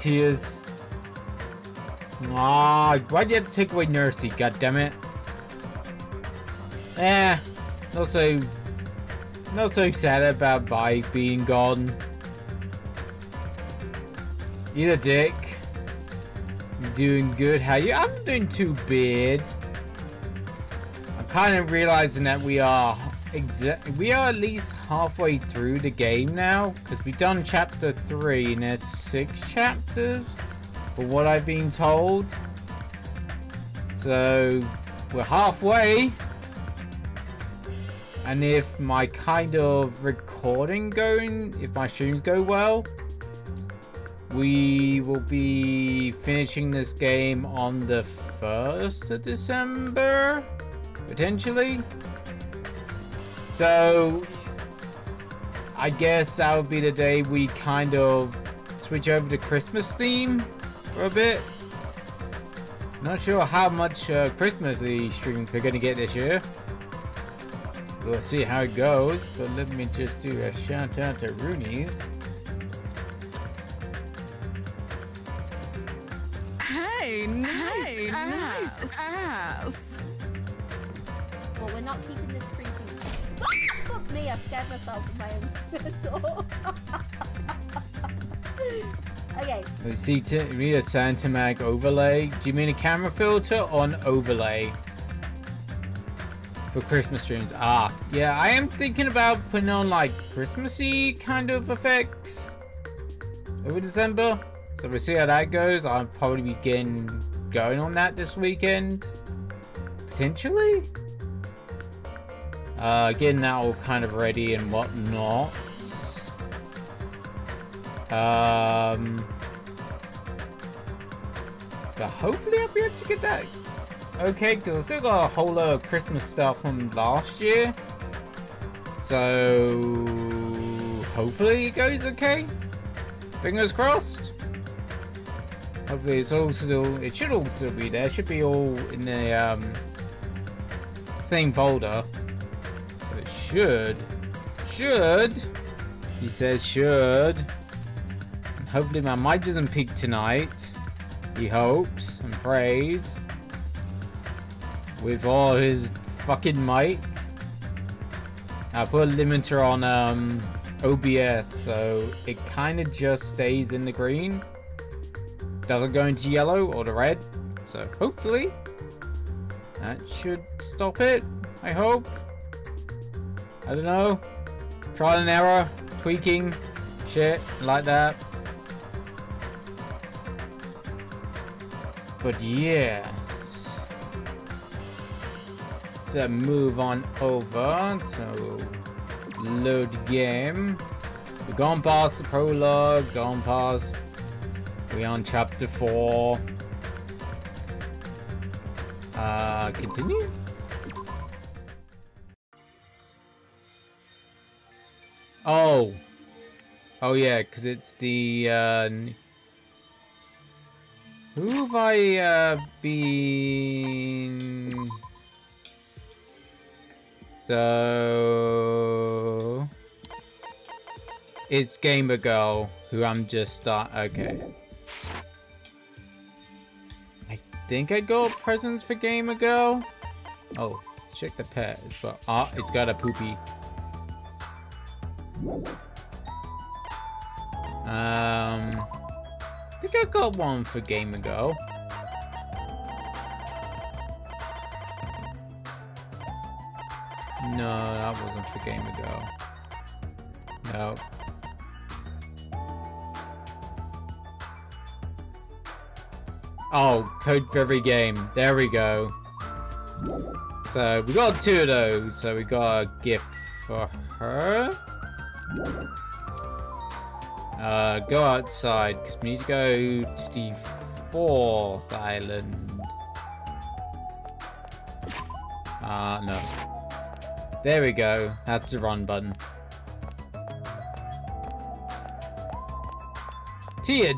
tears. Ah, why'd you have to take away Nursey? God damn it. Not so sad about Bike being gone. You're a dick. You're doing good. How you? I'm doing too bad. I'm kind of realizing that we are at least halfway through the game now, because we've done chapter 3 and there's 6 chapters for what I've been told. So we're halfway. And if my kind of recording if my streams go well, we will be finishing this game on the 1st of December, potentially. So I guess that would be the day we kind of switch over to Christmas theme for a bit. Not sure how much Christmassy streams we're gonna get this year. We'll see how it goes, but let me just do a shout out to Roonies. Hey, nice ass. Well, we're not keeping this creepy. Fuck me, I scared myself in my own door. Okay. We need a Santa Mag overlay. Do you mean a camera filter or an overlay? For Christmas streams. Ah, yeah, I am thinking about putting on like Christmassy kind of effects over December. So we'll see how that goes. I'll probably be going on that this weekend. Potentially. Getting that all kind of ready and whatnot. But hopefully I'll be able to get that okay, because I still got a whole lot of Christmas stuff from last year. So hopefully it goes okay. Fingers crossed. Hopefully it should all still be there. It should be all in the same folder. So it should. He says should. And hopefully my mic doesn't peak tonight. He hopes and prays. With all his fucking might. I put a limiter on OBS, so it kind of just stays in the green. Doesn't go into yellow or the red. So hopefully that should stop it. I hope. I don't know. Trial and error, tweaking, shit like that. But yeah. Move on over to load the game. We've gone past the prologue, we're on chapter 4. Continue? Oh yeah, because it's the who have I been? So it's Gamer Girl who I'm just okay. I think I got presents for Gamer Girl. Oh, check the pet as well. Ah, it's got a poopy. I think I got one for Gamer Girl. No, that wasn't for Gamer Girl. No. Oh, code for every game. There we go. So we got 2 of those. So we got a gift for her. Go outside because we need to go to the 4th island. No. There we go. That's the run button. Tia,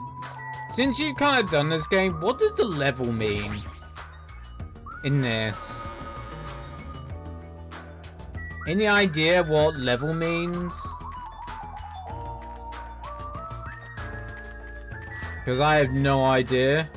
since you've kind of done this game, what does the level mean in this? Any idea what level means? Because I have no idea.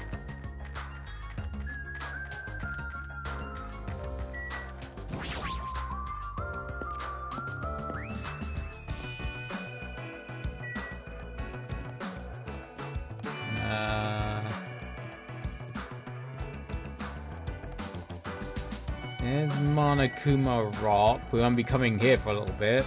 There's Monokuma Rock. We won't be coming here for a little bit.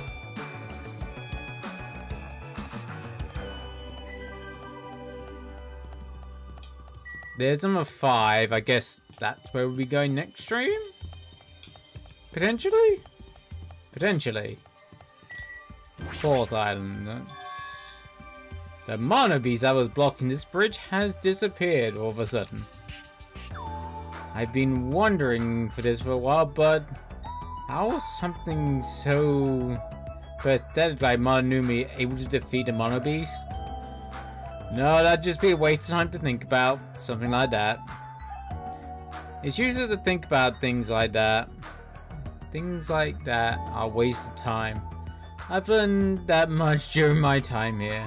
There's number 5. I guess that's where we'll be going next stream? Potentially? Potentially. 4th island. That's... The monobeast that was blocking this bridge has disappeared all of a sudden. I've been wondering for this for a while, but how was something so pathetic like Mononumi able to defeat a monobeast? No, that'd just be a waste of time to think about something like that. It's useless to think about things like that. Things like that are a waste of time. I've learned that much during my time here.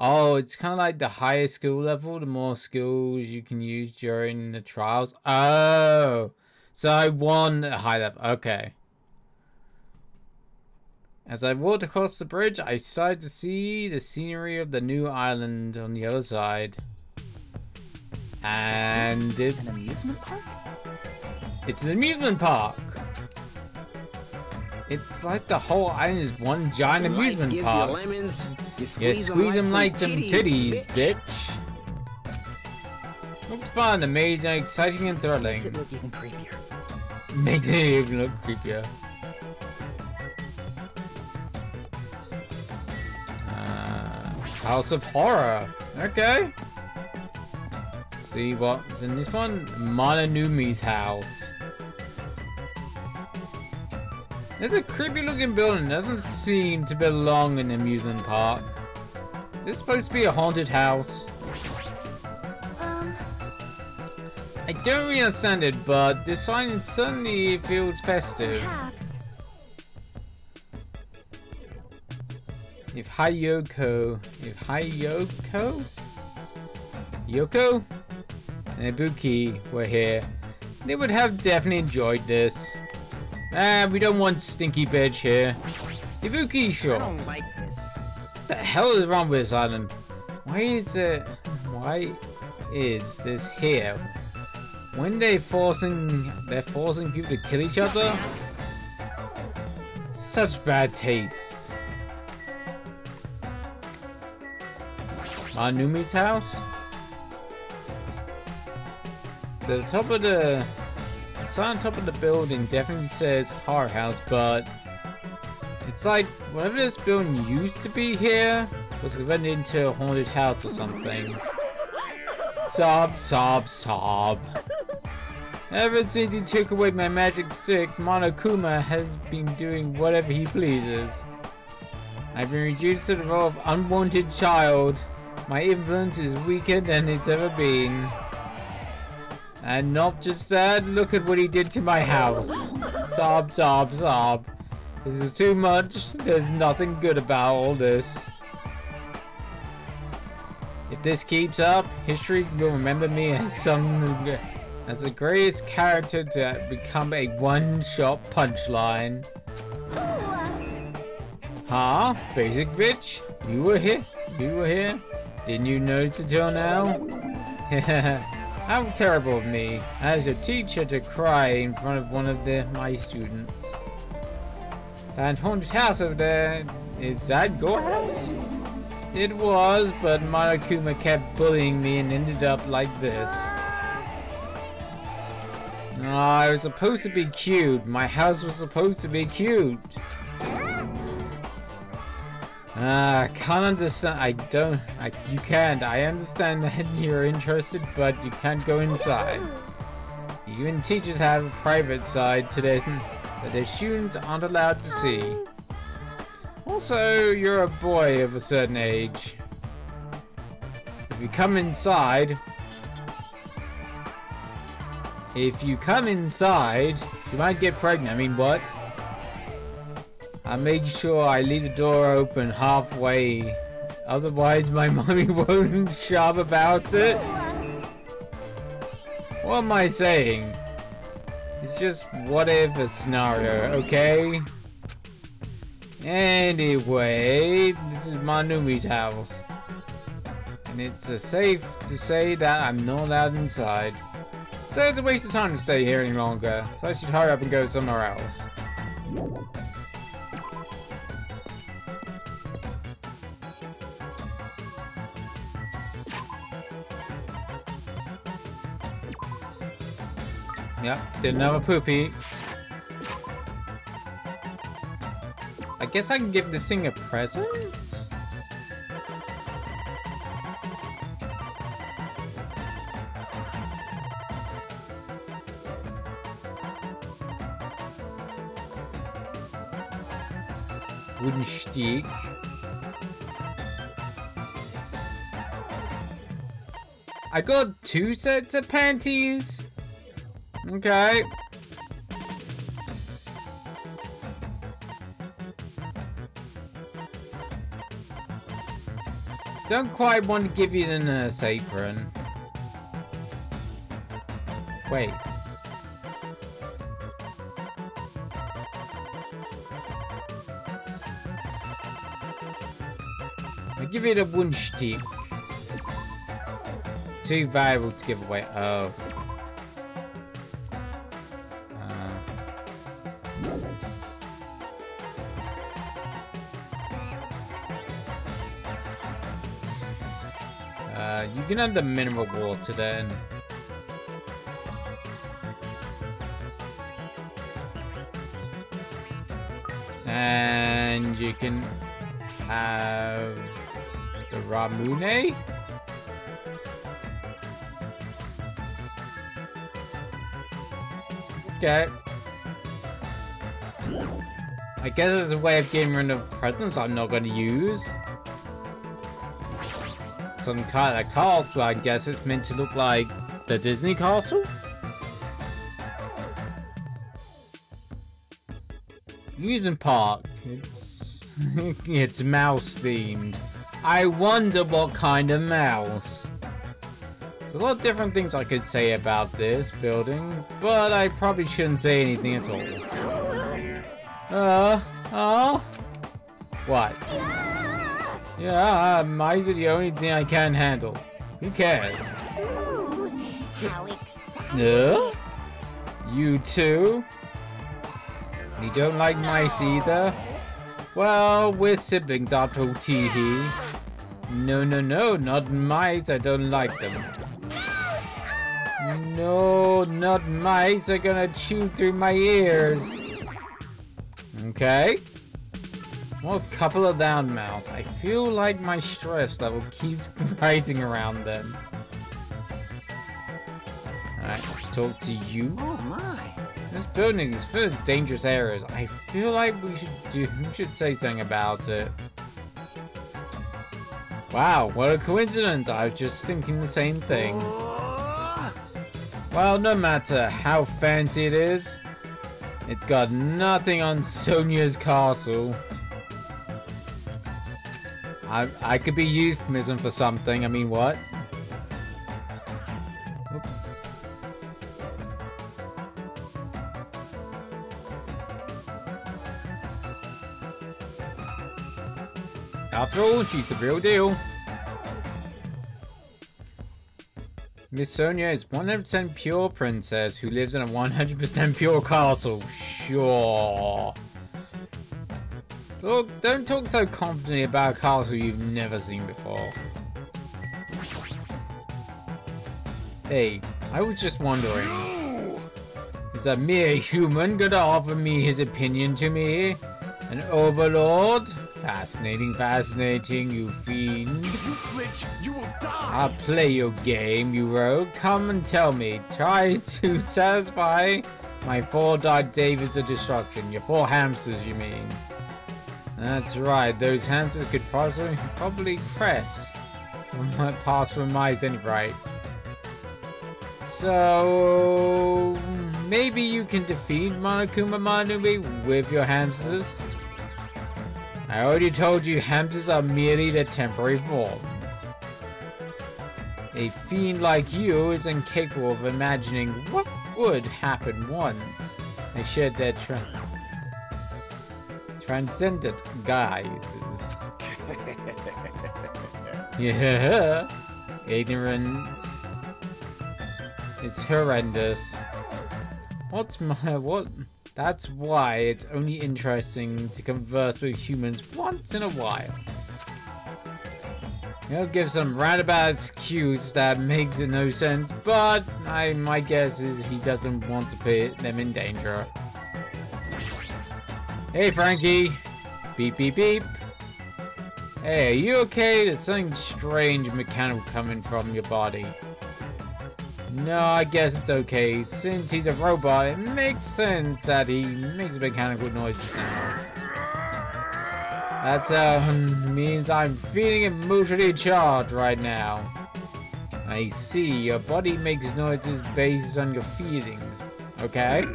Oh, it's kind of like the higher skill level, the more skills you can use during the trials. Oh, so I won a high level. Okay. As I walked across the bridge, I started to see the scenery of the new island on the other side. And it's an amusement park? It's an amusement park. It's like the whole island is one giant amusement park. You squeeze them like some titties, bitch. Looks fun, amazing, exciting, and thrilling. Makes it look even creepier. Makes it even look creepier. House of Horror. Okay. Let's see what's in this one. Mononumi's house. There's a creepy looking building. Doesn't seem to belong in an amusement park. Is this supposed to be a haunted house? I don't really understand it, but this sign suddenly feels festive. Perhaps. If Yoko and Ibuki were here, they would have definitely enjoyed this. We don't want stinky bitch here. Ibuki, sure. I don't like this. What the hell is wrong with this island? Why is this here? When they're forcing people to kill each other? Such bad taste. Manumi's house? So the top of the sign on top of the building definitely says horror house, but it's like whatever this building used to be here was converted into a haunted house or something. Sob, sob, sob. Ever since he took away my magic stick, Monokuma has been doing whatever he pleases. I've been reduced to the role of unwanted child. My influence is weaker than it's ever been. And not just that, look at what he did to my house. Sob, sob, sob. This is too much. There's nothing good about all this. If this keeps up, history will remember me as the greatest character to become a one-shot punchline. Huh? Basic bitch? You were here? You were here? Didn't you notice until now? How terrible of me, as a teacher, to cry in front of one of my students. That haunted house over there, is that your house? It was, but Monokuma kept bullying me and ended up like this. I was supposed to be cute. My house was supposed to be cute. Can't understand. You can't. I understand that you're interested, but you can't go inside. Even teachers have a private side to this that their students aren't allowed to see. Also, you're a boy of a certain age. If you come inside, you might get pregnant. I mean, what? I made sure I leave the door open halfway Otherwise, my mommy won't shove about it. What am I saying? It's just whatever scenario, okay? Anyway, this is Manumi's house. And it's safe to say that I'm not allowed inside. So it's a waste of time to stay here any longer. So I should hurry up and go somewhere else. Yep, did another poopy. I guess I can give this thing a present? Wooden stick. I got 2 sets of panties. Okay. Don't quite want to give you the nurse apron. Wait. I'll give you the wooden stick. Too valuable to give away. Oh. You can have the mineral water then. And you can have the Ramune. Okay. I guess it's a way of getting rid of presents I'm not going to use. Some kind of castle, I guess it's meant to look like the Disney castle? Amusement park. It's mouse themed. I wonder what kind of mouse. There's a lot of different things I could say about this building, but I probably shouldn't say anything at all. What? Yeah, mice are the only thing I can handle. Who cares? Ooh, how exciting. No? You too? You don't like mice either? Well, we're siblings after all, teehee. No, not mice. I don't like them. No, not mice. They're gonna chew through my ears. Okay. Well, a couple of down mouths. I feel like my stress level keeps rising around them. Alright, let's talk to you. Oh my. This building is full of dangerous areas. I feel like we should say something about it. Wow, what a coincidence. I was just thinking the same thing. Well, no matter how fancy it is, it's got nothing on Sonia's castle. I could be euphemism for something. I mean, what? Oops. After all, she's a real deal. Miss Sonia is 100% pure princess who lives in a 100% pure castle. Sure. Look, don't talk so confidently about a castle you've never seen before. Hey, I was just wondering. Is a mere human gonna offer me his opinion to me? An overlord? Fascinating, fascinating, you fiend. If you flinch, you will die. I'll play your game, you rogue. Come and tell me. Try to satisfy my 4 Dark Davids of destruction. Your 4 hamsters, you mean? That's right. Those hamsters could probably press. Pass for mice any right. So maybe you can defeat Monokuma Manumi with your hamsters? I already told you hamsters are merely the temporary forms. A fiend like you is incapable of imagining what would happen once they shed their transcendent guises. Yeah, ignorance is horrendous. What? That's why it's only interesting to converse with humans once in a while. He'll give some roundabout excuse that makes no sense, but my guess is he doesn't want to put them in danger. Hey Frankie! Beep beep beep! Hey, are you okay? There's something strange mechanical coming from your body. No, I guess it's okay. Since he's a robot, it makes sense that he makes mechanical noises now. That means I'm feeling emotionally charged right now. I see, your body makes noises based on your feelings. Okay?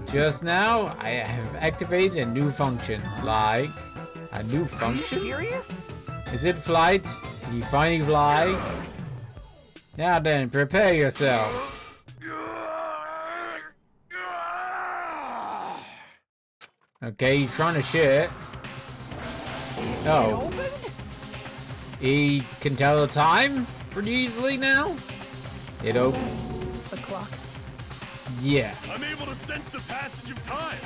Just now, I have activated a new function. Like, a new function? Are you serious? Is it flight? Can you finally fly? Now then, prepare yourself. Okay, he's trying to shit. Oh. He can tell the time pretty easily now. It opened. The clock. Yeah. I'm able to sense the passage of time.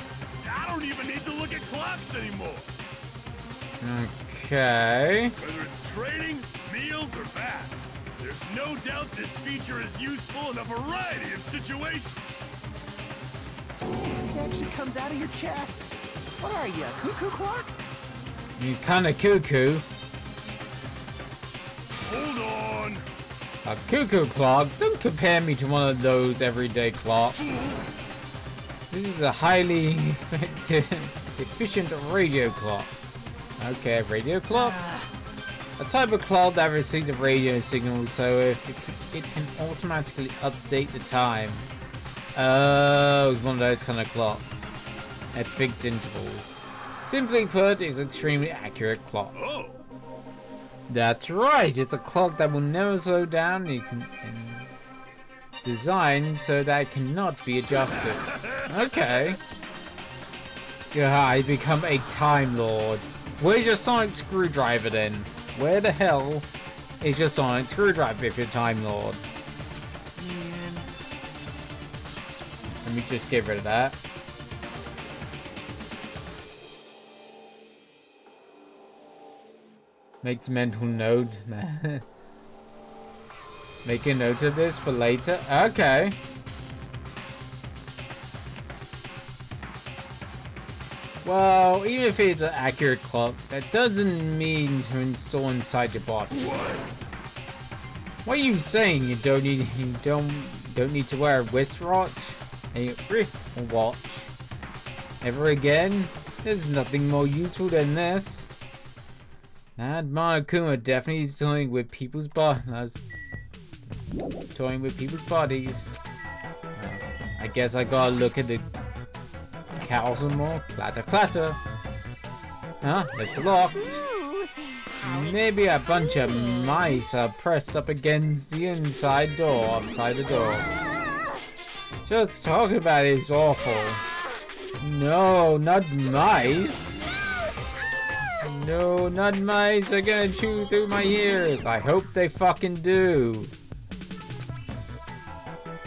I don't even need to look at clocks anymore. Okay. Whether it's training, meals, or baths, there's no doubt this feature is useful in a variety of situations. It actually comes out of your chest. What are you, a cuckoo clock? You're kinda cuckoo. Hold on. A cuckoo clock? Don't compare me to one of those everyday clocks. This is a highly efficient radio clock. Okay, radio clock? A type of clock that receives a radio signal, so if it can automatically update the time. Oh, it's one of those kind of clocks. At fixed intervals. Simply put, it's an extremely accurate clock. Oh. That's right, it's a clock that will never slow down and designed so that it cannot be adjusted. Okay. Yeah, I become a Time Lord. Where's your sonic screwdriver then? Where the hell is your sonic screwdriver if you're Time Lord? Let me just get rid of that. Makes mental note. Make a note of this for later. Okay. Well, even if it's an accurate clock, that doesn't mean to install inside your body. What are you saying? You don't need to wear a wristwatch? A wristwatch ever again? There's nothing more useful than this. That Monokuma definitely is toying with people's bodies. I guess I gotta look at the cows some more. Clatter, clatter. Huh? It's locked. Maybe a bunch of mice are pressed up against the inside door, upside the door. Just talking about it is awful. No, not mice. No, not mice are gonna chew through my ears. I hope they fucking do.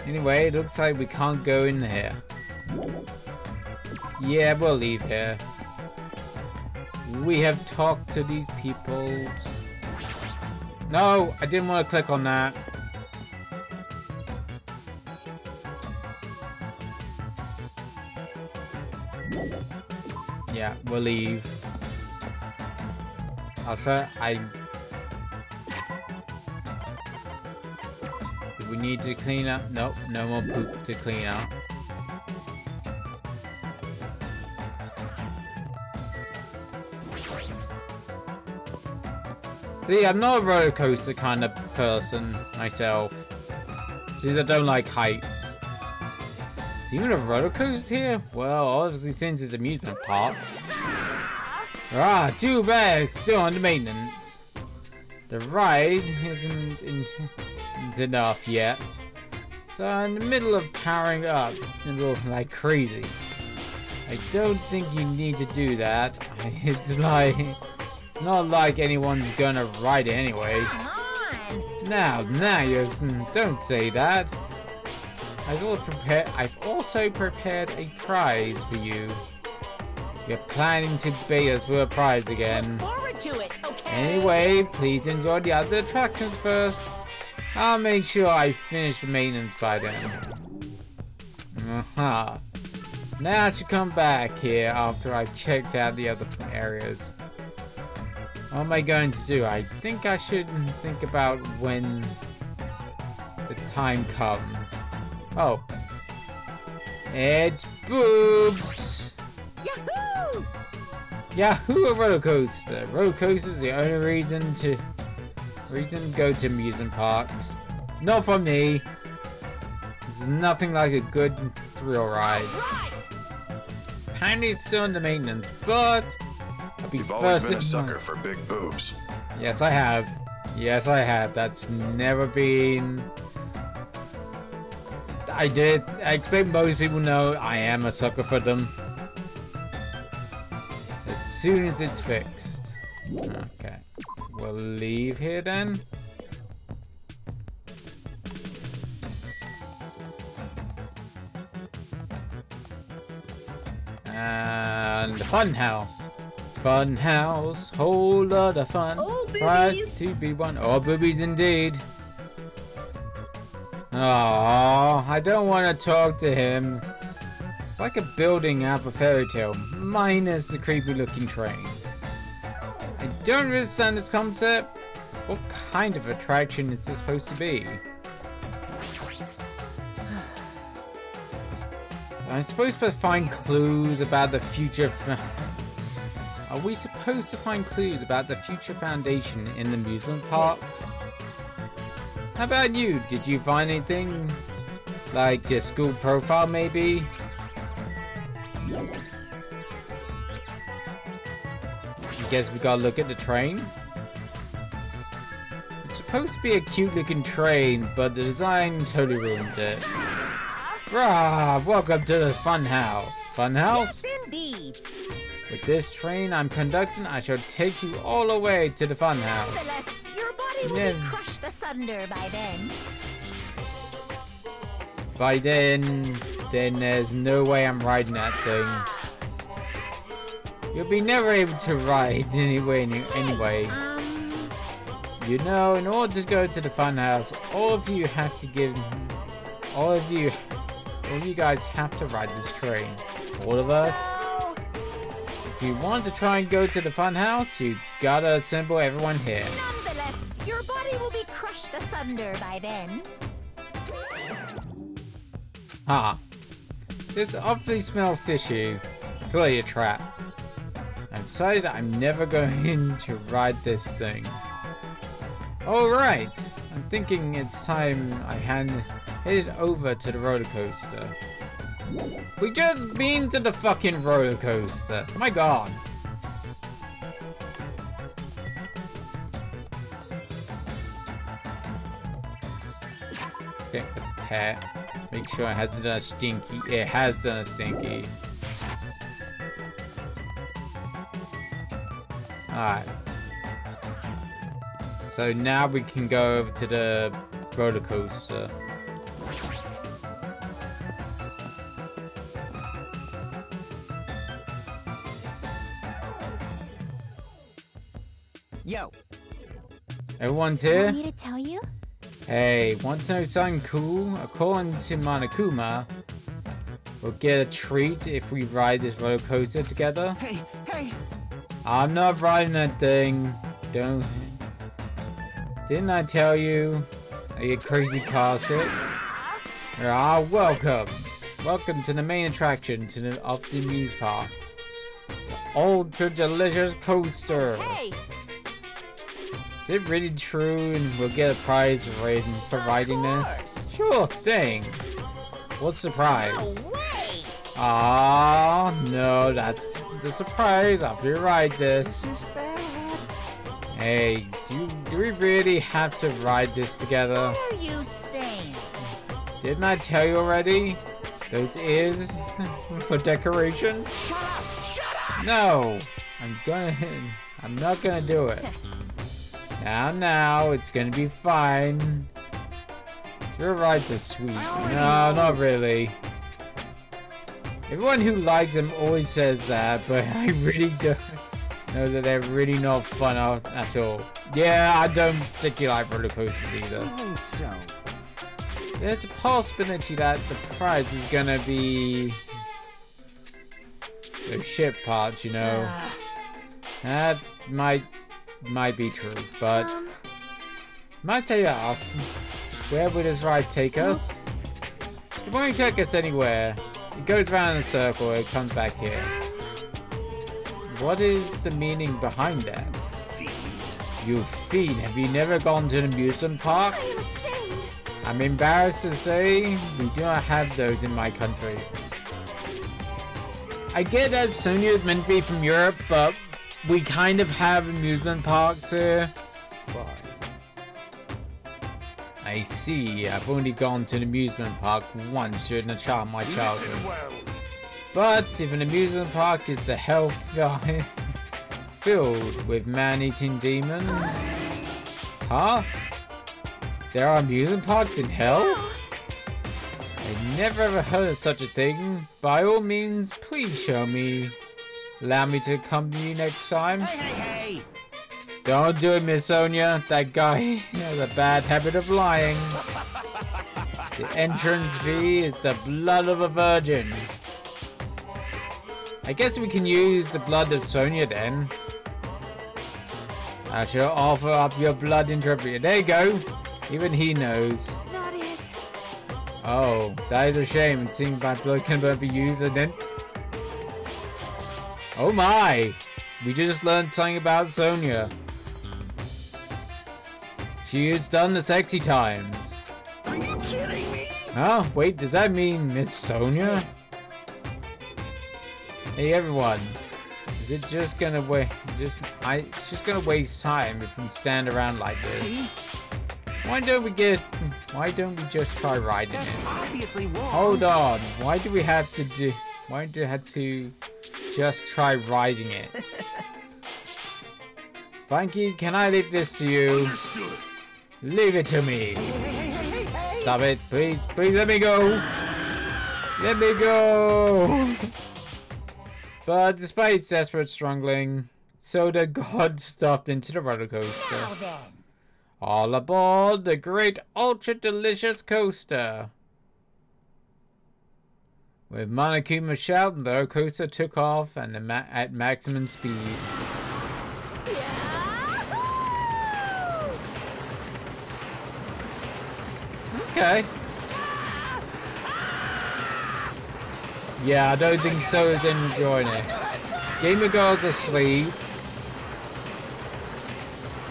Anyway, it looks like we can't go in here. Yeah, we'll leave here. We have talked to these people. No, I didn't want to click on that. Yeah, we'll leave. Also, do we need to clean up? Nope, no more poop to clean up. See, I'm not a roller coaster kind of person myself. Since I don't like heights. Is even a roller coaster here? Well, obviously since it's an amusement park. Ah, too bad it's still under maintenance. The ride isn't enough yet. So I'm in the middle of powering up and look like crazy. I don't think you need to do that. It's not like anyone's gonna ride it anyway. Now you don't say that. I've also prepared a prize for you. You're planning to bait us with a prize again. Look forward to it, okay? Anyway, please enjoy the other attractions first. I'll make sure I finish the maintenance by then. Now I should come back here after I've checked out the other areas. What am I going to do? I think I should think about when the time comes. Oh. It's boobs! Yahoo! Yahoo, a roller coaster. Roller coaster is the only reason to go to amusement parks. Not for me. There's nothing like a good thrill ride. Apparently it's still under maintenance, but I'll be You've first. always been a sucker for big boobs. Yes, I have. Yes, I have. That's never been. I expect most people know I am a sucker for them. As soon as it's fixed. Okay. We'll leave here then. And the fun house. Fun house, whole lot of fun. Oh, Prize boobies. to be won. Oh, boobies indeed. Oh, I don't want to talk to him. It's like a building out of a fairy tale, minus the creepy looking train. I don't understand this concept. What kind of attraction is this supposed to be? I'm supposed to find clues about the future. Are we supposed to find clues about the future foundation in the amusement park? How about you? Did you find anything? Like your school profile, maybe? I guess we gotta look at the train. It's supposed to be a cute looking train, but the design totally ruined it. Rah! Welcome to this fun house. Fun house? Yes, indeed. With this train I'm conducting, I shall take you all the way to the fun house. Nonetheless, your body will be crushed asunder by then. By then there's no way I'm riding that thing. You'll be never able to ride anyway. You know, in order to go to the fun house, all of you guys have to ride this train. All of us. If you want to try and go to the fun house, you gotta assemble everyone here. Nonetheless, your body will be crushed asunder by then. Ha! This awfully smells fishy. It's clearly a trap. I've decided I'm never going to ride this thing. Alright! I'm thinking it's time I headed over to the roller coaster. We just been to the fucking roller coaster. My god. Okay, the pet. Make sure it hasn't done a stinky. It has done a stinky. Alright. So now we can go over to the roller coaster. Yo. Everyone's here? Want me to tell you? Hey, want to know something cool? According to Monokuma, we'll get a treat if we ride this roller coaster together. Hey. I'm not riding that thing. Didn't I tell you? I get crazy car sick. Ah, welcome. Welcome to the main attraction of the Muse Park. The ultra delicious coaster. Hey! Is it really true and we'll get a prize for riding this? Sure thing. What's the prize? No way! Ah, no, that's the surprise. I'll be right this. This is bad. Hey, do we really have to ride this together? What are you saying? Didn't I tell you already? Those ears for decoration? Shut up! Shut up! No, I'm not gonna do it. Now, it's gonna be fine. Your rides are sweet. No, not really. Everyone who likes them always says that, but I really don't know that they're really not fun at all. Yeah, I don't particularly like roller coasters either. Even so. There's a possibility that the prize is gonna be the ship parts, you know. That might be true, but might I ask, where would this ride take us? It won't take us anywhere. It goes around in a circle, it comes back here. What is the meaning behind that? You fiend, have you never gone to an amusement park? I am ashamed. I'm embarrassed to say, we do not have those in my country. I get that Sonia is meant to be from Europe, but we kind of have amusement parks here. Fine. I see. I've only gone to an amusement park once during my childhood. Listen well. But if an amusement park is a hell filled with man-eating demons, huh? There are amusement parks in hell? I never ever heard of such a thing. By all means, please show me. Allow me to accompany you next time. Hey! Don't do it, Miss Sonia. That guy has a bad habit of lying. The entrance fee is the blood of a virgin. I guess we can use the blood of Sonia then. I shall offer up your blood interpreter. There you go. Even he knows. That is. Oh, that is a shame. It seems my blood can be used and then... Oh my! We just learned something about Sonia. She has done the sexy times. Are you kidding me? Huh? Wait, does that mean Miss Sonia? Hey everyone. Is it just gonna it's just gonna waste time if we stand around like this. See? Why don't we just try riding That's it? obviously wrong. Hold on. Why do we have to just try riding it? Frankie, can I leave this to you? Understood. Leave it to me. Hey! Stop it, please. Please let me go. Let me go. But despite desperate struggling, Soda got stuffed into the roller coaster. Now then. All aboard the great ultra delicious coaster. With Monokuma shouting, the roller coaster took off and at maximum speed. Okay. Yeah, I don't think Soda's enjoying it. Gamer Girl's asleep.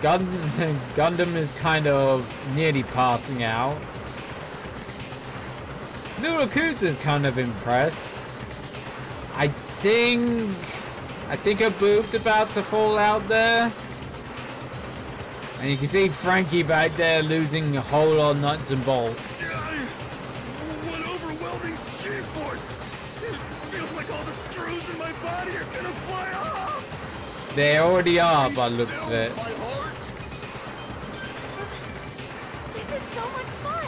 Gundam is kind of nearly passing out. Little Coos is kind of impressed. I think her boob's about to fall out there. And you can see Frankie back there losing a whole lot of nuts and bolts. What overwhelming G-force! It feels like all the screws in my body are gonna fly off! They already are, by the looks of it. My heart! This is so much fun.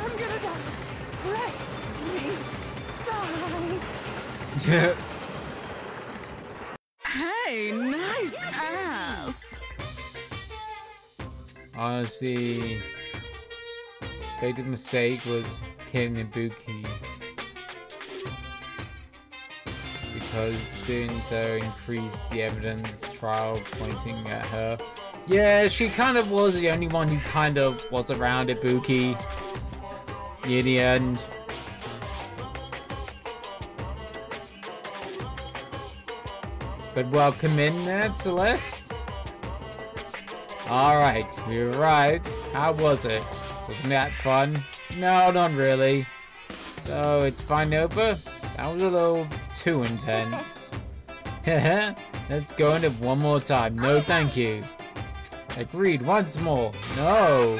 I'm gonna die. Let me die. Hey, nice ass. Honestly, big mistake was killing Ibuki, because doing so increased the evidence trial pointing at her. Yeah, she kind of was the only one who kind of was around Ibuki near the end. But welcome in there, Celeste. Alright, we arrived. How was it? Wasn't that fun? No, not really. So it's fine over? That was a little too intense. Let's go in it one more time. No thank you. Agreed once more. No.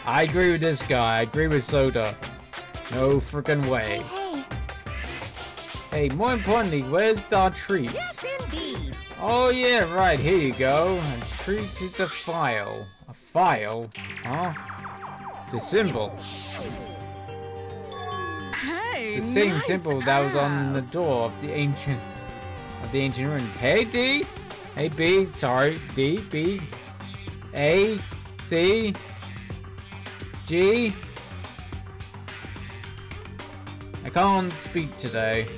I agree with this guy. I agree with Soda. No freaking way. Hey, more importantly, where's our treat? Yes, indeed. Oh yeah, right, here you go. A treat is a file. A file? Huh? It's a symbol. Hey, It's the same nice symbol that was on the ass. door of the ancient room. Hey D! Hey B, sorry, D, B, A, C, G. I can't speak today.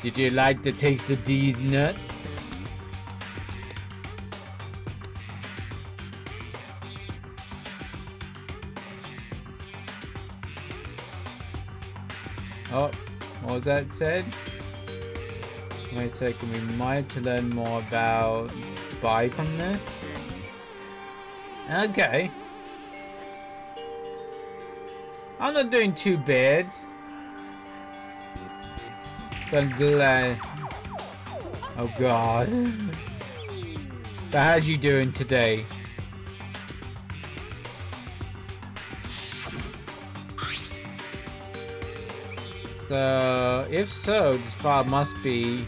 Did you like the taste of these nuts? Oh, what was that said? Wait a second, we might have to learn more about buy from this. Okay. I'm not doing too bad. But glad. Oh god. But how's you doing today? So, if so, this file must be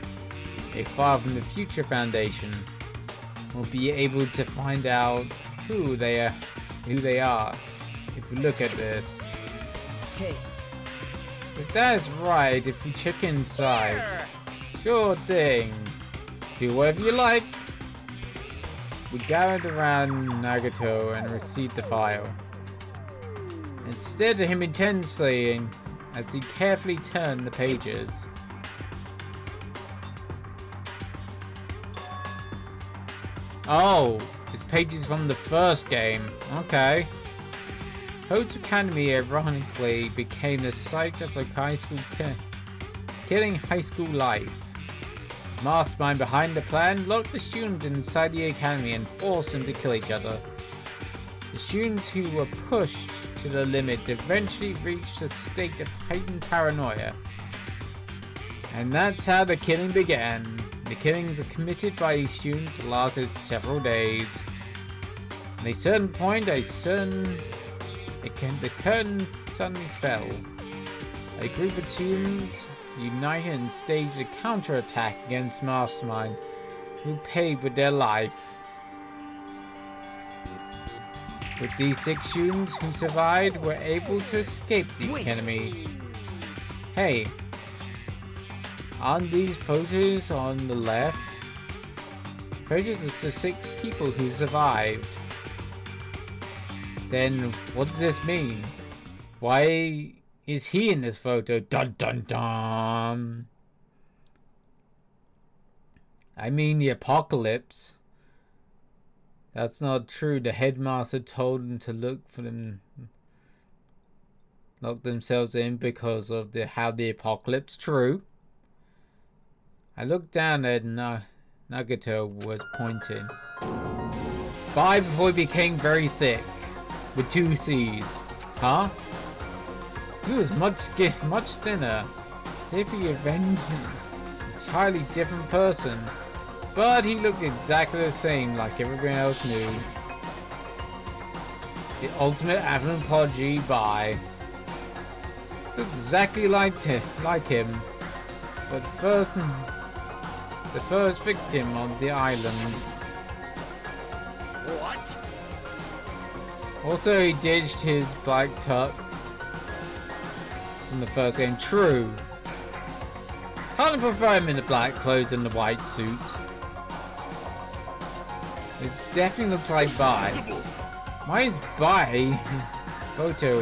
a file from the Future Foundation. We'll be able to find out who they are if we look at this. Okay. If that is right, if we check inside, sure thing. Do whatever you like. We gathered around Nagato and received the file. It stared at him intensely as he carefully turned the pages. Oh, it's pages from the first game. Okay. Hope's Academy ironically became the site of a high school killing high school life. The mastermind behind the plan locked the students inside the academy and forced them to kill each other. The students who were pushed to the limit eventually reached a state of heightened paranoia. And that's how the killing began. The killings committed by these students lasted several days. At a certain point, the curtain suddenly fell. A group of students united and staged a counterattack against Mastermind, who paid with their life. With these 6 students who survived were able to escape the enemy. Hey, aren't these photos on the left? Photos of the 6 people who survived. Then what does this mean? Why is he in this photo? Dun dun dun. I mean the apocalypse. That's not true. The headmaster told them to look themselves in because of how the apocalypse. True. I looked down at Nagato was pointing. By before he became very thick. With 2 C's. Huh? He was much thinner. As if he avenged an entirely different person. But he looked exactly the same like everyone else knew. The ultimate anthropology by. Looked exactly like him. But the first victim of the island. What? Also, he ditched his black tux from the first game. True. Kind of prefer him in the black clothes and the white suit. It definitely looks like Bai. Why is Bai's photo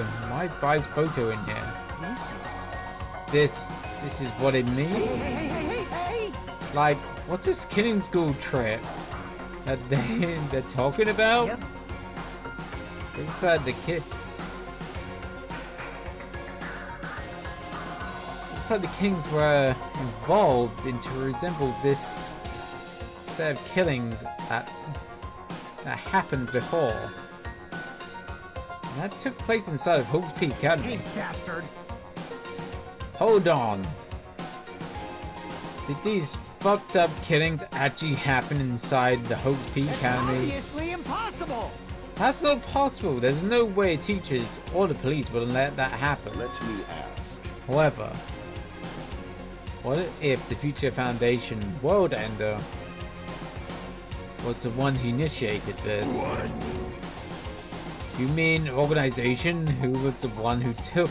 in here? This is what it means? Hey! Like, what's this killing school trip that they're talking about? Yep. Inside the kid. Looks like the killings were involved into resemble this set of killings that happened before. That took place inside of Hope's Peak Academy. Hey, bastard! Hold on. Did these fucked up killings actually happen inside the Hope's Peak It's Academy? obviously impossible! That's not possible. There's no way teachers or the police would let that happen. Let me ask. However, what if the Future Foundation World Ender was the one who initiated this? What? You mean an organization who was the one who took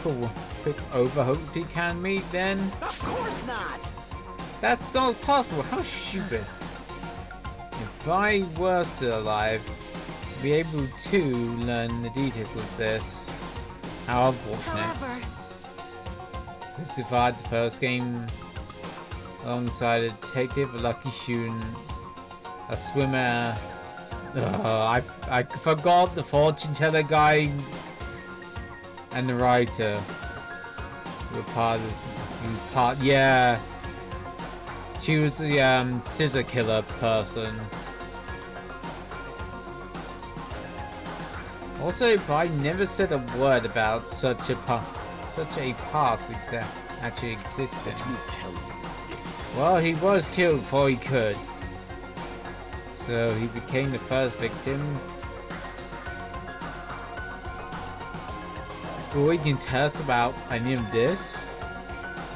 over Hope Peak Academy then? Of course not! That's not possible. How stupid. If I were still alive, I'd be able to learn the details of this. How unfortunate. However, Who survived the first game alongside a detective, a lucky student, a swimmer. I forgot the fortune teller guy and the writer. Who were part of this. He was part. Yeah. She was the scissor killer person. Also, I never said a word about such a past actually existed. Let me tell you this. Well, he was killed before he could. So he became the first victim. Well, we can tell us about any of this.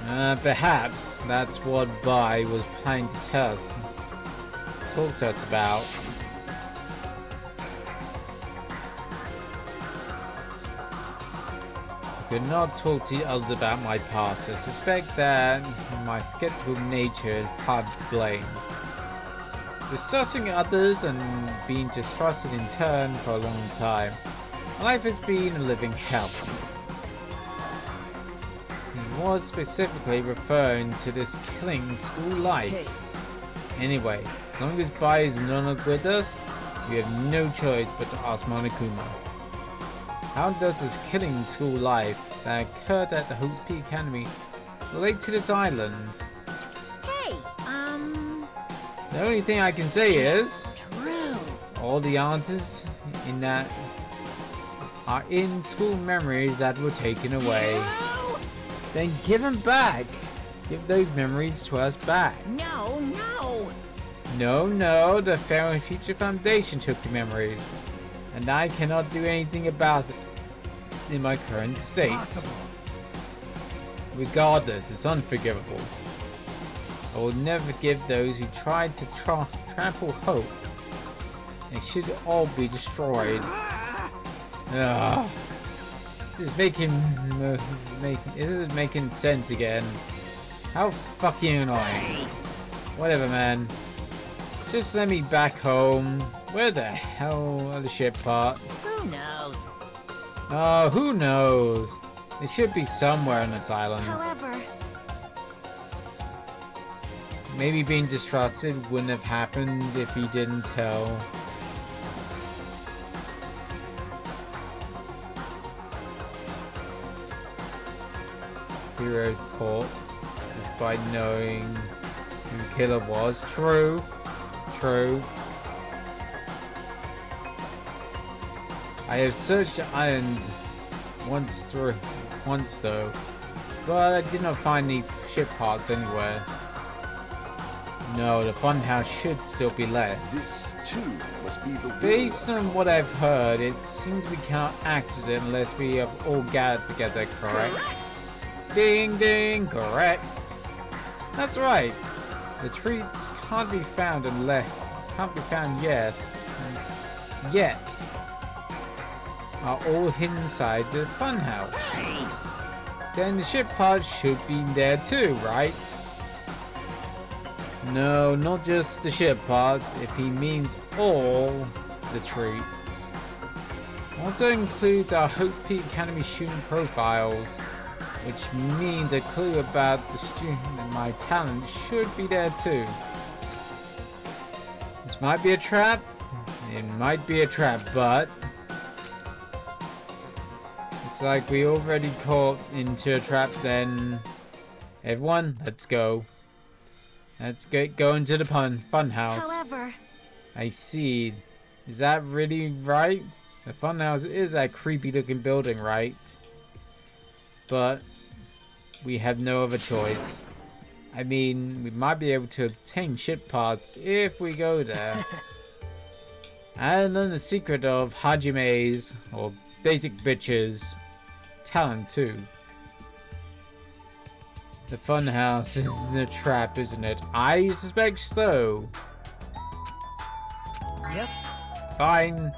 Perhaps that's what Bai was planning to tell us. Talk to us about. I could not talk to others about my past. I suspect that my skeptical nature is part of the blame. Distrusting others and being distrusted in turn for a long time. My life has been a living hell. He was specifically referring to this killing school life. Anyway, as long as Bai is no longer with us, we have no choice but to ask Monokuma. How does this killing school life that occurred at the Hope's Peak Academy relate to this island? hey, The only thing I can say is, true. all the answers in that are in school memories that were taken away. No, Then give them back. Give those memories to us back. no, no. No, the Fair and Future Foundation took the memories. And I cannot do anything about it in my current state. Possible. Regardless, it's unforgivable. I will never forgive those who tried to trample hope. They should all be destroyed. Ugh. This isn't making sense again. How fucking annoying. Whatever, man. Just let me back home. Where the hell are the ship parts? Who knows? Oh, who knows? They should be somewhere on this island. However, Maybe being distrusted wouldn't have happened if he didn't tell. Hero's corpse, despite knowing who the killer was. True. I have searched the island once though, but I did not find any ship parts anywhere. No, the funhouse should still be left. This too must be the Based on what I've heard, it seems we cannot access it unless we have all gathered together, correct? Ding ding, correct. That's right. The treats can't be found yet. Are all hidden inside the funhouse. Then the ship pods should be there too, right? No, not just the ship pods, if he means all the treats. Also includes our Hope Peak Academy student profiles, which means a clue about the student and my talent should be there too. This might be a trap. It might be a trap, but it's like we already caught into a trap then. Everyone, let's go. Let's go into the fun house. however, I see. Is that really right? The funhouse is a creepy looking building, right? But we have no other choice. I mean, we might be able to obtain ship parts if we go there. And learn the secret of Hajime's, or basic bitches, talent too. The funhouse is a trap, isn't it? I suspect so. Yep. Fine.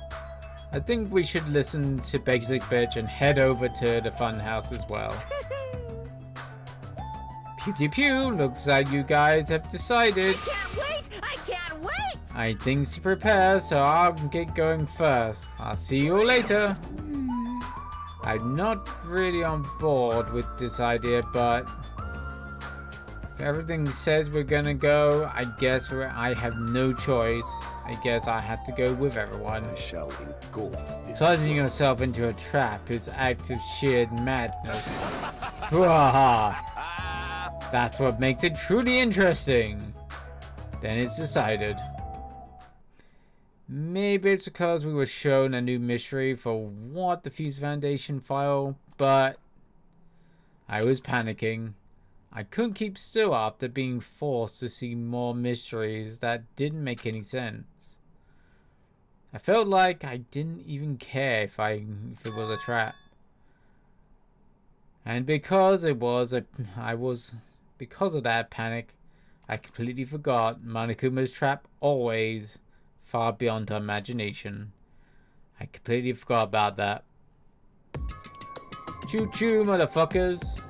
I think we should listen to Basic Bitch and head over to the funhouse as well. Pew pew pew, looks like you guys have decided. I can't wait! I can't wait! I need things to prepare, so I'll get going first. I'll see you all later. I'm not really on board with this idea, but if everything says we're gonna go, I guess I have no choice. I guess I have to go with everyone. I shall engulf this. Plunging yourself into a trap is an act of sheer madness. Hoo-ha-ha. That's what makes it truly interesting. Then it's decided. Maybe it's because we were shown a new mystery for what the Fuse Foundation file, but I was panicking. I couldn't keep still after being forced to see more mysteries that didn't make any sense. I felt like I didn't even care if it was a trap. And because because of that panic, I completely forgot Monokuma's trap always far beyond her imagination. I completely forgot about that. Choo choo, motherfuckers.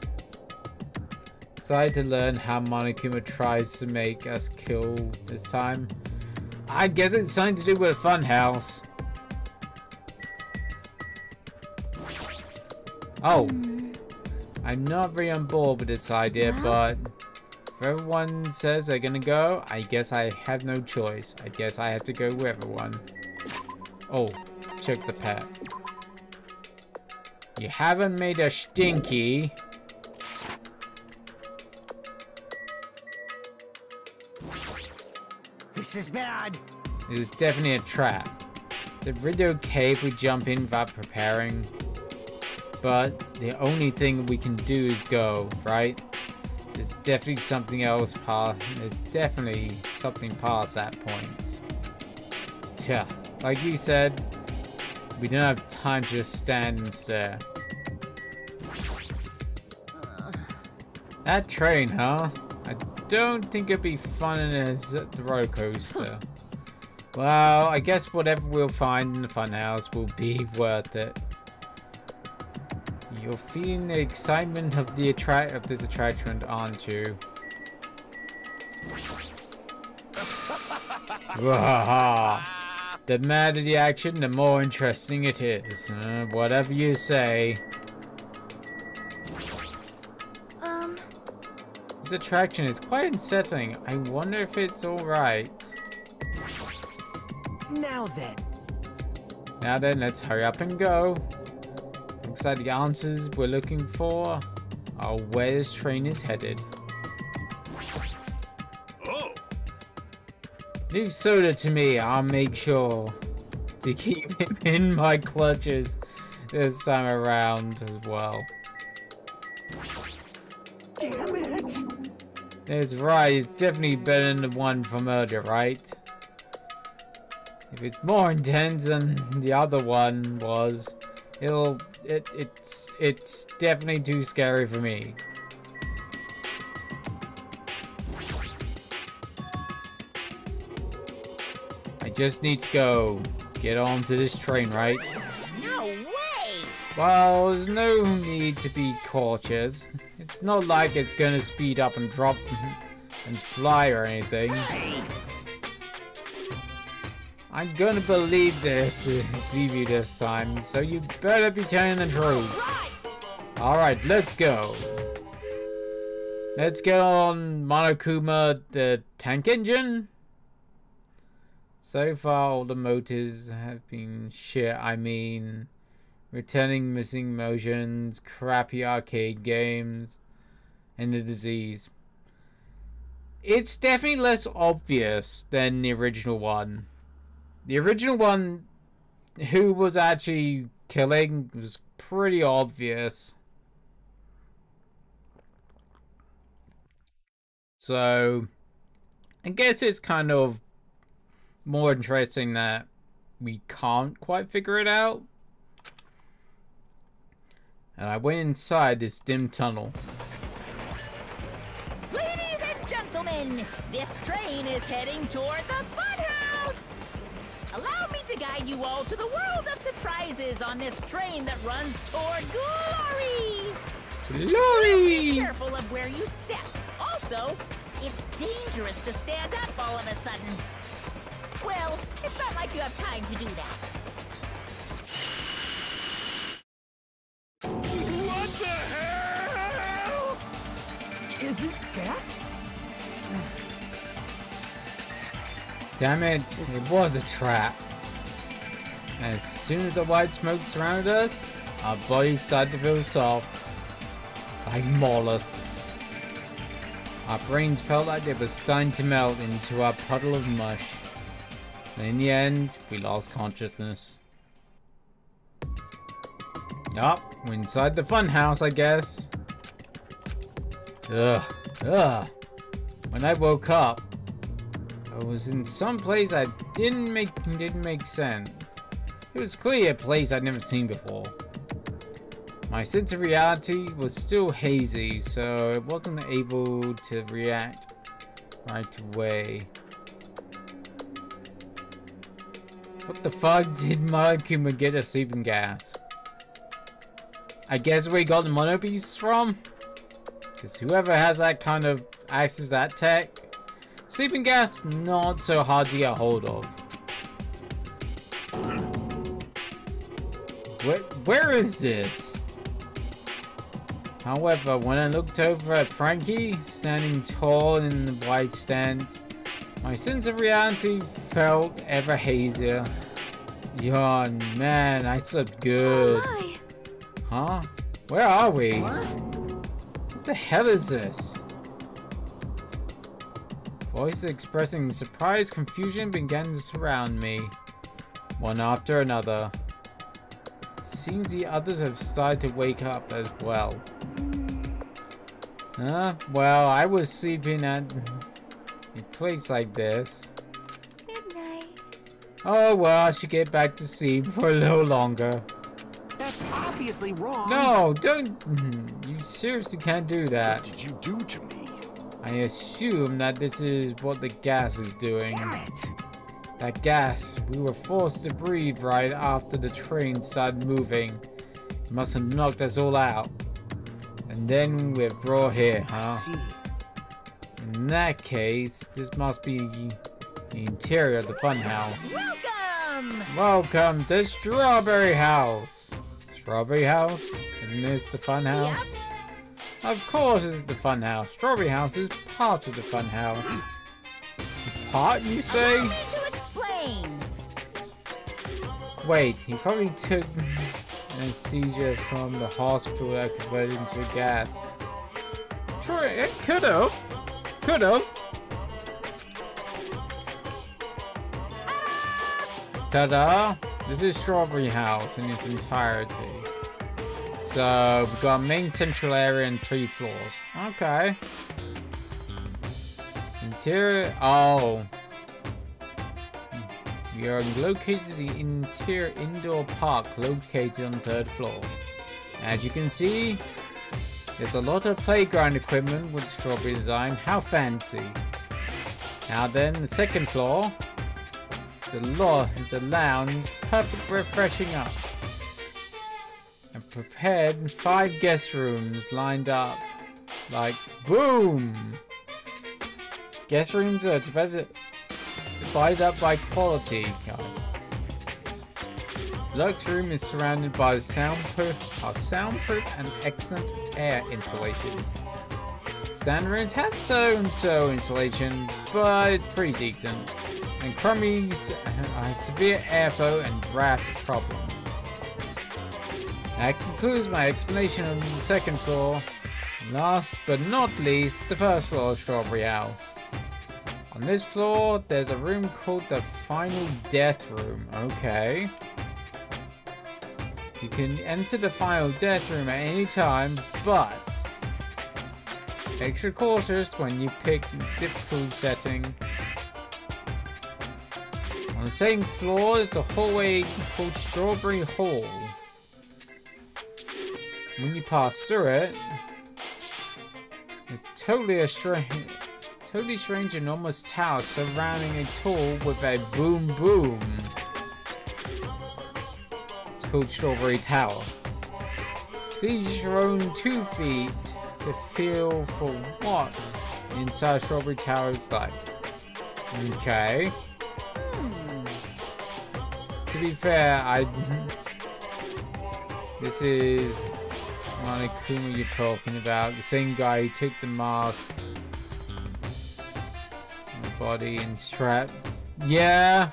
Excited to learn how Monokuma tries to make us kill this time. I guess it's something to do with a funhouse. Oh. I'm not very on board with this idea, but if everyone says they're gonna go, I guess I have no choice. I guess I have to go with everyone. Oh, check the pet. You haven't made a stinky. This is bad. It is definitely a trap. It's really okay if we jump in without preparing. But the only thing we can do is go, right? There's definitely something else past. There's definitely something past that point. Yeah, like you said, we don't have time to just stand and stare. That train, huh? I don't think it'd be fun as the roller coaster. Well, I guess whatever we'll find in the funhouse will be worth it. You're feeling the excitement of this attraction, aren't you? The madder the action, the more interesting it is. Whatever you say. This attraction is quite unsettling. I wonder if it's alright. Now then, let's hurry up and go. Looks like the answers we're looking for are where this train is headed. Oh! Leave Soda to me. I'll make sure to keep him in my clutches this time around as well. damn it! That's right. It's definitely better than the one from earlier, right? If it's more intense than the other one was, it's definitely too scary for me. I just need to go get onto this train, right? No way! Well, there's no need to be cautious. It's not like it's gonna speed up and drop and fly or anything. I'm gonna believe you this time, so you better be telling the truth. Alright, let's go. Let's get on Monokuma, the tank engine. So far, all the motors have been shit. I mean, returning missing motions, crappy arcade games, and the disease. It's definitely less obvious than the original one. The original one who was actually killing was pretty obvious. So, I guess it's kind of more interesting that we can't quite figure it out. And I went inside this dim tunnel. Ladies and gentlemen, this train is heading toward the funhouse. Allow me to guide you all to the world of surprises on this train that runs toward glory. Glory! Be careful of where you step. Also, it's dangerous to stand up all of a sudden. Well, it's not like you have time to do that. What the hell? Is this gas? Damn it, it was a trap. As soon as the white smoke surrounded us, our bodies started to feel soft, like mollusks. Our brains felt like they were starting to melt into a puddle of mush. And in the end, we lost consciousness. Yup, we're inside the funhouse, I guess. Ugh. When I woke up, I was in some place that didn't make sense. It was clearly a place I'd never seen before. My sense of reality was still hazy, so I wasn't able to react right away. What the fuck did Markuma get a sleeping gas? I guess where he got the mono beasts from? Because whoever has that kind of access to that tech, sleeping gas not so hard to get hold of. Where is this? However, when I looked over at Frankie, standing tall in the white stand, my sense of reality felt ever hazier. Yawn, man, I slept good. Oh my. Huh? Where are we? What? What the hell is this? Voices expressing surprise, confusion began to surround me, one after another. It seems the others have started to wake up as well. Well, I was sleeping at a place like this. Good night. Oh well, I should get back to sleep for a little longer. That's obviously wrong. No, don't. You seriously can't do What that. did you do to me? I assume that this is what the gas is doing. Damn it. That gas, we were forced to breathe right after the train started moving. It must have knocked us all out. And then we're brought here, I huh? see. In that case, this must be the interior of the funhouse. Welcome. Welcome to Strawberry House. Strawberry House? Isn't this the funhouse? Yep. Of course it's the funhouse. Strawberry House is part of the funhouse. Part, you say? Allow me to explain. Wait, he probably took anesthesia from the hospital that converted into a gas. Sure, it could have. Could have. Ta-da! This is Strawberry House in its entirety. So, we've got a main central area and 3 floors. Okay. Interior... Oh. We are located in the interior indoor park located on the 3rd floor. As you can see, there's a lot of playground equipment with strawberry design. How fancy. Now then, the 2nd floor. It's a lounge, perfect for refreshing up. And prepared 5 guest rooms lined up like boom. Guest rooms are divided up by quality. Lux room is surrounded by soundproof and excellent air insulation. Stand rooms have so insulation, but it's pretty decent. And crummy severe airflow and draft problems. That concludes my explanation on the 2nd floor. Last but not least, the 1st floor of Strawberry House. On this floor, there's a room called the Final Death Room. Okay. You can enter the final death room at any time, but extra cautious when you pick the difficult setting. On the same floor, there's a hallway called Strawberry Hall. When you pass through it, it's totally strange enormous tower surrounding a tool with a boom boom. It's called Strawberry Tower. Please use your own 2 feet to feel for what inside Strawberry Tower is like. Okay. To be fair, this is Monokuma you're talking about. The same guy who took the mask on the body and strapped. Yeah.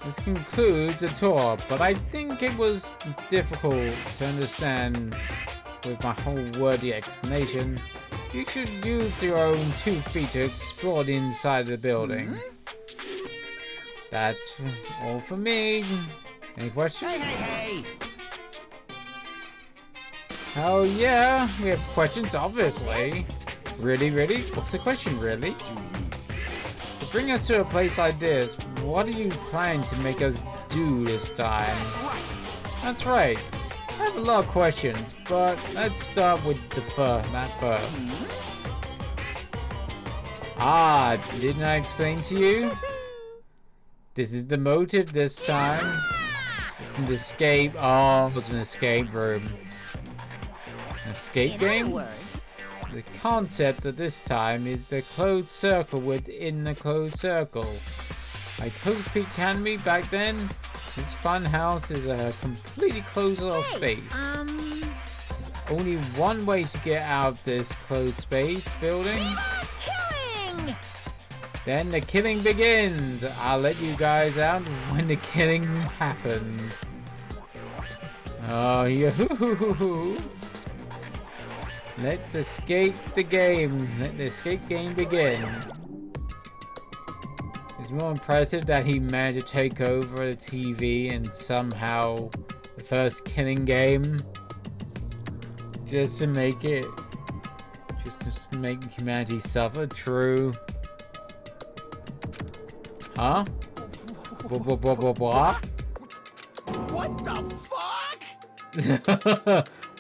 This concludes the tour, but I think it was difficult to understand with my whole wordy explanation. You should use your own 2 feet to explore the inside of the building. That's all for me. Any questions? Hey! Oh yeah, we have questions, obviously. Really? What's the question, really? To bring us to a place like this, what do you plan to make us do this time? That's right. I have a lot of questions, but let's start with that first. Ah, didn't I explain to you? This is the motive this time. An escape. Oh, it was an escape room. An escape game? The concept of this time is the closed circle within the closed circle. Like Hope Peak Academy back then, this fun house is a completely closed off space. Only one way to get out of this closed space building. Then the killing begins. I'll let you guys out when the killing happens. Oh, yoo-hoo-hoo-hoo-hoo. Let's escape the game. Let the escape game begin. It's more impressive that he managed to take over the TV and somehow the first killing game. Just to make humanity suffer. True. Huh? What? What the fuck?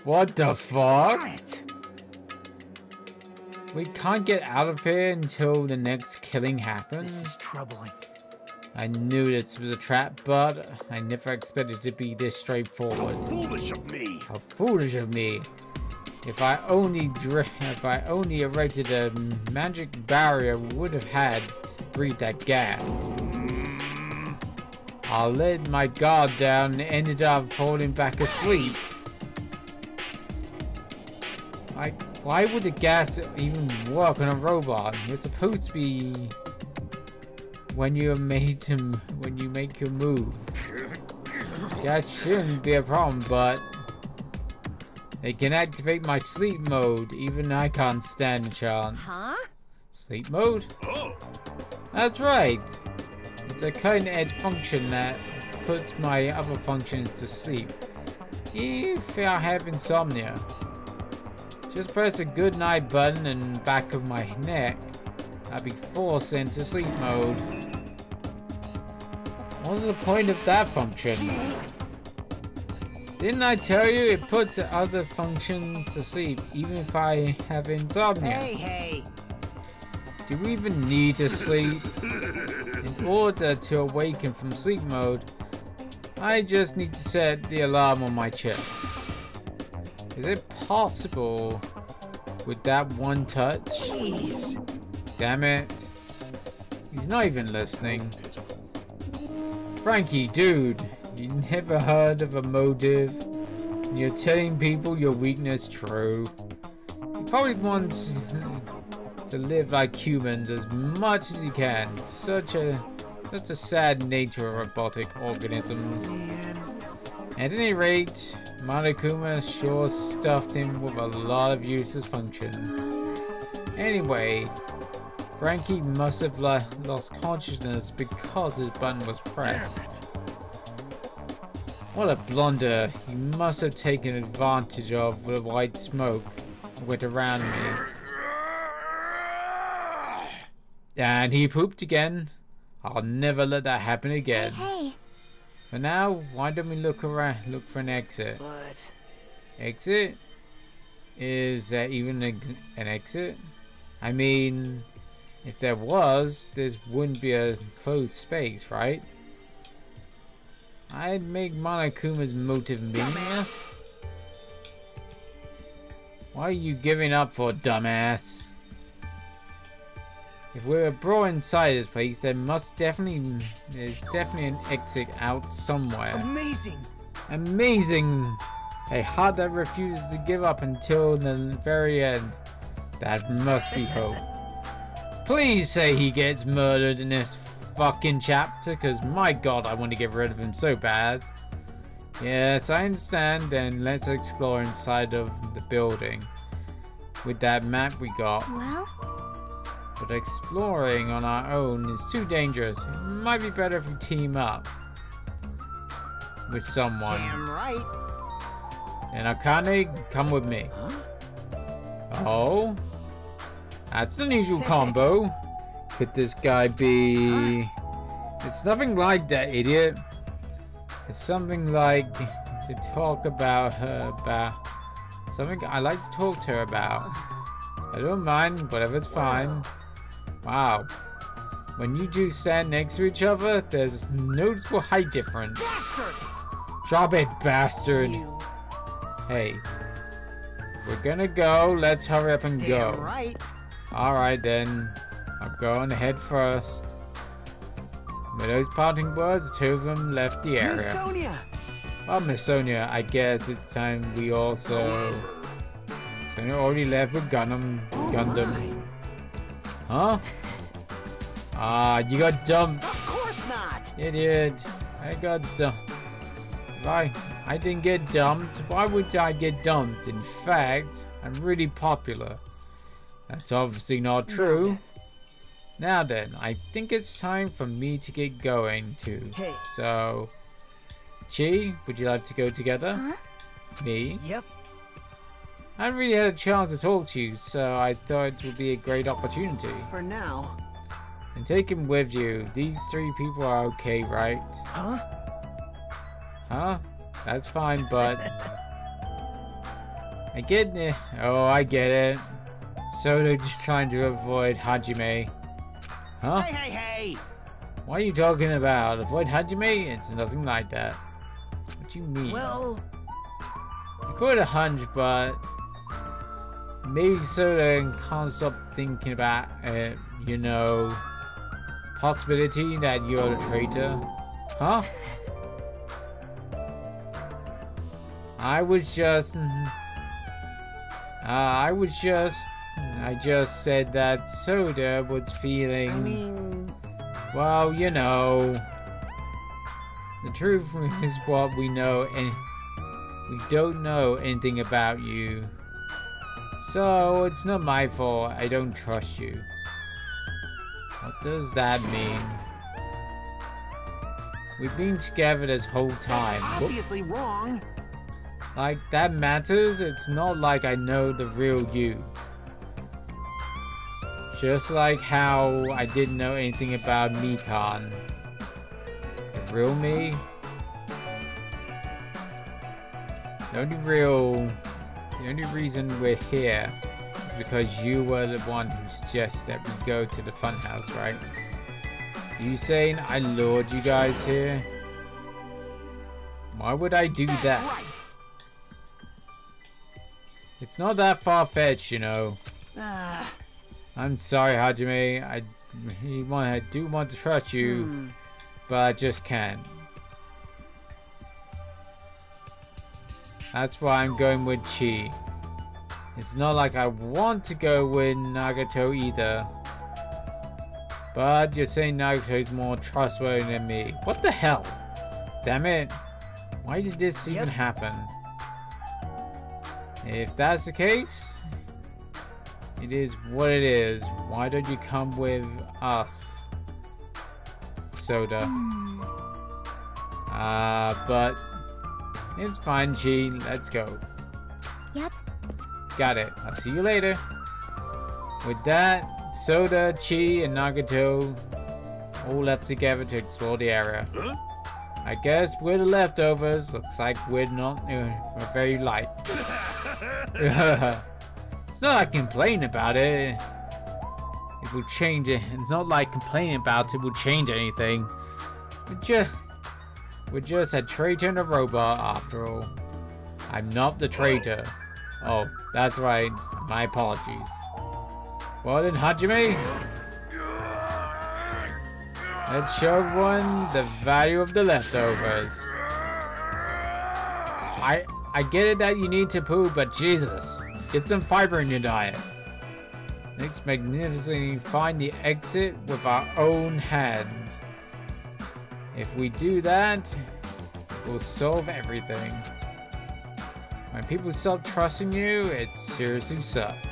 What the fuck? Damn it. We can't get out of here until the next killing happens. This is troubling. I knew this was a trap, but I never expected it to be this straightforward. How foolish of me! How foolish of me! If I only erected a magic barrier, we would have had to breathe that gas. I let my guard down and ended up falling back asleep. Why would the gas even work on a robot? You're supposed to be when you make your move. That shouldn't be a problem, but they can activate my sleep mode. Even I can't stand a chance. Huh? Sleep mode? Oh! That's right. It's a cutting-edge function that puts my other functions to sleep. If I have insomnia. Just press a good night button in the back of my neck. I'll be forced into sleep mode. What's the point of that function? Didn't I tell you it puts other functions to sleep even if I have insomnia? Hey! Do we even need to sleep? In order to awaken from sleep mode, I just need to set the alarm on my chest. Is it possible with that one touch? Jeez. Damn it. He's not even listening. Frankie, dude, you never heard of a motive? And you're telling people your weakness true. You probably want to live like humans as much as you can. Such a sad nature of robotic organisms. At any rate, Monokuma sure stuffed him with a lot of useless functions. Anyway, Frankie must have lost consciousness because his button was pressed. What a blunder. He must have taken advantage of the white smoke that went around me. And he pooped again. I'll never let that happen again. Hey. For now, why don't we look around, look for an exit? But Exit? Is there even an exit? I mean, if there was, this wouldn't be a closed space, right? I'd make Monokuma's motive meaningless. Why are you giving up for, dumbass? If we're brought inside this place, there's definitely an exit out somewhere. amazing. Amazing! A heart that refuses to give up until the very end. That must be hope. Please say he gets murdered in this fucking chapter, because my god, I want to get rid of him so bad. Yes, I understand. Then let's explore inside of the building with that map we got. Well, But exploring on our own is too dangerous. It might be better if we team up with someone. Damn right. And Akane, come with me. Oh? That's an unusual combo. Could this guy be... It's nothing like that, idiot. It's something like to talk about her about... Something I like to talk to her about. I don't mind, whatever's fine. Wow. When you two stand next to each other, there's a noticeable height difference. Bastard. Drop it, bastard. You Hey. We're gonna go. Let's hurry up and damn go. right. Alright then. I'm going ahead first. With those parting words, the two of them left the Miss area. Sonia. Oh, Miss Sonia, I guess it's time we also... Sonia already left with Gundam. Huh? Ah, you got dumped. Of course not. Idiot. I got dumped. I didn't get dumped. Why would I get dumped? In fact, I'm really popular. That's obviously not true. Now then, I think it's time for me to get going too. Hey. So, Chi, would you like to go together? huh? Me? Yep. I haven't really had a chance to talk to you, so I thought it would be a great opportunity. For now. And take him with you. These three people are okay, right? Huh? Huh? That's fine, but... I get it. Oh, I get it. So they're just trying to avoid Hajime. Huh? Hey, hey, hey. What are you talking about? Avoid Hajime? It's nothing like that. What do you mean? Well, I got a hunch, but... Maybe Soda can't stop thinking about it, you know... Possibility that you're the traitor. Huh? I just said that Soda was feeling... I mean, Well, you know... The truth is what we know, and we don't know anything about you. So, it's not my fault. I don't trust you. What does that mean? We've been together this whole time. Whoop. obviously wrong. Like, that matters? It's not like I know the real you. Just like how I didn't know anything about Mikan. The real me? The only reason we're here is because you were the one who suggested that we go to the funhouse, right? Are you saying I lured you guys here? Why would I do that? Right. It's not that far-fetched, you know. Ah, I'm sorry, Hajime. I do want to trust you, but I just can't. That's why I'm going with Chi. It's not like I want to go with Nagato either. But you're saying Nagato's more trustworthy than me. What the hell? Damn it. Why did this even happen? If that's the case, It is what it is. Why don't you come with us, Soda? But it's fine, Chi. Let's go. Yep. Got it. I'll see you later. With that, Soda, Chi, and Nagato all left together to explore the area. Huh? I guess we're the leftovers. Looks like we're not we're very light. It's not like complaining about it. It will change it. It's not like complaining about it will change anything. We're just a traitor and a robot after all. I'm not the traitor. Oh, that's right. My apologies. Well then, Hajime, let's show everyone the value of the leftovers. I get it that you need to poo, but Jesus, get some fiber in your diet. Let's magnificently find the exit with our own hands. If we do that, we'll solve everything. When people stop trusting you, it seriously sucks.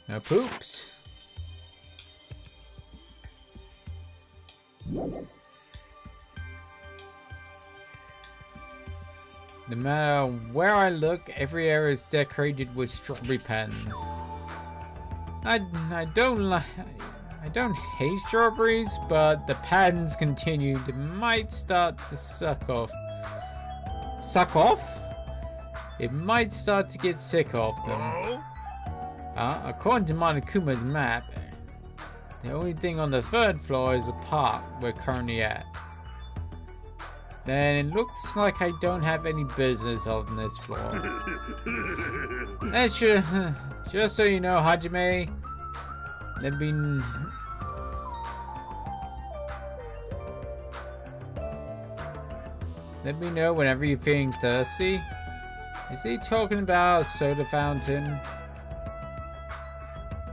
No poops. No matter where I look, every area is decorated with strawberry pens. I don't hate strawberries, but the patterns continued might start to suck off. Suck off? It might start to get sick of them. According to Monokuma's map, the only thing on the 3rd floor is the park we're currently at. Then it looks like I don't have any business on this floor. That's just so you know, Hajime, let me know whenever you're feeling thirsty. Is he talking about a soda fountain?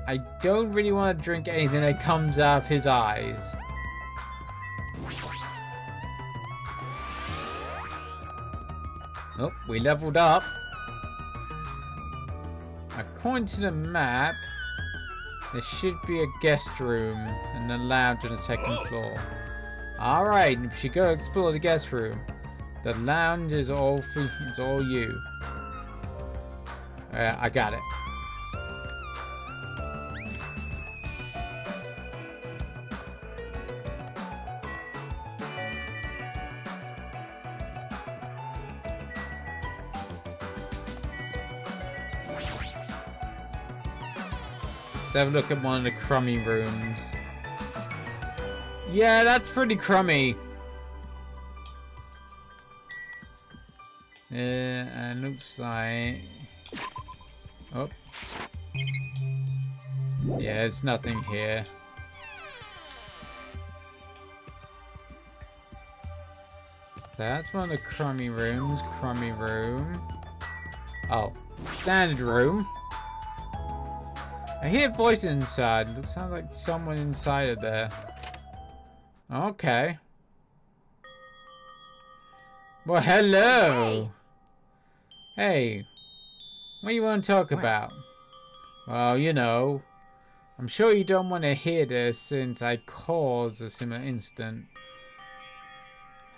I don't really want to drink anything that comes out of his eyes. Oh, we leveled up. According to the map, there should be a guest room and a lounge on the 2nd floor. Alright, we should go explore the guest room. The lounge is all free, it's all you. I got it. Let's have a look at one of the crummy rooms. Yeah, that's pretty crummy. And looks like... Oh. Yeah, there's nothing here. That's one of the crummy rooms. Crummy room. Oh, standard room. I hear voices inside. It sounds like someone inside of there. Okay. Well, hello. Hey. What do you want to talk about? Well, you know. I'm sure you don't want to hear this since I caused a similar incident.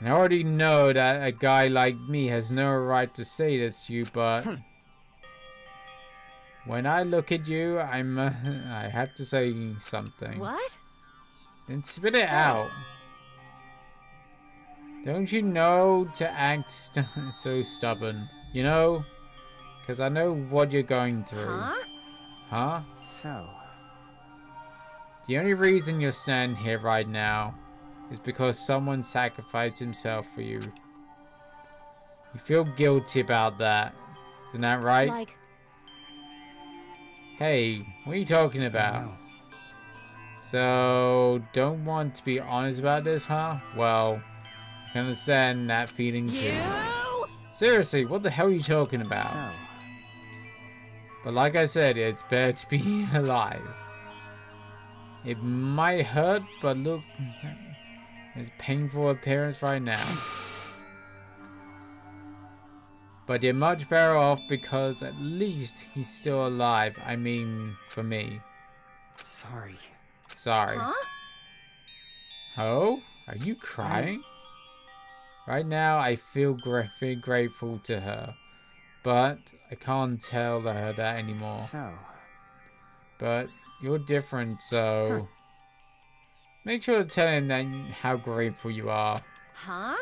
And I already know that a guy like me has no right to say this to you, but... when I look at you, I have to say something. What? Then spit it out. Don't you know to act so stubborn? You know? Because I know what you're going through. Huh? Huh? So, The only reason you're standing here right now is because someone sacrificed himself for you. You feel guilty about that. Isn't that right? Like, Hey, what are you talking about? no. So, don't want to be honest about this, huh? Well, I can understand that feeling too. You? Seriously, what the hell are you talking about? So, But like I said, it's better to be alive. It might hurt, but look, it's painful appearance right now. But you're much better off because at least he's still alive. I mean, for me. Sorry. Sorry. Huh? Oh? Are you crying? Right now, I feel grateful to her. But I can't tell her that anymore. So. But you're different, so... Make sure to tell him that how grateful you are. Huh?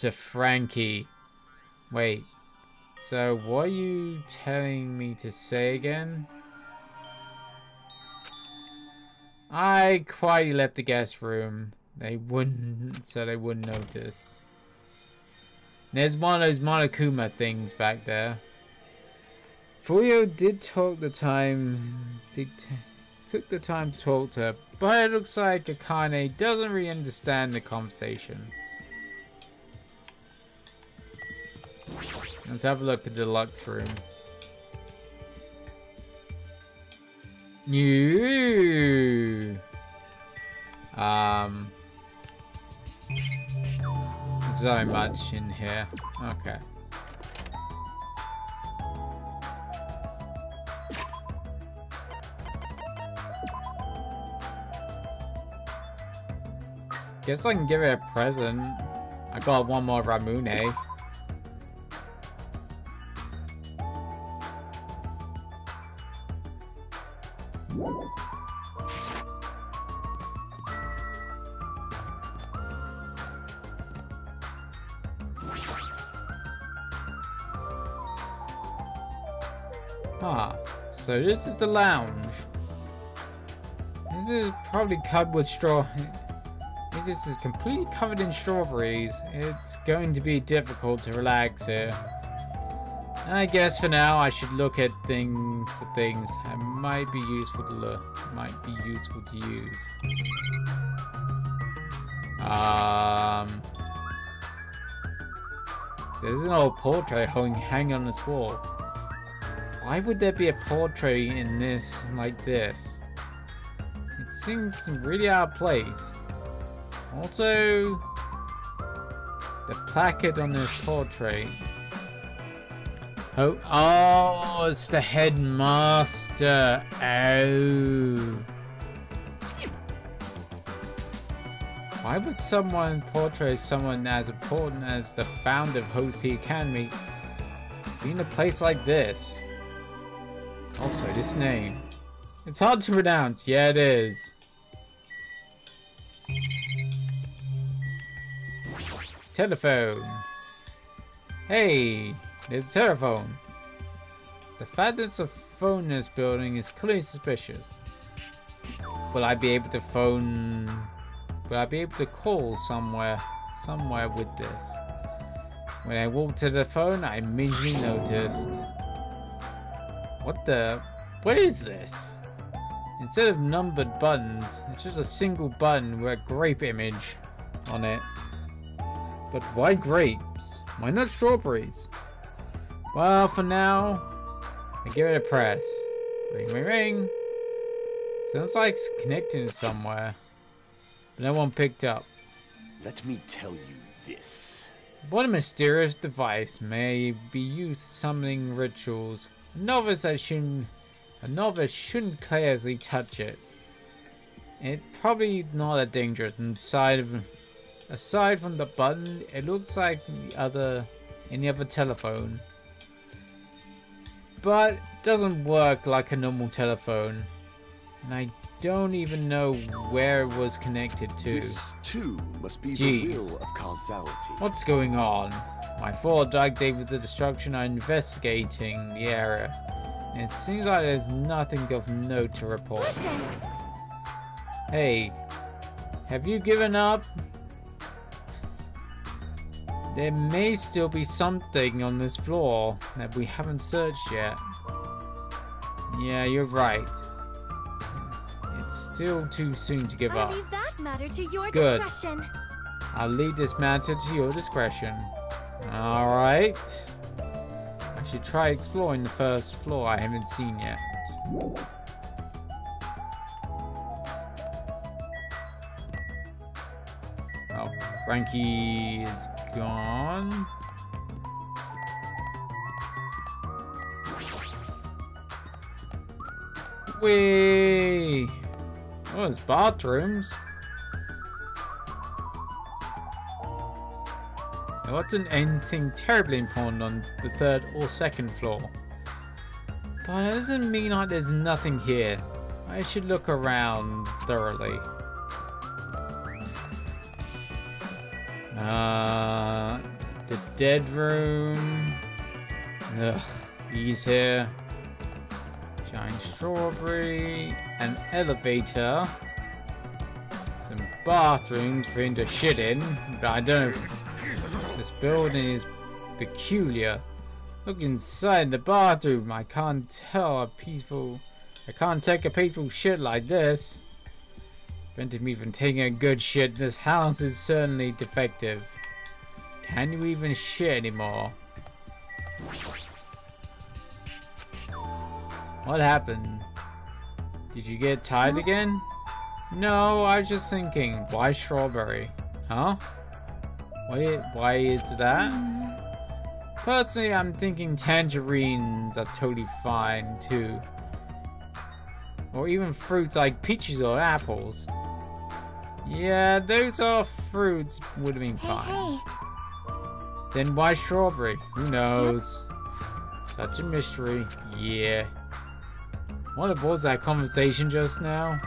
To Frankie. Wait. So, what are you telling me to say again? I quietly left the guest room. They wouldn't notice. There's one of those Monokuma things back there. Fuyo did took the time to talk to her, but it looks like Akane doesn't really understand the conversation. Let's have a look at the deluxe room. New. So much in here. Okay. Guess I can give it a present. I got one more Ramune. Ah, so this is the lounge. This is probably covered with straw. This is completely covered in strawberries. It's going to be difficult to relax here. I guess for now I should look at things that might be useful to look, might be useful to use. There's an old portrait hanging on this wall. Why would there be a portrait in this like this? It seems really out of place. Also, the placard on this portrait. Oh, it's the headmaster. Oh. Why would someone portray someone as important as the founder of Hope Academy be in a place like this? Also, this name. It's hard to pronounce. Yeah, it is. Telephone. Hey, there's a telephone. The fact that there's a phone in this building is clearly suspicious. Will I be able to phone... Will I be able to call somewhere with this? When I walked to the phone, I immediately noticed... What is this? Instead of numbered buttons, it's just a single button with a grape image on it. But why grapes? Why not strawberries? Well, for now, I give it a press. Ring, ring, ring. Sounds like it's connecting somewhere. But no one picked up. Let me tell you this. What a mysterious device may be used summoning rituals. A novice shouldn't carelessly touch it. It's probably not that dangerous. Aside from the button, it looks like any other telephone. But it doesn't work like a normal telephone. And I don't even know where it was connected to. This, too, must be Jeez. the will of causality. What's going on? My four dark days of destruction are investigating the area. And it seems like there's nothing of note to report. Listen. Hey, have you given up? There may still be something on this floor that we haven't searched yet. Yeah, you're right. It's still too soon to give up. I'll leave that matter to your Good. discretion. I'll leave this matter to your discretion. Alright. I should try exploring the first floor I haven't seen yet. Oh, Frankie is gone. Whee! Oh, there's bathrooms. There wasn't anything terribly important on the 3rd or 2nd floor. But that doesn't mean like there's nothing here. I should look around thoroughly. The dead room. Ugh, he's here. Giant strawberry. An elevator. Some bathrooms for him to shit in. But I don't know if this building is peculiar. Look inside the bathroom. I can't tell a peaceful. I can't take a peaceful shit like this. Preventing me from taking a good shit. This house is certainly defective. Can you even shit anymore? What happened? Did you get tired again? No, I was just thinking. Why strawberry? Huh? Why is that? Personally, I'm thinking tangerines are totally fine too. Or even fruits like peaches or apples. Yeah, those are fruits would have been fine. Hey. Then why strawberry? Who knows? Such a mystery. Yeah. What was that conversation just now?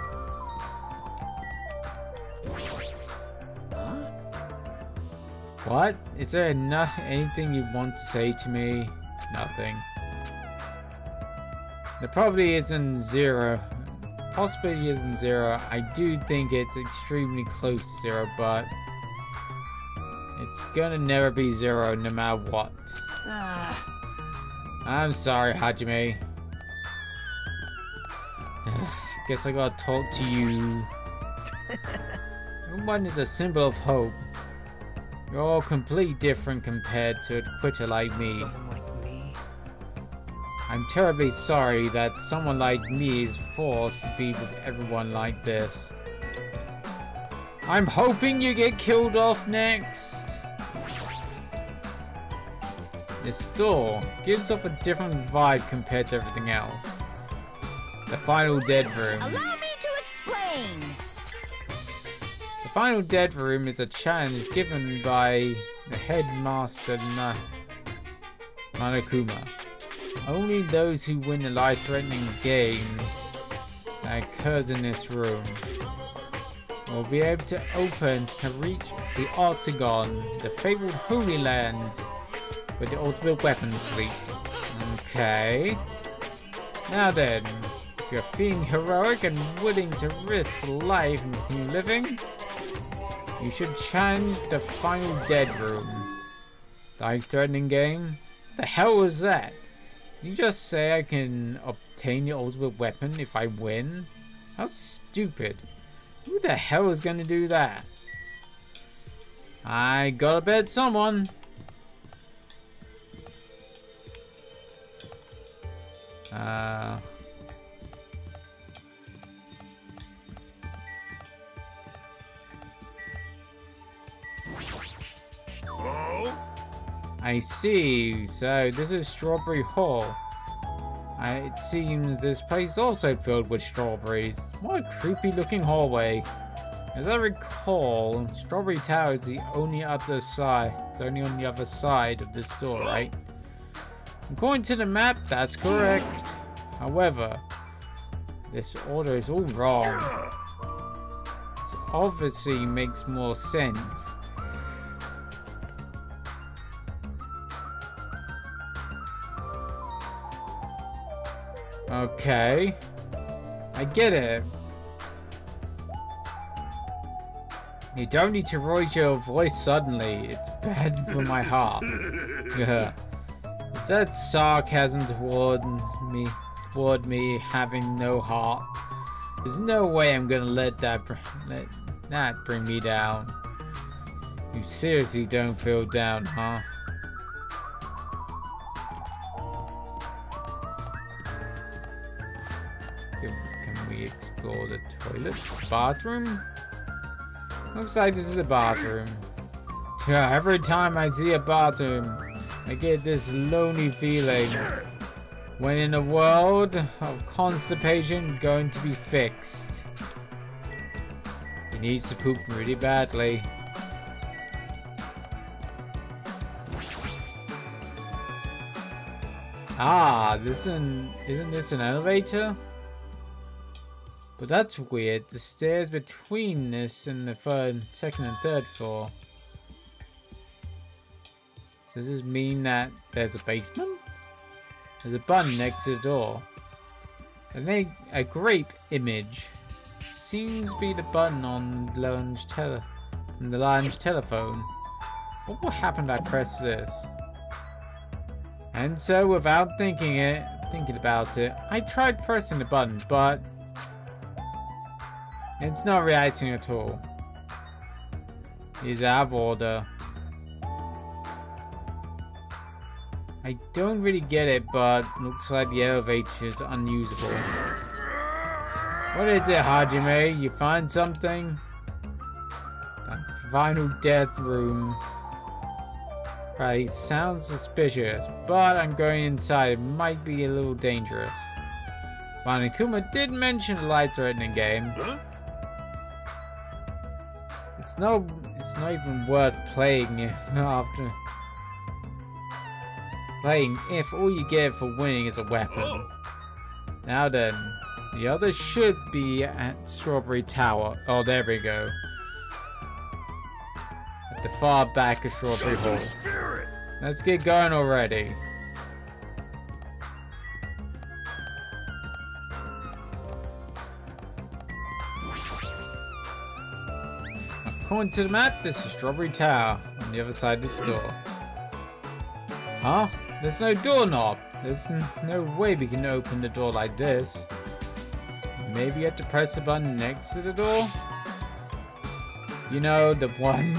What? Is there anything you want to say to me? Nothing. There probably isn't zero. Possibility isn't zero. I do think it's extremely close to zero, but it's gonna never be zero no matter what. I'm sorry, Hajime. Guess I gotta talk to you. One is a symbol of hope. You're all completely different compared to a quitter like me. Someone like me? I'm terribly sorry that someone like me is forced to be with everyone like this. I'm hoping you get killed off next. This door gives off a different vibe compared to everything else. The final dead room. Allow me to explain. The final dead room is a challenge given by the headmaster Monokuma. Only those who win the life-threatening game that occurs in this room will be able to reach the Octagon, the fabled Holy Land, where the ultimate weapon sleeps. Okay. Now then, if you're feeling heroic and willing to risk life and continue living, you should challenge the final dead room. Life-threatening game? The hell was that? Did you just say I can obtain the ultimate weapon if I win? How stupid. Who the hell is gonna do that? I gotta bet someone. I see. So this is Strawberry Hall. It seems this place is also filled with strawberries. What a creepy looking hallway. As I recall, Strawberry Tower is the only other side. It's only on the other side of this door, right? According to the map, that's correct. However, this order is all wrong. This obviously makes more sense. Okay, I get it. You don't need to raise your voice suddenly. It's bad for my heart. Is that sarcasm toward me having no heart? There's no way I'm gonna let that bring me down. You seriously don't feel down, huh? Can we explore the toilet? Bathroom? Looks like this is a bathroom. Yeah, every time I see a bathroom, I get this lonely feeling. When in a world of constipation going to be fixed. He needs to poop really badly. Ah, isn't this an elevator? But that's weird. The stairs between this and the second and third floor. Does this mean that there's a basement? There's a button next to the door. A grape image. Seems to be the button on the lounge telephone. What will happen if I press this? And so, without thinking about it, I tried pressing the button, but it's not reacting at all. It's out of order. I don't really get it, but looks like the elevator is unusable. What is it, Hajime? You find something? That final death room. Right, sounds suspicious, but I'm going inside. It might be a little dangerous. Monokuma did mention a life-threatening game. It's not even worth playing if all you get for winning is a weapon. Now then, the other should be at Strawberry Tower. Oh, there we go. At the far back of Strawberry Hall. Let's get going already. According to the map, this is Strawberry Tower on the other side of this door. Huh? There's no doorknob. There's no way we can open the door like this. Maybe you have to press the button next to the door? You know, the one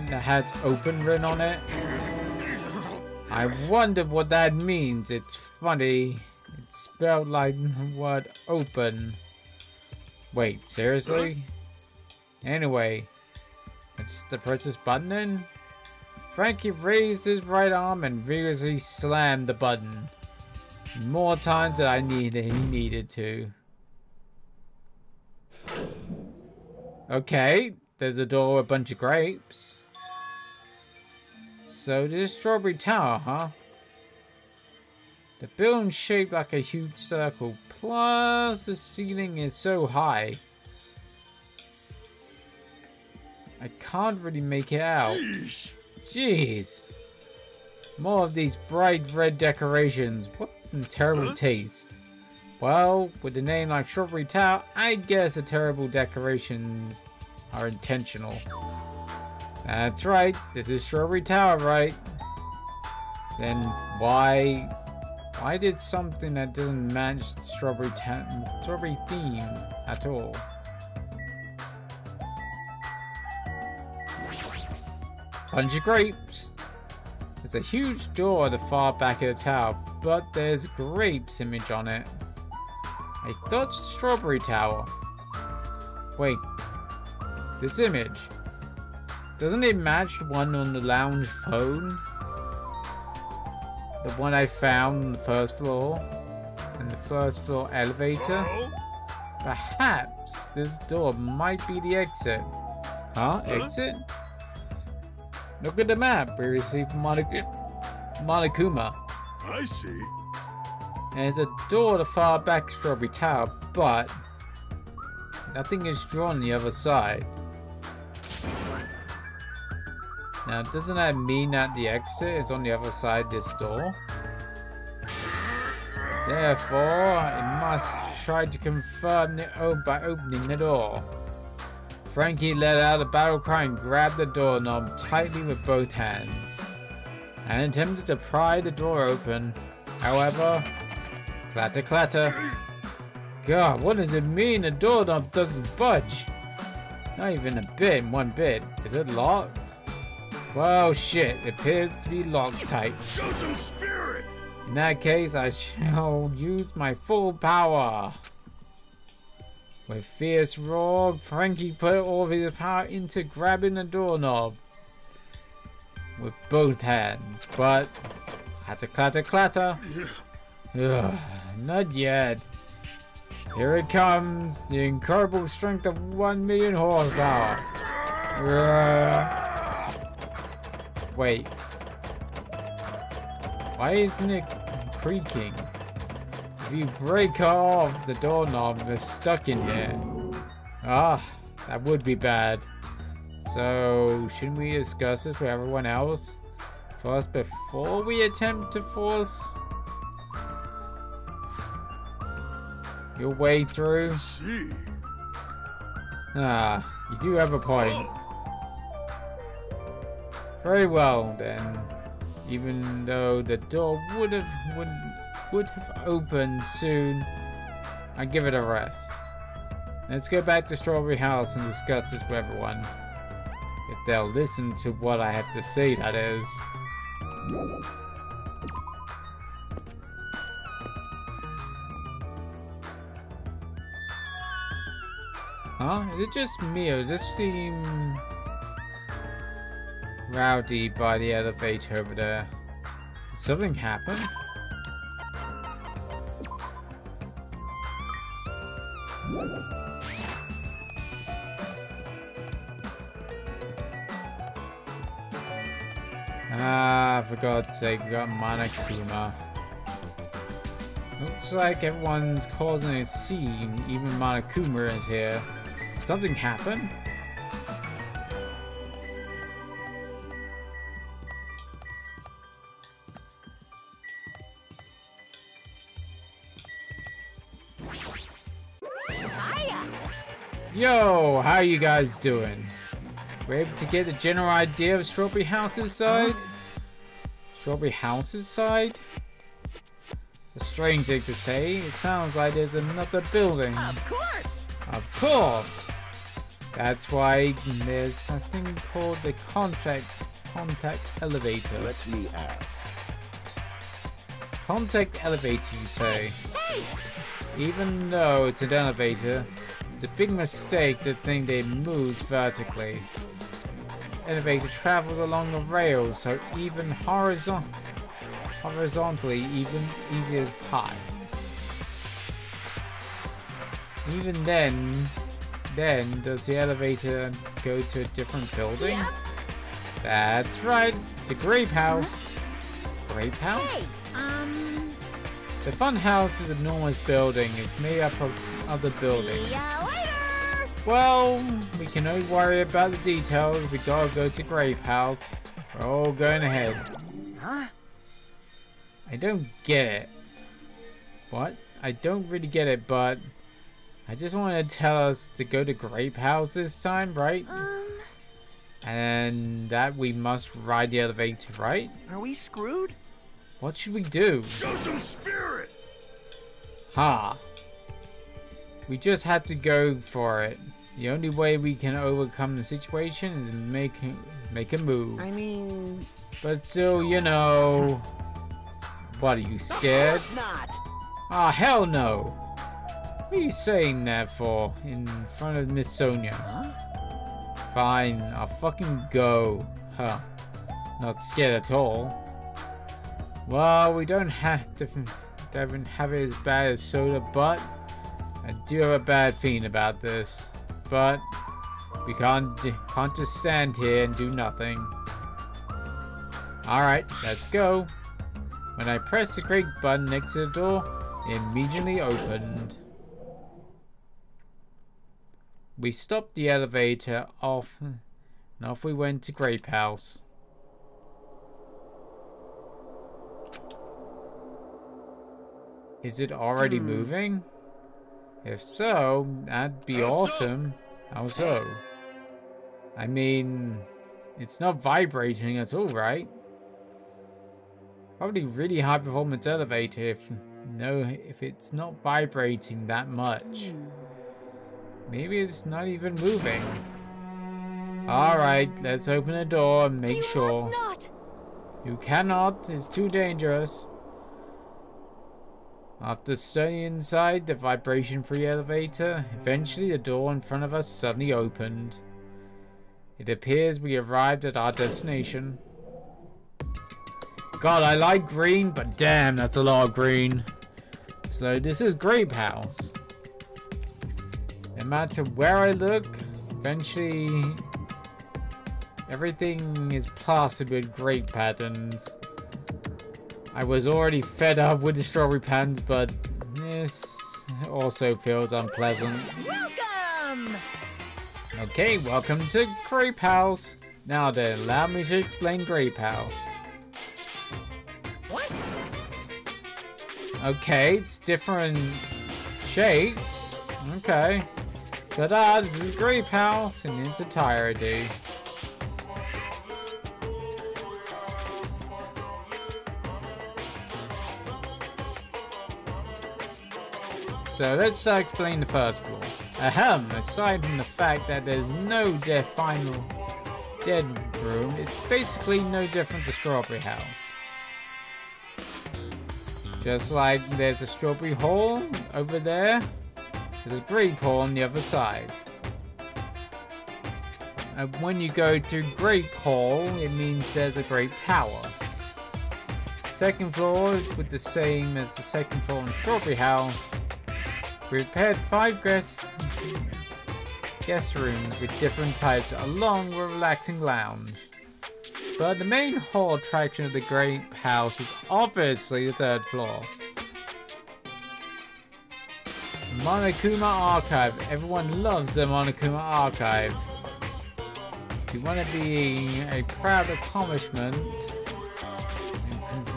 that has open written on it? I wonder what that means. It's funny. It's spelled like the word open. Wait, seriously? Anyway, I just to press this button in? Frankie raised his right arm and vigorously slammed the button. More times than he needed to. Okay, there's a door with a bunch of grapes. So this is Strawberry Tower, huh? The building's shaped like a huge circle, plus the ceiling is so high. I can't really make it out. Jeez. More of these bright red decorations. What a terrible taste. Well, with a name like Strawberry Tower, I guess the terrible decorations are intentional. That's right. This is Strawberry Tower, right? Then why did something that doesn't match the Strawberry theme at all? Bunch of grapes. There's a huge door at the far back of the tower, but there's grapes image on it. I thought Strawberry Tower. Wait, this image. Doesn't it match the one on the lounge phone? The one I found on the first floor? And the first floor elevator? Perhaps this door might be the exit. Huh? Exit? Look at the map we received from Monokuma. I see. There's a door at the far back of Strawberry Tower, but nothing is drawn on the other side. Now, doesn't that mean that the exit is on the other side of this door? Therefore, it must try to confirm by opening the door. Frankie let out a battle cry and grabbed the doorknob tightly with both hands, and attempted to pry the door open. However, clatter clatter. God, what does it mean the doorknob doesn't budge? Not even a bit, one bit. Is it locked? Well, shit, it appears to be locked tight. Show some spirit! In that case, I shall use my full power. With fierce roar, Frankie put all of his power into grabbing the doorknob with both hands, but clatter clatter clatter. Ugh, not yet. Here it comes, the incredible strength of 1 million horsepower. Wait. Why isn't it creaking? If you break off the doorknob, we're stuck in here. Ah, that would be bad. So, shouldn't we discuss this with everyone else first before we attempt to force your way through? See. Ah, you do have a point. Very well then. Even though the door would have opened soon, I give it a rest. Let's go back to Strawberry House and discuss this with everyone. If they'll listen to what I have to say, that is. Huh? Is it just me, or does this seem rowdy by the elevator over there? Did something happen? Ah, for God's sake, we got Monokuma. Looks like everyone's causing a scene, even Monokuma is here. Did something happen? Yo, how you guys doing? We're able to get a general idea of Strawberry House's side? Strawberry House's side? A strange thing to say. It sounds like there's another building. Of course. Of course. That's why there's something called the contact elevator. Let me ask. Contact elevator, you say? Hey! Even though it's an elevator, it's a big mistake to think they move vertically. This elevator travels along the rails, so even horizontally, even easy as pie. Even then does the elevator go to a different building? Yep. That's right, it's a grape house. Grape house? Hey, The fun house is an enormous building. It's made up of other buildings. see ya later! Well, we can only worry about the details. We gotta go to Grape House. We're all going ahead. Huh? I don't get it. What? I don't really get it, but I just want to tell us to go to Grape House this time, right? And that we must ride the elevator, right? Are we screwed? What should we do? Show some spirit! Ha! We just have to go for it. The only way we can overcome the situation is make a move. I mean... But still, you know... What, are you scared? Of course not! Ah, hell no! What are you saying that for? In front of Miss Sonia? Huh? Fine, I'll fucking go. Huh. Not scared at all. Well, we don't have to have it as bad as Soda, but I do have a bad feeling about this. But we can't just stand here and do nothing. Alright, let's go. When I pressed the great button next to the door, it immediately opened. We stopped the elevator off, and off we went to Grape House. Is it already moving? If so, that'd be awesome. How so? I mean, it's not vibrating at all, right? Probably really high performance elevator if it's not vibrating that much. Maybe it's not even moving. Alright, let's open the door and make sure. Not. You cannot, it's too dangerous. After studying inside the vibration-free elevator, eventually the door in front of us suddenly opened. It appears we arrived at our destination. God, I like green, but damn, that's a lot of green. So this is Grape House. No matter where I look, eventually everything is plastered with grape patterns. I was already fed up with the strawberry patterns, but this also feels unpleasant. Welcome! Okay, welcome to Grape House. Now then, allow me to explain Grape House. What? Okay, it's different shapes. Okay. Ta-da, this is Grape House in its entirety. So let's explain the first floor. Ahem, aside from the fact that there's no final dead room, it's basically no different to Strawberry House. Just like there's a Strawberry Hall over there, there's a Grape Hall on the other side. And when you go to Grape Hall, it means there's a Grape Tower. Second floor is with the same as the second floor in Strawberry House. We prepared 5 guest rooms with different types along with a relaxing lounge. But the main hall attraction of the Grape House is obviously the 3rd floor. Monokuma Archive. Everyone loves the Monokuma Archive. If you want to be a proud accomplishment and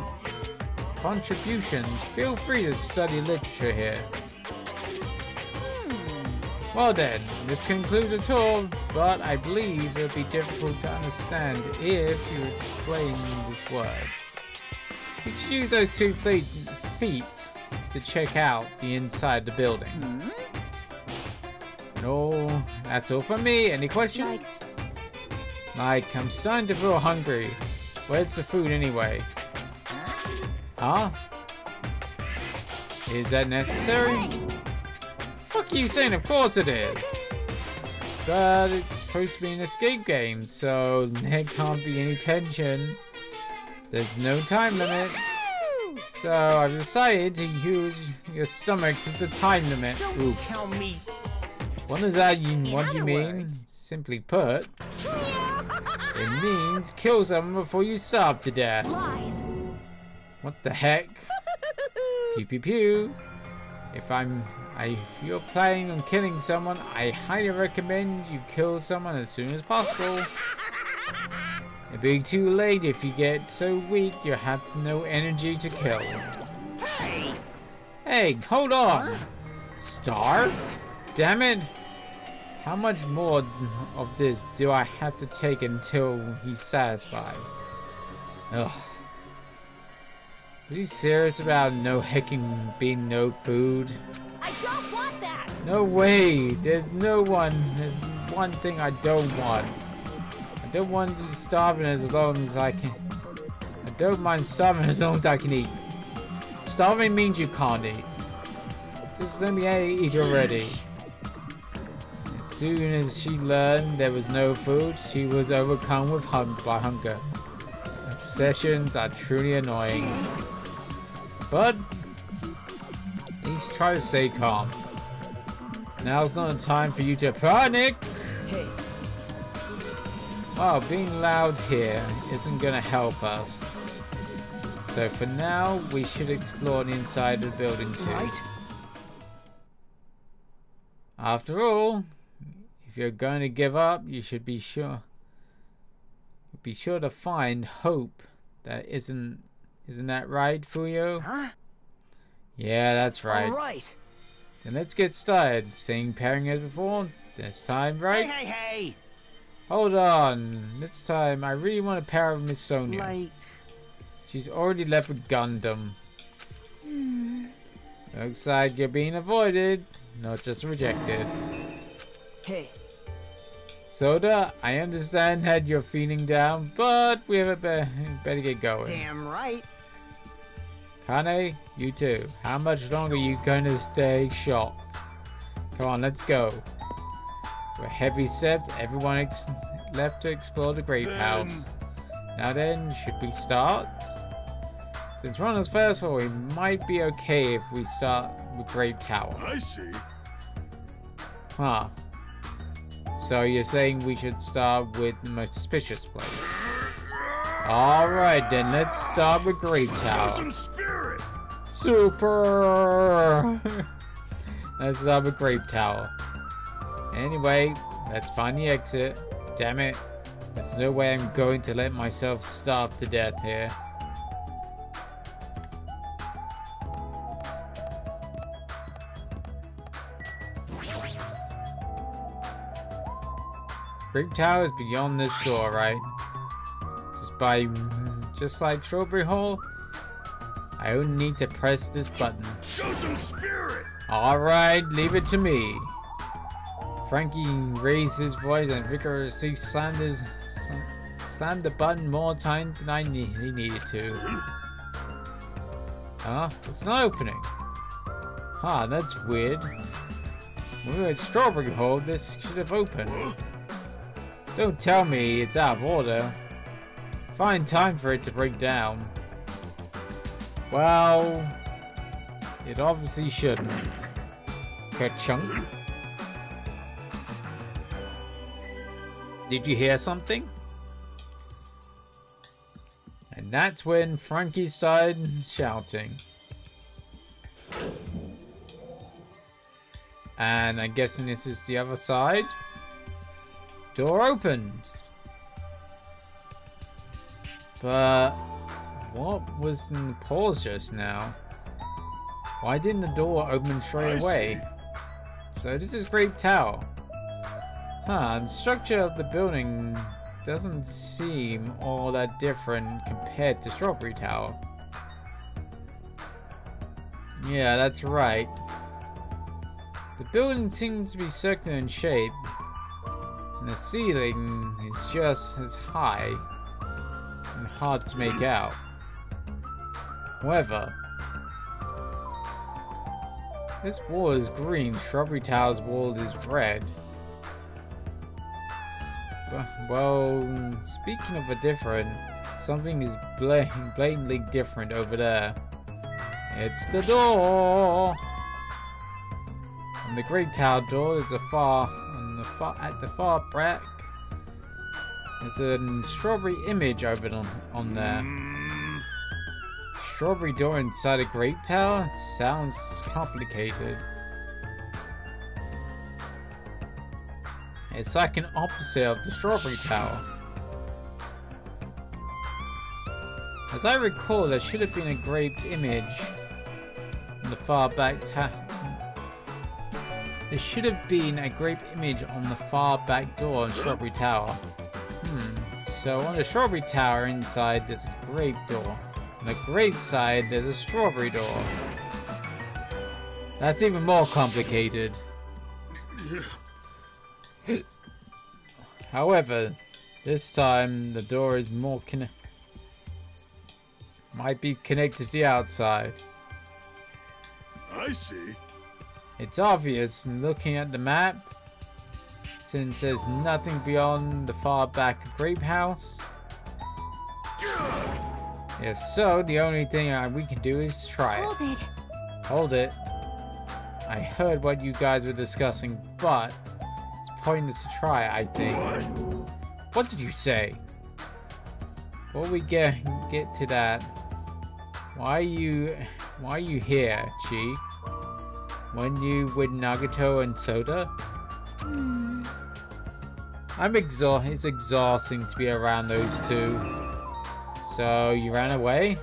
contributions, feel free to study literature here. Well then, this concludes the tour, but I believe it would be difficult to understand if you explain with words. You should use those 2 feet to check out the inside the building. No, that's all from me. Any questions? Mike, I'm starting to feel hungry. Where's the food anyway? Huh? Is that necessary? Fuck you saying, of course it is. But it's supposed to be an escape game, so there can't be any tension. There's no time limit. So I've decided to use your stomachs as the time limit. Don't tell me. What does that what do you mean? Simply put, it means kill someone before you starve to death. Lies. What the heck? Pew pew pew. If you're planning on killing someone, I highly recommend you kill someone as soon as possible. It'll be too late if you get so weak you have no energy to kill. Hey, hold on! Starved? Damn it! How much more of this do I have to take until he's satisfied? Ugh. Are you serious about no hecking being no food? I don't want that. No way! There's one thing I don't want. I don't want to be starving as long as I can. I don't mind starving as long as I can eat. Starving means you can't eat. Just let me eat already. As soon as she learned there was no food, she was overcome with hunger. Obsessions are truly annoying. But at least try to stay calm. Now's not the time for you to panic. Hey. Well, being loud here isn't gonna help us. So for now, we should explore the inside of the building too. Right? After all, if you're going to give up, you should be sure to find hope. That isn't that right, Fuyo? Huh? Yeah, that's right. All right. Then let's get started. Same pairing as before. This time, right? Hey. Hold on. This time, I really want to pair with Miss Sonia. Like. She's already left with Gundam. Looks like you're being avoided, not just rejected. Hey. Soda, I understand that you're feeling down, but we have a better get going. Damn right. Kane, you too. How much longer are you going to stay shocked? Come on, let's go. With heavy steps, everyone left to explore the Grape House. Now then, should we start? Since we're on this first floor, we might be okay if we start with Grape Tower. I see. Huh. So you're saying we should start with the most suspicious place? Alright then, let's start with Grape Show Tower. some spirit. Super! Let's start with Grape Tower. Anyway, let's find the exit. Damn it. There's no way I'm going to let myself starve to death here. Grape Tower is beyond this door, right? Just like Strawberry Hall, I only need to press this button. Show some spirit. Alright, leave it to me. Frankie raised his voice and vigorously slammed the button more times than he needed to. Huh? It's not opening. Huh, that's weird. When we were at Strawberry Hall, this should have opened. Don't tell me it's out of order. Find time for it to break down. Well, it obviously shouldn't. Ka-chunk. Did you hear something? And that's when Frankie started shouting. And I'm guessing this is the other side. Door opened. But what was in the pause just now? Why didn't the door open straight away? So this is Grape Tower. Huh, the structure of the building doesn't seem all that different compared to Strawberry Tower. Yeah, that's right. The building seems to be circular in shape, and the ceiling is just as high and hard to make out. However, this wall is green, Strawberry Tower's wall is red. Well, speaking of a different, something is blatantly different over there. It's the door! And the Great Tower door is at the far back. There's a strawberry image over on there. Strawberry door inside a Great Tower? Sounds complicated. It's like an opposite of the Strawberry Tower. As I recall, there should have been a grape image on the far back There should have been a grape image on the far back door on Strawberry Tower. So on the Strawberry Tower inside there's a grape door. On the grape side there's a strawberry door. That's even more complicated. However, this time the door is more might be connected to the outside. I see. It's obvious looking at the map, since there's nothing beyond the far back grape house. If so, the only thing we can do is try it. Hold it. Hold it. I heard what you guys were discussing, but it's pointless to try, I think. What did you say? Before we get to that, why are you here, Chi? When you with Nagato and Soda? It's exhausting to be around those two. So you ran away?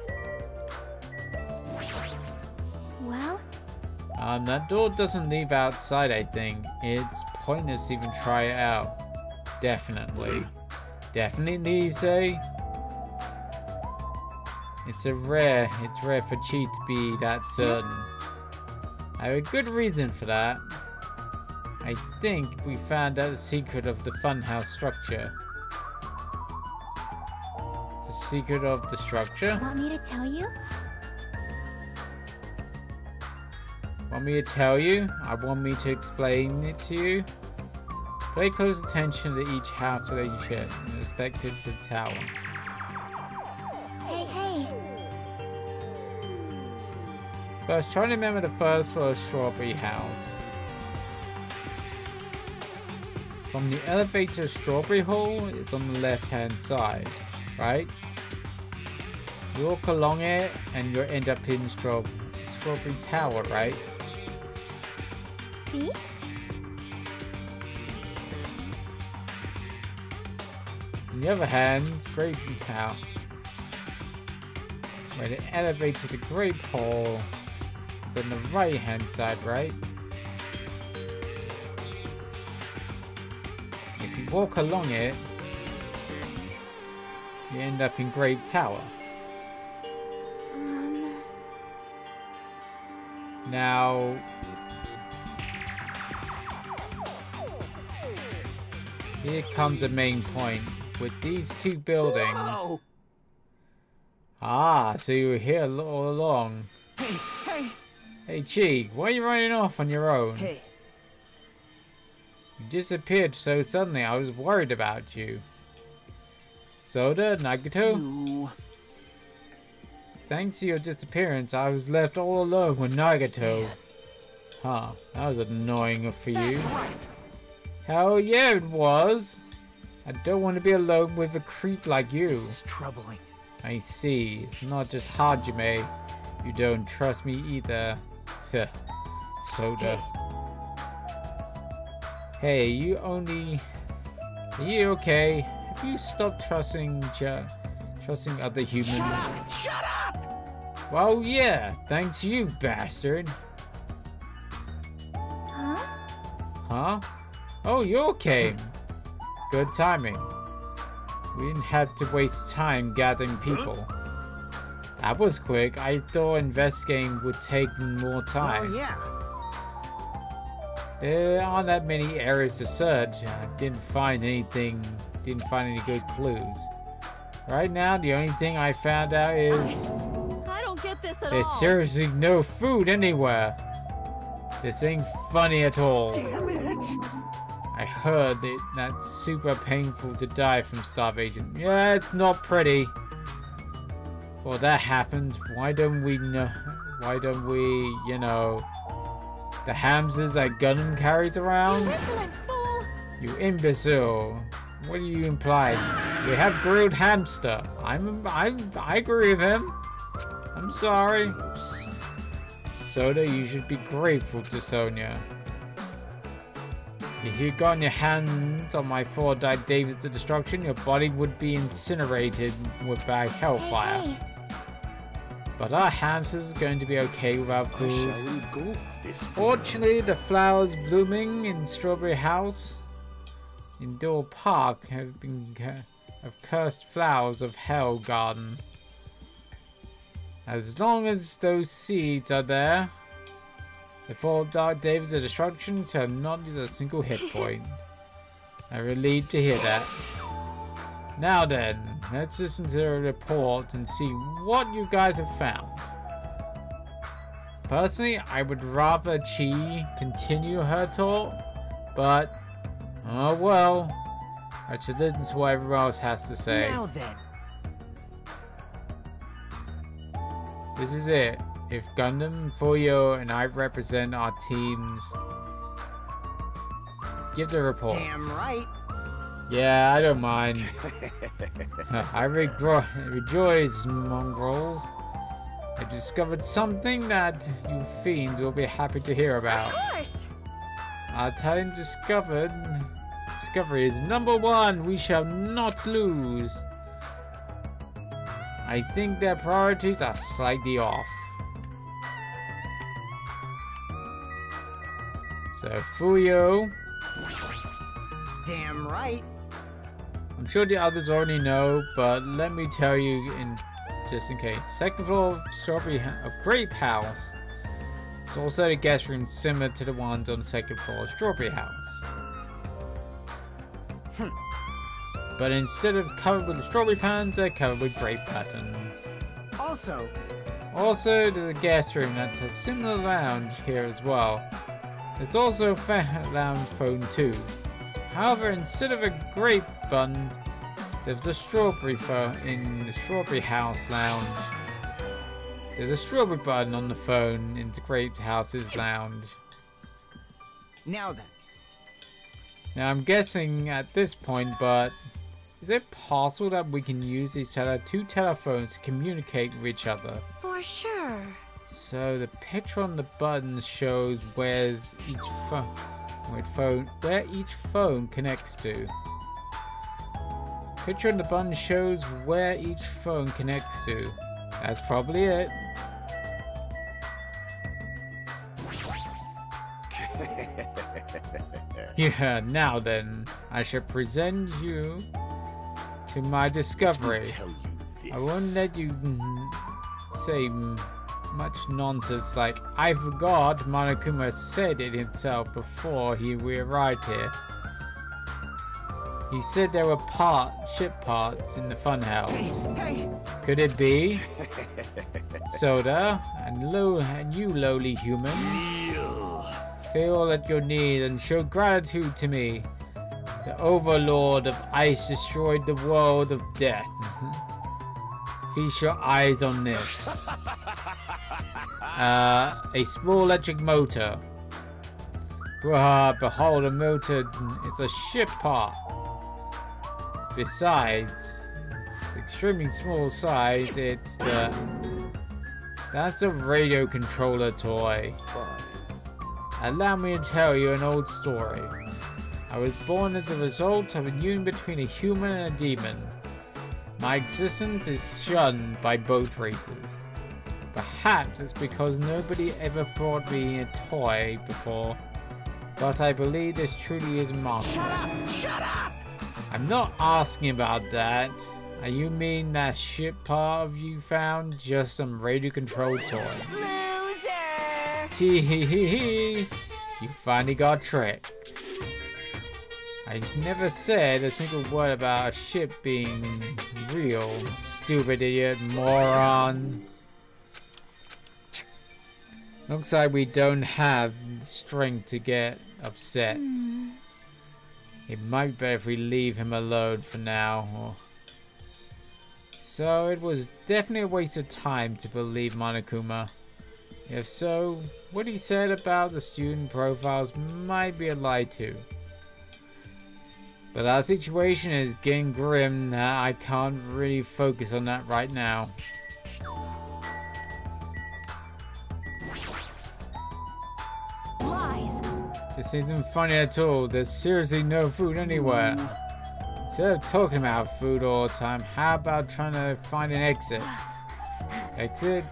Well? That door doesn't leave outside, I think. It's pointless to even try it out. Definitely. Definitely, say? It's rare for Chi to be that certain. I have a good reason for that. I think we found out the secret of the funhouse structure. The secret of the structure? Want me to tell you? Want me to tell you? I want me to explain it to you? Pay close attention to each house relationship and respect it to the tower. Hey, hey. First, try to remember the first floor strawberry house. From the elevator strawberry hall, it's on the left-hand side, right? You walk along it, and you'll end up in strawberry tower, right? See? On the other hand, grape house. Where the elevator to the grape hall is on the right-hand side, right? If you walk along it, you end up in Grape Tower. Now, here comes the main point. With these two buildings... Whoa! Ah, so you were here all along. Hey! Hey, Chi, why are you running off on your own? Hey! You disappeared so suddenly, I was worried about you. Soda, Nagato? You... Thanks to your disappearance, I was left all alone with Nagato. Huh, that was annoying for you. Hell yeah, it was. I don't want to be alone with a creep like you. This is troubling. I see. It's not just Hajime. You don't trust me either. Soda. Hey, you only... Are you okay? Have you stopped trusting other humans? Shut up! Well, yeah. Thanks to you, bastard. Huh? Huh? Oh, you okay? Good timing. We didn't have to waste time gathering people. That was quick. I thought investigating would take more time. Oh, yeah. There aren't that many areas to search. I didn't find any good clues. Right now, the only thing I found out is I don't get this at there's all. seriously no food anywhere. This ain't funny at all. Damn it! I heard that's super painful to die from starvation. Yeah, it's not pretty. Well, that happens. Why don't we, you know, the hamsters that Gundam carries around? Excellent fool! You imbecile. What do you imply? We have grilled hamster. I agree with him. I'm sorry. Soda, you should be grateful to Sonia. If you'd gotten your hands on my 4 died Davids to destruction, your body would be incinerated by hellfire. Hey, But our hamsters are going to be okay without I food. shall go this way. Fortunately, the flowers blooming in Strawberry House Indoor Park have cursed flowers of Hell Garden. As long as those seeds are there, the 4 Dark Davids of Destruction shall not use a single hit point. I'm relieved to hear that. Now then, let's listen to the report and see what you guys have found. Personally, I would rather Chi continue her talk, but oh well. I should listen to what everyone else has to say. Now then. This is it. If Gundam, Fuyo, and I represent our teams, give the report. Damn right. Yeah, I don't mind. I rejoice, mongrels. I discovered something that you fiends will be happy to hear about. of course! Our time discovery is #1. We shall not lose. I think their priorities are slightly off. So Fuyo, Damn right. I'm sure the others already know, but let me tell you just in case. Second floor of Grape House. It's also the guest room similar to the ones on the second floor of Strawberry House. But instead of covered with strawberry patterns, they're covered with grape patterns. Also, There's a guest room that has similar lounge here as well. There's also a lounge phone too. However, instead of a grape button, there's a strawberry phone in the Strawberry House lounge. There's a strawberry button on the phone in the Great House's lounge. Now then. Now I'm guessing at this point, but is it possible that we can use each other two telephones to communicate with each other? For sure. So the picture on the button shows where each phone connects to. Picture on the button shows where each phone connects to. That's probably it. Yeah, now then, I shall present you to my discovery. I won't let you say much nonsense like, I forgot Monokuma said it himself before we arrived here. He said there were ship parts in the funhouse. Hey. Could it be? Soda, and you lowly human. Feel at your knees and show gratitude to me. The overlord of ice destroyed the world of death. Feast your eyes on this. A small electric motor. Behold, a motor. It's a ship part. Besides, it's extremely small size. That's a radio controller toy. Allow me to tell you an old story. I was born as a result of a union between a human and a demon. My existence is shunned by both races. Perhaps it's because nobody ever brought me a toy before, but I believe this truly is marked. Shut up! Shut up! I'm not asking about that. You mean that ship part you found? Just some radio-controlled toy. Loser! Tee hee hee hee! You finally got tricked. I never said a single word about a ship being real, stupid idiot, moron. Looks like we don't have the strength to get upset. It might be better if we leave him alone for now. So it was definitely a waste of time to believe Monokuma. If so, what he said about the student profiles might be a lie too. But our situation is getting grim. I can't really focus on that right now. Lies. This isn't funny at all. There's seriously no food anywhere. Instead of talking about food all the time, how about trying to find an exit? Exit?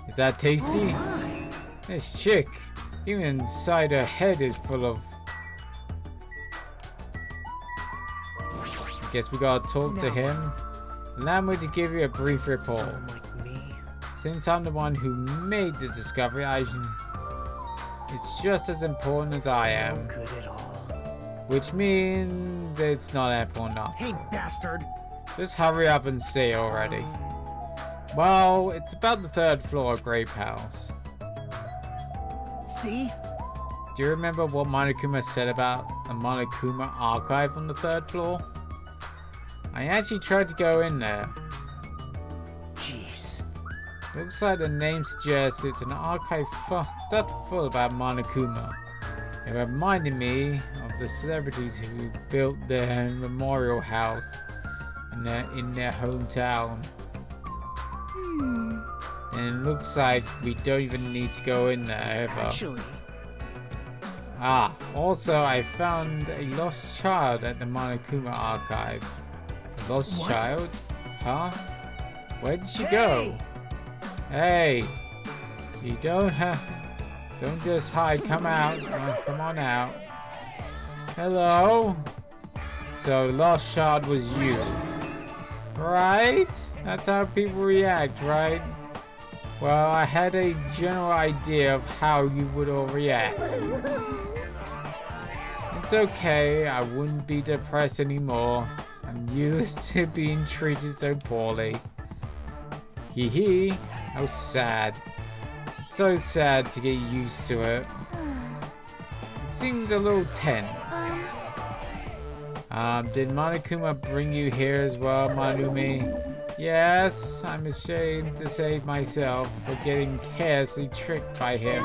Is that tasty? This chick, even inside her head is full of... I guess we gotta talk to him. Allow me to give you a brief report. Since I'm the one who made this discovery, it's just as important as I am. Good at all. Which means it's not important enough. Hey, bastard! Just hurry up and say already. Well, it's about the 3rd floor of Grape House. See? Do you remember what Monokuma said about the Monokuma archive on the 3rd floor? I actually tried to go in there. Jeez. Looks like the name suggests it's an archive stuffed full about Monokuma. It reminded me of the celebrities who built their memorial house in their hometown. And it looks like we don't even need to go in there ever. Actually. Also I found a lost child at the Monokuma archive. A lost child? Huh? Where did she go? Hey! You don't just hide, come out. Come on out. Hello? So the lost child was you. Right? That's how people react, right? Well, I had a general idea of how you would all react. It's okay, I wouldn't be depressed anymore. I'm used to being treated so poorly. Hee hee, how sad. It's so sad to get used to it. It seems a little tense. Did Monokuma bring you here as well, Manumi? Yes, I'm ashamed to save myself for getting carelessly tricked by him.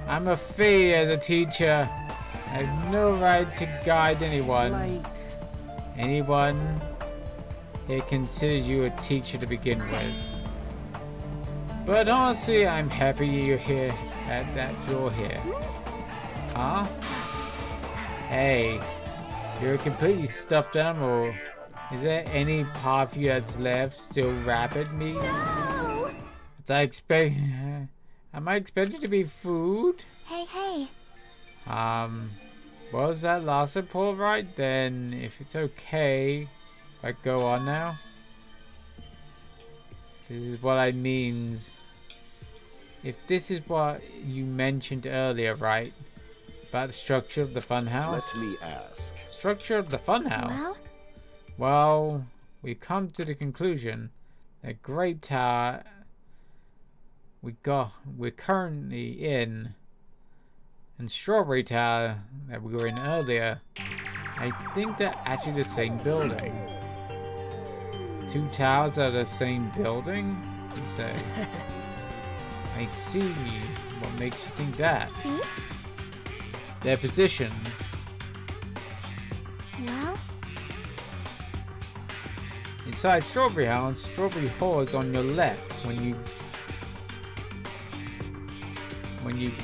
I'm a failure as a teacher. I have no right to guide anyone. Anyone here considers you a teacher to begin with. But honestly, I'm happy you're here. That you're here. Huh? Hey, you're a completely stuffed animal. Is there any part of you that's left still rabbit meat? As I expect. Am I expected to be food? Hey. Was that last report right? Then, if it's okay, I go on now. This is what I means. If this is what you mentioned earlier, right? About the structure of the funhouse? Let me ask. Structure of the funhouse? Well, we've come to the conclusion that Grape Tower we're currently in, and Strawberry Tower that we were in earlier, I think they're actually the same building. Two towers are the same building, you say? I see. What makes you think that? See? Their positions. Well? Inside Strawberry House, Strawberry Hall is on your left when you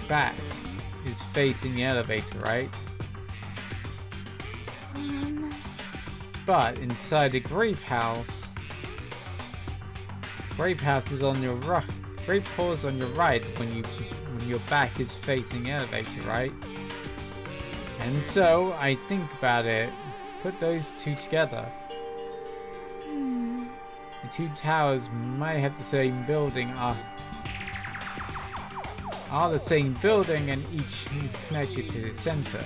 back is facing the elevator, right? But inside the Grape House is on your right. Grape Hall is on your right when your back is facing the elevator, right? And so I think about it. Put those two together. The two towers might have the same building. Are the same building, and each is connected to the center.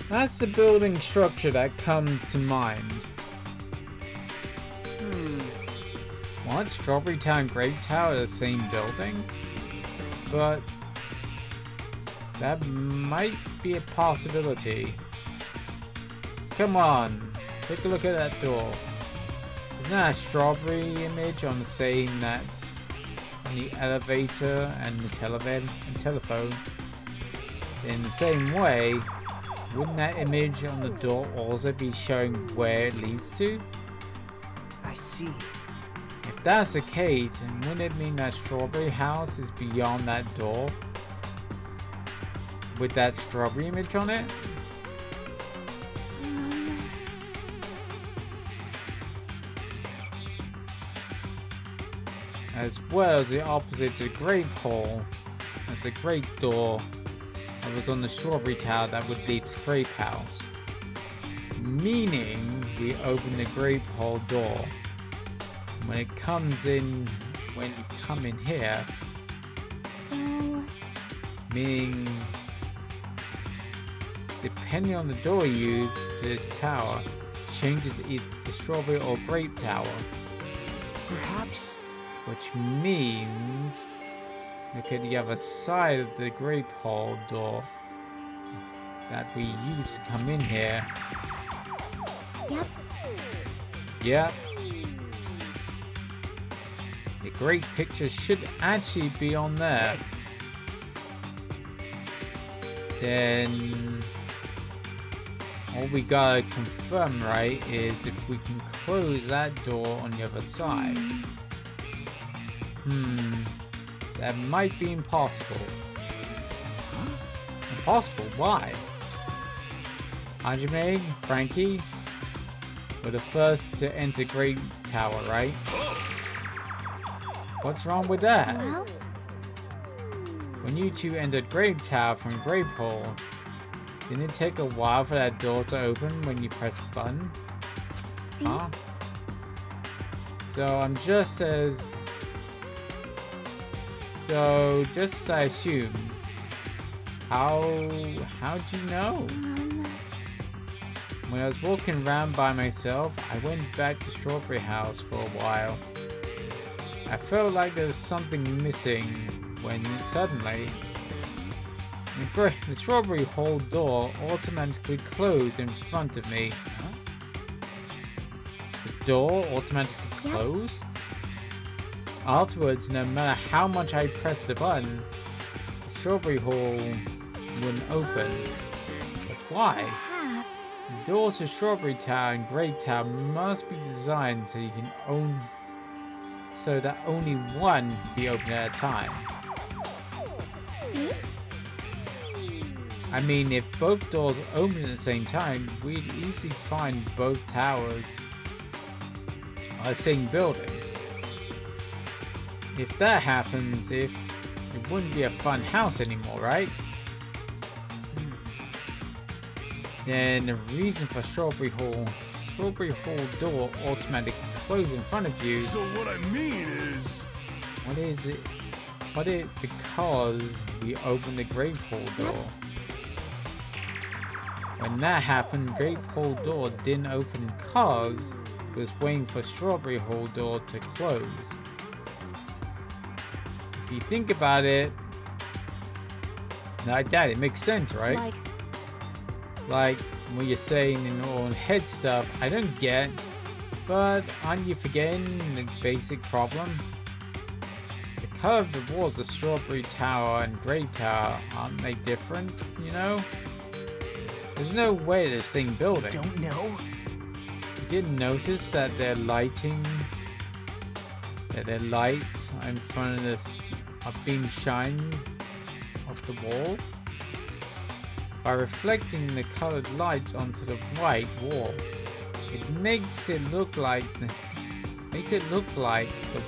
That's the building structure that comes to mind. What? Strawberry Tower and Grape Tower are the same building? But that might be a possibility. Come on, take a look at that door. Isn't that a strawberry image on the same that's on the elevator and the telephone? In the same way, wouldn't that image on the door also be showing where it leads to? I see. If that's the case, then wouldn't it mean that Strawberry House is beyond that door? With that strawberry image on it? As well as the opposite to the Grape Hall, that's a great door that was on the Strawberry Tower that would lead to Grape House. Meaning, we open the Grape Hall door. When you come in here, So... meaning, depending on the door you use to this tower, changes either the Strawberry or Grape Tower. Perhaps. Which means, look at the other side of the Grape Hall door that we used to come in here. Yep. Yep. The great picture should actually be on there. Then all we gotta confirm, right, is if we can close that door on the other side. That might be impossible. Impossible? Why? Hajime, Frankie were the first to enter Grape Tower, right? What's wrong with that? Well? When you two entered Grape Tower from Grape Hall, didn't it take a while for that door to open when you press the button? See? Huh? So I'm just as... So, just as I assumed, how'd you know? When I was walking around by myself, I went back to Strawberry House for a while. I felt like there was something missing when suddenly the Strawberry Hall door automatically closed in front of me. door automatically closed? Afterwards, no matter how much I pressed the button, the strawberry hall wouldn't open. But why? Perhaps. The doors to Strawberry Tower and Grape Tower must be designed so you can so that only one can be opened at a time. See? I mean, if both doors open at the same time, we'd easily find both towers are the same building. If that happens, it wouldn't be a fun house anymore, right? Then the reason for Strawberry Hall door automatically closed in front of you. So what I mean is... What is it? Because we opened the Grape Hall door. When that happened, Grape Hall door didn't open because it was waiting for Strawberry Hall door to close. If you think about it, like that, it makes sense, right? Like what you're saying in all head stuff, I don't get, but aren't you forgetting the basic problem? The color of the walls of Strawberry Tower and Grape Tower, aren't they different, you know? There's no way they're the same building. Don't know. You didn't notice that their lights in front of this are being shined off the wall? By reflecting the colored lights onto the white wall, it makes it look like the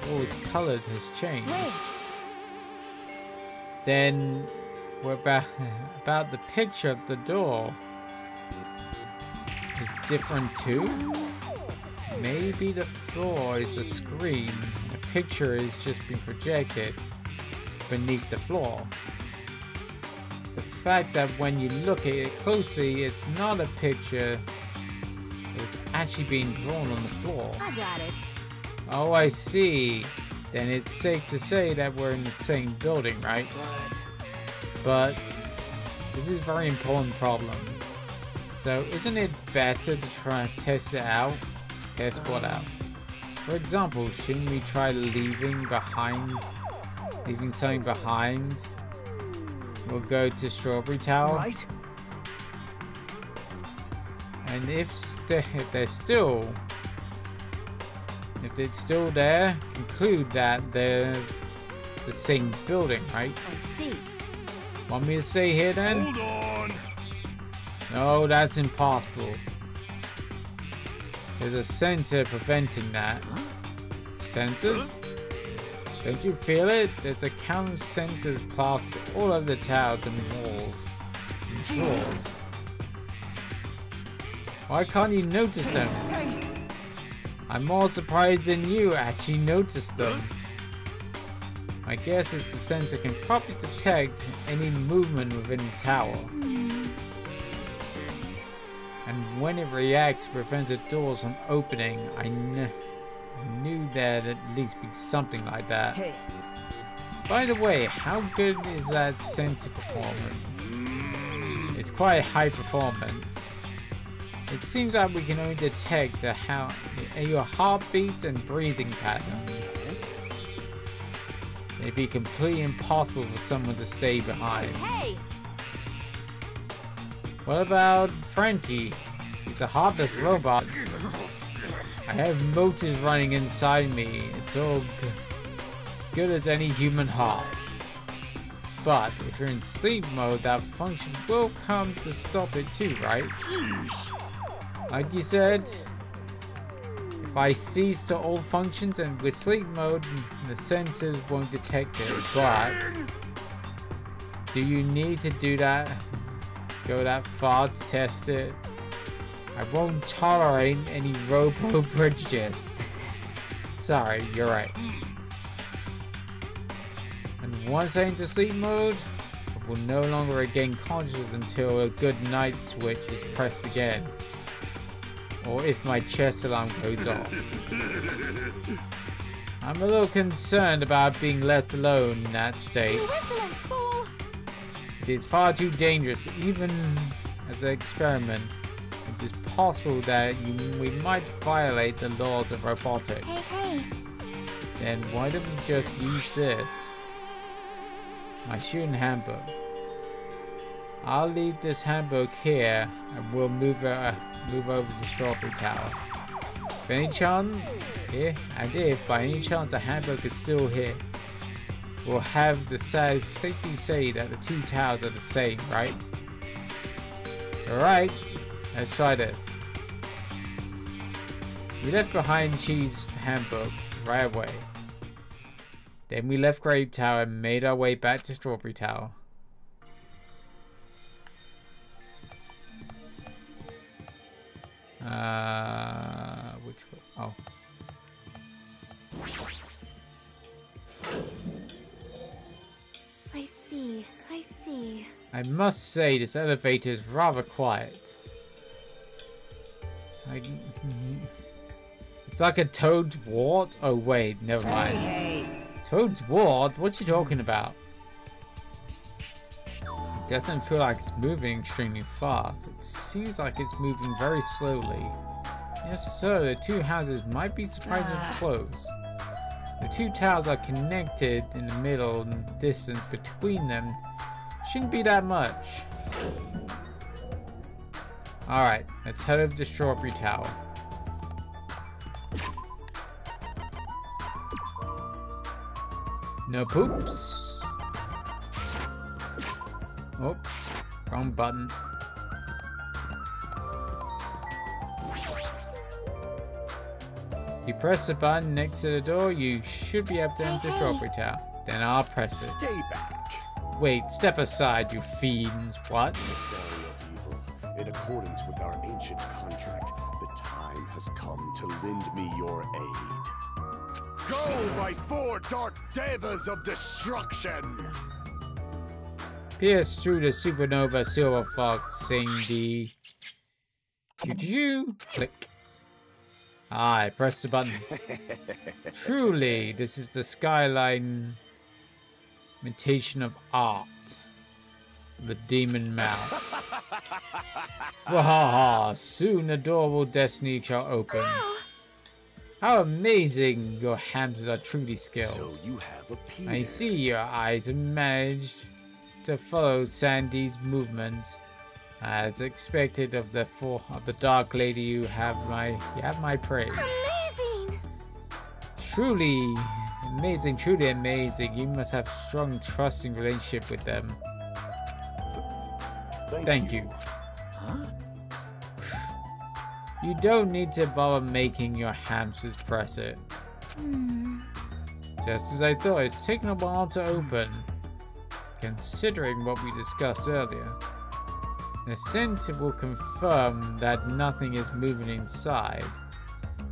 wall's color has changed. Wait. Then what about the picture of the door is different too? Maybe the floor is a screen and the picture is just being projected beneath the floor. The fact that when you look at it closely, it's not a picture, it's actually being drawn on the floor. I got it. Oh, I see. Then it's safe to say that we're in the same building, right? But this is a very important problem. So isn't it better to try and test it out? Test what out? For example, shouldn't we try leaving something behind? We'll go to Strawberry Tower. Right? And if it's still there, conclude that they're the same building, right? I see. Want me to stay here then? Hold on! No, that's impossible. There's a sensor preventing that. Sensors? Don't you feel it? There's a count of sensors plastered all over the towers and walls and floors. Why can't you notice them? I'm more surprised than you actually noticed them. My guess is the sensor can probably detect any movement within the tower. And when it reacts, it prevents the doors from opening. I knew there'd at least be something like that. Hey. By the way, how good is that sensor performance? It's quite high performance. It seems like we can only detect your heartbeats and breathing patterns. It'd be completely impossible for someone to stay behind. Hey! What about Frankie? He's a heartless robot. I have motors running inside me. It's all as good as any human heart. But if you're in sleep mode, that function will come to stop it too, right? Jeez. Like you said, if I cease to all functions and with sleep mode, the sensors won't detect it. But do you need to do that? Go that far to test it? I won't tolerate any robo prejudice. Sorry, you're right. And once I enter sleep mode, I will no longer regain consciousness until a good night switch is pressed again. Or if my chest alarm goes off. I'm a little concerned about being left alone in that state. You insolent fool! It is far too dangerous, even as an experiment. It's it's possible that we might violate the laws of robotics. Hey. Then why don't we just use this? My shooting handbook. I'll leave this handbook here and we'll move over to the Strawberry Tower. If any chance, if by any chance the handbook is still here, we'll have the safely say that the two towers are the same, right? Alright, let's try this. We left behind Cheese's handbook right away. Then we left Grape Tower and made our way back to Strawberry Tower. Which way? Oh. I see. I must say this elevator is rather quiet. It's like a Toad's wart? Oh wait, never mind. Hey. Toad's wart? What you talking about? It doesn't feel like it's moving extremely fast. It seems like it's moving very slowly. If so, the two houses might be surprisingly close. The two towers are connected in the middle, and the distance between them shouldn't be that much. Alright, let's head over to Strawberry Tower. No poops. Oh, wrong button. You press the button next to the door, you should be able to enter Strawberry Tower. Then I'll press it. Stay back. Wait, step aside, you fiends. What? Emissary of evil, in accordance with our ancient contract, the time has come to lend me your aid. Go, my four dark devas of destruction! Pierce through the supernova silver fox, sing the... Click. I press the button. Truly, this is the skyline imitation of art. The demon mouth. Wahaha! Soon the door of destiny shall open. How amazing! Your hands are truly skilled. So you have appeared. I see your eyes have managed to follow Sandy's movements. As expected of the dark lady, you have my praise. Amazing! Truly amazing, truly amazing. You must have strong, trusting relationship with them. Thank you. Huh? You don't need to bother making your hamsters press it. Just as I thought, it's taken a while to open. Considering what we discussed earlier. The sensor will confirm that nothing is moving inside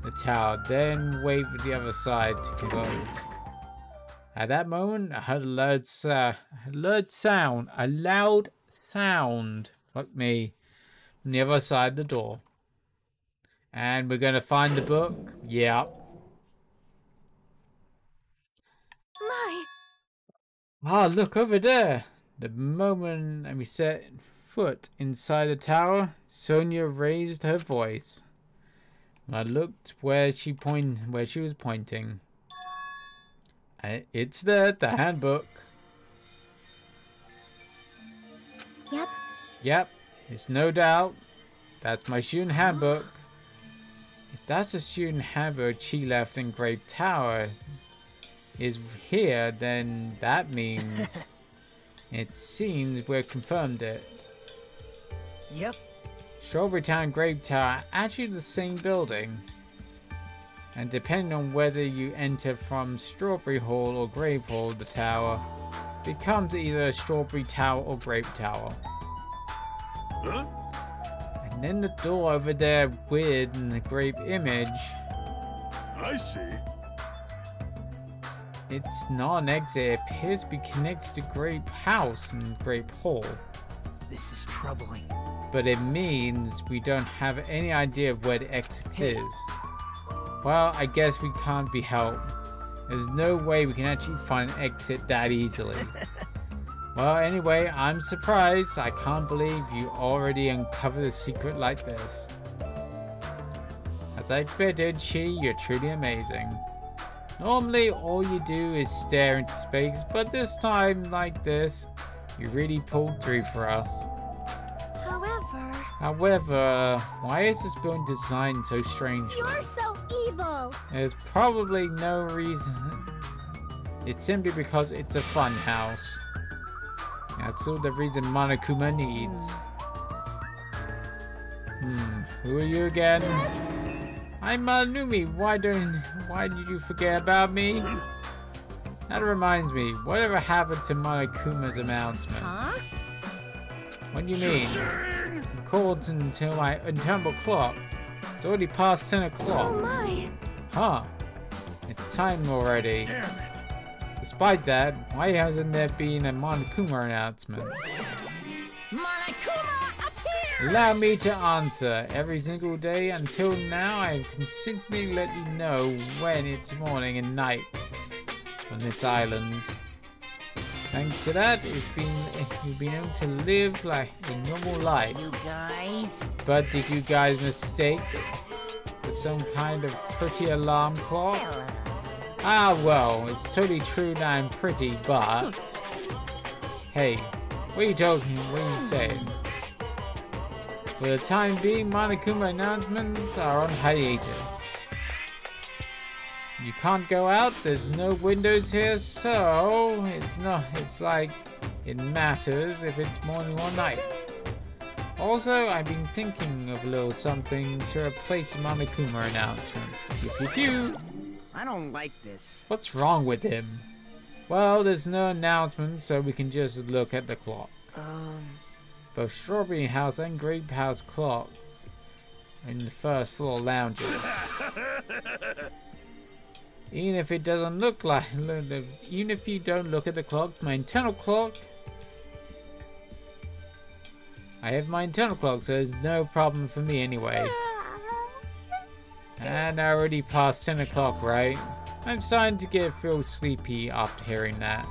the tower, then wait for the other side to close. At that moment, I heard a loud sound, fuck me, from the other side of the door. And we're gonna find the book? Yeah. My! Ah, look over there. The moment we set foot inside the tower, Sonia raised her voice. I looked where she was pointing. It's there, the handbook. Yep, it's no doubt. That's my student handbook. If that's a student handbook she left in Grape Tower is here, then that means it seems we've confirmed it. Yep. Strawberry Town and Grape Tower are actually the same building. And depending on whether you enter from Strawberry Hall or Grape Hall, the tower becomes either a Strawberry Tower or Grape Tower. Huh? And then the door over there weird in the grape image, I see. it's not an exit, it appears to be connected to Grape House and Grape Hall. This is troubling. But it means we don't have any idea of where the exit is. Well, I guess we can't be helped. There's no way we can actually find an exit that easily. Well, anyway, I'm surprised. I can't believe you already uncovered a secret like this. As I expected, you're truly amazing. Normally, all you do is stare into space, but this time, like this, you really pulled through for us. However, why is this building designed so strangely? You're so evil. There's probably no reason. It's simply because it's a fun house. That's all the reason Monokuma needs. Who are you again? I'm Manumi. Why did you forget about me? That reminds me, whatever happened to Monokuma's announcement? Huh? What do you mean? You called until my internal clock. It's already past 10 o'clock. Oh my. Huh. It's time already. Damn it. Despite that, why hasn't there been a Monokuma announcement? Monokuma appear! Allow me to answer. Every single day until now, I've consistently let you know when it's morning and night on this island. Thanks to that, you've been able to live like a normal life. You guys? But did you guys mistake for some kind of pretty alarm clock? Ah, well, it's totally true that I'm pretty, but... Hey, what are you talking? What are you saying? For the time being, Monokuma announcements are on hiatus. You can't go out, there's no windows here, so it's like it matters if it's morning or night. Also, I've been thinking of a little something to replace the Monokuma announcement. Pew pew pew! I don't like this. What's wrong with him? Well, there's no announcement, so we can just look at the clock. Both Strawberry House and Grape House clocks are in the first floor lounges. Even if it doesn't look like, even if you don't look at the clocks, my internal clock, I have my internal clock, so there's no problem for me anyway. And I already passed 10 o'clock, right? I'm starting to feel sleepy after hearing that.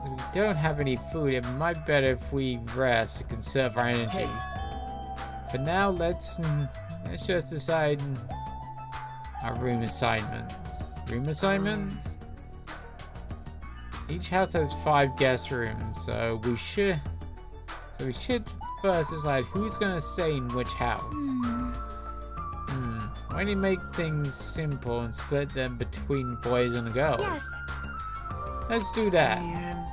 So we don't have any food. It might be better if we rest to conserve our energy. For now, let's just decide our room assignments. Room assignments? Each house has 5 guest rooms, so we should first decide who's gonna stay in which house. Why don't you make things simple and split them between boys and girls? Yes. Let's do that. Man.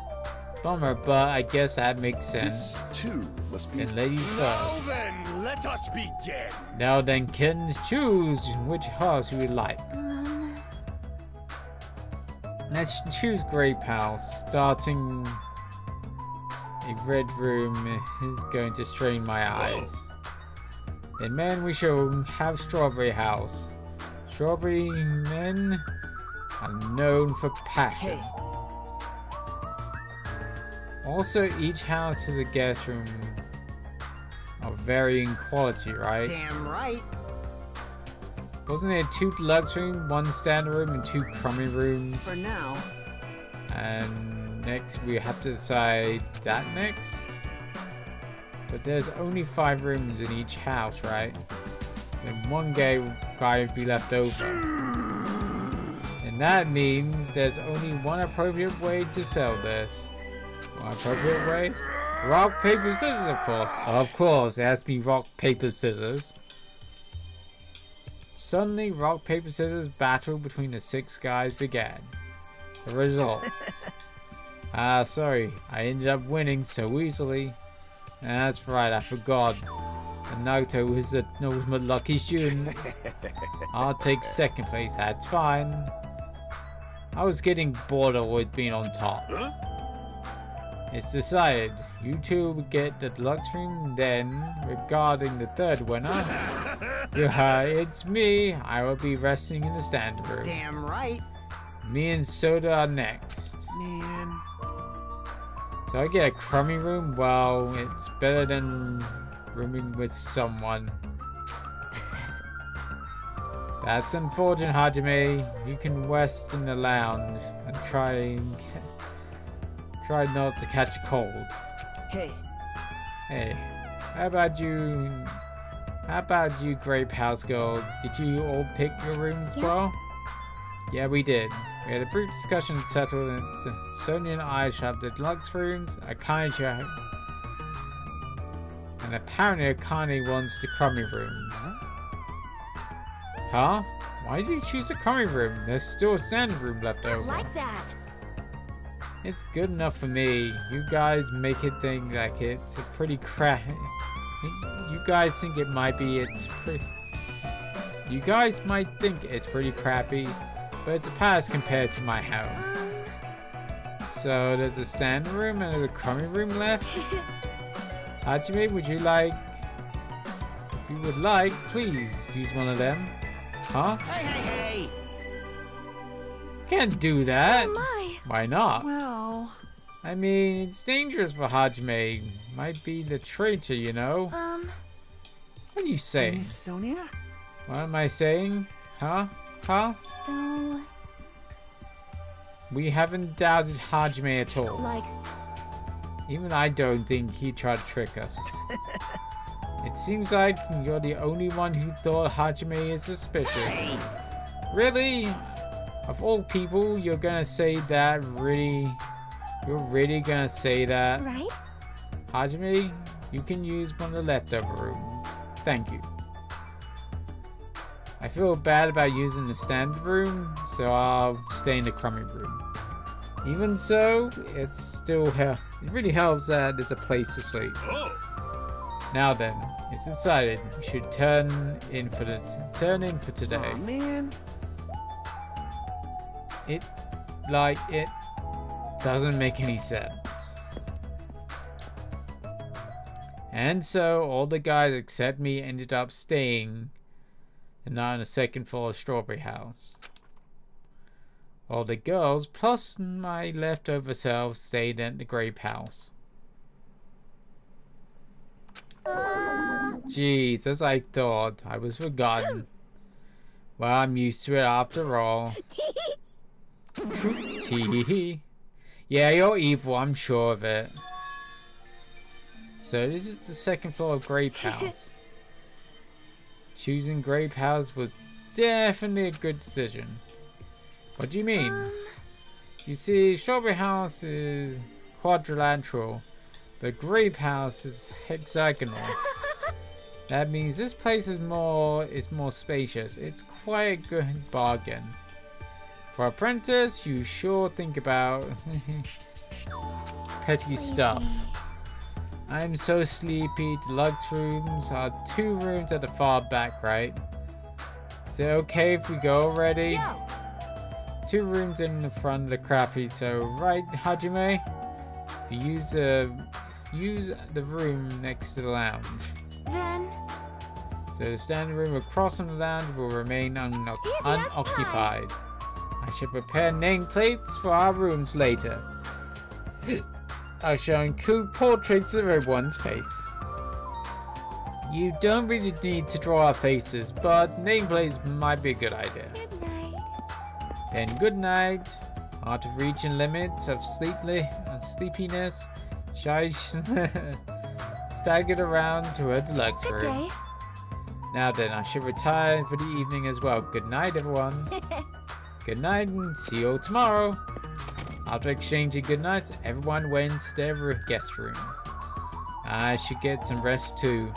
Bummer, but I guess that makes sense. This too must be. And ladies Now first. then, let us begin. Now then, kittens, choose which house you would like. Let's choose Grape House. Starting a red room is going to strain my eyes. Then men, we shall have Strawberry House. Strawberry men are known for passion. Also, each house has a guest room of varying quality, right? Damn right. Wasn't there 2 deluxe rooms, 1 standard room, and 2 crummy rooms? For now. And next we have to decide that next. But there's only 5 rooms in each house, right? And 1 guy would be left over. And that means there's only one appropriate way to sell this. One appropriate way? Rock, paper, scissors, of course. Of course, it has to be rock, paper, scissors. Suddenly, rock, paper, scissors battle between the 6 guys began. The results. Sorry, I ended up winning so easily. That's right, I forgot. And Naruto was the ultimate lucky student. I'll take 2nd place, that's fine. I was getting bored of always being on top. It's decided. You 2 will get the deluxe room, then, regarding the 3rd winner, it's me. I will be resting in the standard room. Damn right. Me and Soda are next. Man. So I get a crummy room? Well, it's better than rooming with someone. That's unfortunate, Hajime. You can rest in the lounge and try not to catch a cold. Hey. Hey, how about you How about you, Grape House girls? Did you all pick your rooms well? Yeah, we did. We had a brief discussion and settled, and Sonia and I shall have the deluxe rooms. Akane and apparently Akane wants the crummy rooms. Huh? Why did you choose a crummy room? There's still a standard room left over. Like that. It's good enough for me. You guys make it think like it's a pretty crap. You guys think it might be. You guys might think it's pretty crappy, but it's a pass compared to my house. So there's a standard room and there's a crummy room left. Hajime, would you like? If you would like, please use one of them. Huh? Hey! Can't do that. Oh my. Why not? Well... I mean, it's dangerous for Hajime. Might be the traitor, you know? What are you saying? Miss Sonia? What am I saying? Huh? Huh? So... We haven't doubted Hajime at all. like... Even I don't think he tried to trick us. It seems like you're the only one who thought Hajime is suspicious. Really? Of all people, you're gonna say that? Really? You're really gonna say that? Right? Hajime, you can use one of the leftover rooms. Thank you. I feel bad about using the standard room, so I'll stay in the crummy room. Even so, it really helps that there's a place to sleep. Now then, it's decided we should turn in for today. Oh, man. It doesn't make any sense. And so all the guys except me ended up staying and not on the second floor of Strawberry House. All the girls plus my leftover self stayed at the Grape House. Jeez, as I thought, I was forgotten. Well, I'm used to it after all. Yeah, you're evil, I'm sure of it. So this is the second floor of Grape House. Choosing Grape House was definitely a good decision. What do you mean? You see, Strawberry House is quadrilateral, but Grape House is hexagonal. That means this place is more spacious. It's quite a good bargain. For apprentice, you sure think about petty stuff. I'm so sleepy. Deluxe rooms are 2 rooms at the far back, right? Is it okay if we go already? Yeah. 2 rooms in the front of the crappy, so right, Hajime? You use the room next to the lounge. Then... So the standing room across from the lounge will remain unoccupied. I should prepare nameplates for our rooms later. I shall include portraits of everyone's face. You don't really need to draw our faces, but nameplates might be a good idea. Good night. Then good night. Out of reach and limits of sleepiness, Shai staggered around to her deluxe Good room. day. Now then, I should retire for the evening as well. Good night, everyone. Good night, and see you all tomorrow. After exchanging good nights, everyone went to their guest rooms. I should get some rest too.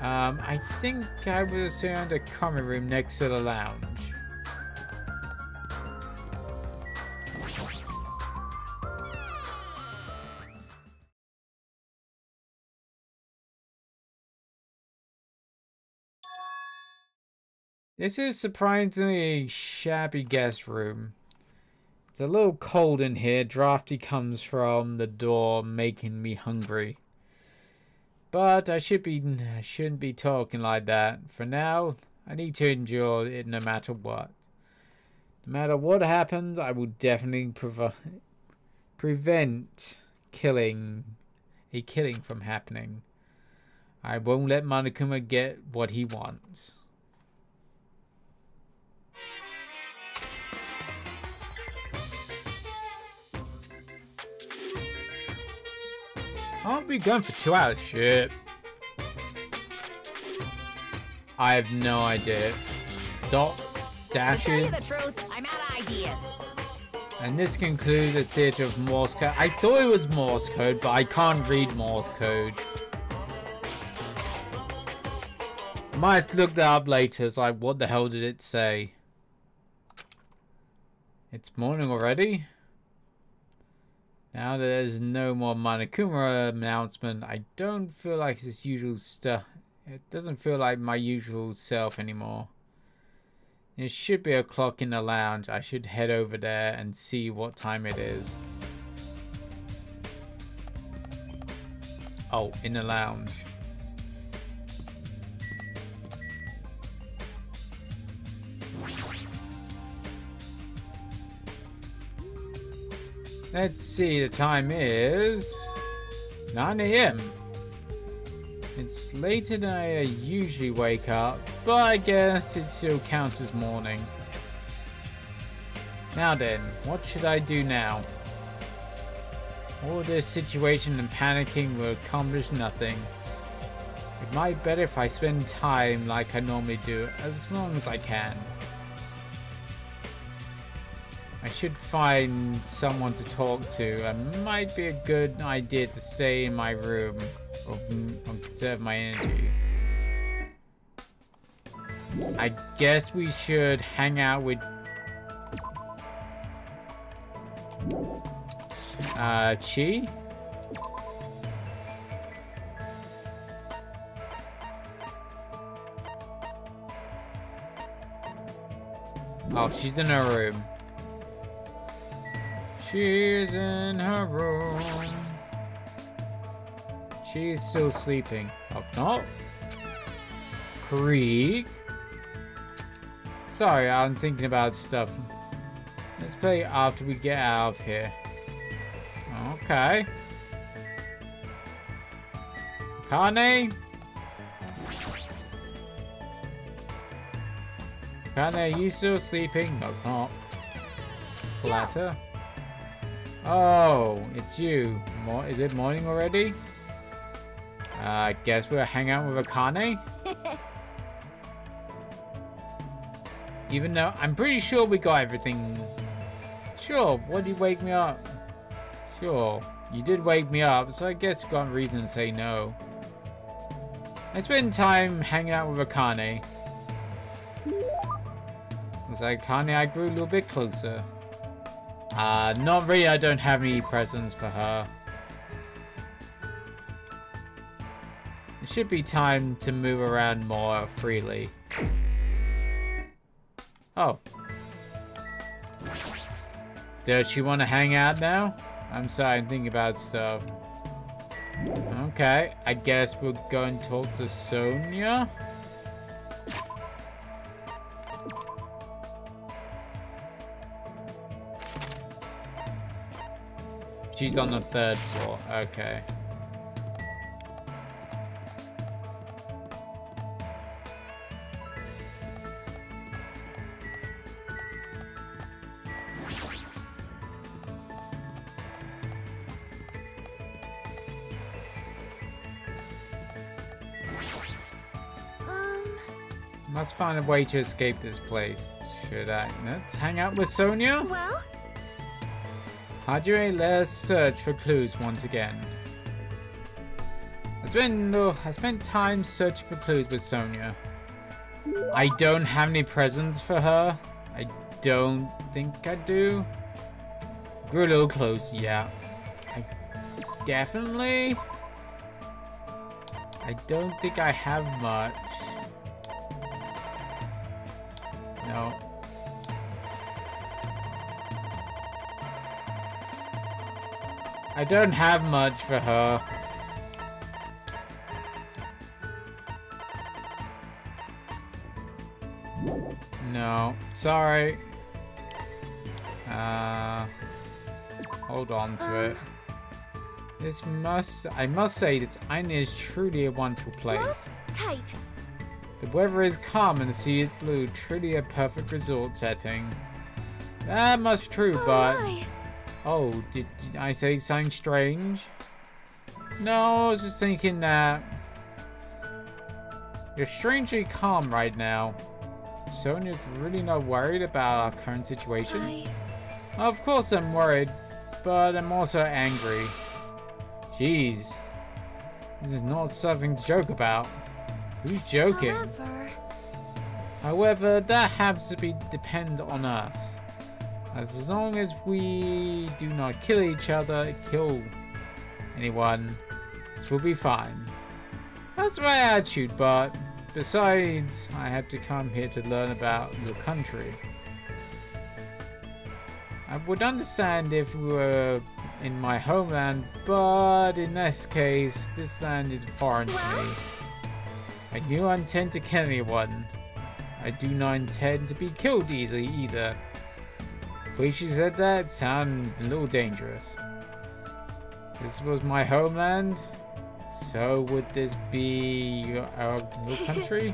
I think I will assume the common room next to the lounge. This is surprisingly a shabby guest room. It's a little cold in here. Drafty comes from the door, making me hungry. But I shouldn't be talking like that. For now, I need to endure it no matter what. No matter what happens, I will definitely prevent a killing from happening. I won't let Monokuma get what he wants. Aren't we going for 2 hours? Shit. I have no idea. Dots, To tell you the dashes. truth, I'm out of ideas. And this concludes the theater of Morse code. I thought it was Morse code, but I can't read Morse code. Might look that up later. It's like, what the hell did it say? It's morning already? Now that there's no more Monokuma announcement, I don't feel like it's usual stuff. It doesn't feel like my usual self anymore. There should be a clock in the lounge. I should head over there and see what time it is. Oh, in the lounge. Let's see, the time is 9 AM. It's later than I usually wake up, but I guess it still counts as morning. Now then, what should I do now? All this situation and panicking will accomplish nothing. It might be better if I spend time like I normally do, as long as I can. I should find someone to talk to. It might be a good idea to stay in my room or conserve my energy. I guess we should hang out with Chi. Oh, she's in her room. She's in her room. She's still sleeping. Oh, no. Krieg. Sorry, I'm thinking about stuff. Let's play after we get out of here. Okay. Kane? Kane, are you still sleeping? No, not. Platter? Oh, it's you. Is it morning already? I guess we'll hang out with Akane. Even though I'm pretty sure we got everything. Sure, what did you wake me up? Sure, you did wake me up, so I guess you got a reason to say no. I spent time hanging out with Akane. Looks like Akane, I grew a little bit closer. Not really, I don't have any presents for her. It should be time to move around more freely. Oh. Does she want to hang out now? I'm sorry, I'm thinking about stuff. Okay, I guess we'll go and talk to Sonia. She's on the 3rd floor. Okay. Must find a way to escape this place. Should I? Let's hang out with Sonia. Well? Hajime, let's search for clues once again. I spent time searching for clues with Sonia. I don't have any presents for her. I don't think I do. Grew a little close, yeah. I don't think I have much. No. I don't have much for her. No, sorry. Hold on to it. I must say, this island is truly a wonderful place. Tight. The weather is calm and the sea is blue, truly a perfect resort setting. That much true, but... My. Oh, did I say something strange? No, I was just thinking that You're strangely calm right now. Sonia's really not worried about our current situation? Of course I'm worried, but I'm also angry. Jeez. This is not something to joke about. Who's joking? However, that happens to depend on us. As long as we do not kill each other, kill anyone, this will be fine. That's my attitude, but besides, I had to come here to learn about your country. I would understand if we were in my homeland, but in this case, this land is foreign to me. I do not intend to kill anyone. I do not intend to be killed easily either. The way she said that sounded a little dangerous. This was my homeland, so would this be your country?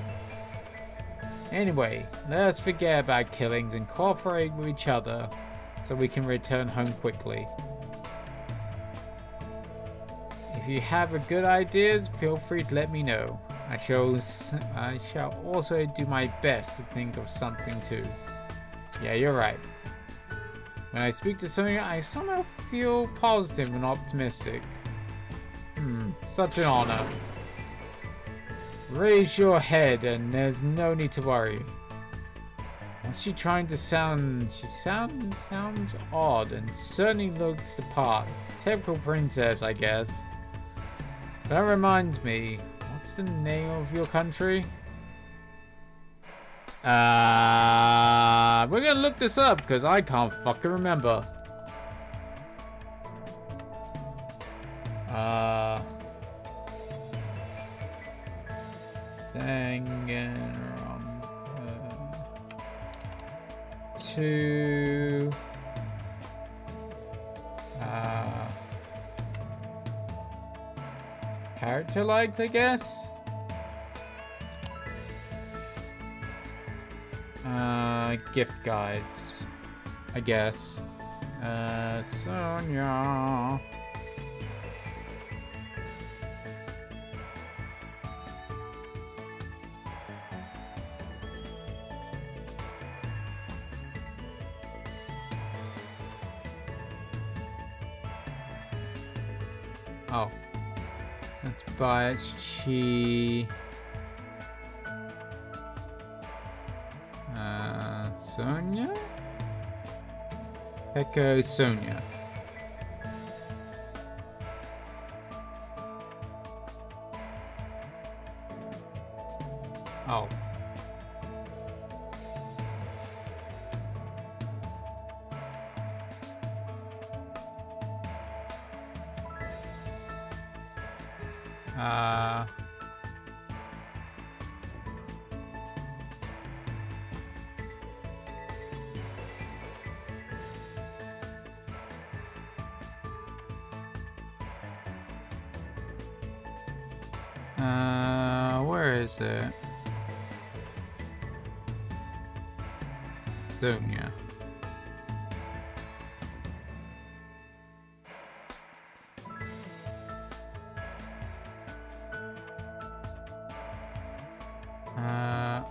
Anyway, let us forget about killings and cooperate with each other so we can return home quickly. If you have a good ideas, feel free to let me know. I shall also do my best to think of something too. Yeah, you're right. When I speak to Sonia, I somehow feel positive and optimistic. Such an honor. Raise your head and there's no need to worry. What's she trying to sound? She sounds odd and certainly looks the part. Typical princess, I guess. That reminds me, what's the name of your country? We're gonna look this up because I can't fucking remember. Danganronpa 2. Character liked, I guess. Gift guides, I guess. Sonia. Oh. Let's buy it. Sonia? Echo Sonia. Oh. Where is it? Sonia.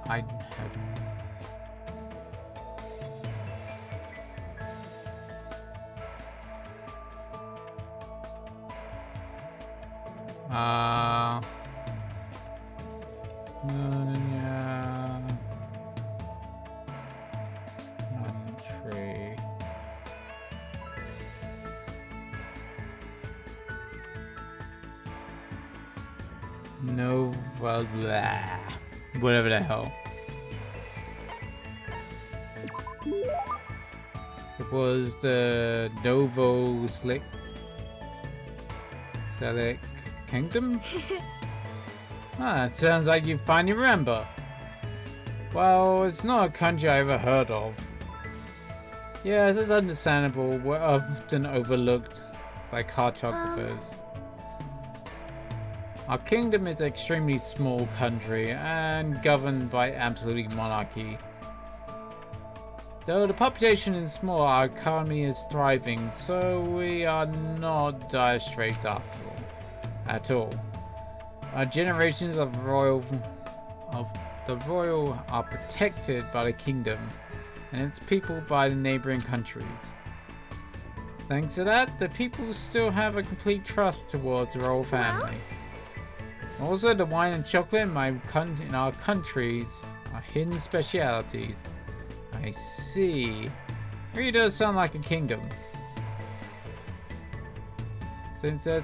I haven't. Country. No, well, blah. Whatever the hell. It was the Novo Slick Selic Kingdom? It sounds like you finally remember. Well, it's not a country I ever heard of. Yes, it's understandable. We're often overlooked by cartographers. Our kingdom is an extremely small country and governed by absolute monarchy. Though the population is small, our economy is thriving, so we are not dire straits at all. Our generations of of the royal are protected by the kingdom and its people by the neighboring countries. Thanks to that, the people still have a complete trust towards the royal family. Also, the wine and chocolate in our countries are hidden specialities. I see. Really does sound like a kingdom. Since you're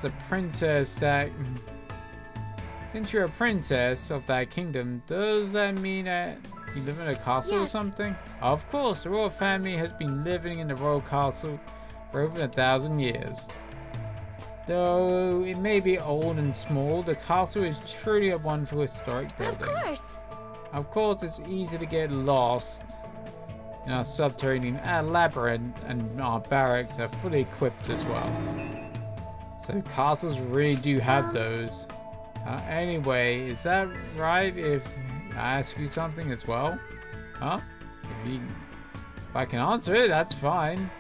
a princess of that kingdom, does that mean that you live in a castle or something? Of course, the royal family has been living in the royal castle for over 1,000 years. Though it may be old and small, the castle is truly a wonderful historic building. Of course, it's easy to get lost in our subterranean labyrinth, and our barracks are fully equipped as well. So castles really do have those. Anyway, is that right if I ask you something as well? Huh? If I can answer it, that's fine.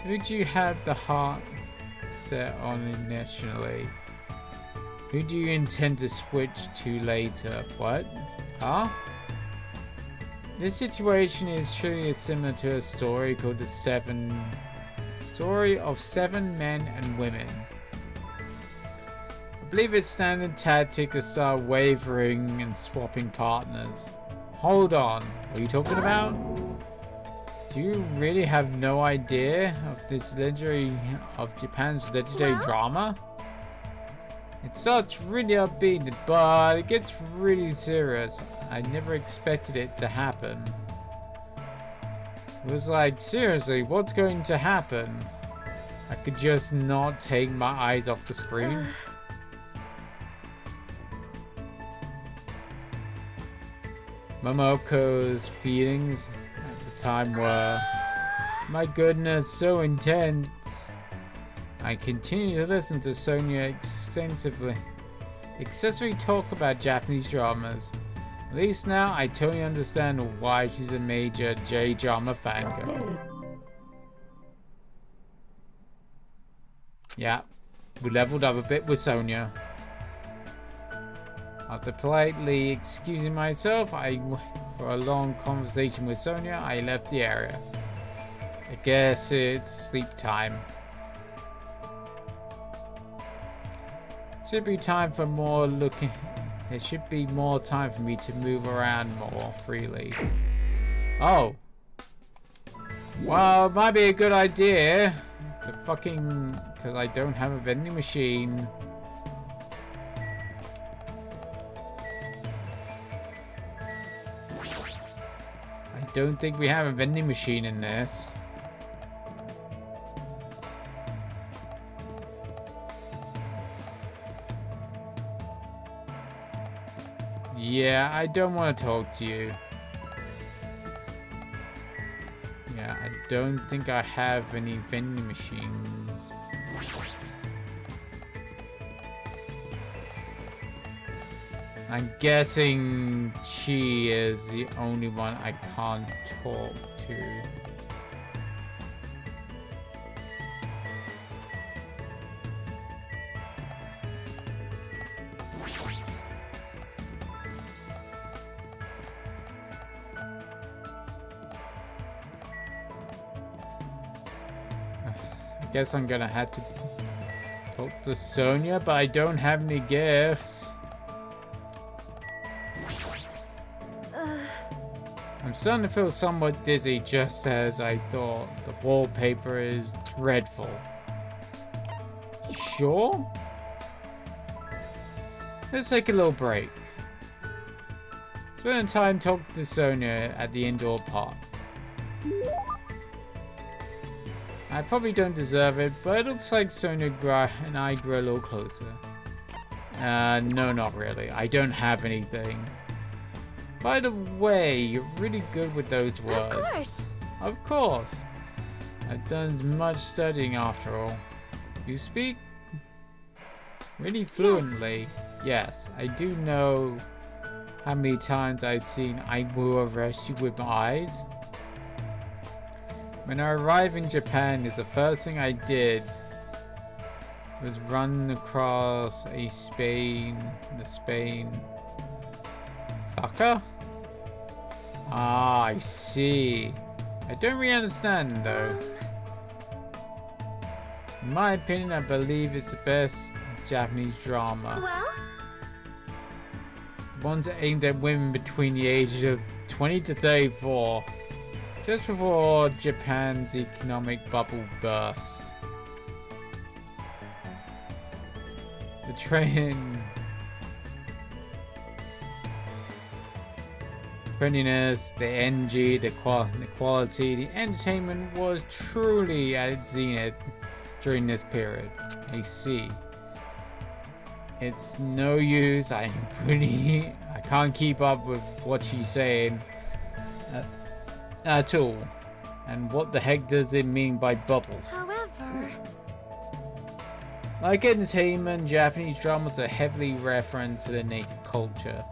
Who do you have the heart set on initially? Who do you intend to switch to later? What? Huh? This situation is truly similar to a story called the Story of 7 Men and Women. I believe it's standard tactic to start wavering and swapping partners. Hold on, what are you talking about? Do you really have no idea of Japan's legendary drama? It starts really upbeat, but it gets really serious. I never expected it to happen. It was like, seriously, what's going to happen? I could just not take my eyes off the screen. Momoko's feelings at the time were, my goodness, so intense. I continue to listen to Sonia excessively talk about Japanese dramas. At least now I totally understand why she's a major J-drama fangirl. Yeah, we leveled up a bit with Sonia. After politely excusing myself for a long conversation with Sonia, I left the area. I guess it's sleep time. Should be time for more looking. There should be more time for me to move around more freely. Oh. Well, it might be a good idea to because I don't have a vending machine. I don't think we have a vending machine in this. Yeah, I don't want to talk to you. Yeah, I don't think I have any vending machines. I'm guessing she is the only one I can't talk to. I guess I'm gonna have to talk to Sonia, but I don't have any gifts. I'm starting to feel somewhat dizzy, just as I thought. The wallpaper is dreadful. Sure? Let's take a little break. Spend time talking to Sonia at the indoor park. I probably don't deserve it, but it looks like Sonia and I grew a little closer. No, not really. I don't have anything. By the way, you're really good with those words. Of course. Of course. I've done much studying after all. You speak really fluently. Yes, I do know how many times I've seen I will arrest you with my eyes. When I arrived in Japan, the first thing I did was run across Spain Sucker? Ah, I see. I don't really understand though. In my opinion, I believe it's the best Japanese drama. Well? The ones aimed at women between the ages of 20 to 34. Just before Japan's economic bubble burst. The trendinesss, the energy, the quality, the entertainment was truly at its zenith during this period. I see. It's no use. I can't keep up with what she's saying at all. And what the heck does it mean by bubble? However... Like entertainment, Japanese dramas are heavily referenced to the native culture.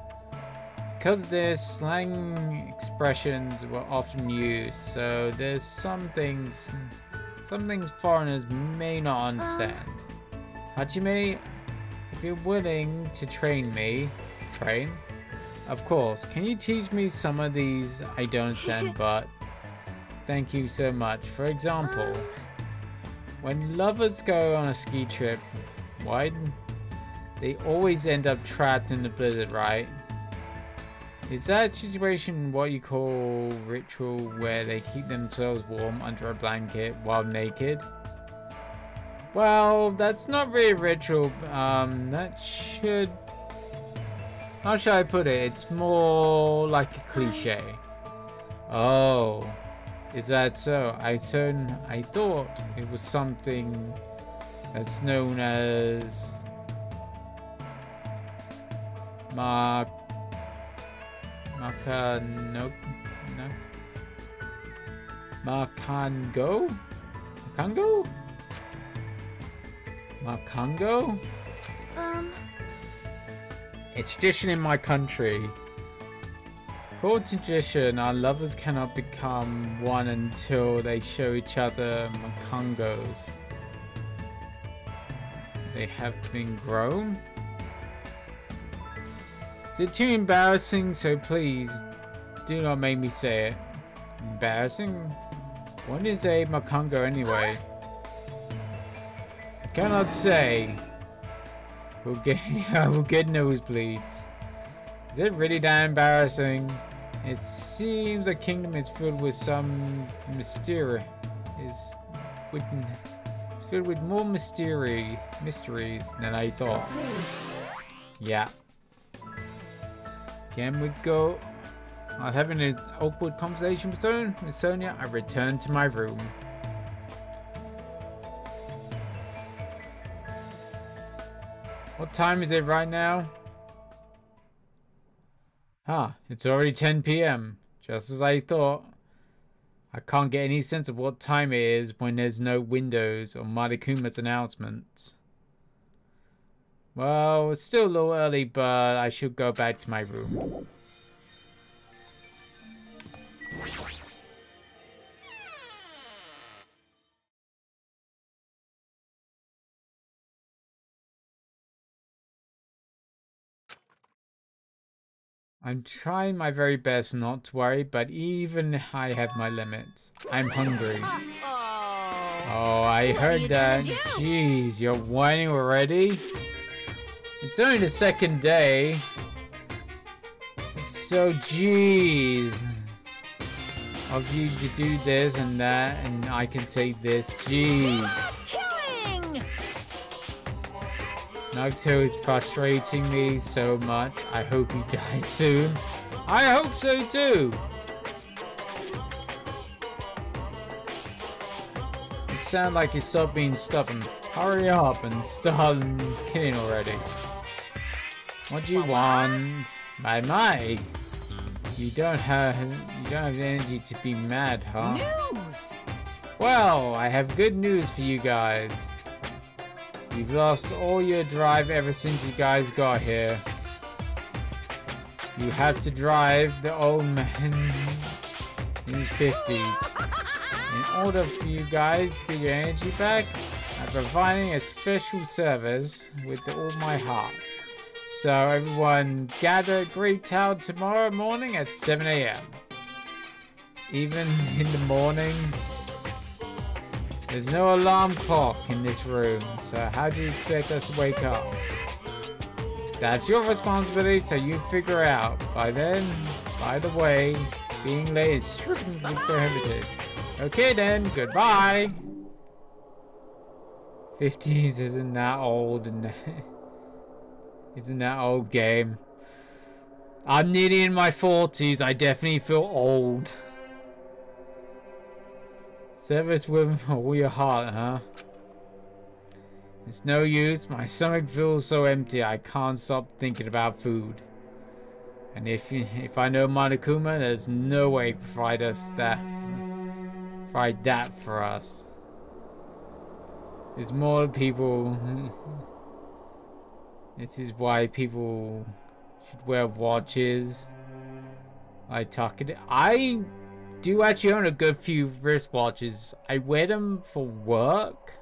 Because of this, slang expressions were often used, so there's some things foreigners may not understand. Hajime, if you're willing to train? Of course. Can you teach me some of these? I don't understand, but thank you so much. For example, when lovers go on a ski trip, why? They always end up trapped in the blizzard, right? Is that situation what you call ritual, where they keep themselves warm under a blanket while naked? Well, that's not really a ritual. That should... How should I put it? It's more like a cliche. Oh, is that so? I thought it was something that's known as... Makango? Makango? It's tradition in my country. According to tradition, our lovers cannot become one until they show each other makangos. They have been grown? Is it too embarrassing? So please, do not make me say it. Embarrassing? What is a makango anyway? I cannot say. I will get nosebleeds. Is it really that embarrassing? It seems a kingdom is filled with some mystery. It's filled with more mysteries than I thought. Yeah. Can we go? While having an awkward conversation with Sonia, I returned to my room. What time is it right now? It's already 10 PM. Just as I thought. I can't get any sense of what time it is when there's no windows or Marikuma's announcements. Well, it's still a little early, but I should go back to my room. I'm trying my very best not to worry, but even I have my limits. I'm hungry. Oh, I heard that. Jeez, you're whining already? It's only the second day. It's so jeez of you to do this and that, and I can say this. Jeez. Naruto is frustrating me so much. I hope he dies soon. I hope so too. You sound like you stopped being stubborn. Hurry up and start killing already. What do you want? My. You don't have energy to be mad, huh? News! Well, I have good news for you guys. You've lost all your drive ever since you guys got here. You have to drive the old man in his 50s. In order for you guys to get your energy back, I'm providing a special service with all my heart. So everyone gather at Great Tower tomorrow morning at 7 a.m. Even in the morning, there's no alarm clock in this room, so how do you expect us to wake up? That's your responsibility, so you figure out. By then, by the way, being late is strictly prohibited. Okay then, goodbye! 50s isn't that old, and isn't that old game? I'm nearly in my 40s, I definitely feel old. Service with all your heart, huh? It's no use, my stomach feels so empty I can't stop thinking about food. And if I know Monokuma, there's no way to provide that for us. There's more people. This is why people should wear watches. I do actually own a good few wristwatches. I wear them for work,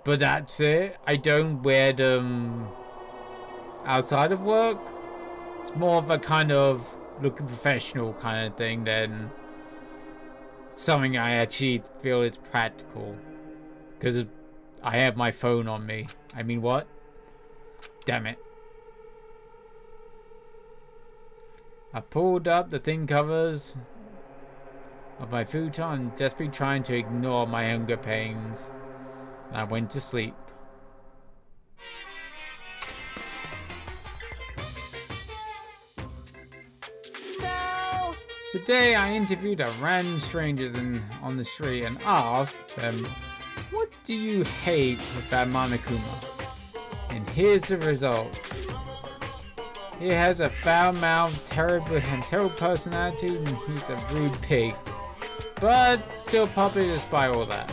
but that's it. I don't wear them outside of work. It's more of a kind of looking professional kind of thing than something I actually feel is practical. Because I have my phone on me. I mean, what? Damn it. I pulled up the thin covers of my futon, desperately trying to ignore my hunger pains. And I went to sleep. Today I interviewed a random strangers on the street and asked them, what do you hate about Monokuma? And here's the result. He has a foul-mouthed, terrible personality, and he's a rude pig. But still popular despite all that.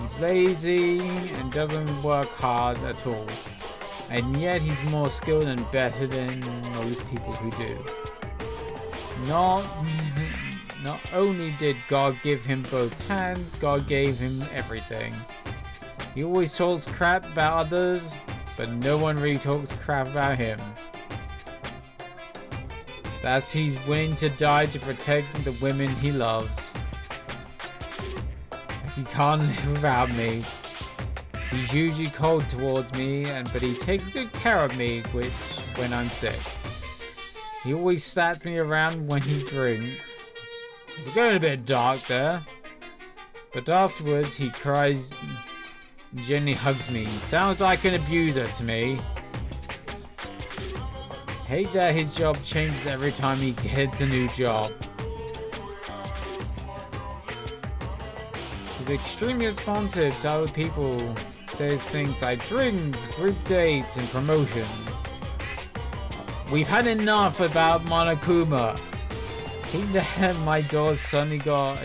He's lazy and doesn't work hard at all. And yet he's more skilled and better than most people who do. Not only did God give him both hands, God gave him everything. He always talks crap about others, but no one really talks crap about him. That's he's willing to die to protect the women he loves. He can't live without me. He's usually cold towards me, but he takes good care of me, when I'm sick. He always slaps me around when he drinks. It's going a bit dark there. But afterwards he cries and gently hugs me. Sounds like an abuser to me. Hate that his job changes every time he gets a new job. He's extremely responsive to other people. Says things like drinks, group dates, and promotions. We've had enough about Monokuma. I think that my dog suddenly got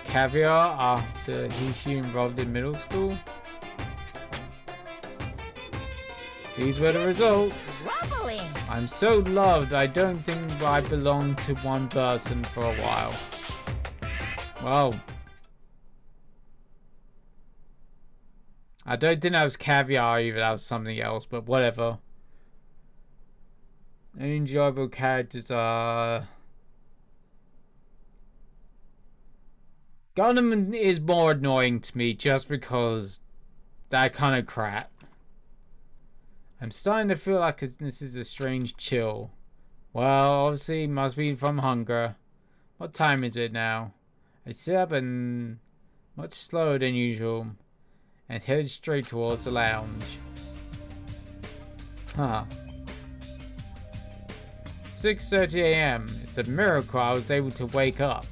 caviar after she enrolled in middle school. These were the results. Troubling. I'm so loved, I don't think I belong to one person for a while. Well, I don't think that was caviar either, that was something else, but whatever. Any enjoyable characters are... Gundam is more annoying to me just because that kind of crap. I'm starting to feel like this is a strange chill. Well, obviously it must be from hunger. What time is it now? I sit up and much slower than usual and headed straight towards the lounge. Huh. 6:30 a.m. It's a miracle I was able to wake up.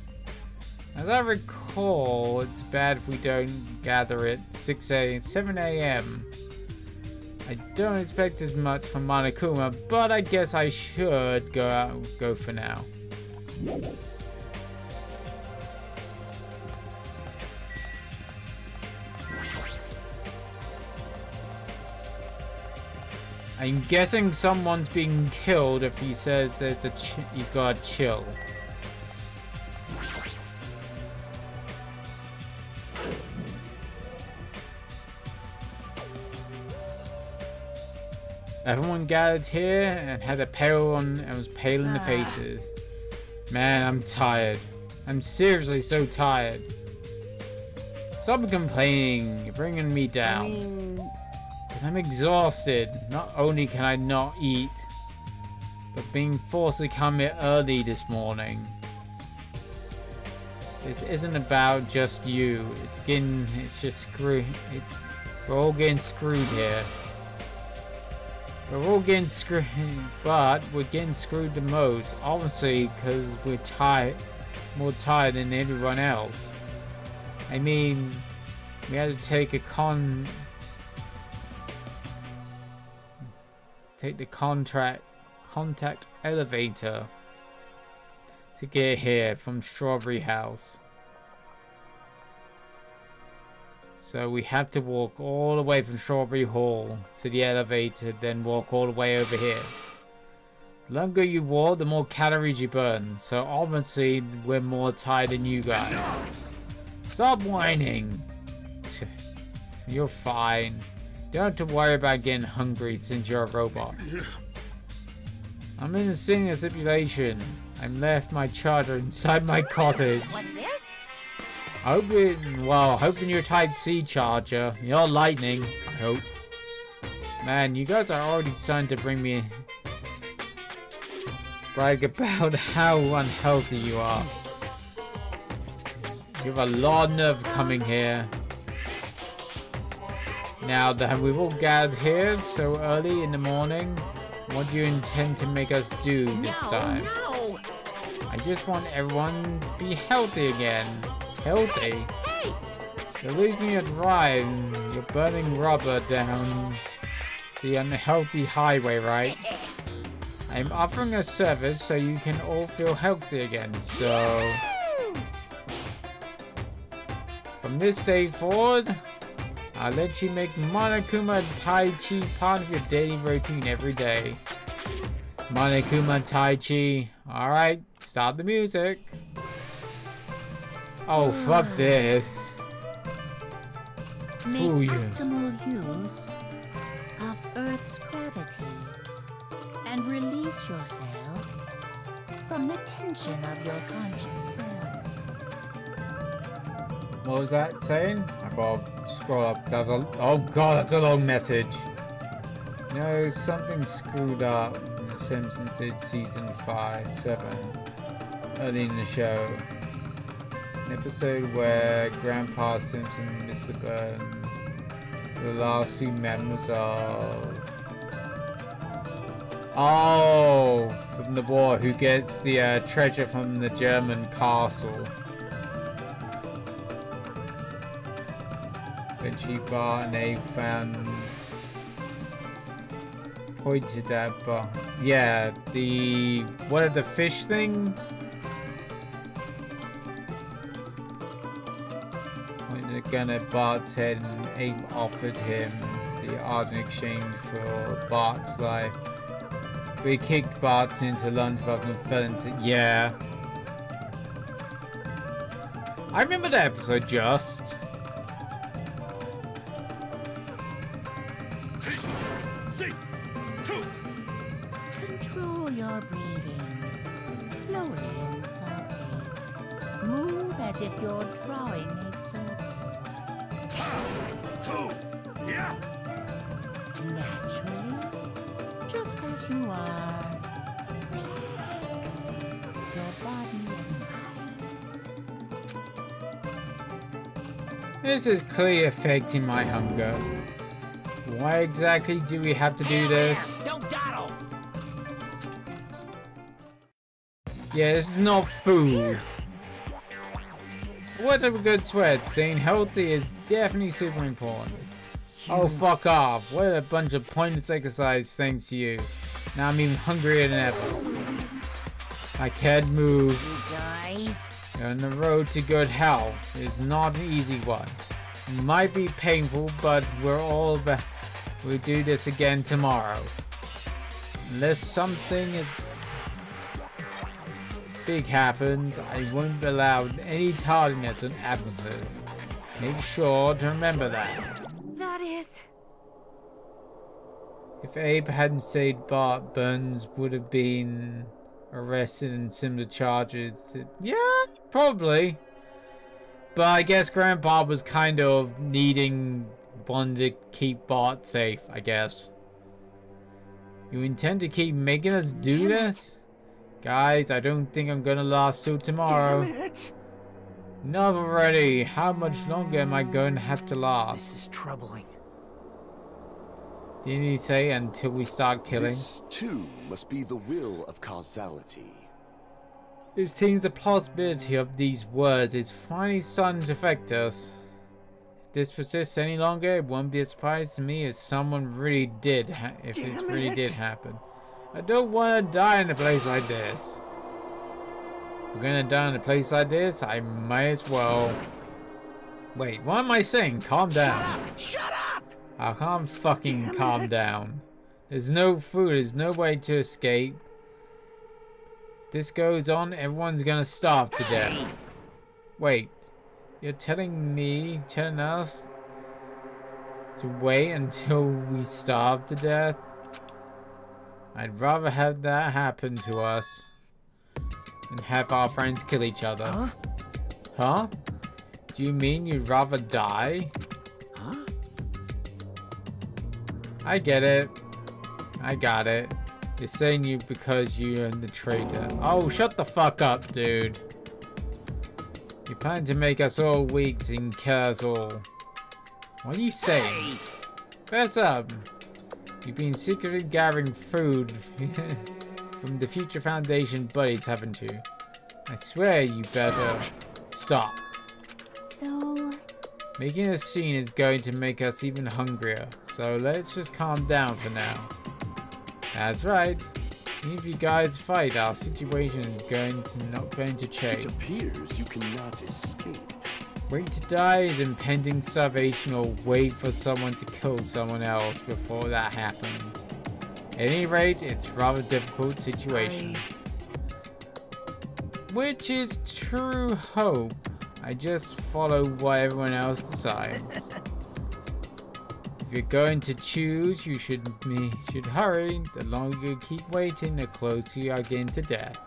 As I recall, it's bad if we don't gather at 7 a.m. I don't expect as much from Monokuma, but I guess I should go for now. I'm guessing someone's being killed if he says there's he's got a chill. Everyone gathered here and had a pale on and was pale in the faces. Man, I'm tired. I'm seriously so tired. Stop complaining. You're bringing me down. I'm exhausted. Not only can I not eat, but being forced to come here early this morning. This isn't about just you. We're all getting screwed here. We're all getting screwed, but we're getting screwed the most. Obviously, because we're tired, more tired than everyone else. I mean, we had to take the contact elevator to get here from Strawberry House. So we have to walk all the way from Strawberry Hall to the elevator, then walk all the way over here. The longer you walk, the more calories you burn. So obviously, we're more tired than you guys. Stop whining. You're fine. You don't have to worry about getting hungry since you're a robot. I'm in a senior stipulation. I'm left my charger inside my cottage. What's this? Hoping your Type C charger. You're lightning, I hope. Man, you guys are already starting to bring me brag about how unhealthy you are. You have a lot of nerve coming here. Now that we've all gathered here so early in the morning, what do you intend to make us do this time? No. I just want everyone to be healthy again. Healthy? Hey! You're losing your drive. You're burning rubber down the unhealthy highway, right? I'm offering a service so you can all feel healthy again, so... From this day forward, I'll let you make Monokuma Tai Chi part of your daily routine every day. Monokuma Tai Chi. Alright, start the music. Oh, fuck this. Make Ooh, yeah. optimal use of Earth's gravity and release yourself from the tension of your conscious self. What was that saying? I gotta scroll up. Oh god, that's a long message. No, something screwed up when The Simpsons did season 7 early in the show. An episode where Grandpa Simpson and Mr. Burns were the last two members of... Oh, from the war, who gets the treasure from the German castle. When she Bart and Abe found pointed at, but yeah, the what the fish thing? Pointed a gun at Bart's head, and Abe offered him the art in exchange for Bart's life. But he kicked Bart into lunchbox and fell into I remember that episode just. Control your breathing, slowly and softly. Move as if you're drawing a circle. Naturally, just as you are. Relax your body and mind. This is clearly affecting my hunger. Why exactly do we have to do this? Don't dawdle! Yeah, this is not food. What a good sweat. Staying healthy is definitely super important. Oh, fuck off. What a bunch of pointless exercise thanks to you. Now I'm even hungrier than ever. I can't move. You guys. You're on the road to good health. It's not an easy one. It might be painful, but we'll do this again tomorrow. Unless something big happens, I won't allow any tardiness and absences. Make sure to remember that. That is... If If Abe hadn't saved Bart, Burns would have been arrested and similar charges. Yeah, probably. But I guess Grandpa was kind of wanting to keep Bart safe, I guess. You intend to keep making us do this? Guys, I don't think I'm gonna last till tomorrow. Damn it! Enough already. How much longer am I going to have to last? This is troubling. Didn't you say until we start killing? This, too, must be the will of causality. It seems the possibility of these words is finally starting to affect us. If this persists any longer, it won't be a surprise to me if someone really did really did happen. I don't want to die in a place like this. We're gonna die in a place like this, I might as well. Wait, what am I saying? Calm down. Shut up! I can't fucking calm down. There's no food, there's no way to escape. This goes on, everyone's gonna starve to death. Wait, you're telling us to wait until we starve to death? I'd rather have that happen to us and have our friends kill each other. Huh? Huh? Do you mean you'd rather die? Huh? I get it. I got it. You're saying you because you're the traitor. Oh, shut the fuck up, dude. You plan to make us all weak and kill us all. What are you saying? Fess up. You've been secretly gathering food from the Future Foundation buddies, haven't you? I swear you better stop. So... Making a scene is going to make us even hungrier, so let's just calm down for now. That's right. Even if you guys fight, our situation is not going to change. It appears you cannot escape. Wait to die is impending starvation, or wait for someone to kill someone else before that happens. At any rate, it's a rather difficult situation. Which is true hope. I just follow what everyone else decides. If you're going to choose, you should hurry. The longer you keep waiting, the closer you are getting to death.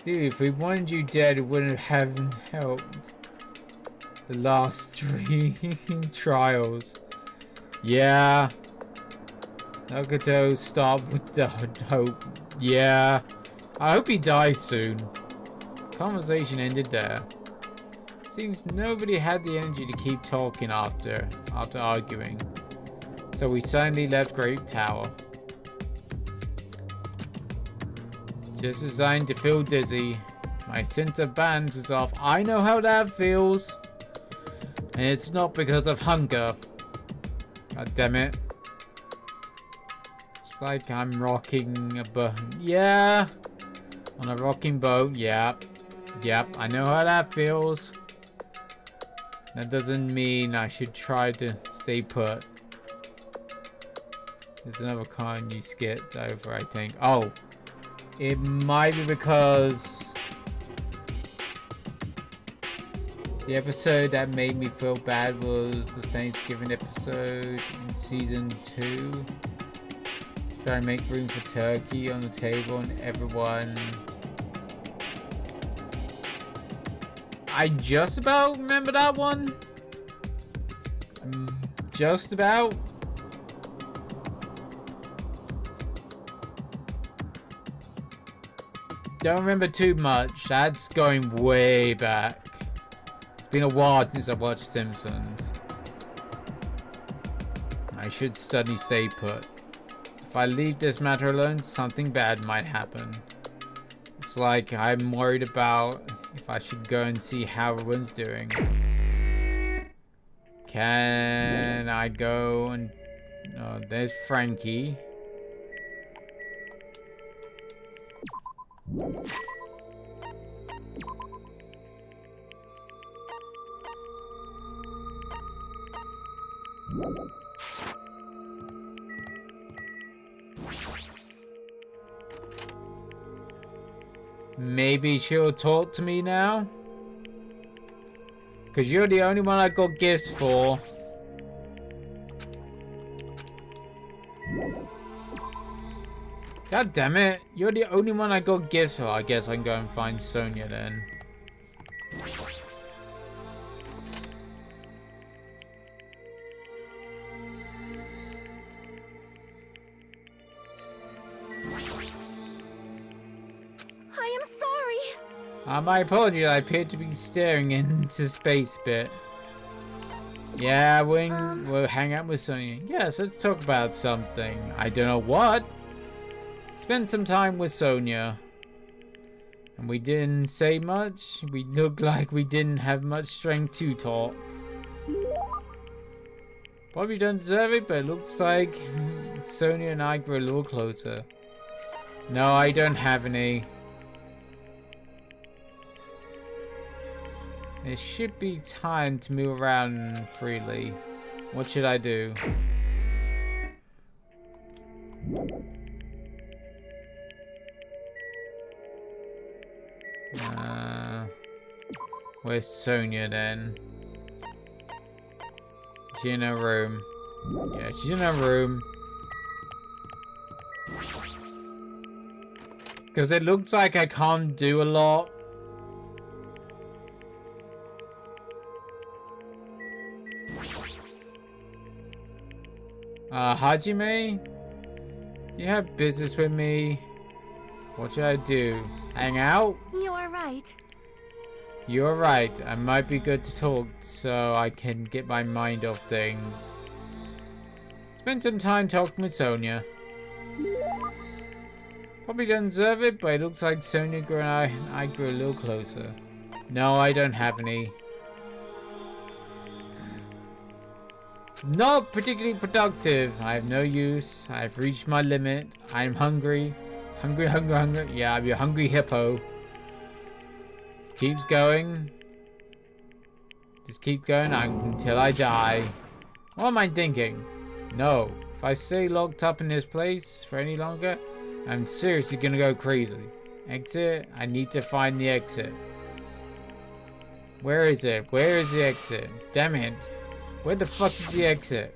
Dude, if we wanted you dead, it wouldn't have helped. The last 3 trials. Yeah. Nagato, stop with the hope. Yeah. I hope he dies soon. Conversation ended there. Seems nobody had the energy to keep talking after arguing. So we suddenly left Great Tower. Just designed to feel dizzy. My sense of balance is off. I know how that feels. And it's not because of hunger. God damn it. It's like I'm rocking a boat. Yeah. On a rocking boat. Yep. Yep. I know how that feels. That doesn't mean I should try to stay put. There's another con you skipped over, I think. Oh. It might be because the episode that made me feel bad was the Thanksgiving episode in season 2. Try to make room for turkey on the table and everyone. I just about remember that one. Just about. Don't remember too much. That's going way back. It's been a while since I watched Simpsons. I should stay put. If I leave this matter alone, something bad might happen. It's like I'm worried about if I should go and see how everyone's doing. Can I go and... Oh, there's Frankie. Maybe she'll talk to me now? Because you're the only one I got gifts for. God damn it. You're the only one I got gifts for. I guess I can go and find Sonia then. I am sorry. My apologies, I appear to be staring into space a bit. Yeah, we'll hang out with Sonia. Yes, let's talk about something. I don't know what. Spent some time with Sonia. And we didn't say much. We looked like we didn't have much strength to talk. Probably don't deserve it, but it looks like Sonia and I grew a little closer. No, I don't have any. There should be time to move around freely. What should I do? Where's Sonia then? Is she in her room? Yeah, she's in her room. Because it looks like I can't do a lot. Hajime? You have business with me. What should I do? Hang out? You are right. You're right. I might be good to talk so I can get my mind off things. Spent some time talking with Sonia. Probably don't deserve it, but it looks like Sonia grew and I grew a little closer. No, I don't have any. Not particularly productive. I have no use. I've reached my limit. I'm hungry. Hungry. Yeah, I'm a hungry hippo. Keeps going. Just keep going until I die. What am I thinking? No. If I stay locked up in this place for any longer, I'm seriously gonna go crazy. Exit? I need to find the exit. Where is it? Where is the exit? Damn it. Where the fuck is the exit?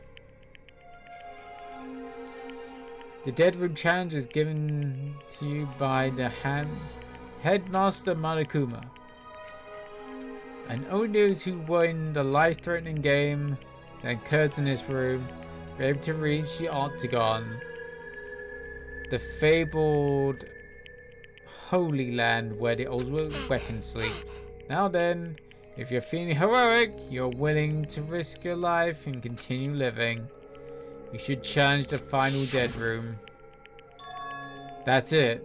The Dead Room Challenge is given to you by the Headmaster Monokuma. And only those who win the life-threatening game that occurs in this room are able to reach the Octagon, the fabled Holy Land where the ultimate weapon sleeps. Now then, if you're feeling heroic, you're willing to risk your life and continue living, you should challenge the final Dead Room. That's it.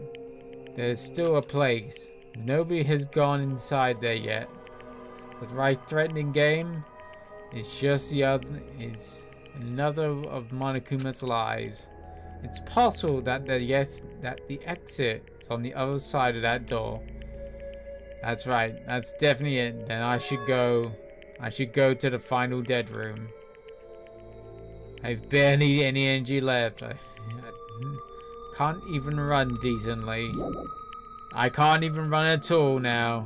There's still a place. Nobody has gone inside there yet. The life-threatening game is just another of Monokuma's lives. It's possible that the exit is on the other side of that door. That's right. That's definitely it. Then I should go to the final Dead Room. I've barely any energy left. I can't even run decently. I can't even run at all now.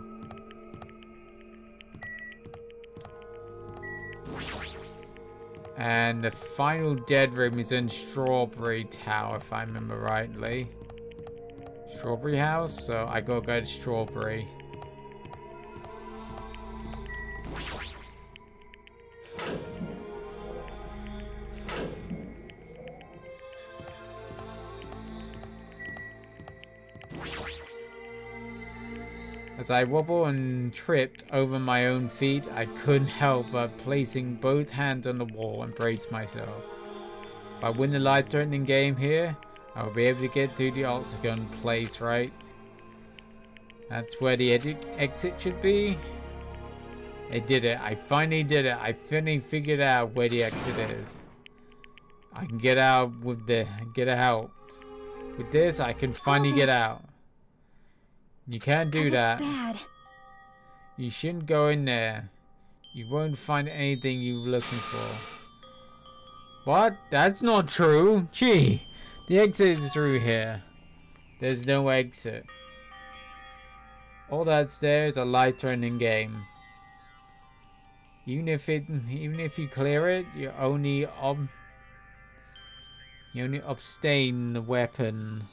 And the final Dead Room is in Strawberry Tower, if I remember rightly. Strawberry House? So I gotta go to Strawberry. As I wobbled and tripped over my own feet, I couldn't help but placing both hands on the wall and brace myself. If I win the life-threatening game here, I will be able to get to the Octagon place, right? That's where the exit should be. I did it. I finally did it. I finally figured out where the exit is. I can get out with With this, I can finally get out. You can't do that. Bad. You shouldn't go in there. You won't find anything you're looking for. What? That's not true. Gee, the exit is through here. There's no exit. All that's there is a life-threatening game. Even if you clear it, you only abstain the weapon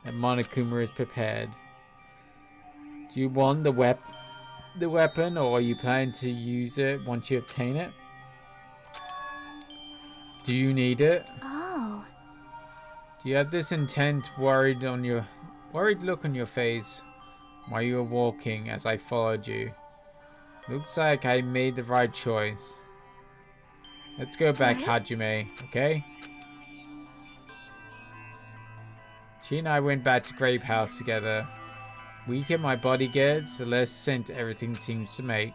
that Monokuma is prepared. Do you want the weapon, or are you planning to use it once you obtain it? Do you need it? Oh. Do you have this intent worried look on your face while you were walking as I followed you? Looks like I made the right choice. Let's go back, Hajime, okay? She and I went back to Grape House together. The weaker my body gets, the less sense everything seems to make.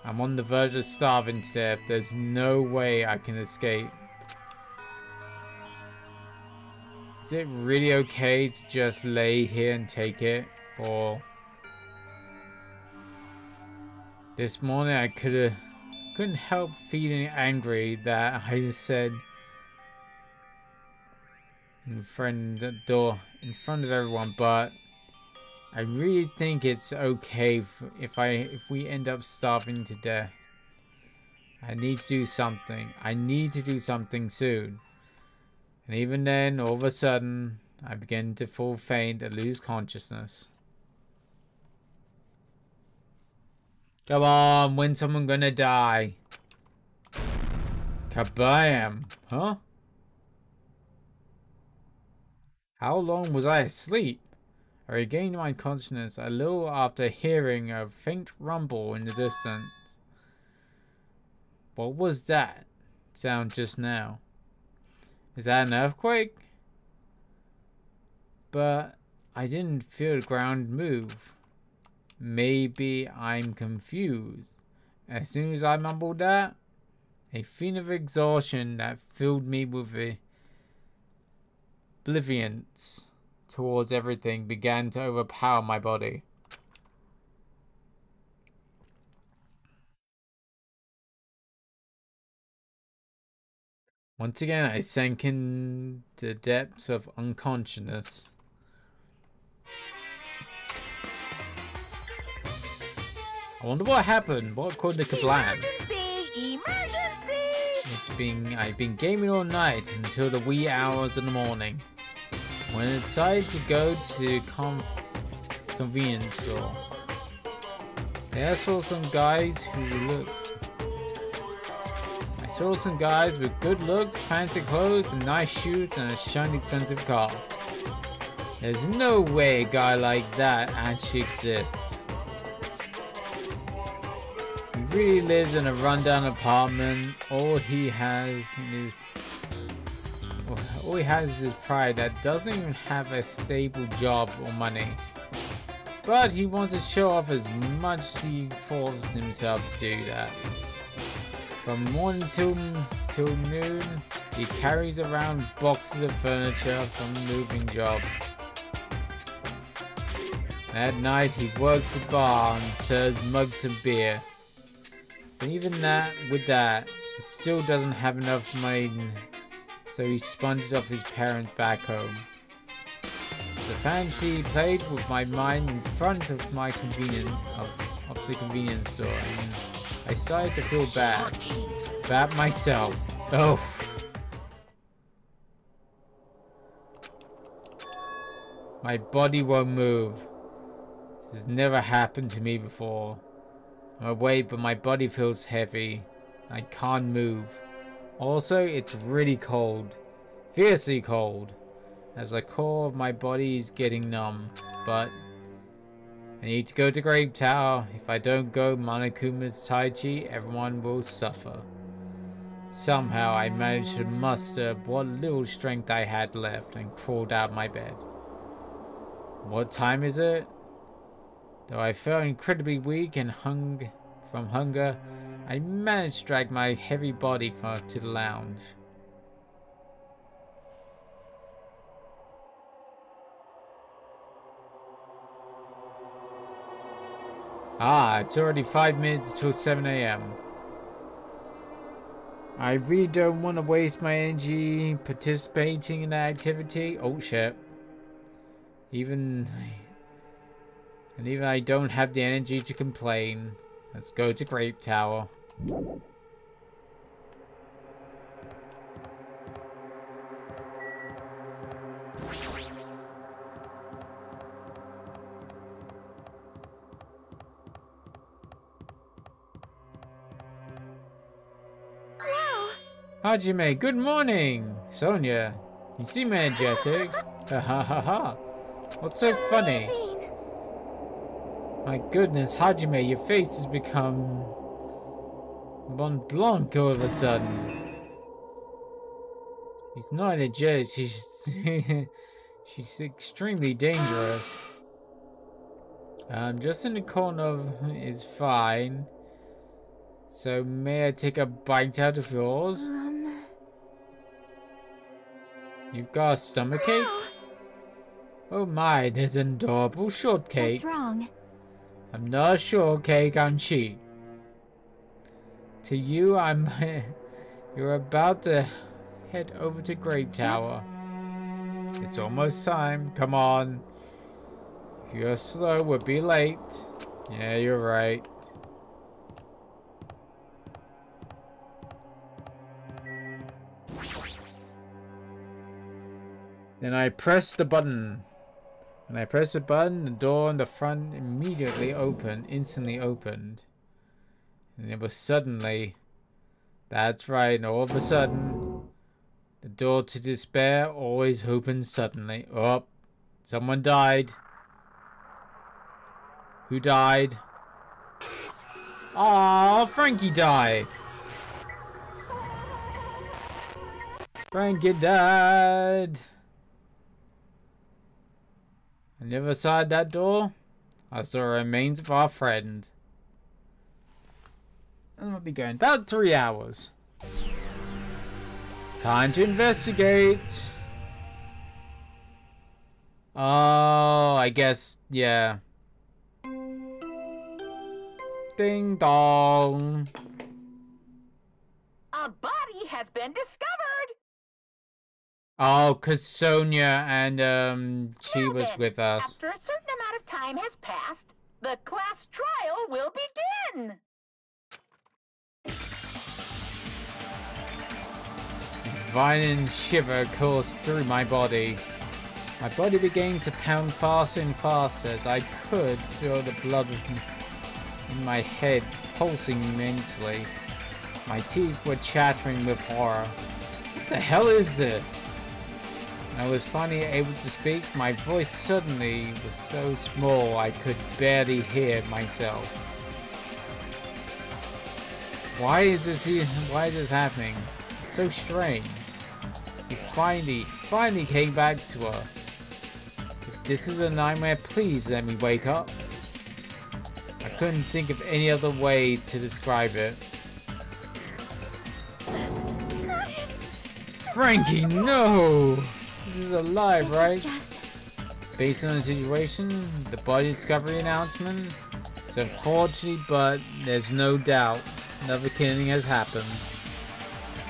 I'm on the verge of starving to death. There's no way I can escape. Is it really okay to just lay here and take it? Or... This morning I couldn't help feeling angry that I said in front of everyone, but I really think it's okay if we end up starving to death. I need to do something. I need to do something soon. And even then, all of a sudden, I begin to fall faint and lose consciousness. Come on, when's someone gonna die? Kabam! Huh? How long was I asleep? I regained my consciousness a little after hearing a faint rumble in the distance. What was that sound just now? Is that an earthquake? But I didn't feel the ground move. Maybe I'm confused. As soon as I mumbled that, a feeling of exhaustion that filled me with oblivience towards everything began to overpower my body. Once again, I sank into the depths of unconsciousness. I wonder what happened. What caused the kablam? Emergency! Emergency! I've been gaming all night until the wee hours of the morning. When I decided to go to the convenience store, I saw some guys with good looks, fancy clothes, and nice shoes, and a shiny, expensive car. There's no way a guy like that actually exists. He really lives in a rundown apartment. All he has is his pride that doesn't even have a stable job or money. But he wants to show off as much as he forces himself to do that. From morning till noon, he carries around boxes of furniture from the moving job. At night, he works the bar and serves mugs of beer. But even with that, he still doesn't have enough money, so he sponges off his parents back home. The fantasy played with my mind in front of my convenience store, and I started to feel bad about myself. Oh. My body won't move. This has never happened to me before. I'm awake, but my body feels heavy. I can't move. Also, it's really cold. Fiercely cold. As the core of my body is getting numb. But I need to go to Grape Tower. If I don't go Monokuma's Tai Chi, everyone will suffer. Somehow I managed to muster what little strength I had left and crawled out of my bed. What time is it? Though I felt incredibly weak and from hunger, I managed to drag my heavy body to the lounge. Ah, it's already 5 minutes till 7 AM. I really don't want to waste my energy participating in that activity. Oh shit. Even I don't have the energy to complain. Let's go to Grape Tower. Hajime, good morning! Sonia, you seem energetic. Ha ha ha ha. What's so funny? My goodness, Hajime, your face has become Mont Blanc all of a sudden. She's not energetic, she's she's extremely dangerous. Just in the corner is fine. So may I take a bite out of yours? You've got a stomachache? Oh my, there's an adorable shortcake. What's wrong? I'm not a shortcake, I'm cheap. To you, I'm... You're about to head over to Grape Tower. It's almost time, come on. If you're slow, we'll be late. Yeah, you're right. Then I pressed the button. When I pressed the button, the door in the front instantly opened. And it was suddenly, that's right, and all of a sudden, the door to despair always opens suddenly. Oh, someone died. Who died? Oh, Frankie died. Frankie died. On the other side of that door, I saw the remains of our friend. And I'll be going about 3 hours. Time to investigate. Oh, I guess, yeah. Ding dong. A body has been discovered. Oh, cause Sonia and she Well was then, with us. After a certain amount of time has passed, the class trial will begin. Violent shiver coursed through my body. My body began to pound faster and faster as I could feel the blood in my head pulsing immensely. My teeth were chattering with horror. What the hell is this? When I was finally able to speak, my voice suddenly was so small I could barely hear myself. Why is this happening? It's so strange. He finally came back to us. If this is a nightmare, please let me wake up. I couldn't think of any other way to describe it. Frankie, no! This is alive, right? Based on the situation, the body discovery announcement, it's unfortunate, but there's no doubt another killing has happened.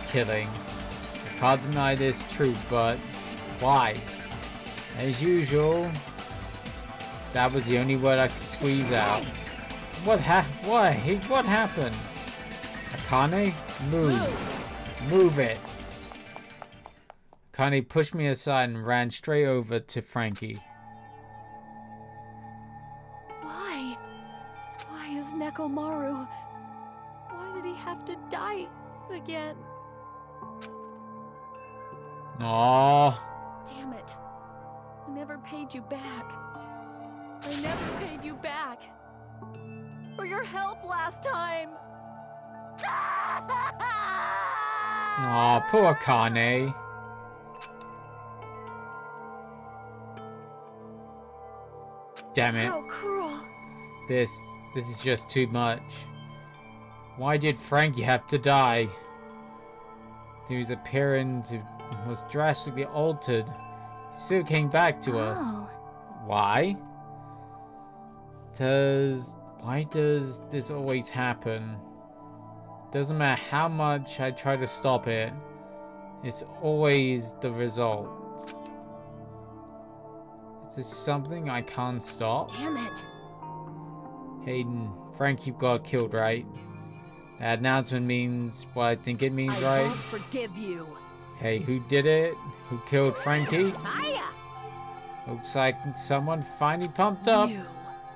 Killing. I can't deny this truth, but why? As usual, that was the only word I could squeeze out. What happened? Akane? Move it. Akane pushed me aside and ran straight over to Frankie. Why? Why is Nekomaru? Why did he have to die again? Aww. Damn it. I never paid you back. I never paid you back. For your help last time. Aw, poor Akane. Damn it. How cruel. This is just too much. Why did Frankie have to die? His appearance was drastically altered. He still came back to us. Why? Why does this always happen? Doesn't matter how much I try to stop it, it's always the result. Is this something I can't stop? Damn it. Hayden, Frankie got killed, right? That announcement means what I think it means, I right? won't forgive you. Hey, who did it? Who killed Frankie? Hiya! Looks like someone finally pumped up.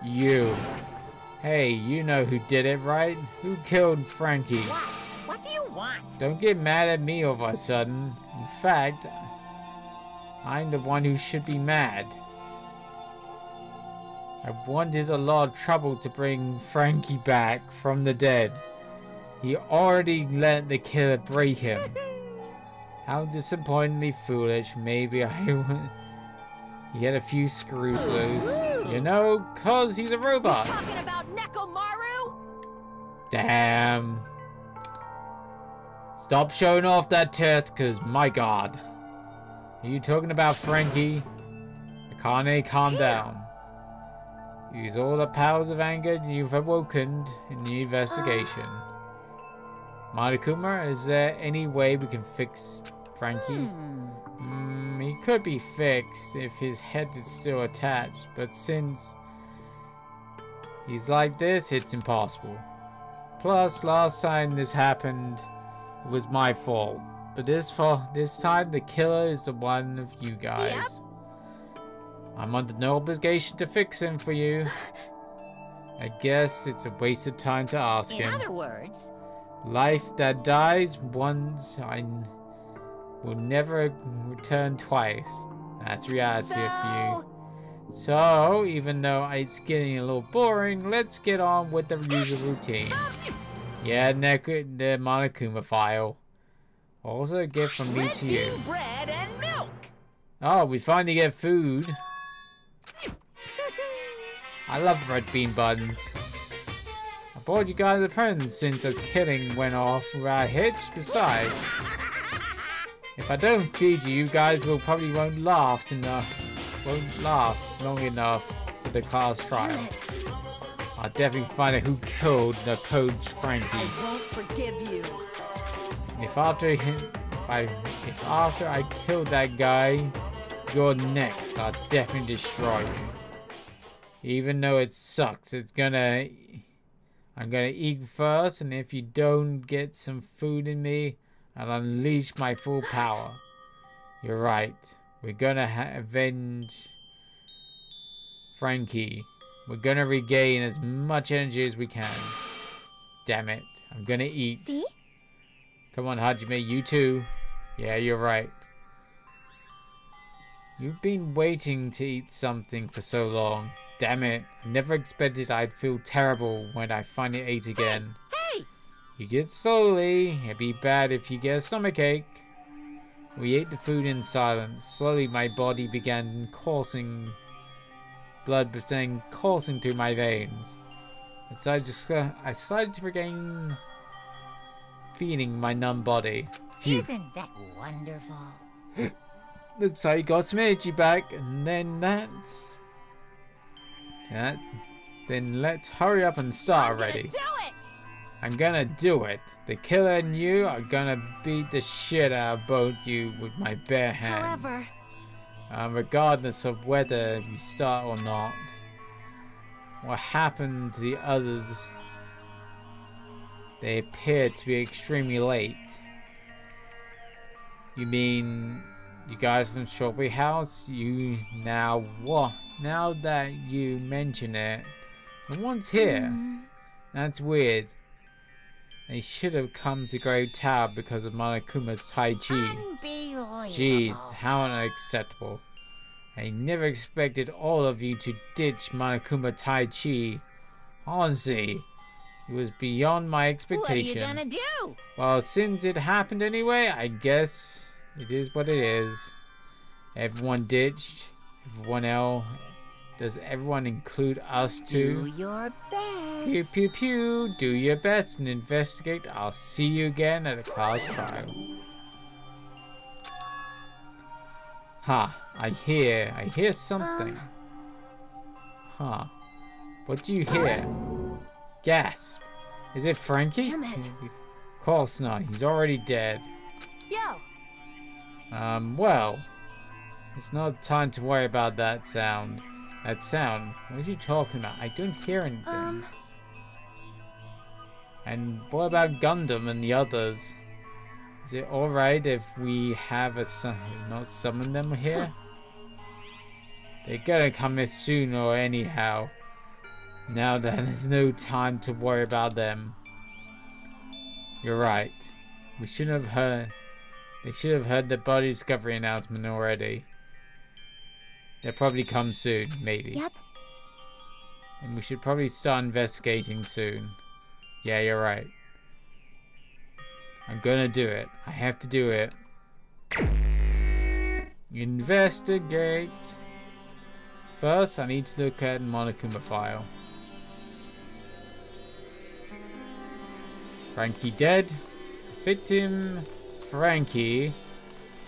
You. Hey, you know who did it, right? Who killed Frankie? What? What do you want? Don't get mad at me all of a sudden. In fact, I'm the one who should be mad. I wanted a lot of trouble to bring Frankie back from the dead. He already let the killer break him. How disappointingly foolish. Maybe he had a few screws loose. You know, 'cause he's a robot. You talking about Nekomaru? Damn. Stop showing off that test, 'cause my god. Are you talking about Frankie? Akane, calm down. Use all the powers of anger you've awoken in the investigation. Monokuma, is there any way we can fix Frankie? He could be fixed if his head is still attached, but since he's like this, it's impossible. Plus, last time this happened, it was my fault. But this time, the killer is the one of you guys. Yep. I'm under no obligation to fix him for you. I guess it's a waste of time to ask him. In other words, Life that dies once, I will never return twice. That's reality for you. So, even though it's getting a little boring, let's get on with the usual routine. Yeah, the Monokuma file. Also a gift from me red to you. bean bread and milk. Oh, we finally get food. I love red bean buns. I bought you guys a present since us kidding went off without a hitch. Besides, if I don't feed you, you guys won't last long enough for the class trial. I'll definitely find out who killed the coach Frankie. I won't forgive you. If after I killed that guy, you're next, I'll definitely destroy you. Even though it sucks, I'm gonna eat first, and if you don't get some food in me, I'll unleash my full power. You're right. We're gonna avenge Frankie. We're gonna regain as much energy as we can. Damn it. I'm gonna eat. See? Come on, Hajime, you too. Yeah, you're right. You've been waiting to eat something for so long. Damn it. I never expected I'd feel terrible when I finally ate again. Hey! You get slowly. It'd be bad if you get a stomachache. We ate the food in silence. Slowly my body began coursing. Blood began coursing through my veins. I started to regain feeling my numb body. Phew. Isn't that wonderful? Looks like you got some energy back, and then then let's hurry up and start already. Do it! I'm gonna do it. The killer and you are gonna beat the shit out of both you with my bare hands. However, Regardless of whether we start or not. What happened to the others? They appear to be extremely late. You mean you guys from Strawberry House? Now that you mention it, no one's here. That's weird. They should have come to Great Tower because of Monokuma's Tai Chi. Unbelievable. Jeez, how unacceptable. I never expected all of you to ditch Monokuma Tai Chi. Honestly, it was beyond my expectation. What are you gonna do? Well, since it happened anyway, I guess it is what it is. Everyone ditched. Everyone else. Does everyone include us too? Do your best. Pew pew pew. Do your best and investigate. I'll see you again at a class trial. Ha! I hear something. Huh? What do you hear? Gasp! Is it Frankie? Damn it. Of course not. He's already dead. yo, Well, it's not time to worry about that sound. That sound? What are you talking about? I don't hear anything. And what about Gundam and the others? Is it alright if we have not summon them here? They're gonna come here soon or anyhow. Now then, there's no time to worry about them. You're right. We shouldn't have heard. They should have heard the body discovery announcement already. They'll probably come soon, maybe. Yep. And we should probably start investigating soon. Yeah, you're right. I'm gonna do it. I have to do it. Investigate. First, I need to look at Monokuma file. Frankie dead. Victim Frankie.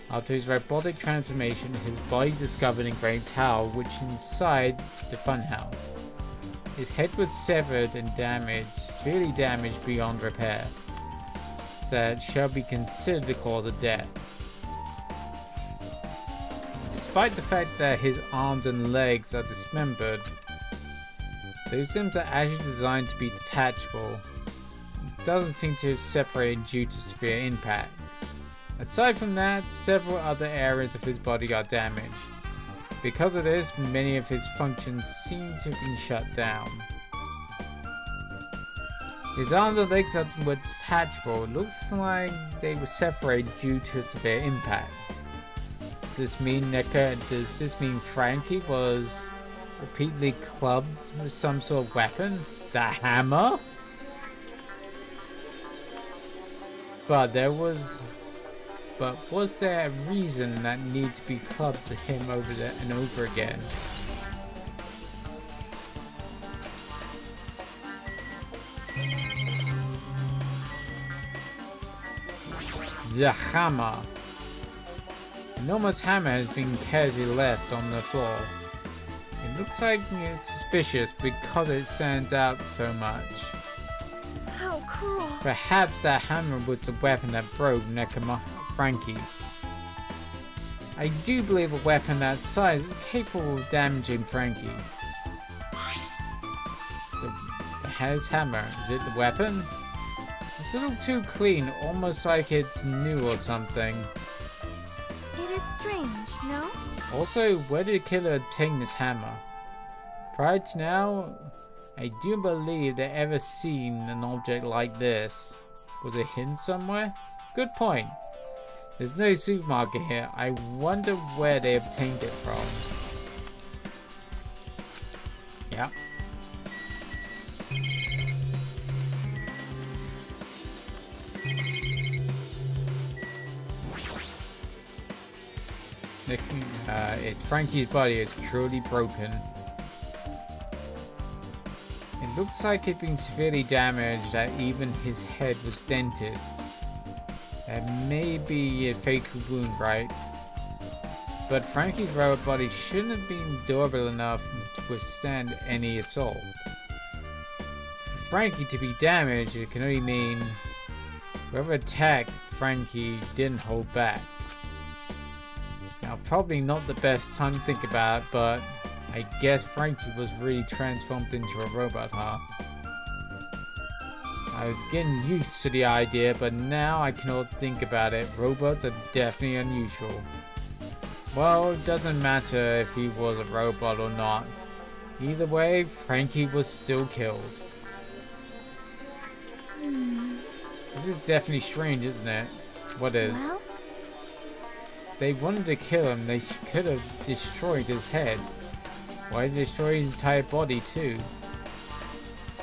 After his robotic transformation, his body discovered in Great Tower, which inside the funhouse. His head was severed and damaged, severely damaged beyond repair. So it shall be considered the cause of death. Despite the fact that his arms and legs are dismembered, those limbs are actually designed to be detachable. It doesn't seem to have separated due to severe impact. Aside from that, several other areas of his body are damaged. Because of this, many of his functions seem to have been shut down. His arms and legs were detachable. It looks like they were separated due to a severe impact. Does this mean Frankie was repeatedly clubbed with some sort of weapon? The hammer? But was there a reason that needed to be clubbed to him over there and over again? The hammer. An enormous hammer has been casually left on the floor. It looks like it's suspicious because it stands out so much. How cruel. Perhaps that hammer was the weapon that broke Frankie. I do believe a weapon that size is capable of damaging Frankie. His hammer, is it the weapon? It's a little too clean, almost like it's new or something. It is strange, no? Also, where did the killer obtain this hammer? Prior to now, I do believe they ever seen an object like this. Was it hidden somewhere? Good point. There's no supermarket here. I wonder where they obtained it from. Yeah. It's Frankie's body is truly broken. It looks like it's been severely damaged, that even his head was dented. That may be a fatal wound, right? But Frankie's robot body shouldn't have been durable enough to withstand any assault. For Frankie to be damaged, it can only mean whoever attacked Frankie didn't hold back. Now, probably not the best time to think about, but I guess Frankie was really transformed into a robot, huh? I was getting used to the idea, but now I cannot think about it. Robots are definitely unusual. Well, it doesn't matter if he was a robot or not. Either way, Frankie was still killed. This is definitely strange, isn't it? What is? Well? They wanted to kill him, they could have destroyed his head. Why destroy his entire body too?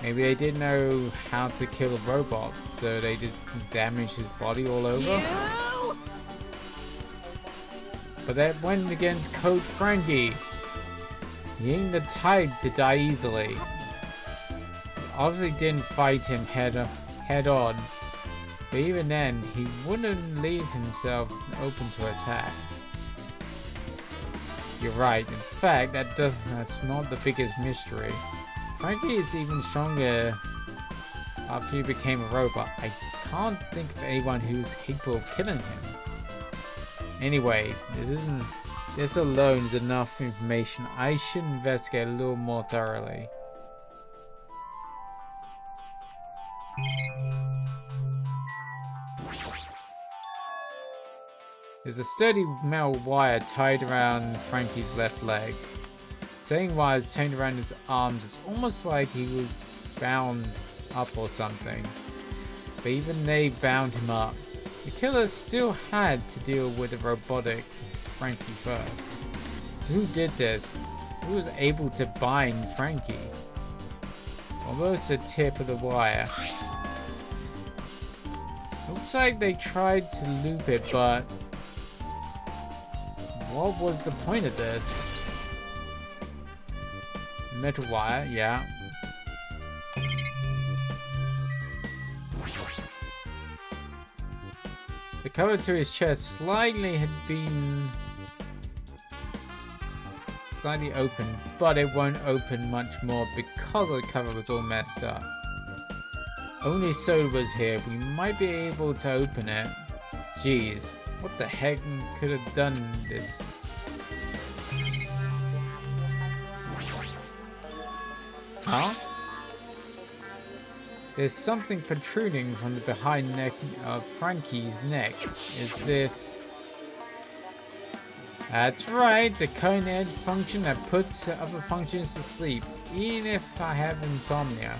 Maybe they didn't know how to kill a robot, so they just damaged his body all over? You? But that went against Code Frankie. He ain't the type to die easily. He obviously didn't fight him head on. But even then, he wouldn't leave himself open to attack. You're right. In fact, that's not the biggest mystery. Frankie is even stronger after he became a robot. I can't think of anyone who's capable of killing him. Anyway, this alone is enough information. I should investigate a little more thoroughly. There's a sturdy metal wire tied around Frankie's left leg. Same wire is tied around his arms. It's almost like he was bound up or something. But even they bound him up. The killer still had to deal with the robotic Frankie first. Who did this? Who was able to bind Frankie? Almost the tip of the wire. Looks like they tried to loop it, but what was the point of this? Metal wire, yeah. The cover to his chest slightly open, but it won't open much more because the cover was all messed up. Only Soda was here. We might be able to open it. Jeez, what the heck could have done this? Huh? There's something protruding from the behind neck of Frankie's neck. Is this... That's right, the cone edge function that puts other functions to sleep, even if I have insomnia.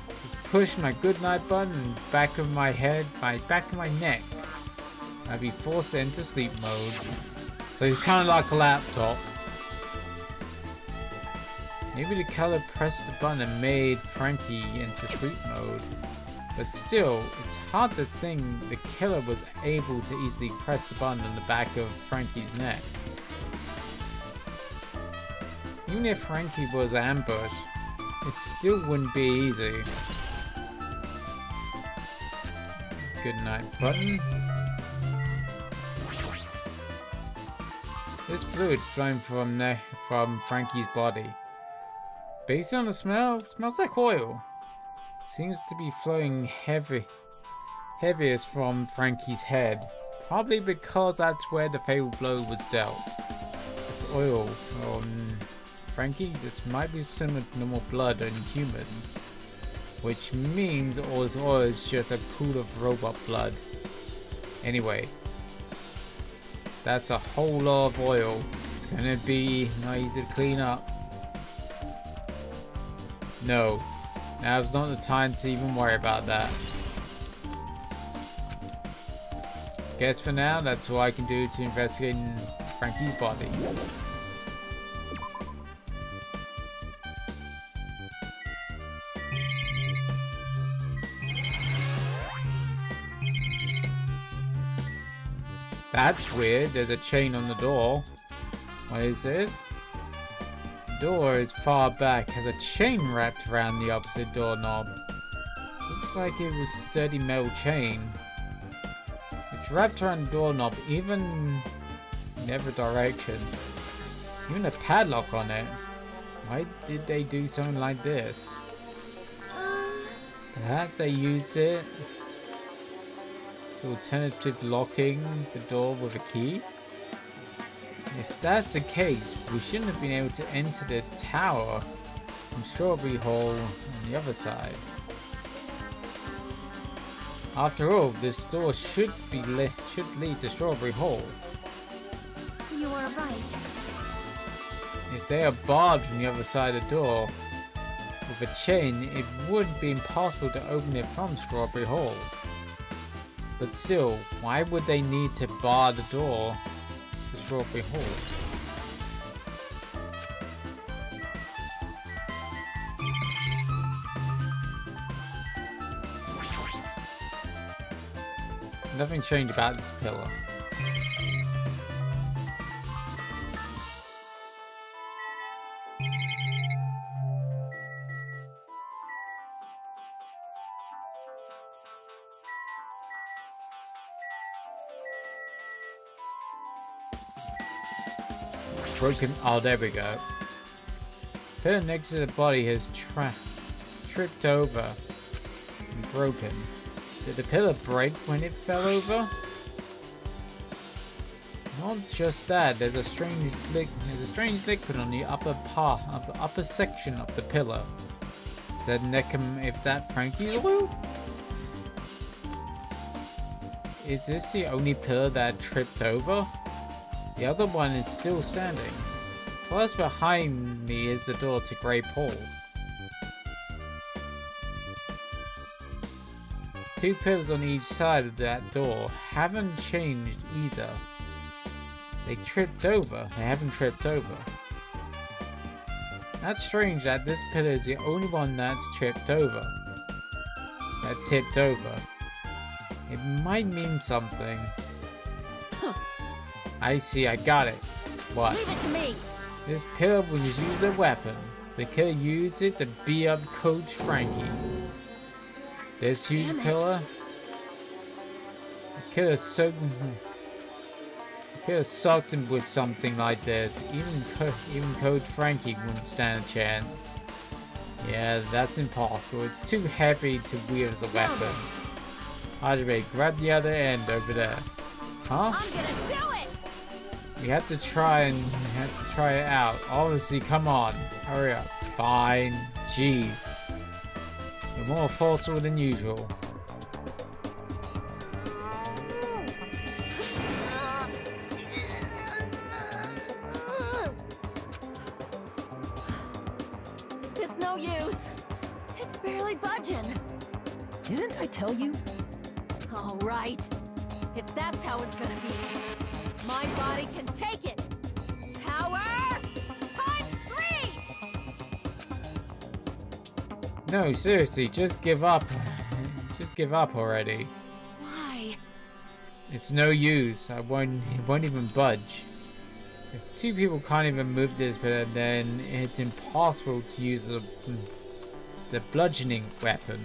Just push my goodnight button back of my head, back of my neck. I'll be forced into sleep mode. So he's kind of like a laptop. Maybe the killer pressed the button and made Frankie into sleep mode. But still, it's hard to think the killer was able to easily press the button on the back of Frankie's neck. Even if Frankie was ambushed, it still wouldn't be easy. Good night button. There's fluid flowing from Frankie's body. Based on the smell, it smells like oil. Seems to be flowing heaviest from Frankie's head. Probably because that's where the fatal blow was dealt. This oil from Frankie, this might be similar to normal blood in humans. Which means all this oil is just a pool of robot blood. Anyway. That's a whole lot of oil. It's gonna be not easy to clean up. No. Now's not the time to even worry about that. Guess for now, that's all I can do to investigate Frankie's body. That's weird, there's a chain on the door. What is this? Door is far back, has a chain wrapped around the opposite doorknob. Looks like it was sturdy metal chain. It's wrapped around the doorknob, even in every direction. Even a padlock on it. Why did they do something like this? Perhaps they used it to alternative locking the door with a key? If that's the case, we shouldn't have been able to enter this tower from Strawberry Hall on the other side. After all, this door should lead to Strawberry Hall. You are right. If they are barred from the other side of the door with a chain, it would be impossible to open it from Strawberry Hall. But still, why would they need to bar the door to Strawberry Hall? Nothing changed about this pillar. Broken. Oh, there we go. Pillar next to the body has tripped over and broken. Did the pillar break when it fell over? Not just that. There's a strange liquid on the upper part of the upper section of the pillar. Is that Frankie's oil? is this the only pillar that tripped over? The other one is still standing. Plus behind me is the door to Great Hall. 2 pillars on each side of that door haven't changed either. They tripped over. They haven't tripped over. That's strange that this pillar is the only one that's tripped over. That tipped over. It might mean something. Huh. I see, I got it. What? Leave it to me. This pillar was used as a weapon. The killer used it to beat up Coach Frankie. This huge pillar? The killer sucked him with something like this. Even Coach Frankie wouldn't stand a chance. Yeah, that's impossible. It's too heavy to wield as a weapon. Andre, grab the other end over there. Huh? I'm gonna do it. We have to try it out. Obviously, come on. Hurry up. Fine. Jeez. You're more forceful than usual. It's no use. It's barely budging. Didn't I tell you? All right. If that's how it's gonna be, my body can take it. Power times 3. No, seriously, just give up. Just give up already. Why? It's no use. It won't even budge. If 2 people can't even move this, but then it's impossible to use the bludgeoning weapon.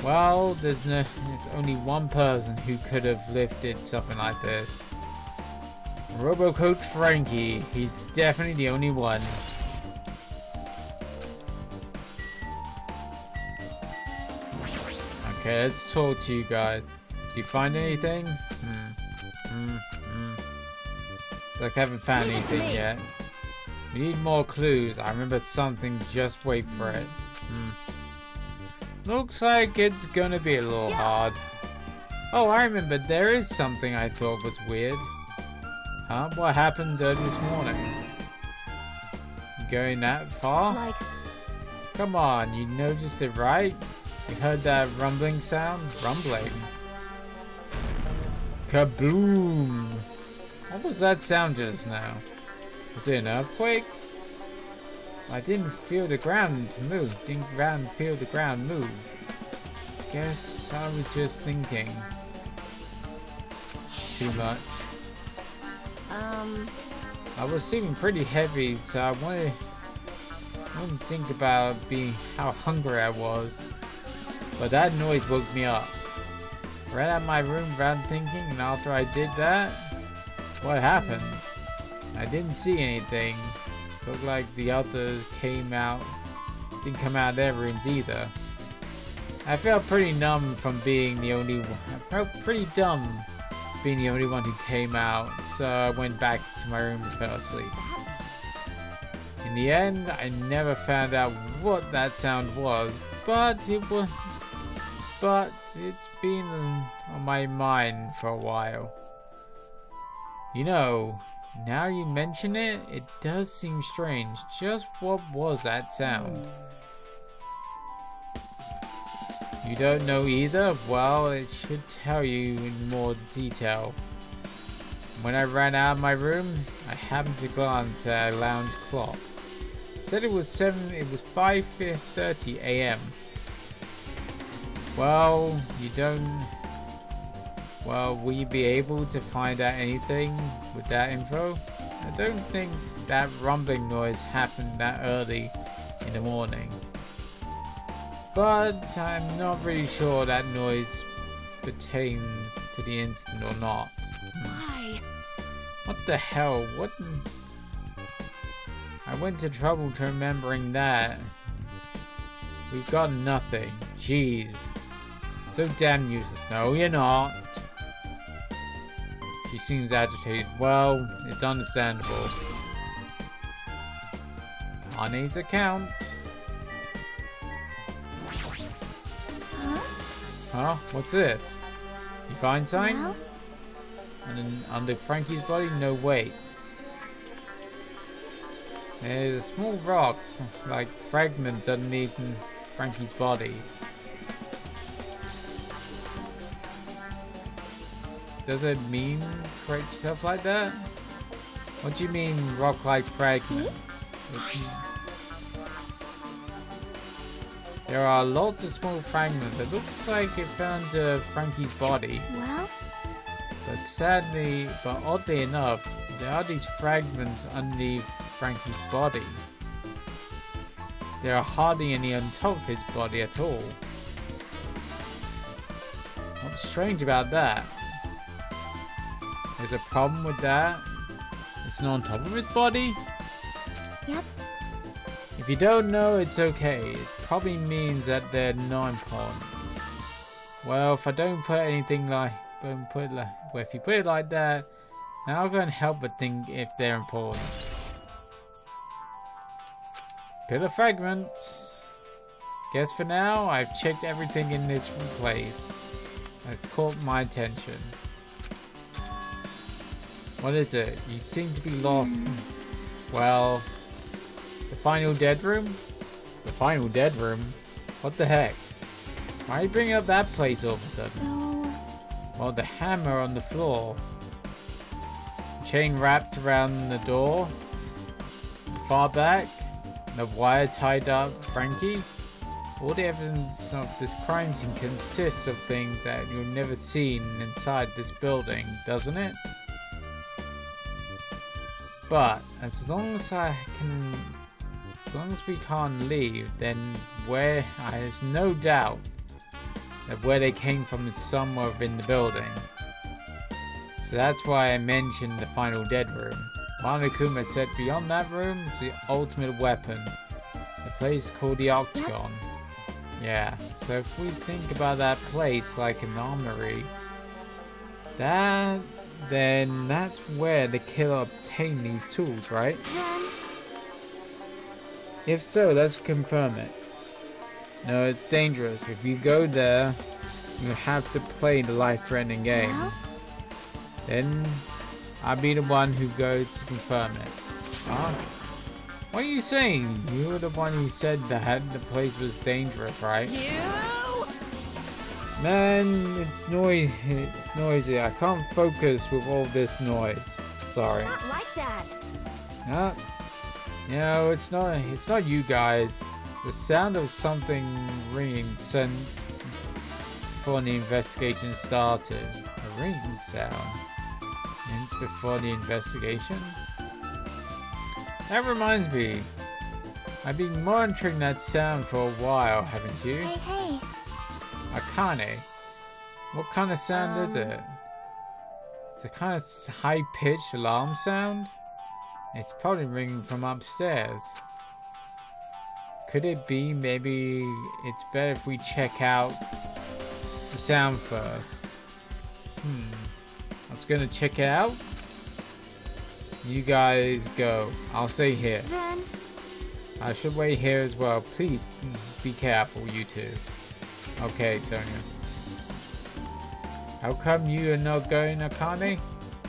Well, it's only one person who could have lifted something like this. Robo-Coach Frankie. He's definitely the only one. Okay, let's talk to you guys. Did you find anything? Like I haven't found anything yet. We need more clues. I remember something, just wait for it. Looks like it's gonna be a little hard. Oh, I remember, there is something I thought was weird. Huh? What happened this morning? Going that far? Like, Come on, you noticed it, right? You heard that rumbling sound? Rumbling. Kaboom! What was that sound just now? Was it an earthquake? I didn't feel the ground move. Feel the ground move. Guess I was just thinking too much. I was feeling pretty heavy, so I wouldn't think about how hungry I was. But that noise woke me up. Ran out of my room without thinking, and after I did that, what happened? I didn't see anything. Looked like the others didn't come out of their rooms either. I felt pretty numb from being the only one. I felt pretty dumb being the only one who came out, so I went back to my room and fell asleep. In the end, I never found out what that sound was, but it's been on my mind for a while. You know, now you mention it, it does seem strange. Just what was that sound? You don't know either? Well, it should tell you in more detail. When I ran out of my room, I happened to glance at a lounge clock. It said it was 5:30 a.m. Well, will you be able to find out anything with that info? I don't think that rumbling noise happened that early in the morning. But I'm not really sure that noise pertains to the incident or not. why? What the hell? What? I went to trouble to remembering that. We've got nothing. Jeez. So damn useless. No, you're not. She seems agitated. Well, it's understandable. Connie's account. Huh? What's this? You find something? Well? And then under Frankie's body? No, wait. There's a small rock, like fragment underneath Frankie's body. Does it mean create yourself like that? What do you mean rock-like fragments? There are lots of small fragments. It looks like it fell into Frankie's body. Well? But oddly enough, there are these fragments underneath Frankie's body. There are hardly any on top of his body at all. What's strange about that? There's a problem with that? It's not on top of his body? Yep. If you don't know, it's okay. It probably means that they're not important. Well, if I don't put anything like... well, if you put it like that, now I can't help but think if they're important. Pillar fragments. Guess for now, I've checked everything in this place. That's caught my attention. What is it? You seem to be lost. Well, the final dead room? The final dead room? What the heck? Why are you bringing up that place all of a sudden? So... Well, the hammer on the floor. Chain wrapped around the door. Far back. The wire tied up Frankie. All the evidence of this crime scene consists of things that you've never seen inside this building, doesn't it? But as long as we can't leave, then there's no doubt that where they came from is somewhere within the building. So that's why I mentioned the final dead room. Monokuma said beyond that room is the ultimate weapon. The place called the Octagon. Yeah, so if we think about that place like an armory, then that's where the killer obtained these tools, right? If so, let's confirm it. No, it's dangerous. If you go there, you have to play the life-threatening game. Well? Then I'll be the one who goes to confirm it. Huh? What are you saying? You were the one who said that the place was dangerous, right? You? Man, it's noisy. I can't focus with all this noise. Sorry. Not like that. No. No, it's not you guys. The sound of something ringing since before the investigation started. A ringing sound. Minutes before the investigation? That reminds me. I've been monitoring that sound for a while, haven't you? Hey. Akane. What kind of sound is it? It's a kind of high-pitched alarm sound? It's probably ringing from upstairs. Could it be maybe it's better if we check out the sound first? I was gonna check it out. You guys go. I'll stay here. Then... I should wait here as well. Please be careful, you two. Okay, Sonia. How come you are not going, Akane?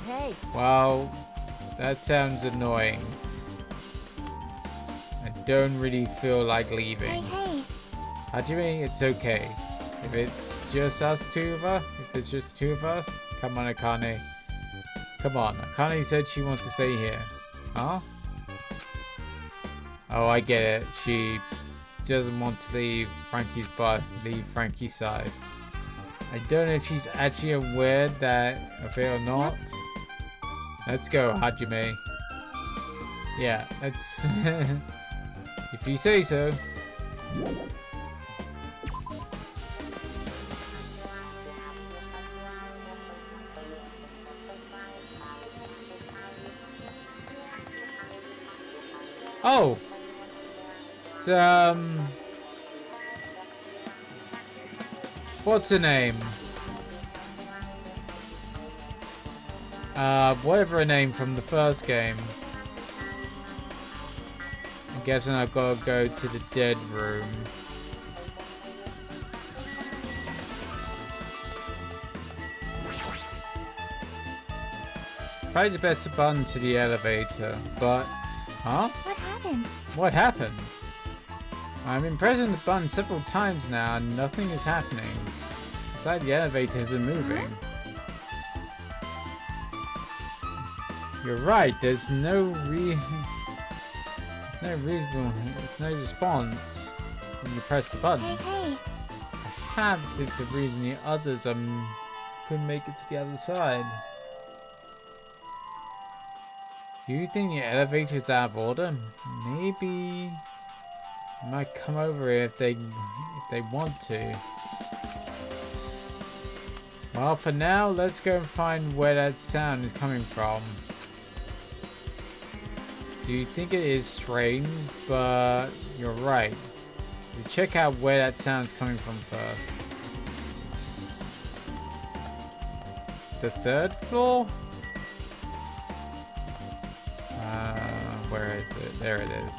Hey. Well, that sounds annoying. I don't really feel like leaving. Hey. How do you mean it's okay? If it's just two of us, come on, Akane. Come on, Akane said she wants to stay here. Huh? Oh, I get it. She doesn't want to leave Frankie's side. I don't know if she's actually aware of it or not. Let's go, Hajime. Yeah, let's... if you say so. Oh! It's, what's her name? Whatever her name from the first game. I'm guessing I've got to go to the dead room. Probably the best button to the elevator, but... Huh? What happened? What happened? I've been pressing the button several times now and nothing is happening. Besides, the elevator isn't moving. You're right, there's no response when you press the button. Hey. Perhaps it's a reason the others couldn't make it to the other side. Do you think the elevator's out of order? Maybe they might come over here if they want to. Well, for now, let's go and find where that sound is coming from. Do you think it is strange? But you're right. You check out where that sound's coming from first. The 3rd floor? Where is it? There it is.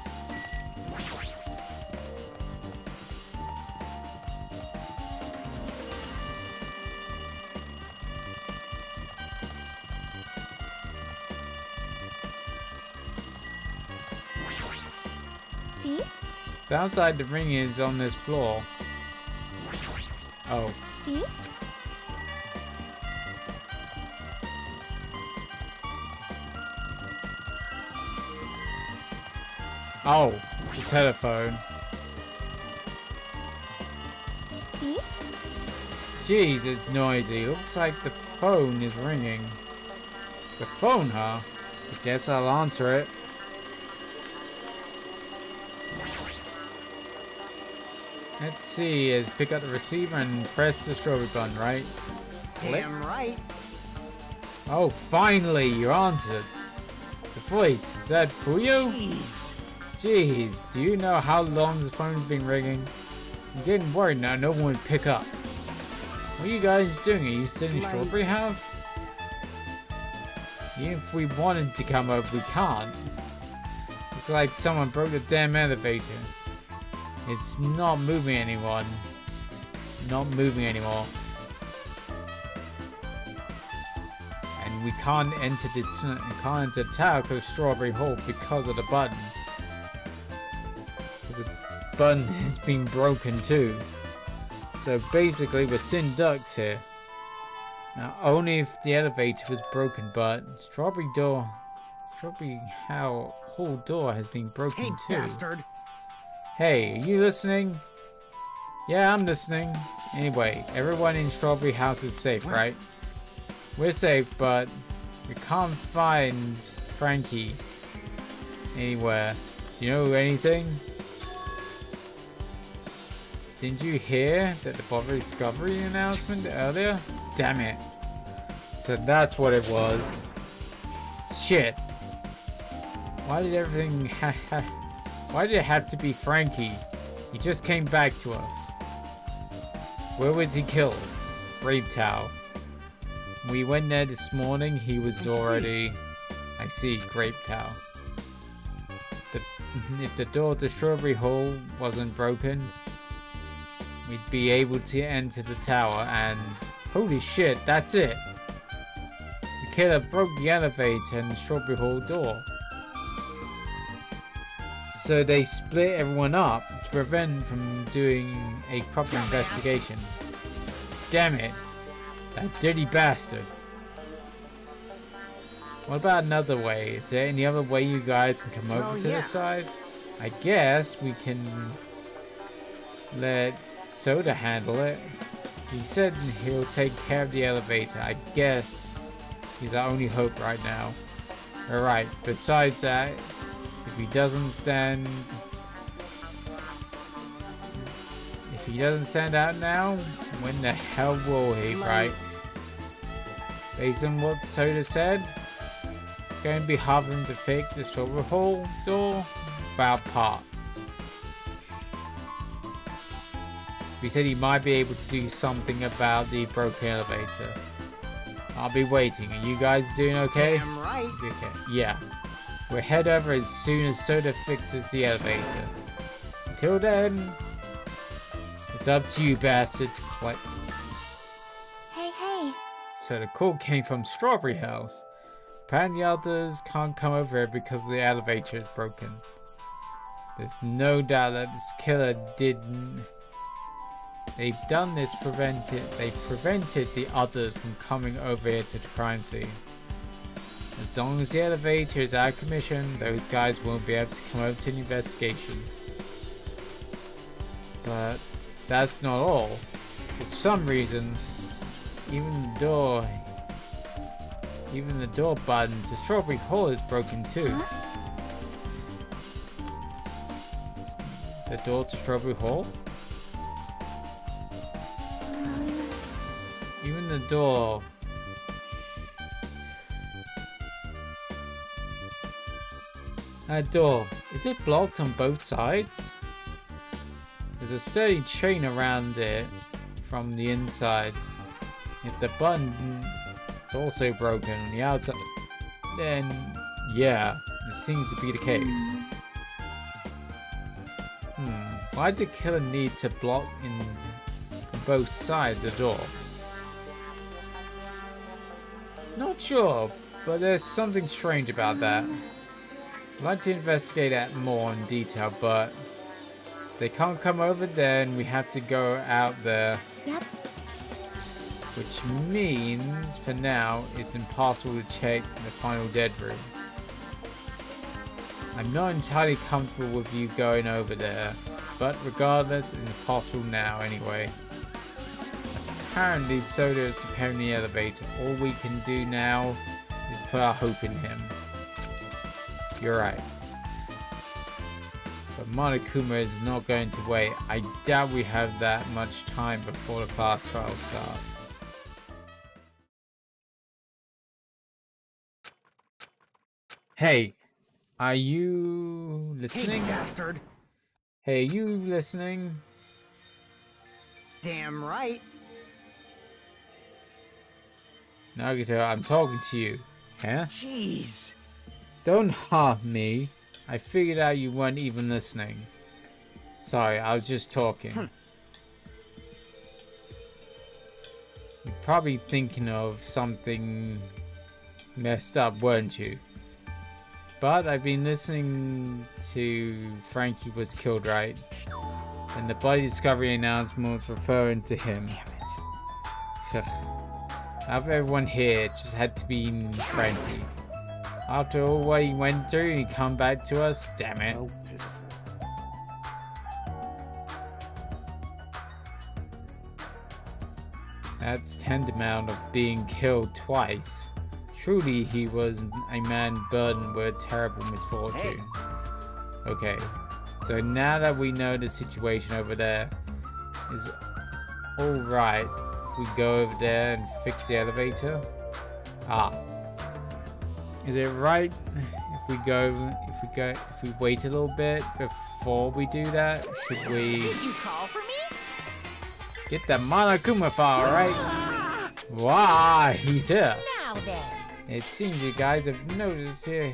See? Sounds like the ring is on this floor. Oh. See? Oh, the telephone. See? Jeez, it's noisy. Looks like the phone is ringing. The phone, huh? I guess I'll answer it. Let's see, is pick up the receiver and press the strawberry button, right? Damn right. Oh, finally, you answered. The voice, is that Fuyo? Jeez. Jeez, do you know how long this phone's been ringing? I'm getting worried now, no one would pick up. What are you guys doing? Are you still in the strawberry house? Even if we wanted to come over, we can't. Looks like someone broke the damn elevator. It's not moving anyone. Not moving anymore. And we can't enter the tower because of Strawberry Hall because of the button. Because the button has been broken too. So basically we're sin ducks here. Now only if the elevator was broken, but Strawberry Hall door has been broken too. Bastard. Hey, are you listening? Yeah, I'm listening. Anyway, everyone in Strawberry House is safe, right? We're safe, but we can't find Frankie anywhere. Do you know anything? Didn't you hear that the Bobby Discovery announcement earlier? Damn it. So that's what it was. Shit. Why did everything Why did it have to be Frankie? He just came back to us. Where was he killed? Brave Tower. We went there this morning, he was already... I see, Grape Tower. If the door to Strawberry Hall wasn't broken, we'd be able to enter the tower and... Holy shit, that's it! The killer broke the elevator and the Strawberry Hall door. So they split everyone up to prevent from doing a proper investigation. Damn it! That dirty bastard. What about another way? Is there any other way you guys can come over to the side? I guess we can let Soda handle it. He said he'll take care of the elevator. I guess he's our only hope right now. Alright, besides that, if he doesn't stand out now, when the hell will he, right? Based on what Soda said, it's going to be hard for him to fix the Strawberry Hall door without parts. He said he might be able to do something about the broken elevator. I'll be waiting. Are you guys doing okay? Damn right. Okay. Yeah. We'll head over as soon as Soda fixes the elevator. Until then, it's up to you bastards. Hey. So the call came from Strawberry House. apparently the others can't come over here because the elevator is broken. There's no doubt that this killer didn't. They've done this they prevented the others from coming over here to the crime scene. As long as the elevator is out of commission, those guys won't be able to come over to the investigation. But that's not all. For some reason, even the door button to Strawberry Hall is broken too. The door to Strawberry Hall? Even the door. That door, is it blocked on both sides? There's a sturdy chain around it from the inside. If the button is also broken on the outside, then yeah, it seems to be the case. Why did the killer need to block in both sides of the door? Not sure, but there's something strange about that. I'd like to investigate that more in detail, but if they can't come over there and we have to go out there. Yep. Which means, for now, it's impossible to check the final dead room. I'm not entirely comfortable with you going over there, but regardless, it's impossible now anyway. Apparently, Soda is repairing the elevator. All we can do now is put our hope in him. You're right. But Monokuma is not going to wait. I doubt we have that much time before the class trial starts. Hey, are you listening? Hey, bastard! Hey, you listening? Damn right. Nagito, I'm talking to you. Huh? Jeez. Don't harm me. I figured out you weren't even listening. Sorry, I was just talking. You're probably thinking of something messed up, weren't you? But I've been listening to Frankie was killed, right? And the body discovery announcement was referring to him. Damn it. Out of everyone here, it just had to be Frankie. After all what he went through and he come back to us, damn it. How pitiful. That's tantamount of being killed twice. Truly, he was a man burdened with terrible misfortune. Okay, so now that we know the situation over there is alright, if we go over there and fix the elevator? Is it right if we wait a little bit before we do that? Should we Did you call for me? get the Monokuma file, right? Why, he's here. Now then. It seems you guys have noticed here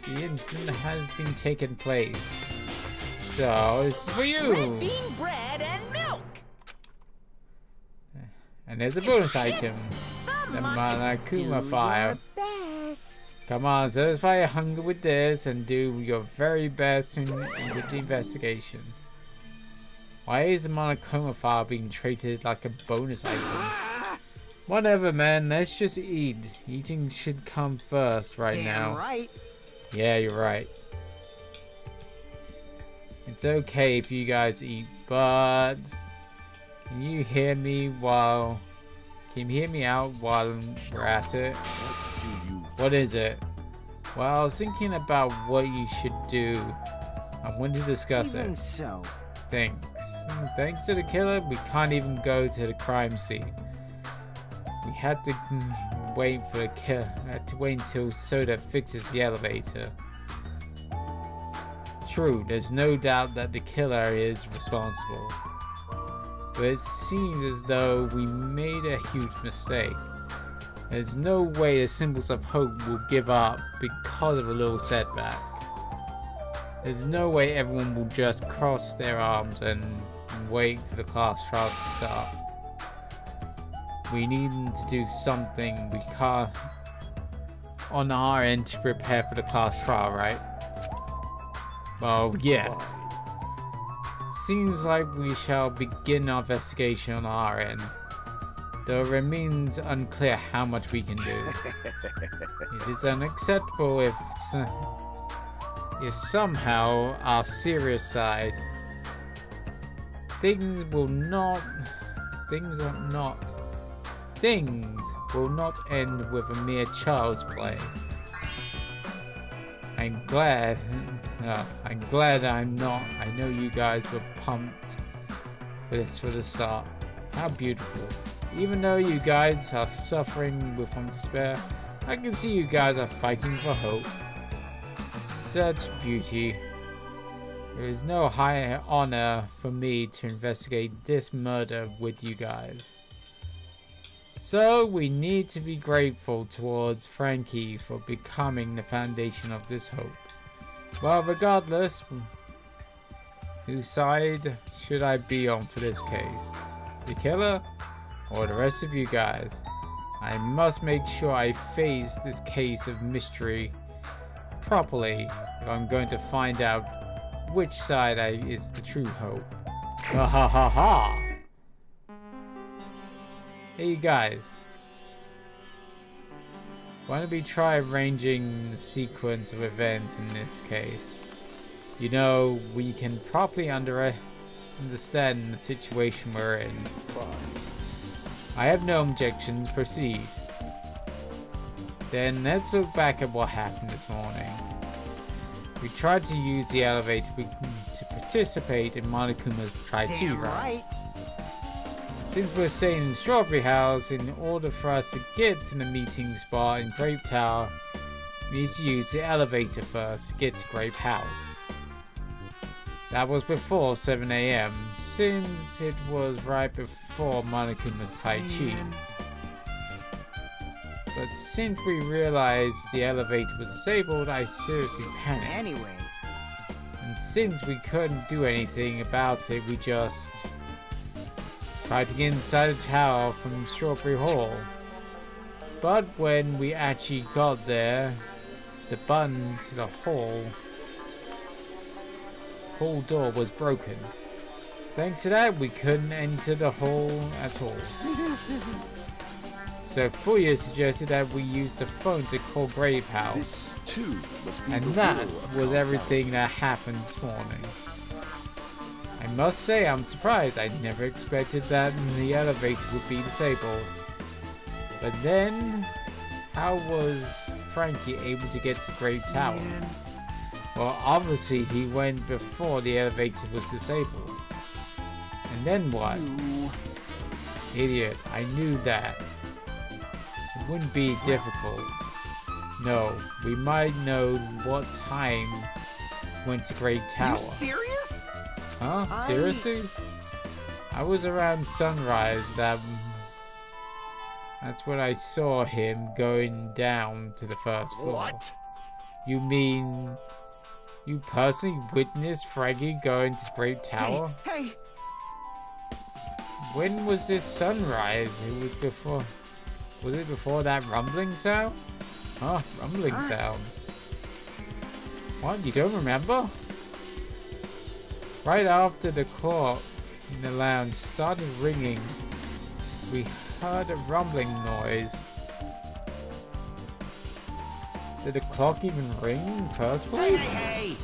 the incident has been taking place. So it's for Red you. bean bread and milk. And there's a bonus item. The Monokuma Monokuma file. Best. Come on, satisfy your hunger with this and do your very best with the investigation. Why is the Monokuma file being treated like a bonus item? Whatever, man, let's just eat. Eating should come first right now. Damn right. Yeah, you're right. It's okay if you guys eat, but can you hear me out while we're at it? What do you... What is it? Well, I was thinking about what you should do. I want to discuss Even it. so. Thanks to the killer, we can't even go to the crime scene. We had to wait for the killer. Had to wait until Soda fixes the elevator. True, there's no doubt that the killer is responsible. But it seems as though we made a huge mistake. There's no way the Symbols of Hope will give up because of a little setback. There's no way everyone will just cross their arms and wait for the class trial to start. We need to do something. We can't. on our end to prepare for the class trial, right? Well, yeah. Seems like we shall begin our investigation on our end, though it remains unclear how much we can do. It is unacceptable if somehow our serious side things will not end with a mere child's play. I'm glad I'm not. I know you guys were pumped for this for the start. How beautiful. Even though you guys are suffering from despair, I can see you guys are fighting for hope. Such beauty. There is no higher honor for me to investigate this murder with you guys. So we need to be grateful towards Frankie for becoming the foundation of this hope. Well, regardless, whose side should I be on for this case? The killer or the rest of you guys? I must make sure I face this case of mystery properly if I'm going to find out which side is the true hope. Ha ha ha ha! Hey you guys, why don't we try arranging the sequence of events in this case? You know, we can properly understand the situation we're in. I have no objections, proceed. Then let's look back at what happened this morning. We tried to use the elevator to participate in Monokuma's Tai Chi ride. Since we're staying in Strawberry House, in order for us to get to the meeting spot in Grape Tower, we need to use the elevator first to get to Grape House. That was before 7 AM, since it was right before Monokuma's Tai Chi. But since we realized the elevator was disabled, I seriously panicked. Anyway. And since we couldn't do anything about it, we just tried to get inside the tower from Strawberry Hall. But when we actually got there, the button to the hall door was broken. Thanks to that, we couldn't enter the hall at all. So Fuya suggested that we use the phone to call Grave House. This too must be And the that will of was House everything Out. that happened this morning. I must say I'm surprised. I never expected that the elevator would be disabled. But then, how was Frankie able to get to Grave Tower? Well, obviously he went before the elevator was disabled. And then what? Idiot, I knew that. It wouldn't be difficult. No, we might know what time went to Great Tower. You serious? Huh? Seriously? I was around sunrise. That's when I saw him going down to the first floor. What? You mean you personally witnessed Frankie going to Great Tower? Hey! When was this sunrise? It was before. Was it before that rumbling sound? Huh? Rumbling sound. What? You don't remember? Right after the clock in the lounge started ringing, we heard a rumbling noise. Did the clock even ring in the first place? Hey!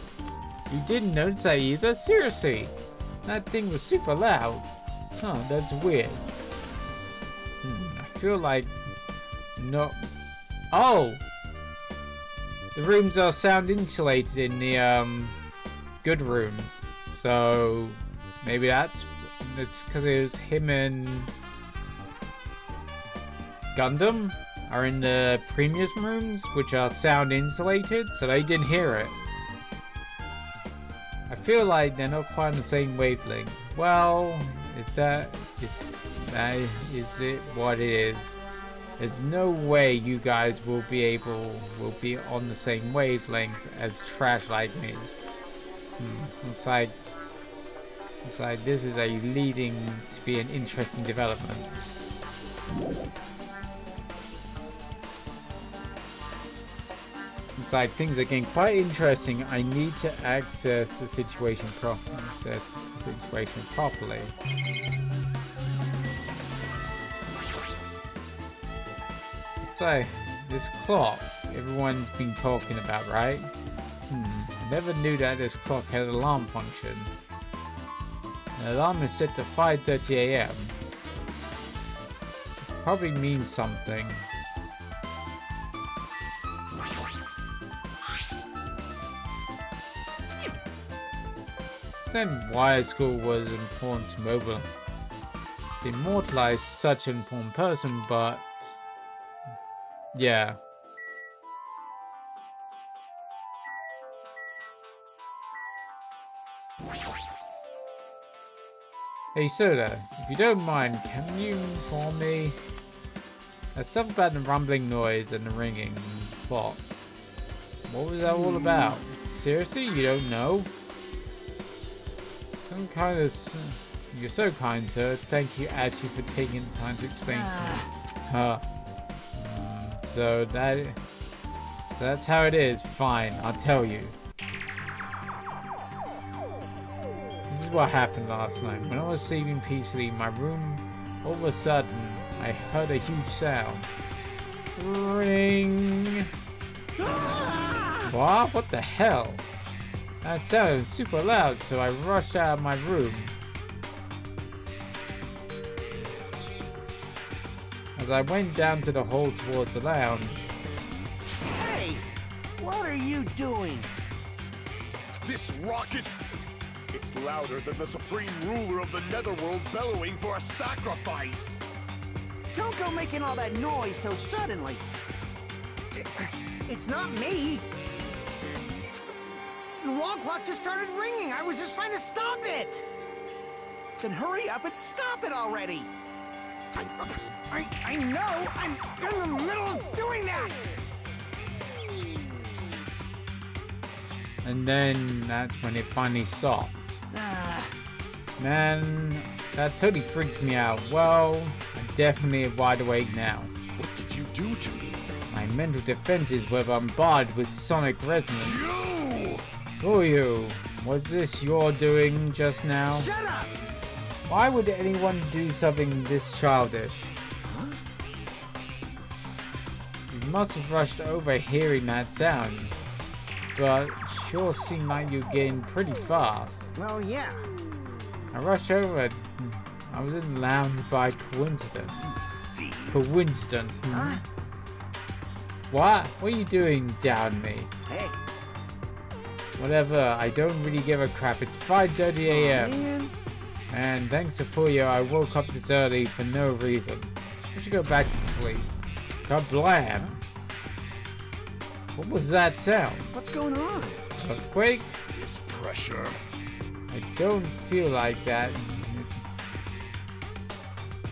You didn't notice that either? Seriously? That thing was super loud. Huh, that's weird. I feel like... No... Oh! The rooms are sound insulated in the, good rooms. So... Maybe it's because it was him and... Gundam are in the premium rooms, which are sound insulated, so they didn't hear it. I feel like they're not quite on the same wavelength. Well, is it what it is? There's no way you guys will be on the same wavelength as trash like me. Looks like this is leading to be an interesting development. Looks like things are getting quite interesting. I need to access the situation properly. So, this clock everyone's been talking about, right? I never knew that this clock had an alarm function. An alarm is set to 5:30 AM. This probably means something. Then why school was important to Mobile. They immortalized such an important person, but yeah. Hey Soda, if you don't mind, can you inform me? There's something about the rumbling noise and the ringing clock. What was that all about? Seriously, you don't know? Some kind of... You're so kind, sir. Thank you actually for taking the time to explain to me. Huh. So that's how it is. Fine, I'll tell you. This is what happened last night. When I was sleeping peacefully in my room, all of a sudden, I heard a huge sound. Ring! What? What the hell? That sounded super loud, so I rushed out of my room. As I went down to the hall towards the lounge. Hey! What are you doing? This raucous... It's louder than the supreme ruler of the netherworld bellowing for a sacrifice. Don't go making all that noise so suddenly. It's not me. The wall clock just started ringing. I was just trying to stop it. Then hurry up and stop it already. I know. I'm in the middle of doing that. And then that's when it finally stopped. Man, that totally freaked me out. Well, I'm definitely wide awake now. What did you do to me? My mental defenses were bombarded with sonic resonance. You! Who are you? Was this your doing just now? Shut up! Why would anyone do something this childish? Huh? You must have rushed over hearing that sound. But sure seemed like you're getting pretty fast. Well, yeah. I rushed over. I was in the lounge by coincidence. See? Coincidence. Huh? What? What are you doing down me? Hey. Whatever, I don't really give a crap. It's 5:30 AM. Man. And thanks to Fuyo, I woke up this early for no reason. I should go back to sleep. Kablam! What was that sound? What's going on? Earthquake? This pressure. I don't feel like that.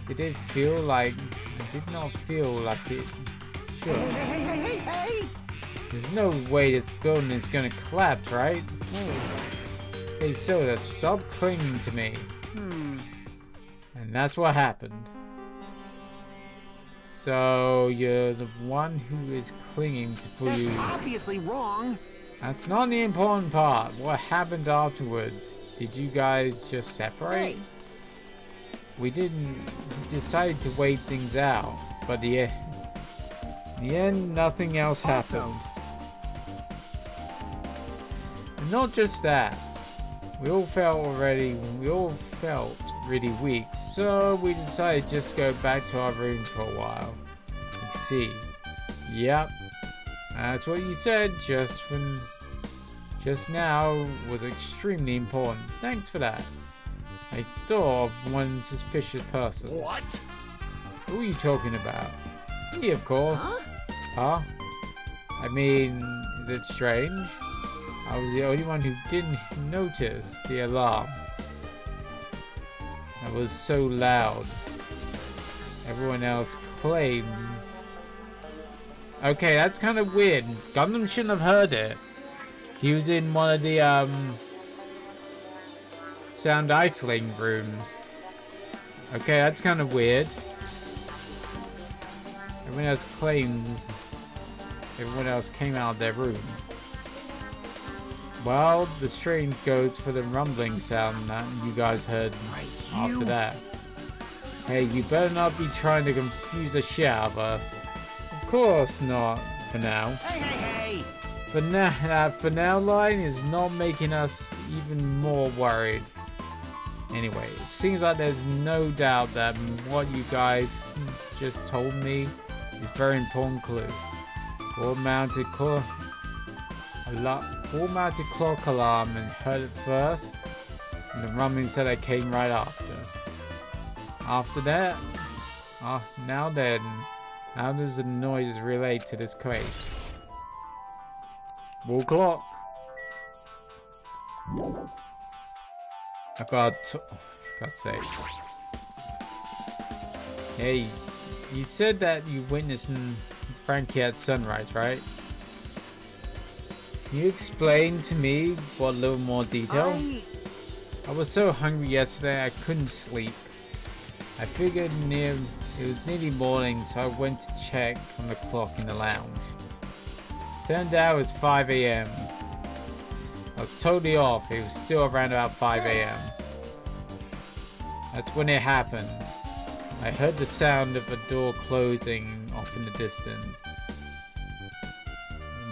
It did feel like... I did not feel like it should. Hey! There's no way this building is gonna collapse, right? Hey Soda, stop clinging to me. And that's what happened. So you're the one who is clinging to That's Fuyu. obviously wrong. That's not the important part. What happened afterwards? Did you guys just separate? Hey. We didn't decide to wait things out, but in the end, nothing else happened. And not just that, we all felt really weak, so we decided to just go back to our rooms for a while. You see, yep, that's what you said just now was extremely important. Thanks for that. I thought of one suspicious person. What? Who are you talking about? Me, of course. Huh? I mean, is it strange? I was the only one who didn't notice the alarm. It was so loud. Everyone else claimed... Okay, that's kind of weird. Gundam shouldn't have heard it. He was in one of the, sound isolating rooms. Okay, that's kind of weird. Everyone else claims everyone else came out of their rooms. Well, the stream goes for the rumbling sound that you guys heard after that. Hey, you better not be trying to confuse the shit out of us. Of course not, for now. Hey! For now, that for now line is not making us even more worried. Anyway, it seems like there's no doubt that what you guys just told me is a very important clue. Wall-mounted clock alarm and heard it first, and the rumbling said I came right after. After that, now then, how does the noise relate to this case? Wall clock. I got God's sake. Hey, you said that you witnessed Frankie at sunrise, right? Can you explain to me what little more detail? I was so hungry yesterday I couldn't sleep. I figured it was nearly morning, so I went to check on the clock in the lounge. Turned out it was 5 AM. I was totally off. It was still around about 5 AM. That's when it happened. I heard the sound of a door closing off in the distance.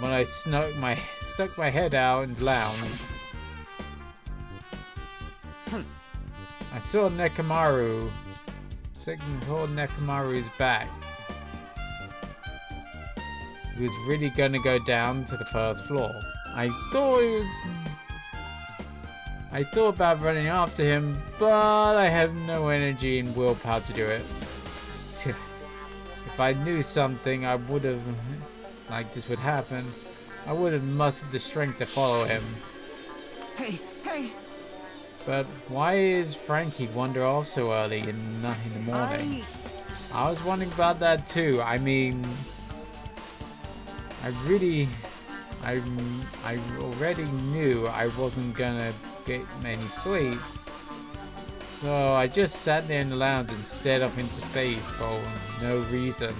When I stuck my head out in the lounge, I saw Nekomaru. Nekomaru's back. He was really gonna go down to the first floor. I thought about running after him, but I had no energy and willpower to do it. If I knew something I would have, like this would happen, I would have mustered the strength to follow him. Hey! But why is Frankie wander off so early in the morning? I was wondering about that too. I mean, I already knew I wasn't gonna get any sleep, so I just sat there in the lounge and stared up into space for no reason,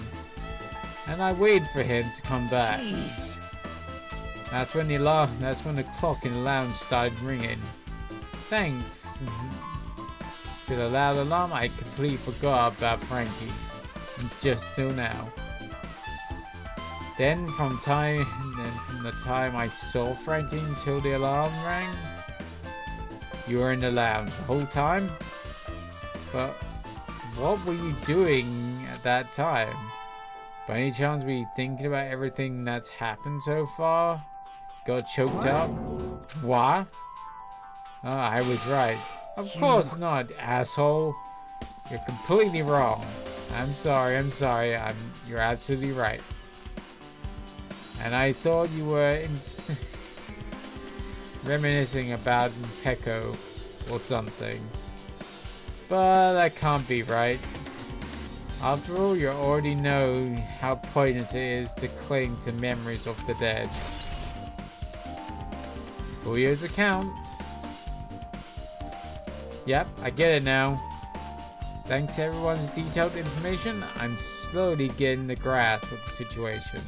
and I waited for him to come back. Jeez. That's when the clock in the lounge started ringing. Thanks to the loud alarm, I completely forgot about Frankie, just till now. Then from the time I saw Frankie until the alarm rang, you were in the lounge the whole time? But what were you doing at that time? By any chance were you thinking about everything that's happened so far? Got choked up? What? Oh, I was right. Of course not, asshole. You're completely wrong. I'm sorry. You're absolutely right. And I thought you were reminiscing about Pecco or something. But that can't be right. After all, you already know how poignant it is to cling to memories of the dead. Fuyo's account. Yep, I get it now. Thanks to everyone's detailed information, I'm slowly getting the grasp of the situation.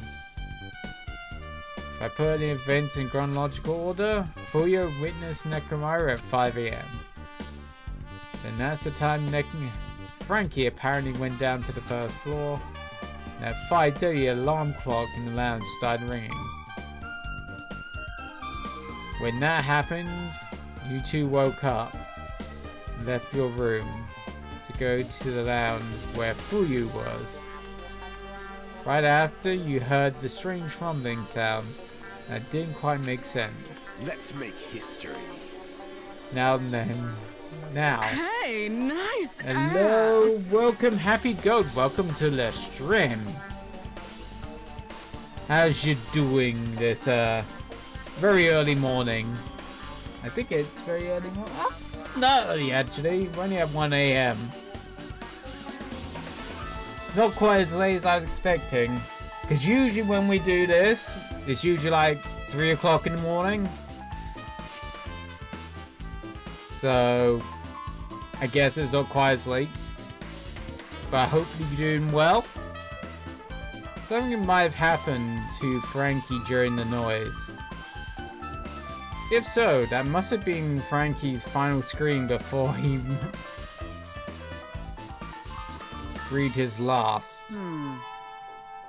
If I put the events in chronological order, Fuyo witnessed Nekomaru at 5 AM. Then that's the time Frankie apparently went down to the first floor, and at 5:30 the alarm clock in the lounge started ringing. When that happened, you two woke up and left your room to go to the lounge where Fuyo was. Right after, you heard the strange rumbling sound that didn't quite make sense. Let's make history. Now then, Hey, nice hello, ass. welcome, Happy Goat, welcome to the stream. How's you doing this very early morning? I think it's very early morning. Oh, it's not early actually, we're only at 1 AM. It's not quite as late as I was expecting, because usually when we do this, it's usually like 3 o'clock in the morning. So, I guess it's not quite as late. But hopefully you're doing well. Something might have happened to Frankie during the noise. If so, that must have been Frankie's final scream before he breathed his last.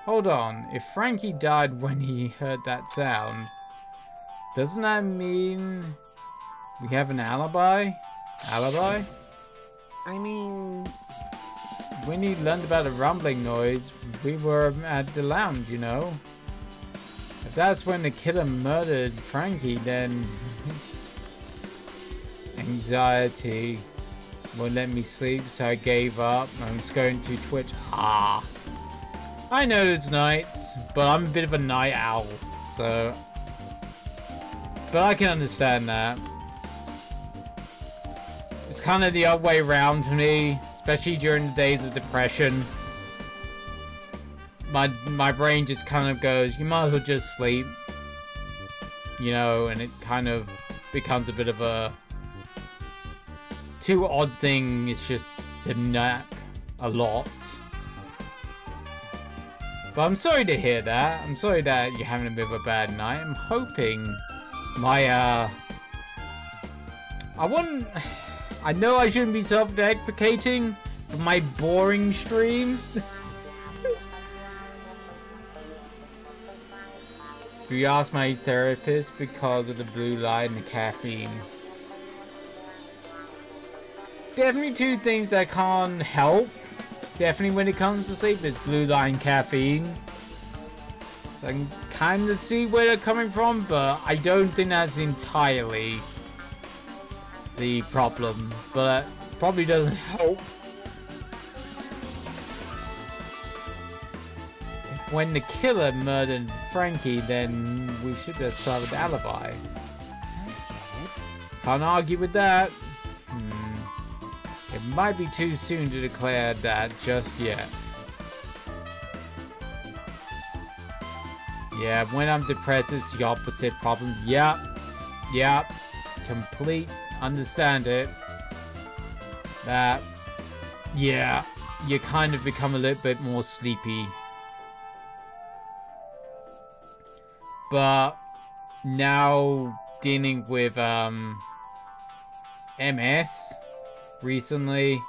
Hold on, if Frankie died when he heard that sound, doesn't that mean we have an alibi? Alibi? I mean... When he learned about the rumbling noise, we were at the lounge, you know? If that's when the killer murdered Frankie, then... Anxiety won't let me sleep, so I gave up. I'm just going to Twitch. Ah! I know it's nights, but I'm a bit of a night owl, so... But I can understand that. It's kind of the other way around for me, especially during the days of depression. My brain just kind of goes, you might as well just sleep. You know, and it kind of becomes a bit of a too odd thing. It's just to nap a lot. But I'm sorry to hear that. I'm sorry that you're having a bit of a bad night. I'm hoping my I know I shouldn't be self-deprecating, but my boring stream. We asked my therapist because of the blue light and the caffeine. Definitely two things that can't help. Definitely when it comes to sleep, is blue light and caffeine. So I can kind of see where they're coming from, but I don't think that's entirely the problem. But probably doesn't help. When the killer murdered Frankie, then we should have started the alibi. Can't argue with that. It might be too soon to declare that just yet. Yeah, when I'm depressed, it's the opposite problem. Yep. Complete. Understand it. That, yeah, you kind of become a little bit more sleepy. But now dealing with MS recently,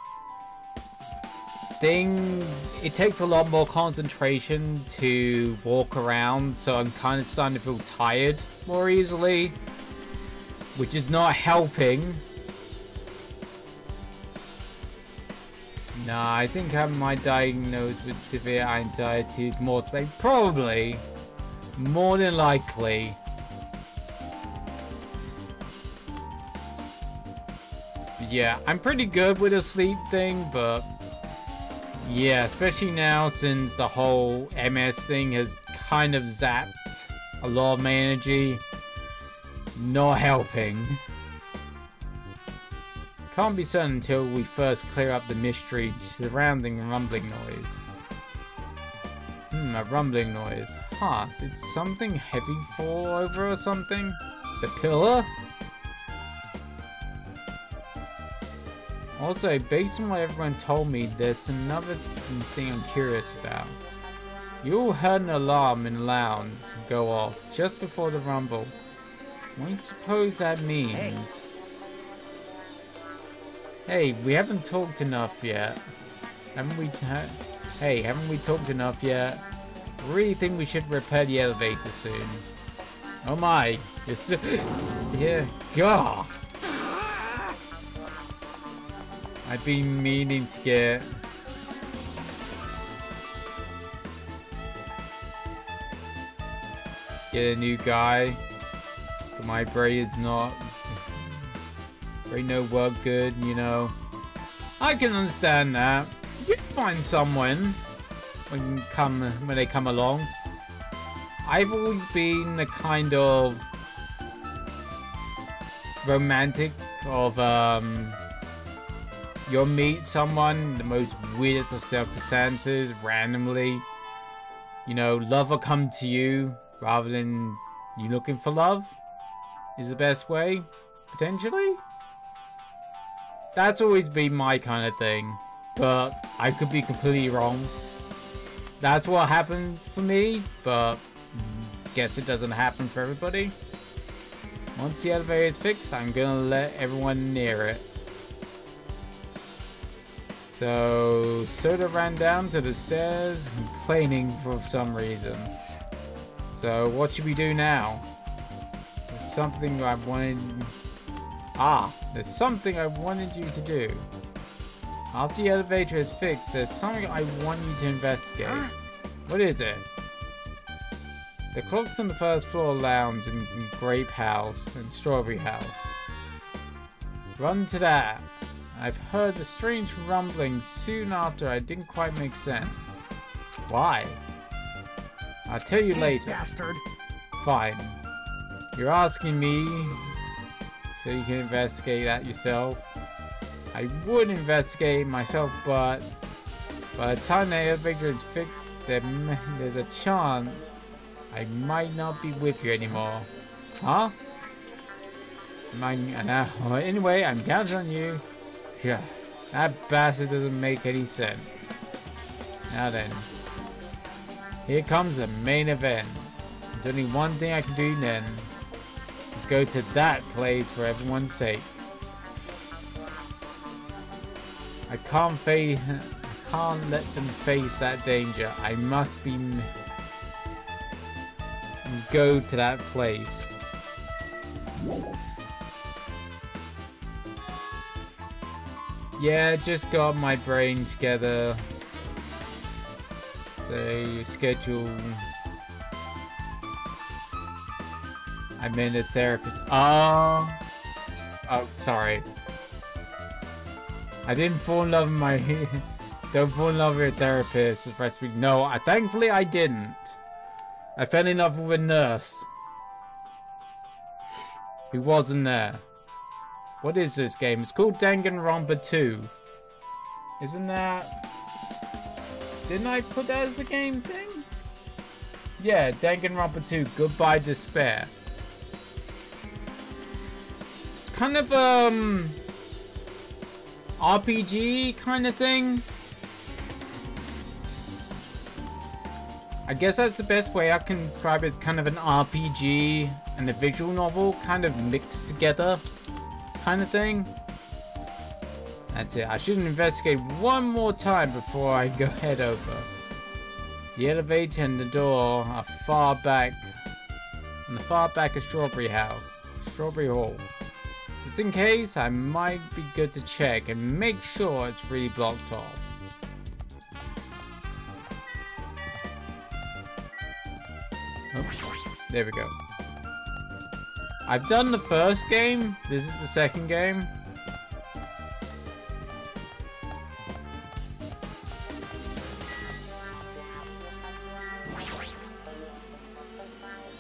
it takes a lot more concentration to walk around, so I'm kind of starting to feel tired more easily, which is not helping. Nah, I think having my diagnosed with severe anxiety is more to probably. More than likely. Yeah, I'm pretty good with the sleep thing, but yeah, especially now since the whole MS thing has kind of zapped a lot of my energy. Not helping. Can't be certain until we first clear up the mystery surrounding the rumbling noise. A rumbling noise. Huh, did something heavy fall over or something? The pillar? Also, based on what everyone told me, there's another thing I'm curious about. You all heard an alarm in the lounge go off just before the rumble. What do you suppose that means? Hey, we haven't talked enough yet. Haven't we? Hey, haven't we talked enough yet? I really think we should repair the elevator soon. Oh my, you're still... Yeah, God. I've been meaning to get... a new guy. But my brain is not... brain no work good, you know. I can understand that. You can find someone when they come along. I've always been the kind of romantic of you'll meet someone in the most weirdest of circumstances randomly. You know, love will come to you rather than you looking for love is the best way, potentially. That's always been my kind of thing, but I could be completely wrong. That's what happened for me, but guess it doesn't happen for everybody. Once the elevator is fixed, I'm gonna let everyone near it. So, Soda ran down to the stairs, complaining for some reason. So, what should we do now? There's something I wanted... there's something I wanted you to do. After the elevator is fixed, there's something I want you to investigate. What is it? The clocks on the first floor lounge in Grape House and Strawberry House. Run to that. I've heard the strange rumbling soon after. I didn't quite make sense. Why? I'll tell you later. Bastard. Fine. You're asking me so you can investigate that yourself. I would investigate myself, but by the time the elevator is fixed, there's a chance I might not be with you anymore. Huh? Anyway, I'm counting on you. Yeah, that bastard doesn't make any sense. Now then, here comes the main event. There's only one thing I can do then. Let's go to that place for everyone's sake. I can't let them face that danger. I must go to that place. Yeah, just got my brain together. So, schedule. I'm in a therapist. Oh, sorry. I didn't fall in love with my... Don't fall in love with a therapist. No, thankfully I didn't. I fell in love with a nurse. Who wasn't there. What is this game? It's called Danganronpa 2. Isn't that... Didn't I put that as a game thing? Yeah, Danganronpa 2. Goodbye Despair. It's kind of, RPG kind of thing. I guess that's the best way I can describe it. It's kind of an RPG and a visual novel kind of mixed together kind of thing. That's it. I should investigate one more time before I go head over. The elevator and the door are far back. On the far back of Strawberry Hall. Just in case, I might be good to check and make sure it's really blocked off. Oh, there we go. I've done the first game. This is the second game.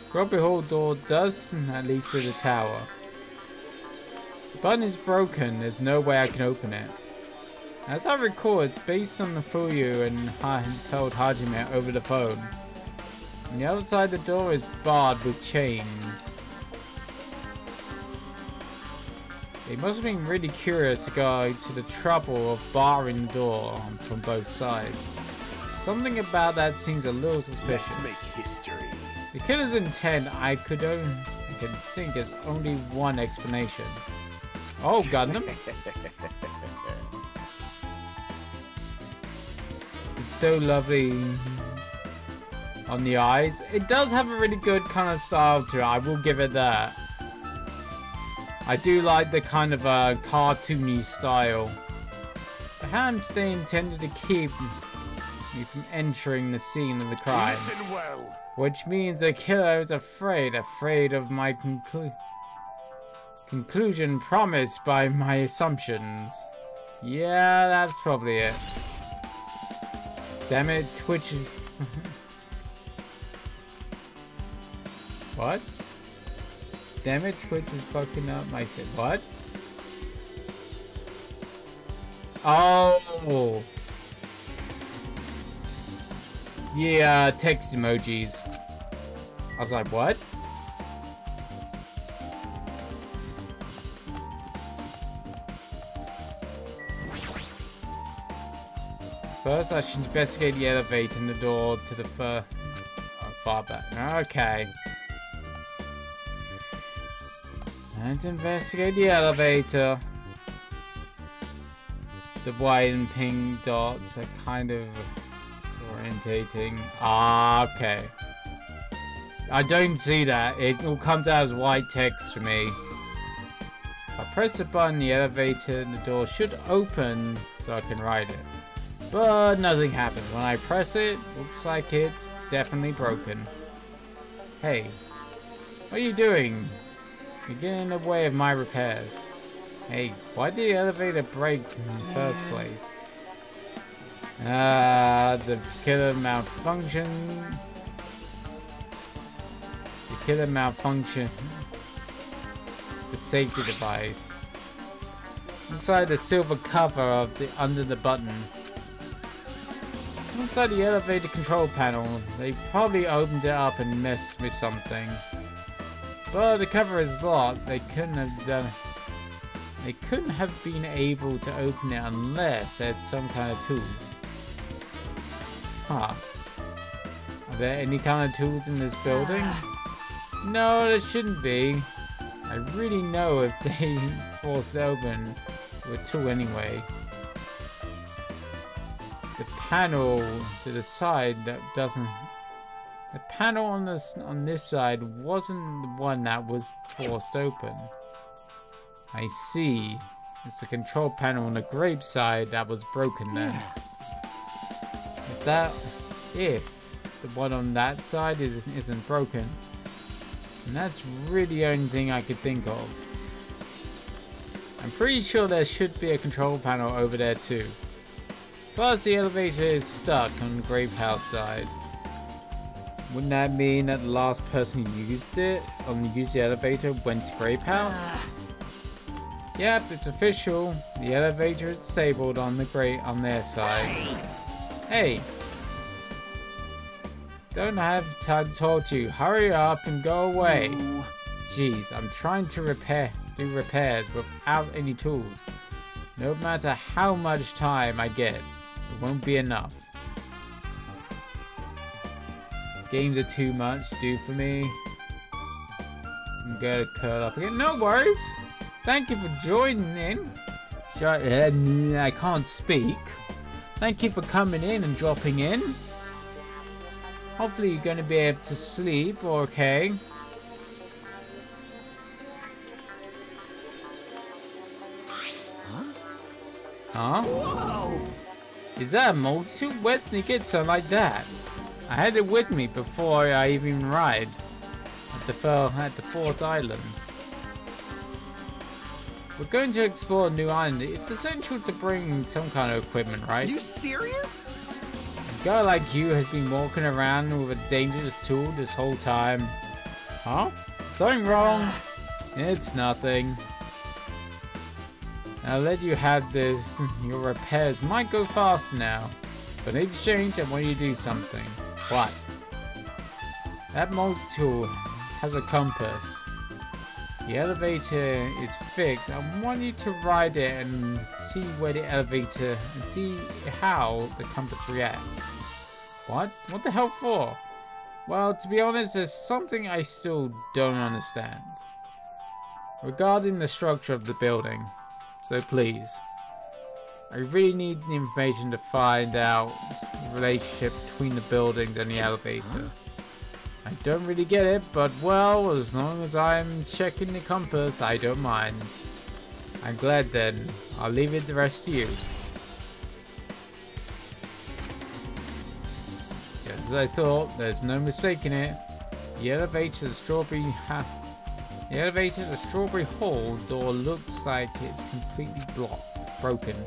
Strawberry Hall door does at least to the tower. The button is broken. There's no way I can open it. As I recall, it's based on the Fuyu and told Hajime over the phone. And the outside the door is barred with chains. They must have been really curious to go to the trouble of barring the door from both sides. Something about that seems a little suspicious. Let's make history. The killer's intent, I can think is only one explanation. Oh, Gundam. It's so lovely on the eyes. It does have a really good kind of style to it. I will give it that. I do like the kind of cartoony style. Perhaps they intended to keep you from entering the scene of the crime. Listen well. Which means the killer is afraid of my conclusion promised by my assumptions. Yeah, that's probably it. Damn it, Twitch is... What? Damn it, Twitch is fucking up my shit. What? Oh! Yeah, text emojis. I was like, what? First, I should investigate the elevator and the door to the far back. Okay. Let's investigate the elevator. The white and pink dots are kind of orientating. Ah, okay. I don't see that. It all comes out as white text to me. If I press the button, the elevator and the door should open so I can ride it. But nothing happens. When I press it, looks like it's definitely broken. Hey, what are you doing? You're getting in the way of my repairs. Hey, why did the elevator break in the first place? The killer malfunction. The killer malfunction. The safety device. Inside the silver cover of the under the button. Inside the elevator control panel, they probably opened it up and messed with something. But the cover is locked. They couldn't have been able to open it unless they had some kind of tool. Huh. Are there any kind of tools in this building? No, there shouldn't be. I really know if they forced it open with a tool anyway. The panel to the side that doesn't... The panel on this side wasn't the one that was forced open. I see. It's the control panel on the grape side that was broken then. If the one on that side isn't broken, and that's really the only thing I could think of. I'm pretty sure there should be a control panel over there too. Plus the elevator is stuck on the grape house side. Wouldn't that mean that the last person who used the elevator went to grape house? Yep, it's official. The elevator is disabled on their side. Hey! Don't have time to talk to you. Hurry up and go away. Jeez, I'm trying to do repairs without any tools. No matter how much time I get, it won't be enough. Games are too much to do for me. I'm gonna curl up again. No worries. Thank you for joining in. I can't speak. Thank you for coming in and dropping in. Hopefully you're going to be able to sleep, okay? Huh? Whoa! Is that a multitude? Where did you get something like that? I had it with me before I even arrived at the fourth island. We're going to explore a new island. It's essential to bring some kind of equipment, right? Are you serious? A guy like you has been walking around with a dangerous tool this whole time. Huh? Something wrong? It's nothing. I'll let you have this. Your repairs might go fast now. But in exchange, I want you to do something. What? That multi-tool has a compass. The elevator is fixed. I want you to ride it and see where the elevator and see how the compass reacts. What? What the hell for? Well, to be honest, there's something I still don't understand regarding the structure of the building. So please, I really need the information to find out the relationship between the buildings and the elevator. I don't really get it, but well, as long as I'm checking the compass, I don't mind. I'm glad then. I'll leave it the rest to you. Just as I thought, there's no mistaking it. The elevator to the strawberry hall door looks like it's completely broken.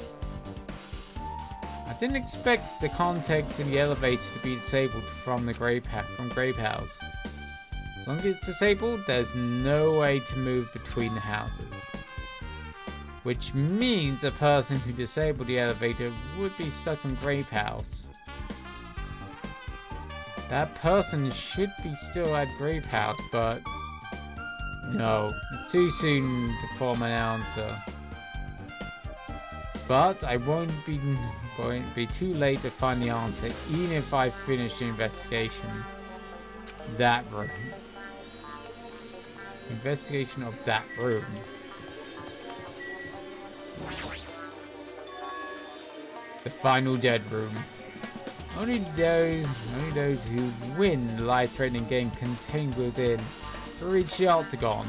I didn't expect the contacts in the elevator to be disabled from Grape House. As long as it's disabled, there's no way to move between the houses. Which means a person who disabled the elevator would be stuck in Grape House. That person should be still at Grape House, but no, too soon to form an answer. But I won't be too late to find the answer, even if I finish the investigation. That room. Investigation of that room. The final dead room. Only those who win the life-threatening game contained within will reach the Octagon.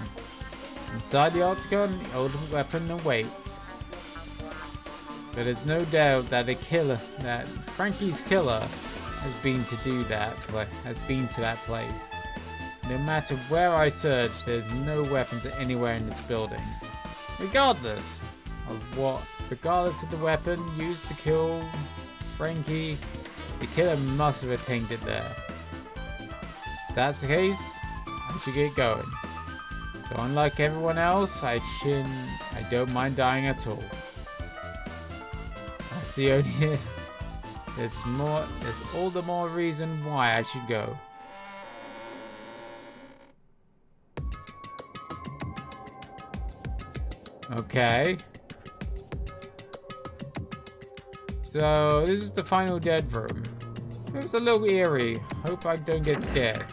Inside the Octagon, the ultimate weapon awaits. But there's no doubt that Frankie's killer has been to that place. No matter where I search, there's no weapons anywhere in this building. Regardless of the weapon used to kill Frankie, the killer must have attained it there. If that's the case, I should get going. So unlike everyone else, I don't mind dying at all. That's the only there's all the more reason why I should go. Okay. So this is the final dead room. It was a little eerie. Hope I don't get scared.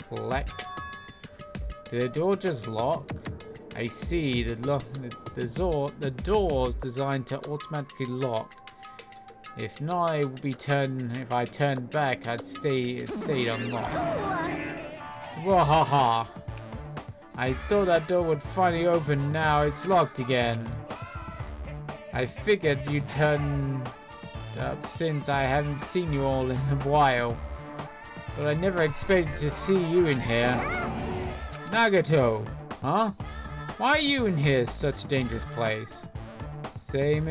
Click. Did the door just lock? I see. The door's designed to automatically lock. If not, it would be if I turned back, it stayed unlocked. Wahaha! I thought that door would finally open. Now it's locked again. I figured you'd turn up since I haven't seen you all in a while. But I never expected to see you in here. Nagato, huh? Why are you in here? Such a dangerous place. Same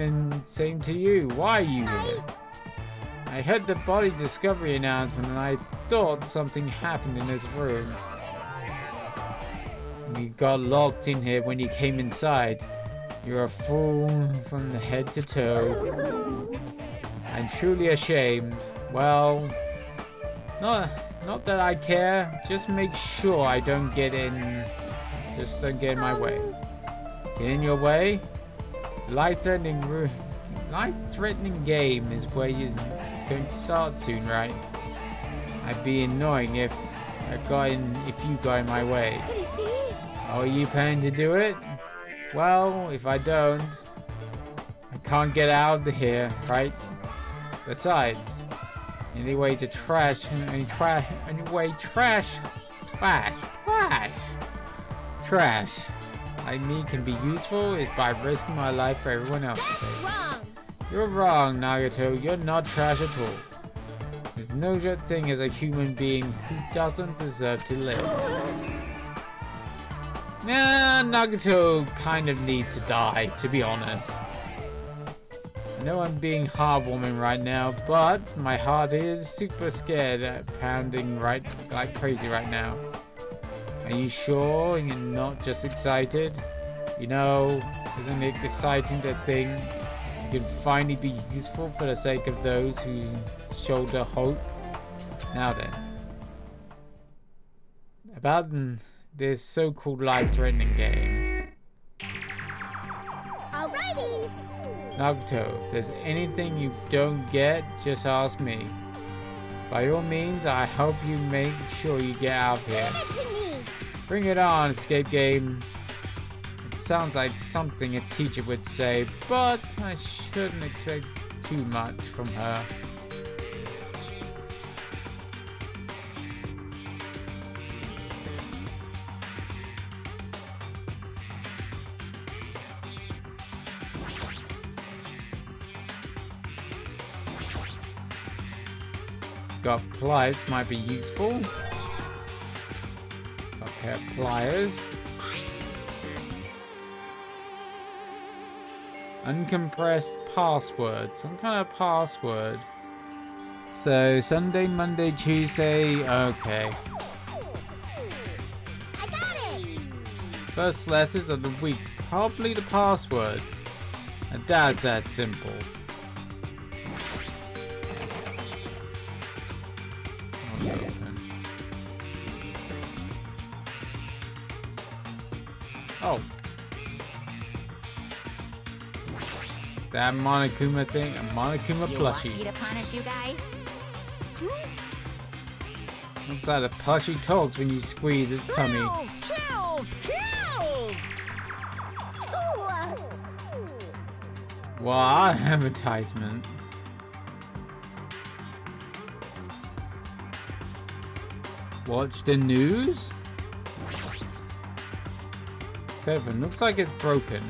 to you. Why are you here? I heard the body discovery announcement and I thought something happened in this room. You got locked in here when you came inside. You're a fool from the head to toe. I'm truly ashamed. Well, not that I care. Just make sure I don't get in. Just don't get in my way. Get in your way? Life-threatening game is where it's going to start soon, right? I'd be annoying if you got in my way. Oh, are you planning to do it? Well, if I don't, I can't get out of here, right? Besides, trash like me can be useful is by risking my life for everyone else's sake. Wrong. You're wrong, Nagato. You're not trash at all. There's no such thing as a human being who doesn't deserve to live. Nah, Nagato kind of needs to die, to be honest. I know I'm being heartwarming right now, but my heart is super scared, pounding like crazy right now. Are you sure you're not just excited? You know, isn't it exciting to think you can finally be useful for the sake of those who shoulder hope? Now then, about this so-called life-threatening game. Alrighty. Nagato, if there's anything you don't get, just ask me. By all means, I hope you make sure you get out of here. Give it to me. Bring it on, escape game. It sounds like something a teacher would say, but I shouldn't expect too much from her. Got pliers, might be useful. Got a pair of pliers. Uncompressed password. Some kind of password. So Sunday, Monday, Tuesday. Okay. I got it. First letters of the week. Probably the password. And that's that simple. Oh. That Monokuma thing, a Monokuma You plushie. want me to punish you guys? Looks like the plushie talks when you squeeze its tummy. Thrills, chills, kills! What advertisement? Watch the news? Kevin, looks like it's broken.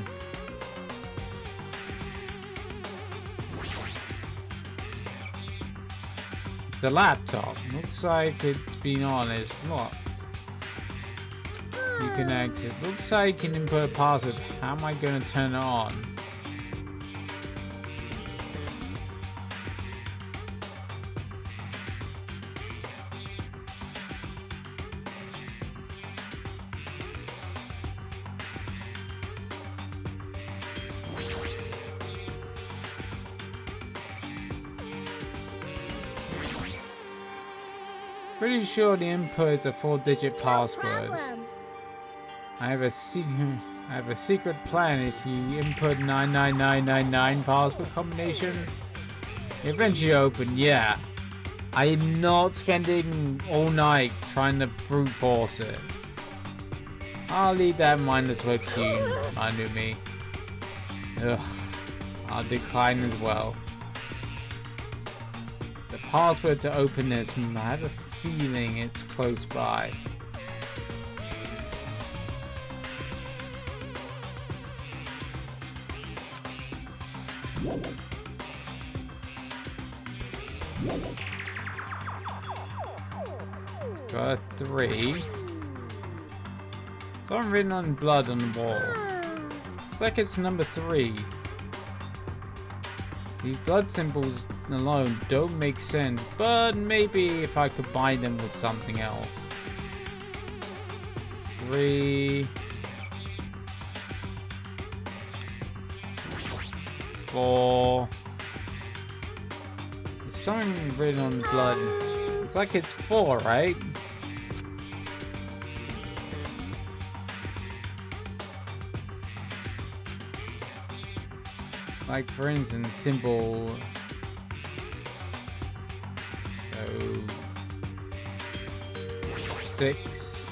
The laptop looks like it's been on, it's locked. You can exit. Looks like you can input a password. How am I going to turn it on? Pretty sure the input is a 4-digit password. I have a secret plan. If you input 99999 password combination, eventually open. Yeah, I'm not spending all night trying to brute force it. I'll leave that mindless work to you, mind me. Ugh, I'll decline as well. The password to open this, I have a feeling it's close by. Got a 3. Something written on blood on the wall. Looks like it's number 3. These blood symbols alone don't make sense, but maybe if I combine them with something else. 3, 4. There's something written on blood. Looks like it's 4, right? Like for instance, symbol 6.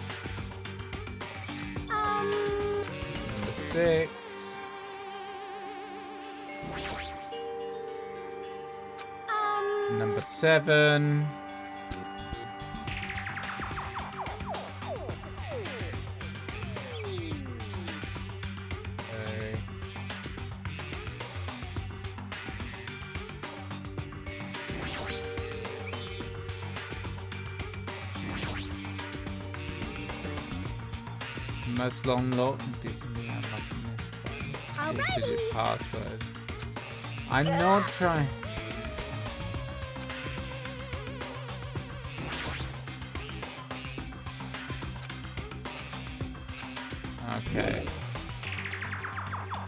Number 6. Number 7. Must long lock this digit password. I'm not trying. Okay.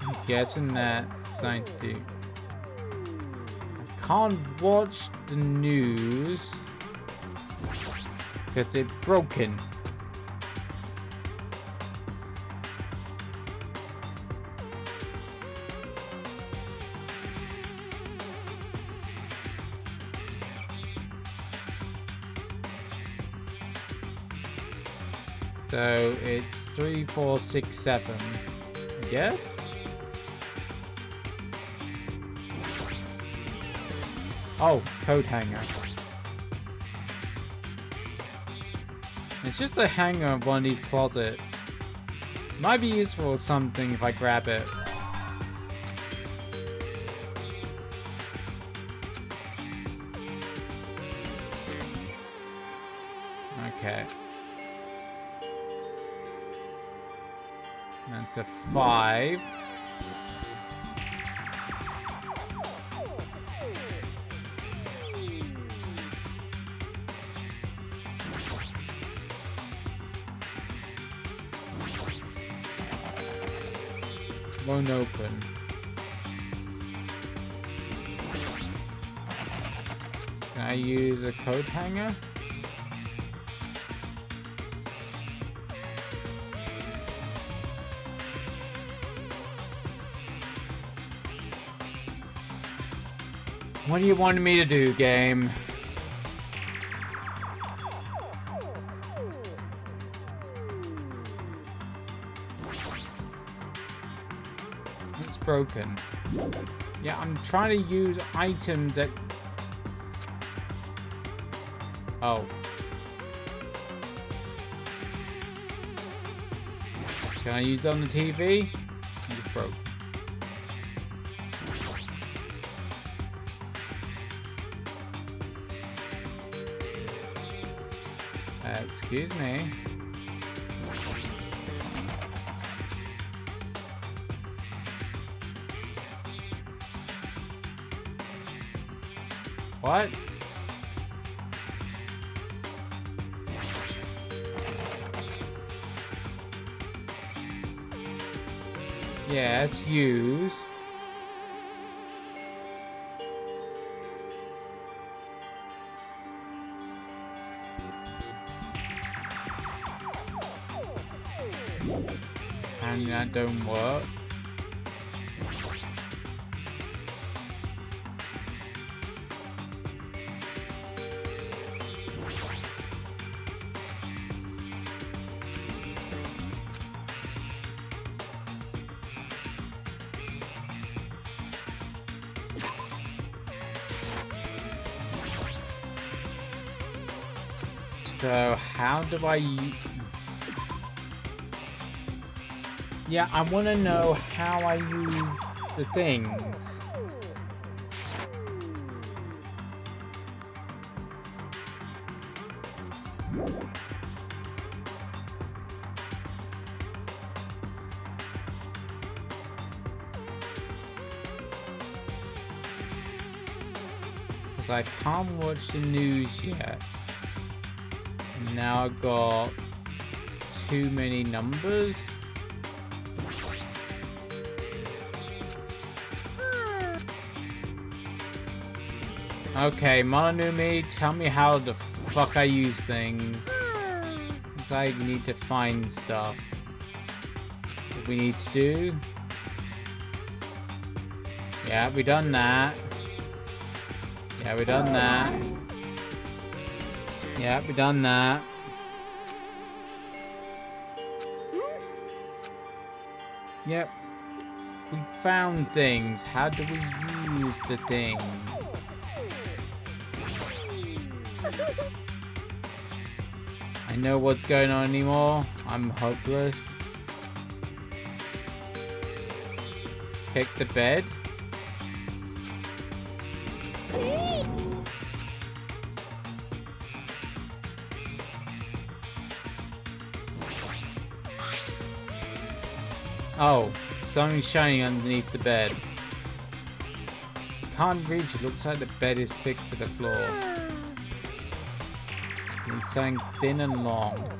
I'm guessing that's something to do. I can't watch the news because it's broken. So it's 3, 4, 6, 7. I guess. Oh, coat hanger. It's just a hanger of one of these closets. Might be useful or something if I grab it. Okay. That's a 5. Won't open. Can I use a coat hanger? What do you want me to do, game? It's broken. Yeah, I'm trying to use items that... Oh. Can I use it on the TV? It's broke. Excuse me. What? Yes, use. And that don't work. So how do I... Yeah, I want to know how I use the things. Because I can't watch the news yet. And now I've got too many numbers. Okay, Mononumi, tell me how the fuck I use things. Because I need to find stuff. What we need to do. Yeah, we done that. Yeah, we done that. Yeah, we done that. Yep. We found things. How do we use the things? I know what's going on anymore. I'm hopeless. Pick the bed. Oh, something's shining underneath the bed. Can't reach it. Looks like the bed is fixed to the floor. It's something thin and long.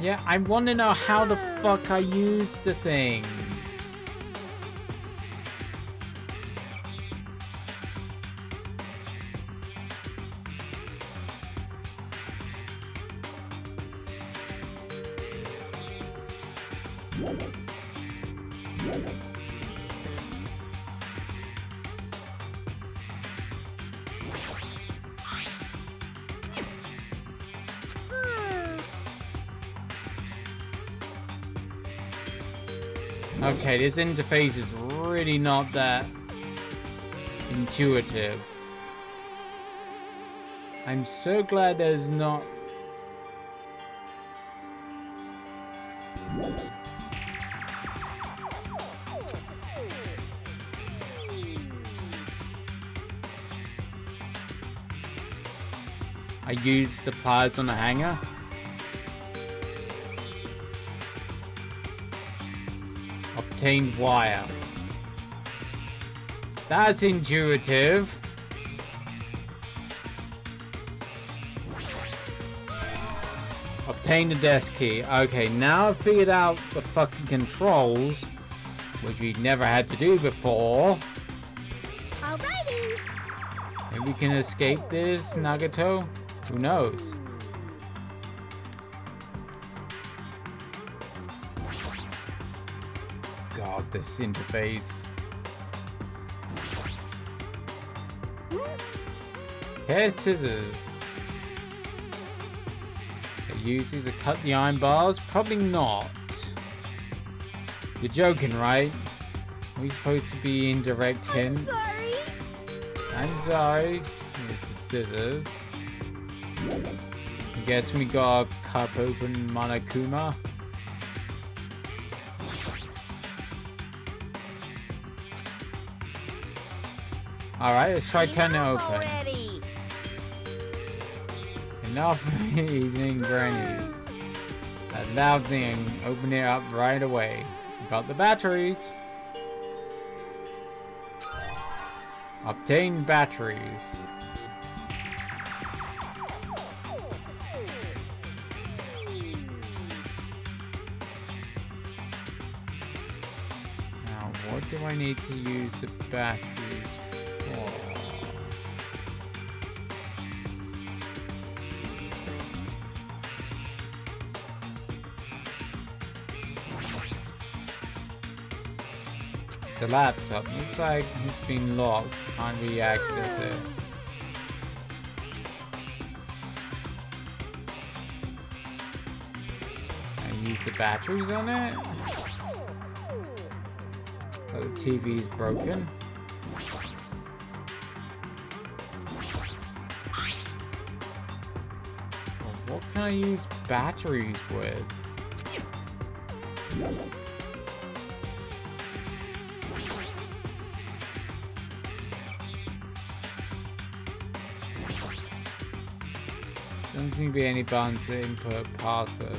Yeah, I want to know how the fuck I use the thing. Okay, this interface is really not that intuitive. I'm so glad there's not... I used the pliers on the hanger. Obtained wire. That's intuitive. Obtain the desk key. Okay, now I've figured out the fucking controls, which we never had to do before. Alrighty. Maybe we can escape this, Nagato. Who knows? God, this interface. Here's scissors. Use these to cut the iron bars? Probably not. You're joking, right? Are we supposed to be indirect hint? I'm sorry. I'm sorry. Here's the scissors. I guess we gotta cut open Monokuma. Alright, let's try cutting it open. Already. Enough eating grannies. That loud thing, open it up right away. Got the batteries. Obtain batteries. Now, what do I need to use the batteries for? The laptop looks like it's been locked. Can't really access it. I use the batteries on it. So the TV is broken. Well, what can I use batteries with? Doesn't seem to be any buttons to input password.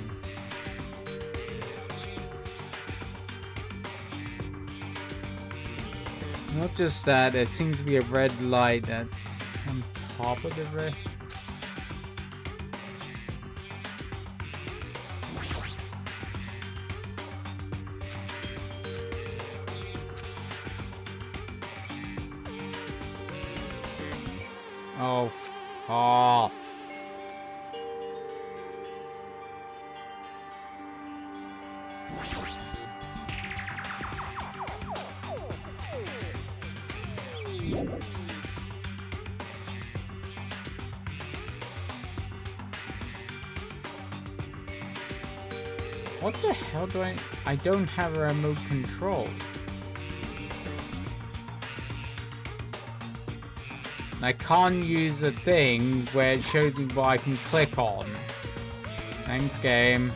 Not just that, there seems to be a red light that's on top of the red. Oh, off. What the hell do I don't have a remote control. I can't use a thing where it shows me what I can click on. Thanks, game.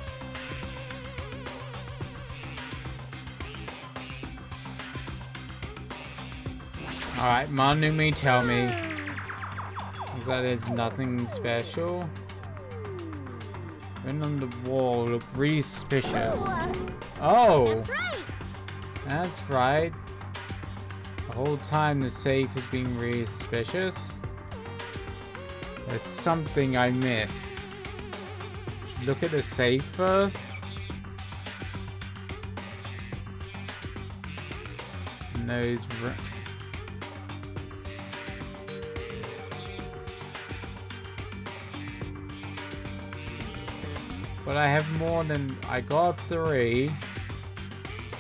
Alright, Manumi, tell me. Looks like there's nothing special. Written on the wall look really suspicious. Oh! That's right! That's right. The whole time the safe has been really suspicious. There's something I missed. Should look at the safe first. And those... But I have more than... I got 3.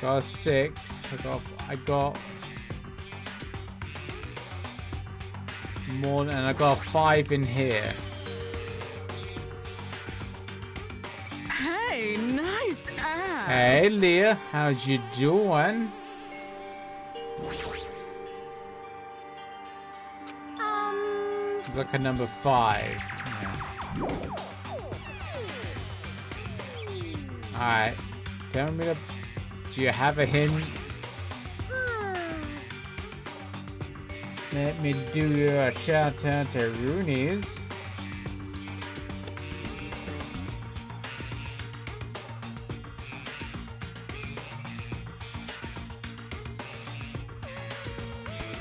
Got 6. I got more than... And I got 5 in here. Hey, nice ass. Hey, Leah. How's you doing? It's like a number 5. Yeah. Alright, tell me do you have a hint? Let me do your shout out to Rooney's.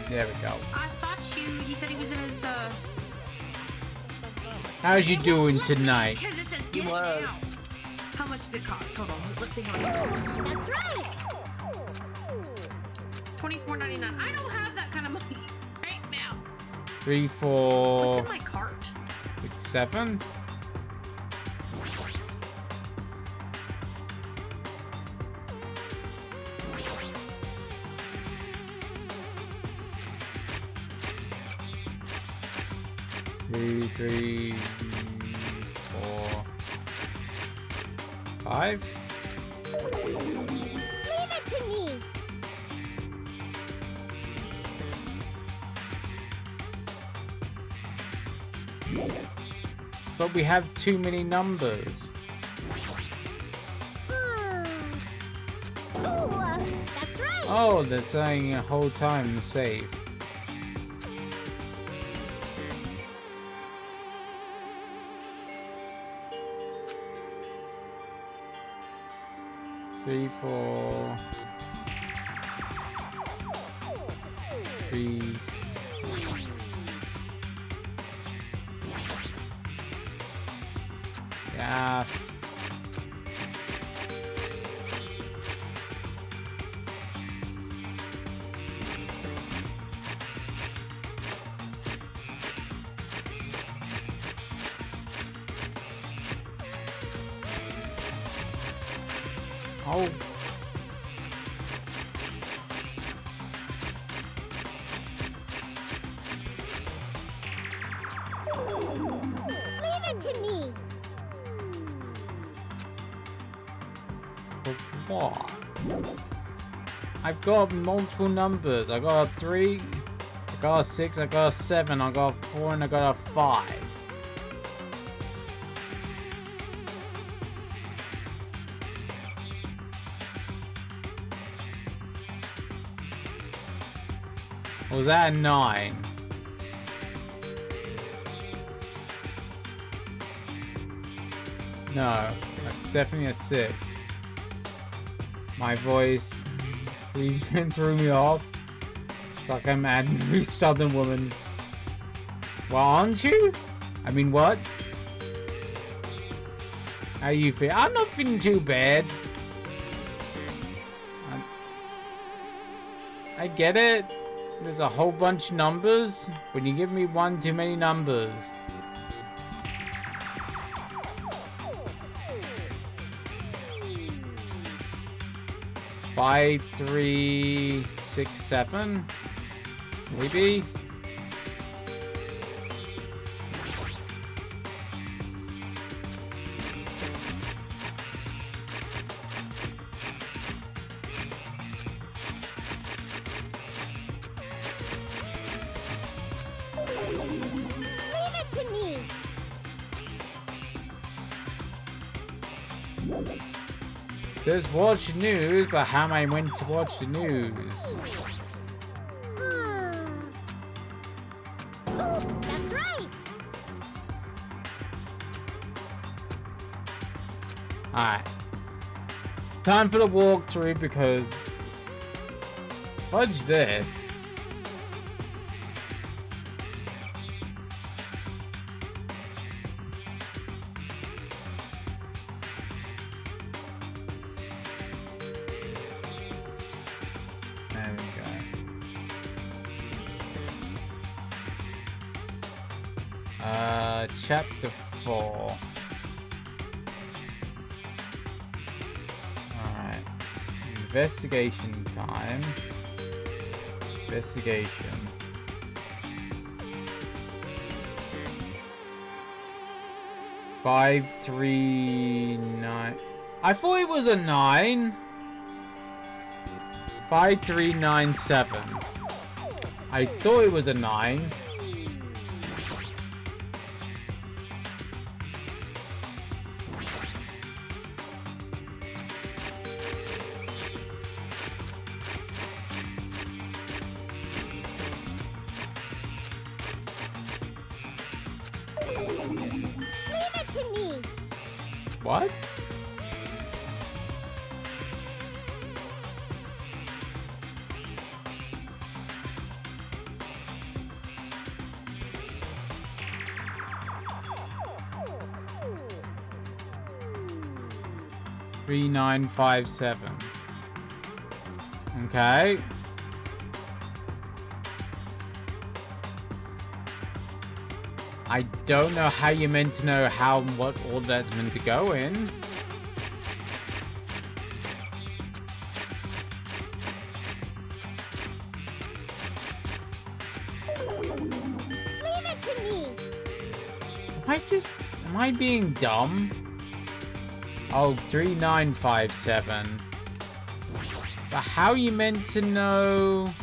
There we go. I thought he said he was in his, How's you doing tonight? Because it says get it now. How much does it cost? Hold on, let's see how much it costs. That's right! $24.99. I don't have that kind of money right now. 3, 4. What's in my cart? 6, 7. Three, 4, 5. Leave it to me. But we have too many numbers. That's right. Oh, they're saying a whole time save. Three, 4, 3. Yeah. Oh. Leave it to me. But what? I've got multiple numbers. I got a 3, I got a 6, I got a 7, I got a 4, and I got a 5. Was that a 9? No, that's definitely a 6. My voice threw me off. It's like I'm an angry southern woman. Well, aren't you? I mean, what? How you feel? I'm not feeling too bad. I get it. There's a whole bunch of numbers. When you give me one too many numbers. Five, 3, 6, 7. Maybe. Just watch the news, but how am I meant to watch the news? That's right. Alright. Time for the walkthrough because fudge this. Chapter 4. Alright. Investigation time. Investigation. Five, 3, 9. I thought it was a 9. 5, 3, 9, 7. I thought it was a 9. What? Three, 9, 5, 7. Okay. I don't know how you're meant to know what order that's meant to go in. Leave it to me. Am I being dumb? Oh, 3957. But how are you meant to know?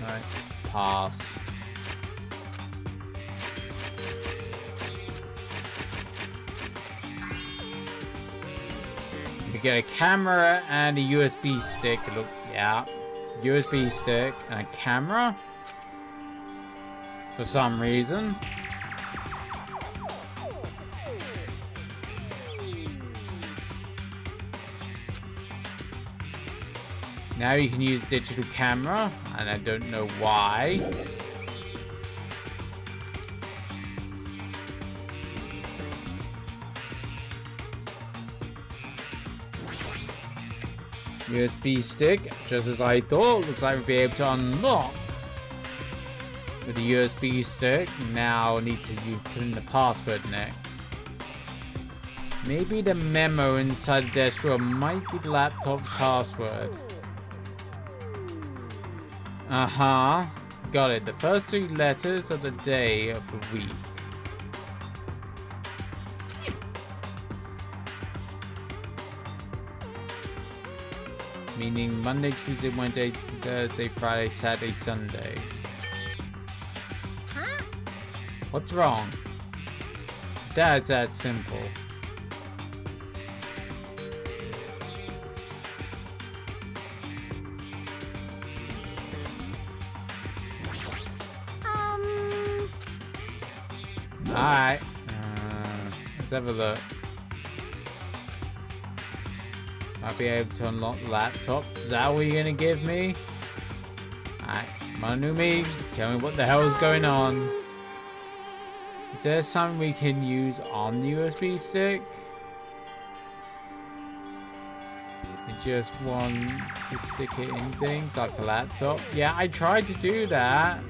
Alright, pass. We get a camera and a USB stick. Look, yeah. USB stick and a camera. For some reason. Now you can use digital camera, and I don't know why. USB stick, just as I thought. Looks like we'll be able to unlock with the USB stick. Now I need to put in the password next. Maybe the memo inside the desk drawer might be the laptop's password. Uh-huh. Got it. The first 3 letters of the day of the week. Meaning Monday, Tuesday, Wednesday, Thursday, Friday, Saturday, Sunday. Huh? What's wrong? That's that simple. Alright. Let's have a look. I'll be able to unlock the laptop. Is that what you're gonna give me? Alright, come on to me. Tell me what the hell is going on. Is there something we can use on the USB stick? I just want to stick it in things like a laptop. Yeah, I tried to do that.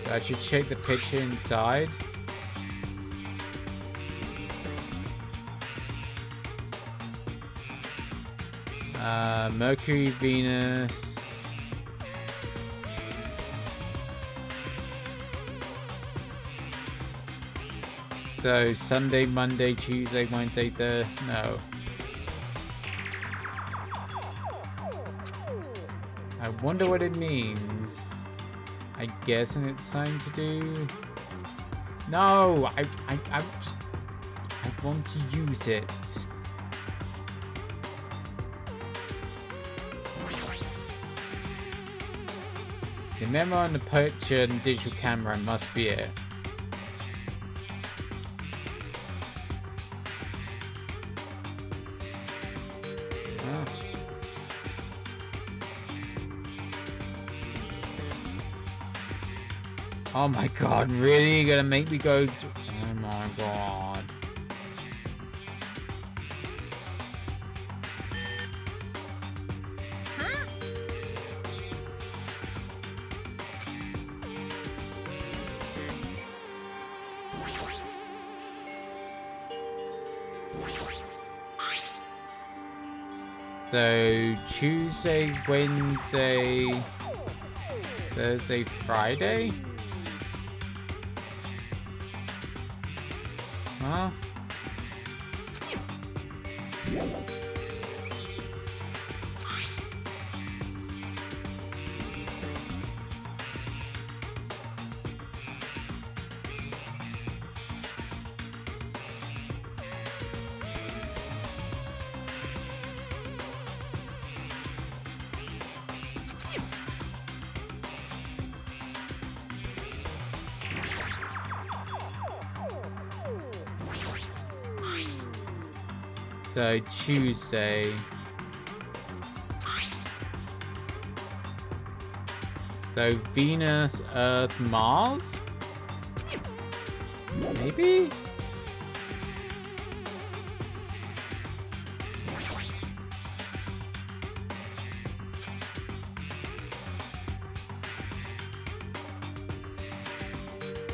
I should check the picture inside. Mercury, Venus. So Sunday, Monday, Tuesday, Wednesday, no. I wonder what it means. I guessing it's time to do. No, I want to use it. The memo on the picture and digital camera must be it. Oh my god, really? You're gonna make me go to... Oh my god. Huh? So, Tuesday, Wednesday, Thursday, Friday? Huh? So Tuesday. So Venus, Earth, Mars? Maybe?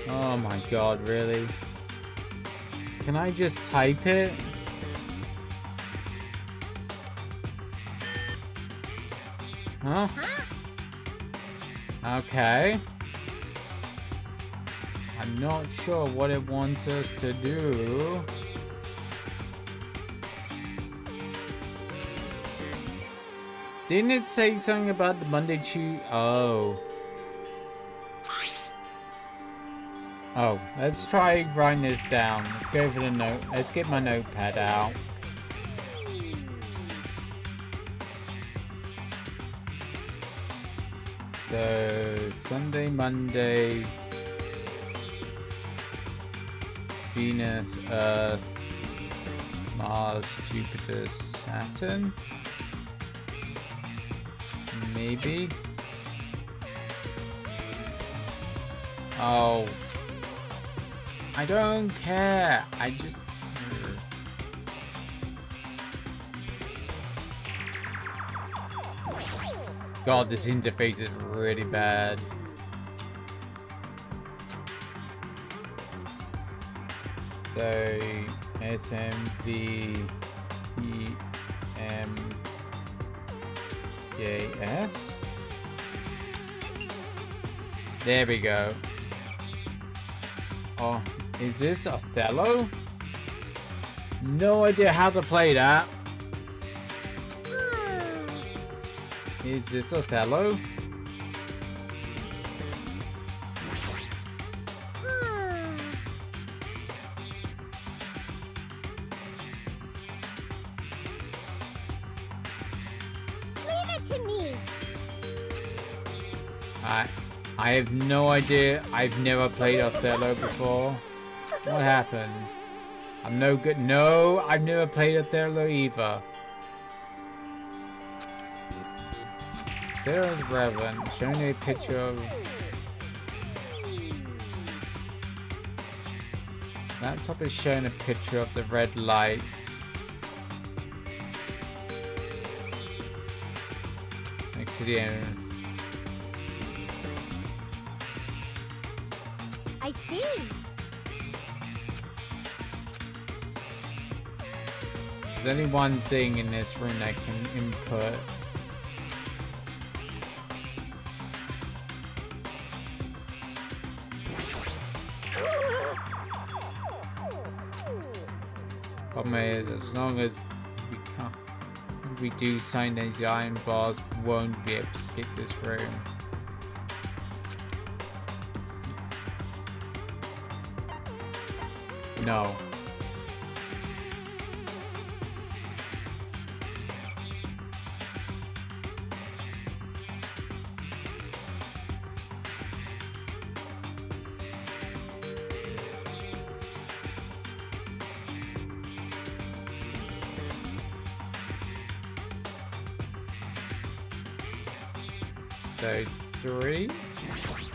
Oh my god, really? Can I just type it? Huh? Okay. I'm not sure what it wants us to do. Didn't it say something about the Monday, Tuesday? Oh. Oh, let's try writing this down. Let's go for the note. Let's get my notepad out. So, Sunday, Monday, Venus, Earth, Mars, Jupiter, Saturn. Maybe. Oh. I don't care. I just... God, this interface is really bad. So, SMV EMJS. There we go. Oh, is this Othello? No idea how to play that. Is this Othello? Leave it to me. I have no idea. I've never played Othello before. What happened? I'm no good. No, I've never played Othello either. There is relevant. Showing a picture of... Laptop is showing a picture of the red lights. Next to the end. I see. There's only one thing in this room I can input. Problem is, as long as we can't, if we do sign these iron bars, we won't be able to skip this room. No. So, 3. Leave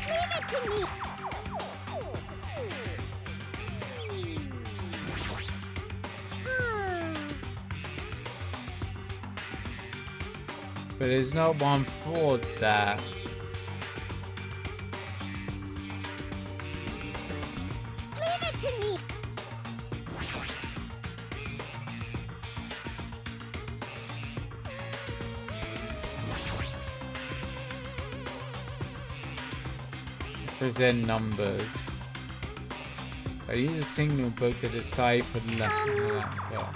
it to me. But there's not one for that. Leave it to me. Present numbers. I use a signal book to decide for the laptop.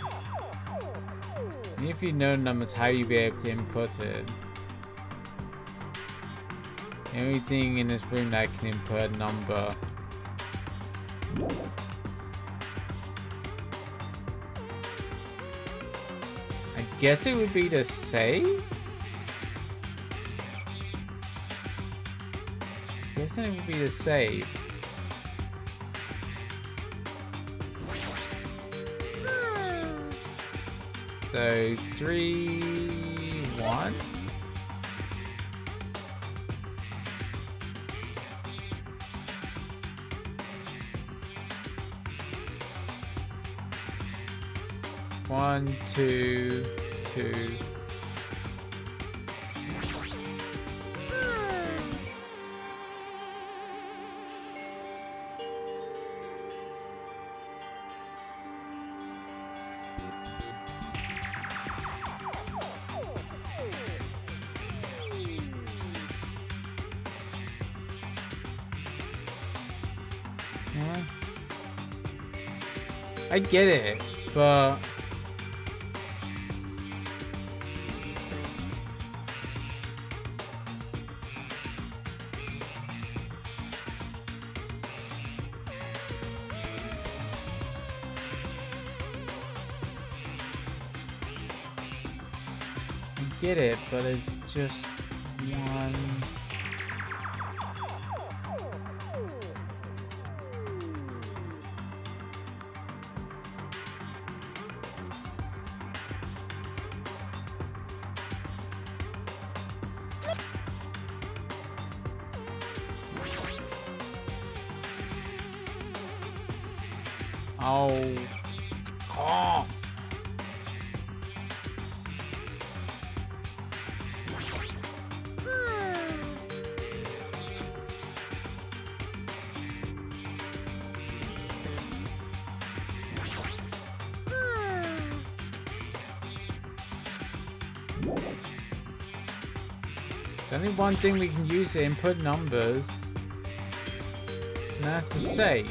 And if you know numbers, how you be able to input it? The only thing in this room that can input a number. I guess it would be the save? I guess it would be the save. So 3, 1. 1, 2, 2. I get it, but it's just one. Oh. Oh. There's only one thing we can use to input numbers, and that's the save.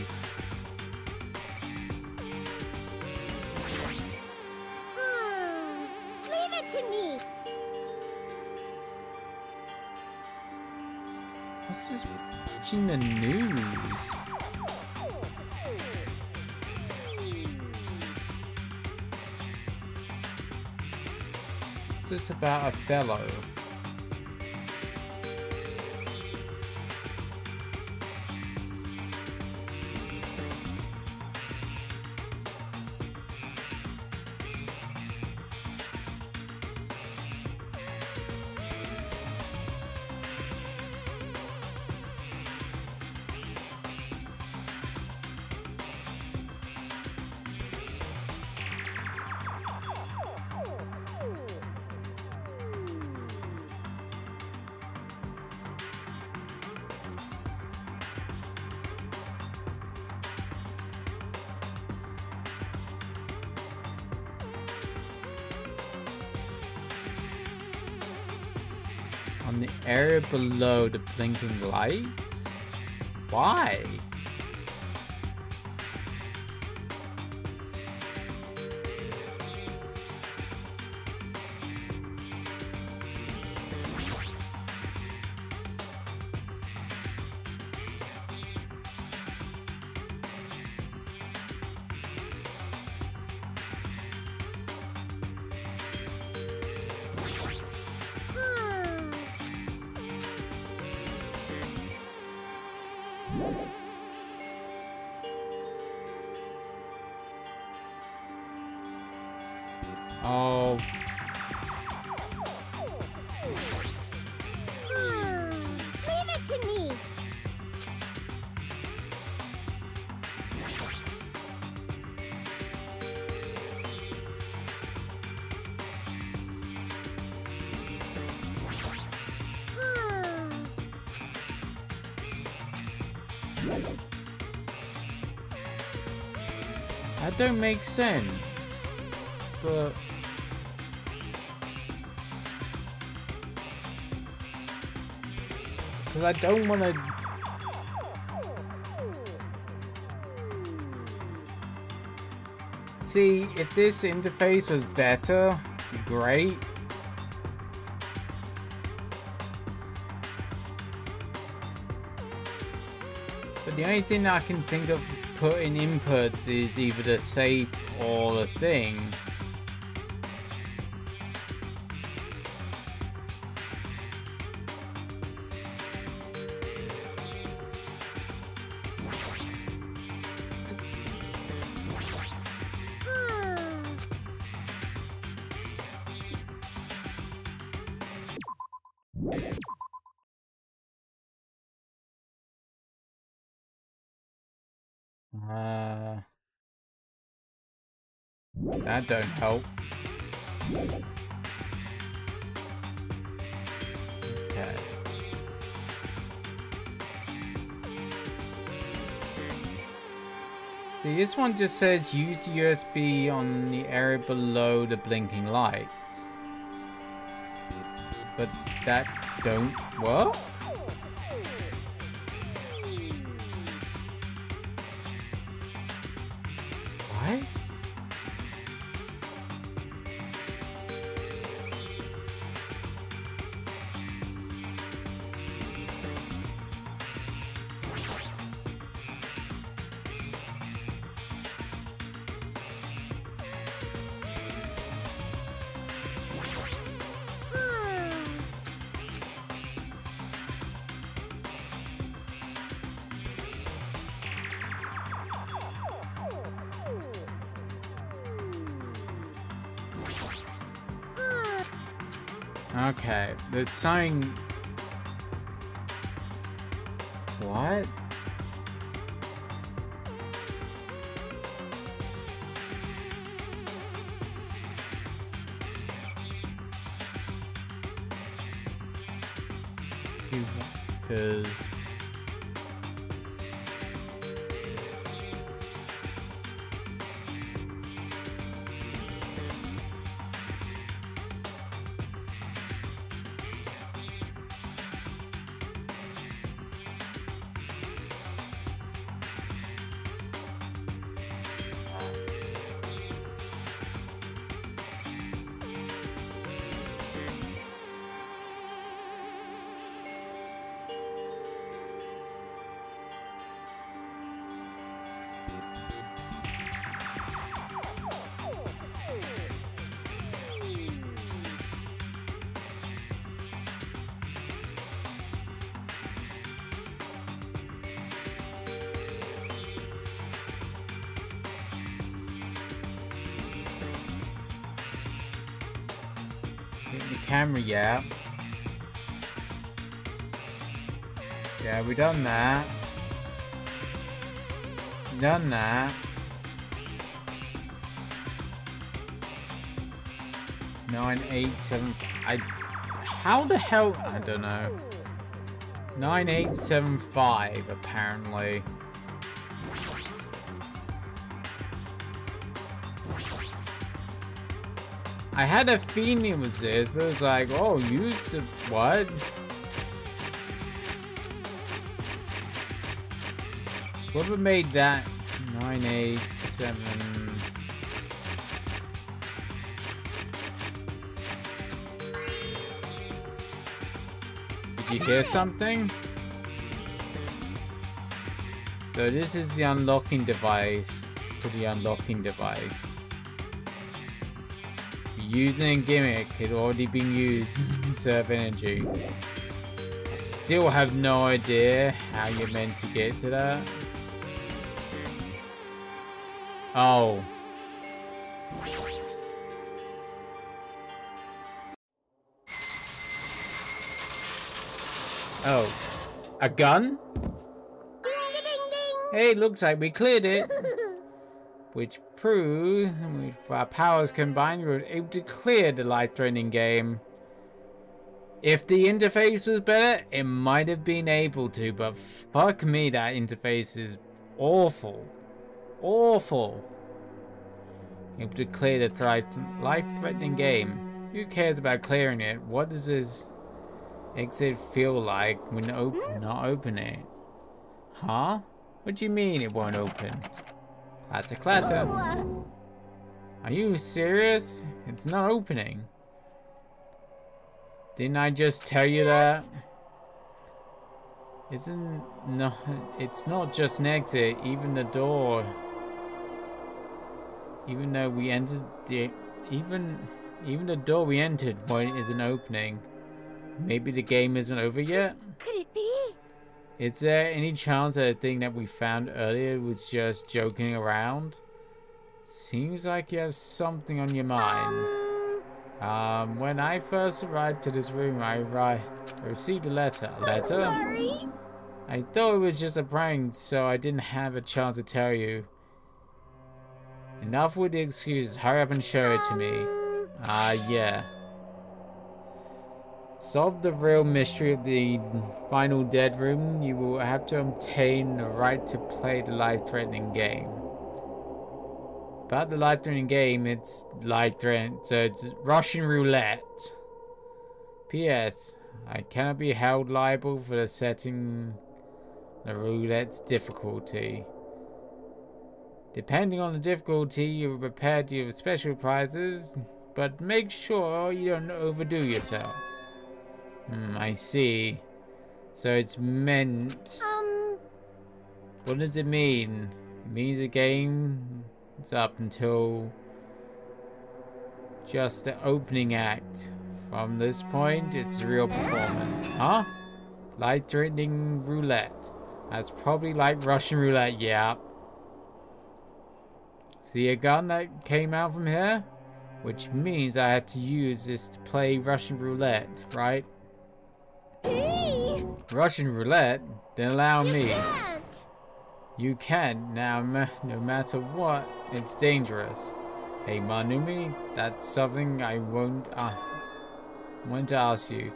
Leave it to me. What's this watching the news? What's this about Othello? On the area below the blinking lights? Why? Oh. Leave it to me. That don't make sense, but because I don't want to. See, if this interface was better, it'd be great. But the only thing I can think of putting inputs is either the safe or the thing. That don't help. Okay. See, this one just says use the USB on the area below the blinking lights. But that don't work? What? Okay, there's something... What? Because... The camera, yeah. Yeah, we done that. Done that. Nine, 8, 7. How the hell? I don't know. 9875 apparently. I had a feeling it was this, but it was like, oh, use the what? Whoever made that 987. Did you hear something? So this is the unlocking device to the unlocking device. Using a gimmick had already been used to conserve energy. I still have no idea how you're meant to get to that. Oh. Oh. A gun? Hey, looks like we cleared it. Which proves, with our powers combined, we were able to clear the life-threatening game. If the interface was better, it might have been able to, but fuck me, that interface is awful. Awful. Able to clear the life-threatening game. Who cares about clearing it? What does this exit feel like when not open it? Huh? What do you mean it won't open? Clatter, clatter. Are you serious? It's not opening. Didn't I just tell you that? It's not just an exit, even the door. Even though we entered even the door we entered isn't opening. Maybe the game isn't over yet? Could it be? Is there any chance that the thing that we found earlier was just joking around? Seems like you have something on your mind. When I first arrived to this room, I received a letter. A letter? I'm sorry. I thought it was just a prank, so I didn't have a chance to tell you. Enough with the excuses. Hurry up and show it to me. Yeah. Solve the real mystery of the final dead room. You will have to obtain the right to play the life-threatening game. About the life-threatening game, it's life-threatening, so it's Russian roulette. P.S. I cannot be held liable for the setting the roulette's difficulty. Depending on the difficulty, you're prepared to give special prizes, but make sure you don't overdo yourself. I see. So it's meant... What does it mean? It means the game is up until just the opening act. From this point, it's a real performance. Huh? Life-threatening roulette. That's probably like Russian roulette, yeah. See a gun that came out from here? Which means I had to use this to play Russian roulette, right? Hey! Russian roulette? Then allow me. Can't. You can. Now, no matter what, it's dangerous. Hey, Manumi, that's something I want to ask you.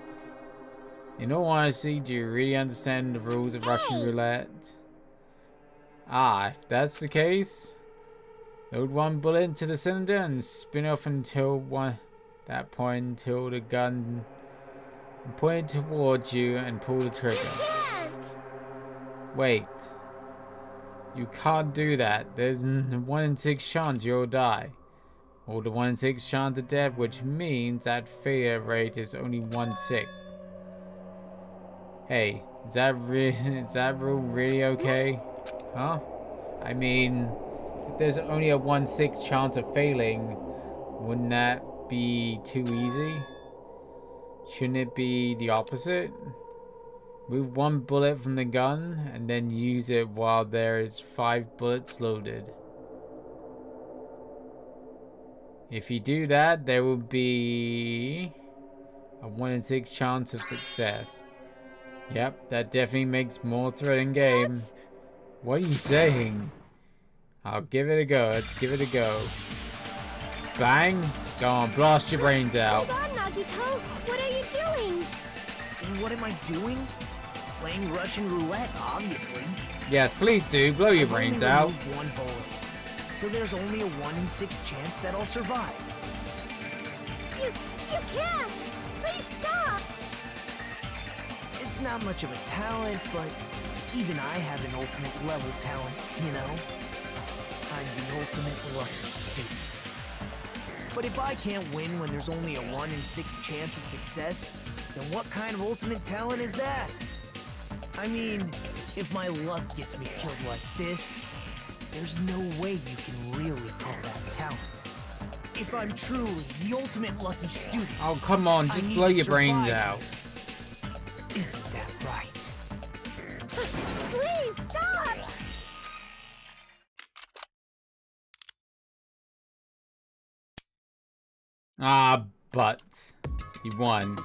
In all honesty, do you really understand the rules of Russian roulette? If that's the case, load one bullet into the cylinder and spin off until that point until the gun pointed towards you and pull the trigger. Can't. Wait. You can't do that. There's a 1 in 6 chance you'll die. Or the 1 in 6 chance of death, which means that failure rate is only 1/6. Hey, is that rule really okay? Huh? I mean, if there's only a 1/6 chance of failing, wouldn't that be too easy? Shouldn't it be the opposite? Move one bullet from the gun and then use it while there is 5 bullets loaded. If you do that, there will be a 1 in 6 chance of success. Yep, that definitely makes more thrilling game. What are you saying? I'll give it a go. Let's give it a go. Bang! Go on, blast your brains out. Hold on, Nagito. What are you doing? And what am I doing? Playing Russian roulette, obviously. Yes, please do. Blow your brains out. I've only removed 1 bullet. So there's only a 1 in 6 chance that I'll survive. You can't. Please stop. It's not much of a talent, but even I have an ultimate level talent, you know? I'm the ultimate lucky student. But if I can't win when there's only a 1 in 6 chance of success, then what kind of ultimate talent is that? I mean, if my luck gets me killed like this, there's no way you can really call that talent. If I'm truly the ultimate lucky student... Oh, come on, just blow your brains out. Isn't that right? Please stop. But you won.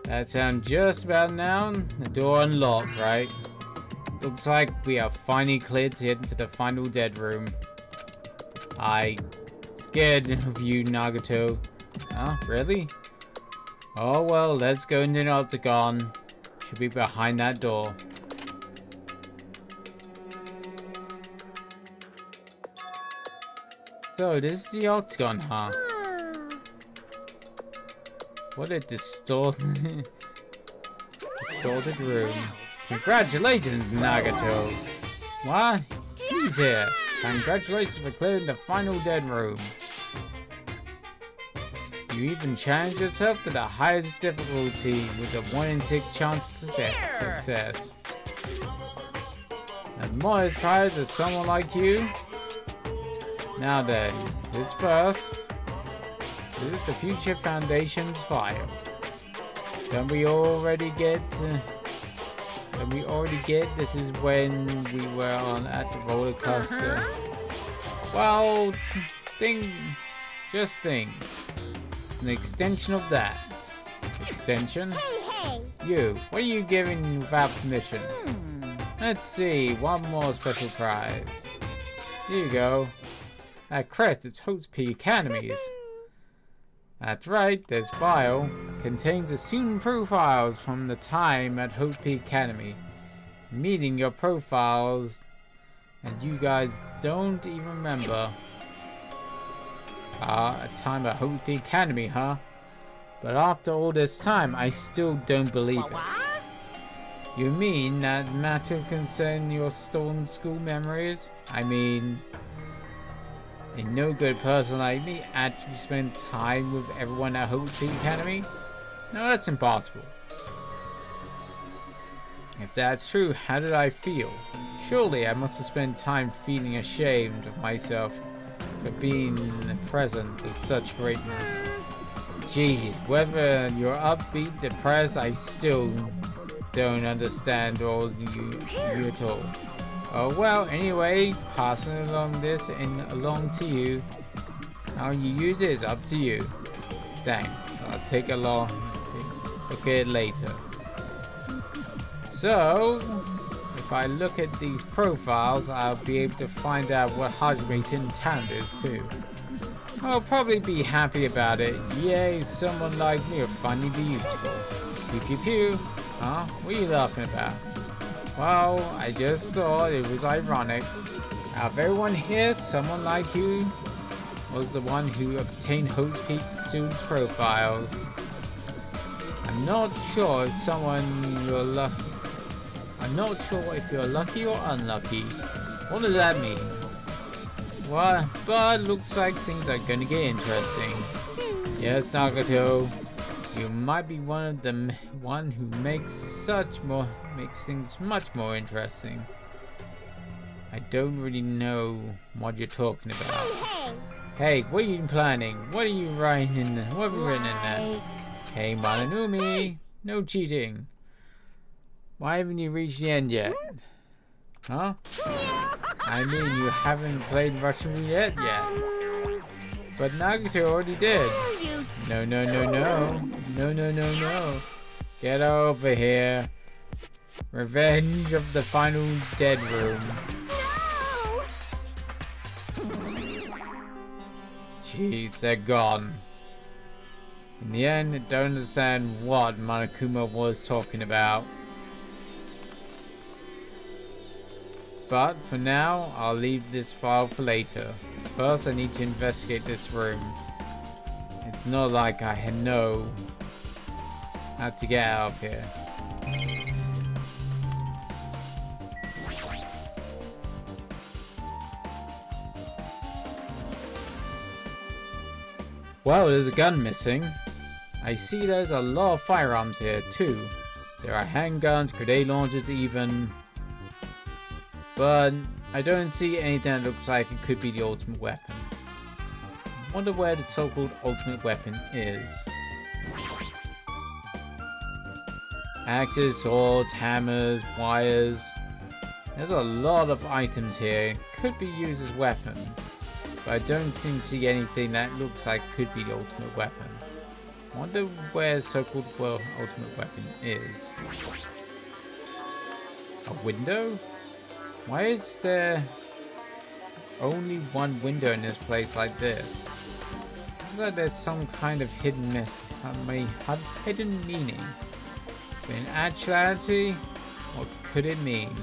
That sounds just about now. The door unlocked, right? Looks like we are finally cleared to head into the final dead room. Scared of you, Nagato. Huh? Really? Oh well, let's go into the octagon. Should be behind that door. So, this is the octagon, huh? What a distorted room. Congratulations, Nagato. What? He's here. Congratulations for clearing the final dead room. You even challenged yourself to the highest difficulty with a 1 in 6 chance to success. And more inspired as someone like you. Now then, this first. This is the Future Foundation's file. Don't we already get this is when we were at the roller coaster? Well, just think. An extension of that. Extension? Hey! You, what are you giving without permission? Let's see, one more special prize. Here you go. At Crest, it's Hope's Peak Academies. That's right, this file contains the student profiles from the time at Hope Peak Academy. Meeting your profiles, and you guys don't even remember. A time at Hope Peak Academy, huh? But after all this time, I still don't believe it. You mean that matter of concern your stolen school memories? I mean, a no-good person like me actually spend time with everyone at Hope Peak Academy? No, that's impossible. If that's true, how did I feel? Surely I must have spent time feeling ashamed of myself for being in the presence of such greatness. Jeez, whether you're upbeat, depressed, I still don't understand all you at all. Oh well, anyway, passing along this and along to you. How you use it is up to you. Thanks. I'll take a look at it later. So, if I look at these profiles, I'll be able to find out what Hajime's hidden talent is too. I'll probably be happy about it. Yay, someone like me will finally be useful. Pew pew pew. Huh? What are you laughing about? Well, I just thought it was ironic. Out of everyone here, someone like you was the one who obtained Hope's Peak students' profiles. I'm not sure if you're lucky or unlucky. What does that mean? Well, but looks like things are gonna get interesting. Yes, Nagato. You might be one who makes things much more interesting. I don't really know what you're talking about. Hey, what are you planning? What are you writing in there? What have you written in there? Hey, Malanumi, no cheating. Why haven't you reached the end yet? Huh? I mean, you haven't played Russian roulette yet. But Nagato already did. No, no, no, no. No, no, no, no. Get over here. Revenge of the final dead room. Jeez, they're gone. In the end, I don't understand what Monokuma was talking about. But for now, I'll leave this file for later. First, I need to investigate this room. It's not like I know how to get out of here. Well, there's a gun missing. I see there's a lot of firearms here too. There are handguns, grenade launchers even. But I don't see anything that looks like it could be the ultimate weapon. I wonder where the so-called ultimate weapon is. Axes, swords, hammers, wires. There's a lot of items here. Could be used as weapons. But I don't see anything that looks like could be the ultimate weapon. I wonder where the so-called ultimate weapon is. A window? Why is there only one window in this place like this? Looks like there's some kind of hidden hidden meaning. But in actuality, what could it mean?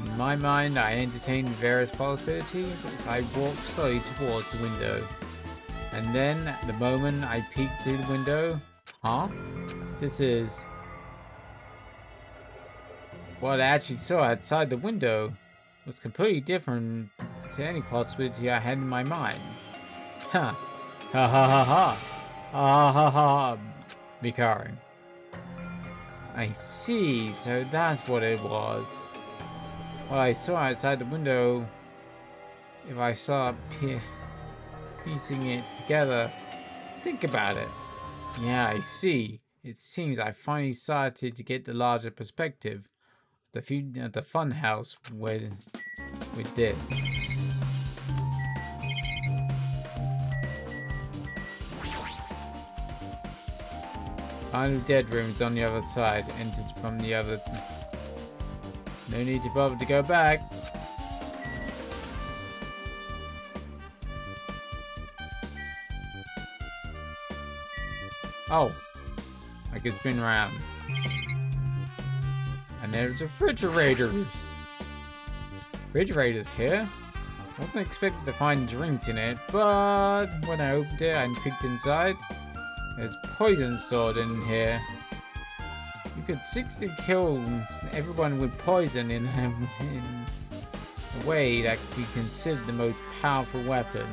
In my mind, I entertain various possibilities as I walk slowly towards the window. And then, at the moment I peek through the window, this is what I actually saw outside the window was completely different to any possibility I had in my mind. Ha! Ha ha ha ha! Ha ha ha ha! Mikarin. I see, so that's what it was. What I saw outside the window, if I saw piecing it together, think about it. Yeah, I see. It seems I finally started to get the larger perspective of the fun house with this. Final dead room is on the other side, entered from the other. No need to bother to go back. Oh, I can spin around. And there's refrigerators. Refrigerators here. I wasn't expecting to find drinks in it, but when I opened it and peeked inside, there's poison stored in here. You could 60 kill everyone with poison in a way that could be considered the most powerful weapon.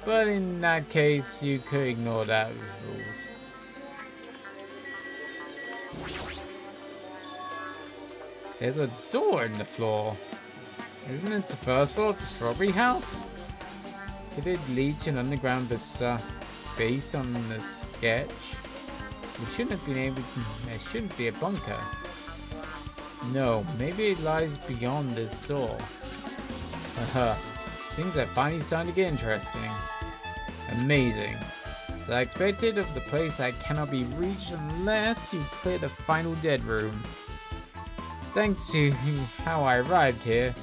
But in that case, you could ignore that rules. There's a door in the floor. Isn't it the first floor of the Strawberry House? Could it lead to an underground base on the sketch? We shouldn't have been able to... There shouldn't be a bunker. No, maybe it lies beyond this door. Haha. Things are finally starting to get interesting. Amazing. So I expected of the place that cannot be reached unless you clear the final dead room. Thanks to how I arrived here,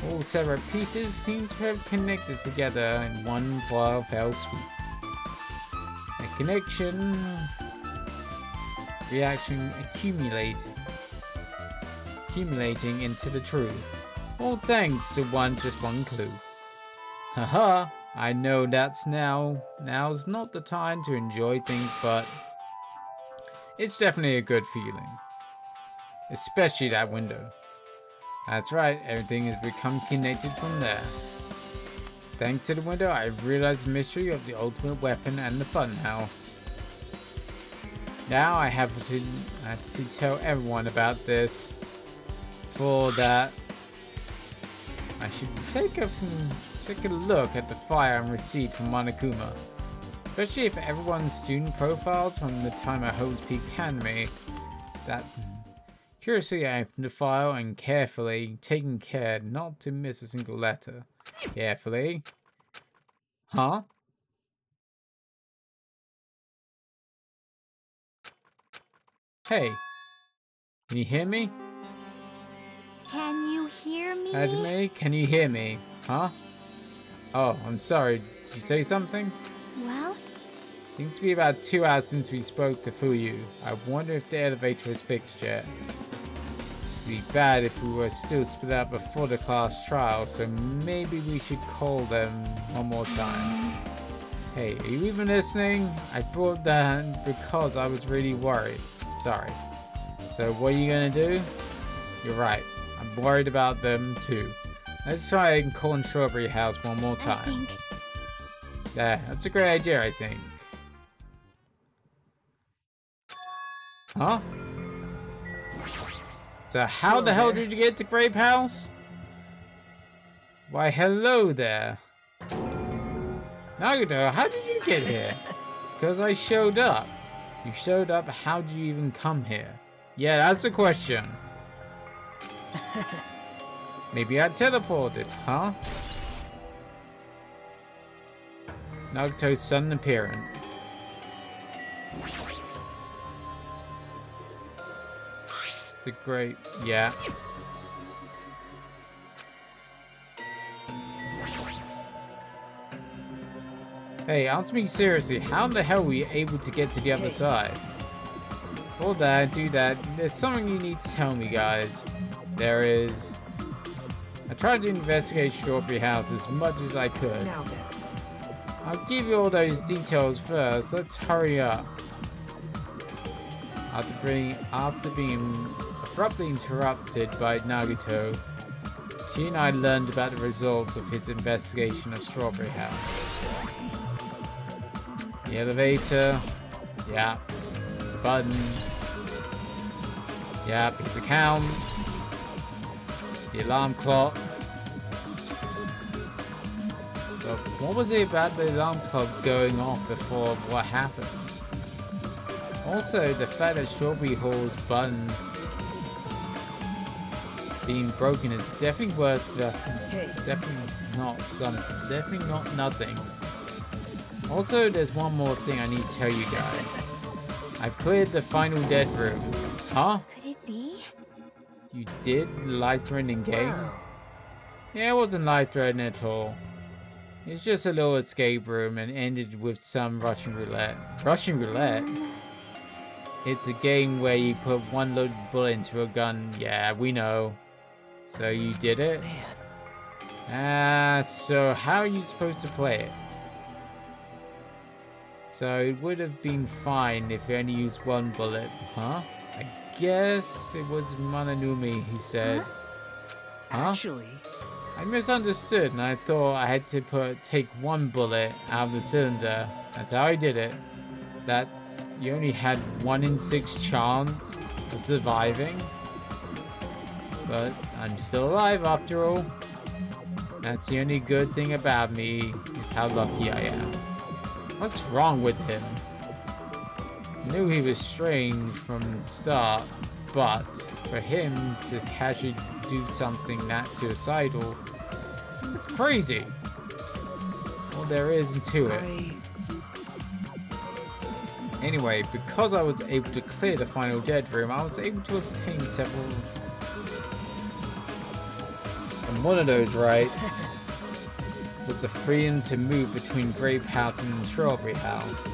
all separate pieces seem to have connected together in one fell swoop. A connection reaction accumulating into the truth. All thanks to just one clue. Haha, I know that's now's not the time to enjoy things, but it's definitely a good feeling. Especially that window. That's right, everything has become connected from there. Thanks to the window, I've realized the mystery of the ultimate weapon and the funhouse. Now I have to tell everyone about this. For that, I should take a look at the fire and receipt from Monokuma. Especially if everyone's student profiles from the time at Hope's Peak Academy. Curiously, I opened the file and carefully, taking care not to miss a single letter. Carefully. Huh? Hey. Can you hear me? Can you hear me? Hajime, can you hear me? Huh? Oh, I'm sorry. Did you say something? Well? Seems to be about 2 hours since we spoke to Fuyu. I wonder if the elevator is fixed yet. It'd be bad if we were still split up before the class trial, so maybe we should call them one more time. Hey, are you even listening? I brought that because I was really worried. Sorry. So what are you gonna do? You're right. I'm worried about them too. Let's try and call in Strawberry House one more time. Yeah, that's a great idea, I think. Huh? So how the hell did you get to Grape House? Why, hello there. Nagito, how did you get here? Because I showed up. You showed up, how did you even come here? Yeah, that's the question. Maybe I teleported, huh? Nagito's sudden appearance. The great, yeah. Hey, answer me seriously, how the hell were you able to get to the other side? Before that, do that, there's something you need to tell me, guys. There is. I tried to investigate Strawberry House as much as I could. Now then. I'll give you all those details first, let's hurry up. After being abruptly interrupted by Nagito, she and I learned about the results of his investigation of Strawberry House. The elevator, yeah. The button, yeah. His account, the alarm clock. But what was it about the alarm clock going off before what happened? Also, the fact that Strawberry Hall's button being broken is definitely worth the. Definitely not nothing. Also, there's one more thing I need to tell you guys. I've cleared the final dead room. Huh? Could it be? You did? Life-threatening game? Wow. Yeah, it wasn't life-threatening at all. It's just a little escape room and ended with some Russian roulette. Russian roulette? It's a game where you put one loaded bullet into a gun. Yeah, we know. So you did it? Man. So how are you supposed to play it? So it would have been fine if you only used one bullet, huh? I guess it was Mananumi who said. Huh? Actually, I misunderstood and I thought I had to take one bullet out of the cylinder. That's how I did it. That's, you only had 1 in 6 chance of surviving. But I'm still alive after all. That's the only good thing about me, is how lucky I am. What's wrong with him? I knew he was strange from the start, but for him to casually do something that suicidal, it's crazy. Well, there is to it. Anyway, because I was able to clear the final dead room, I was able to obtain several. And one of those rights was the freedom to move between Grape House and Strawberry House.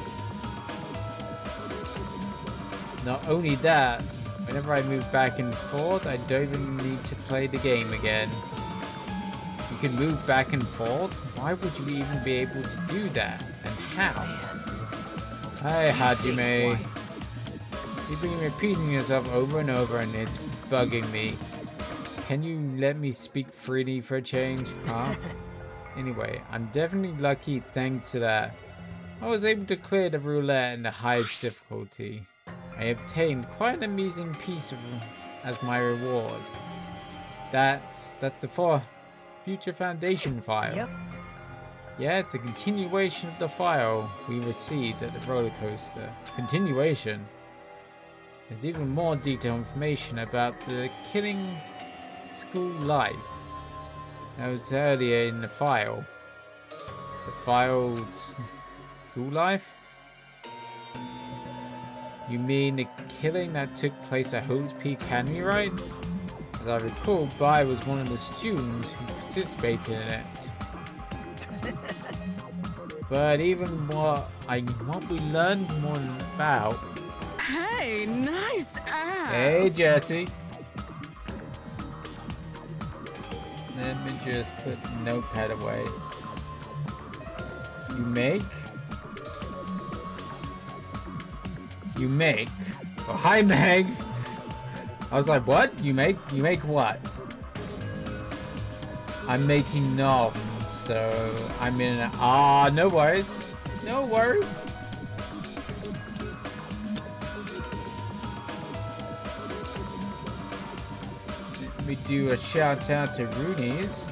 Not only that, whenever I move back and forth, I don't even need to play the game again. You can move back and forth? Why would you even be able to do that? And how? Hi, Hajime. You've been repeating yourself over and over and it's bugging me. Can you let me speak freely for a change, huh? Anyway, I'm definitely lucky thanks to that. I was able to clear the roulette in the highest difficulty. I obtained quite an amazing piece as my reward. That's the Future Foundation file. Yep. Yeah, it's a continuation of the file we received at the roller coaster. Continuation? There's even more detailed information about the killing school life. That was earlier in the file. The file's school life? You mean the killing that took place at Hope's Peak Academy, right? As I recall, Bai was one of the students who participated in it. But even what we learned more about. Hey, nice ass. Hey, Jesse. Let me just put the notepad away. You make? Oh, hi, Meg. I was like, what? You make what? I'm making novels, so I'm in an... no worries. No worries. Let me do a shout out to Rooney's.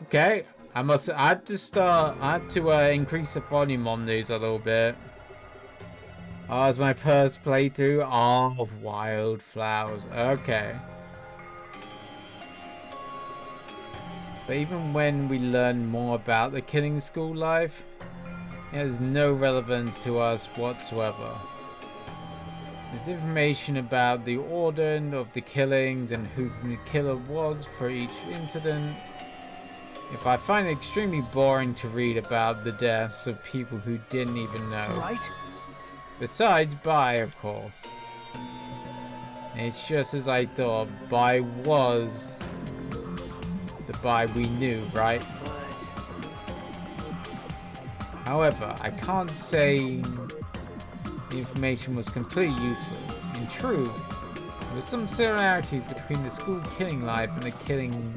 Okay, I have to increase the volume on these a little bit. Oh, it's my first playthrough of Wildflowers. Okay. But even when we learn more about the killing school life, it has no relevance to us whatsoever. There's information about the order of the killings and who the killer was for each incident. If I find it extremely boring to read about the deaths of people who didn't even know. Right? Besides Bai, of course. It's just as I thought. Bai was the Bai we knew, right? However, I can't say the information was completely useless. In truth, there were some similarities between the school killing life and the killing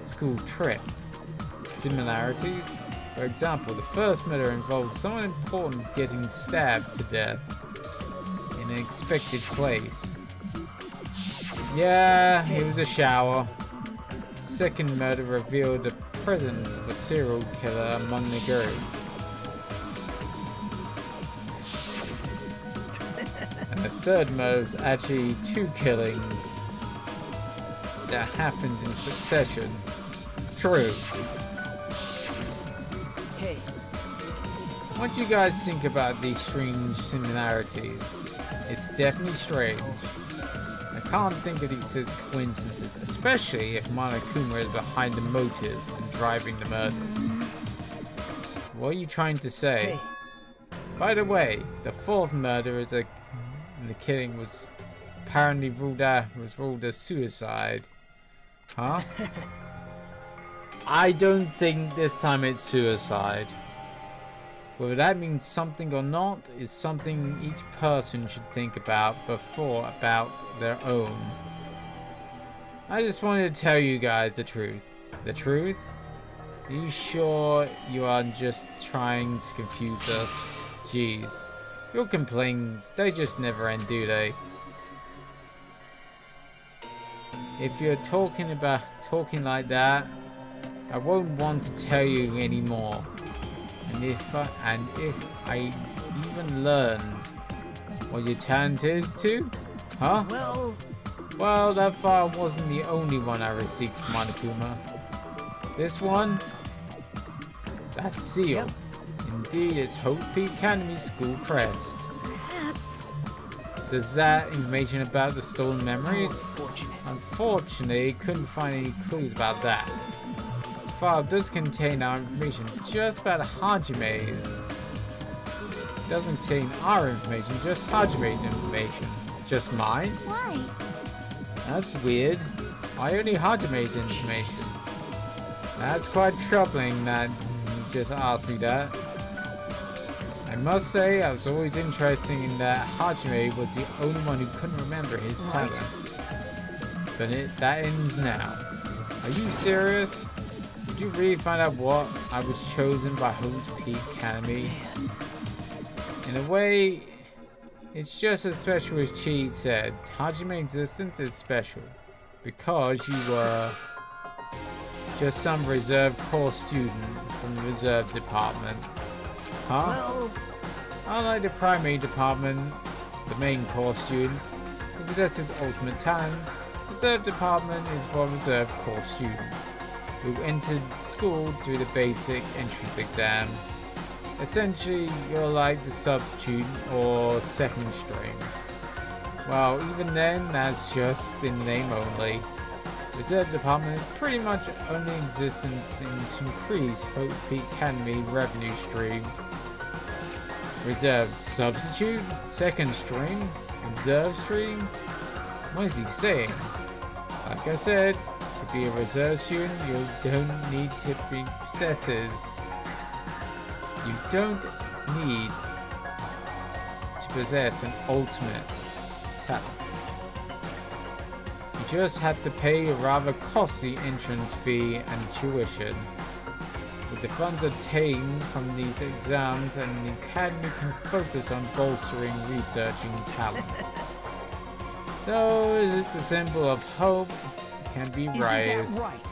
school trip. Similarities? For example, the first murder involved someone important getting stabbed to death in an expected place. Yeah, it was a shower. Second murder revealed the presence of a serial killer among the group. And the third murder was actually 2 killings that happened in succession. True. Hey, What do you guys think about these strange similarities? It's definitely strange. I can't think of these as coincidences, especially if Monokuma is behind the motives and driving the murders. What are you trying to say? hey. By the way, the fourth murder is the killing was apparently ruled as suicide. Huh? I don't think this time it's suicide. Whether that means something or not is something each person should think about their own. I just wanted to tell you guys the truth. The truth? Are you sure you are just trying to confuse us? Jeez. Your complaints, they just never end, do they? If you're talking like that, I won't want to tell you anymore. And if I even learned what your talent is too? Huh? Well, that file wasn't the only one I received from Monokuma. This one? That's sealed. Yep. Indeed, it's Hope Peak Academy school crest. Perhaps. Does that information about the stolen memories? Unfortunate. Unfortunately, couldn't find any clues about that. This file does contain our information just about Hajime's. It doesn't contain our information, just Hajime's information. Just mine? Why? That's weird. Why only Hajime's information? That's quite troubling that you just asked me that. I must say, I was always interested in that Hajime was the only one who couldn't remember his talent. But that ends now. Are you serious? Did you really find out what I was chosen by Hope Peak Academy? In a way, it's just as special as Chi said. Hajime's existence is special because you were just some reserve core student from the reserve department. Huh? Well, unlike the primary department, the main core student, who possesses ultimate talent, the reserve department is for reserve core students who entered school through the basic entrance exam. Essentially, you're like the substitute or second string. Well, even then, that's just in name only. Reserve department is pretty much only existence to increase Hope Peak Academy revenue stream. Reserve substitute, second string, reserve stream. What is he saying? Like I said, to be a reserve student, you don't need to be possesses. You don't need to possess an ultimate talent. You just have to pay a rather costly entrance fee and tuition. With the funds obtained from these exams, and the Academy can focus on bolstering researching talent. Though it is the symbol of hope, it can be raised. Isn't that right?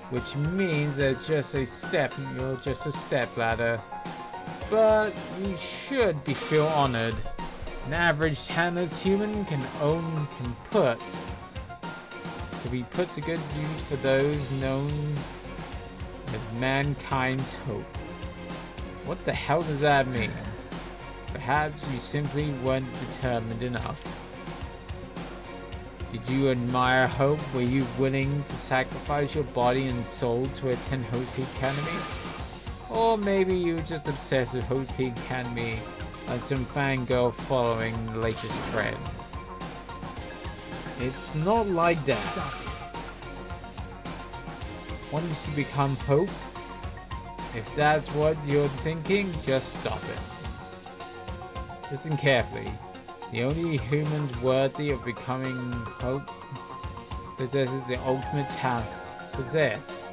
Which means there's just a step, you're just a step ladder. But you should feel honored. An average talentless human can be put to good use for those known as mankind's hope. What the hell does that mean? Perhaps you simply weren't determined enough. Did you admire hope? Were you willing to sacrifice your body and soul to attend Hope Peak Academy? Or maybe you were just obsessed with Hope Peak Academy like some fangirl following the latest trend. It's not like that. Stop it. Once you become Hope, if that's what you're thinking, just stop it. Listen carefully. The only humans worthy of becoming Hope possesses the ultimate talent. Possess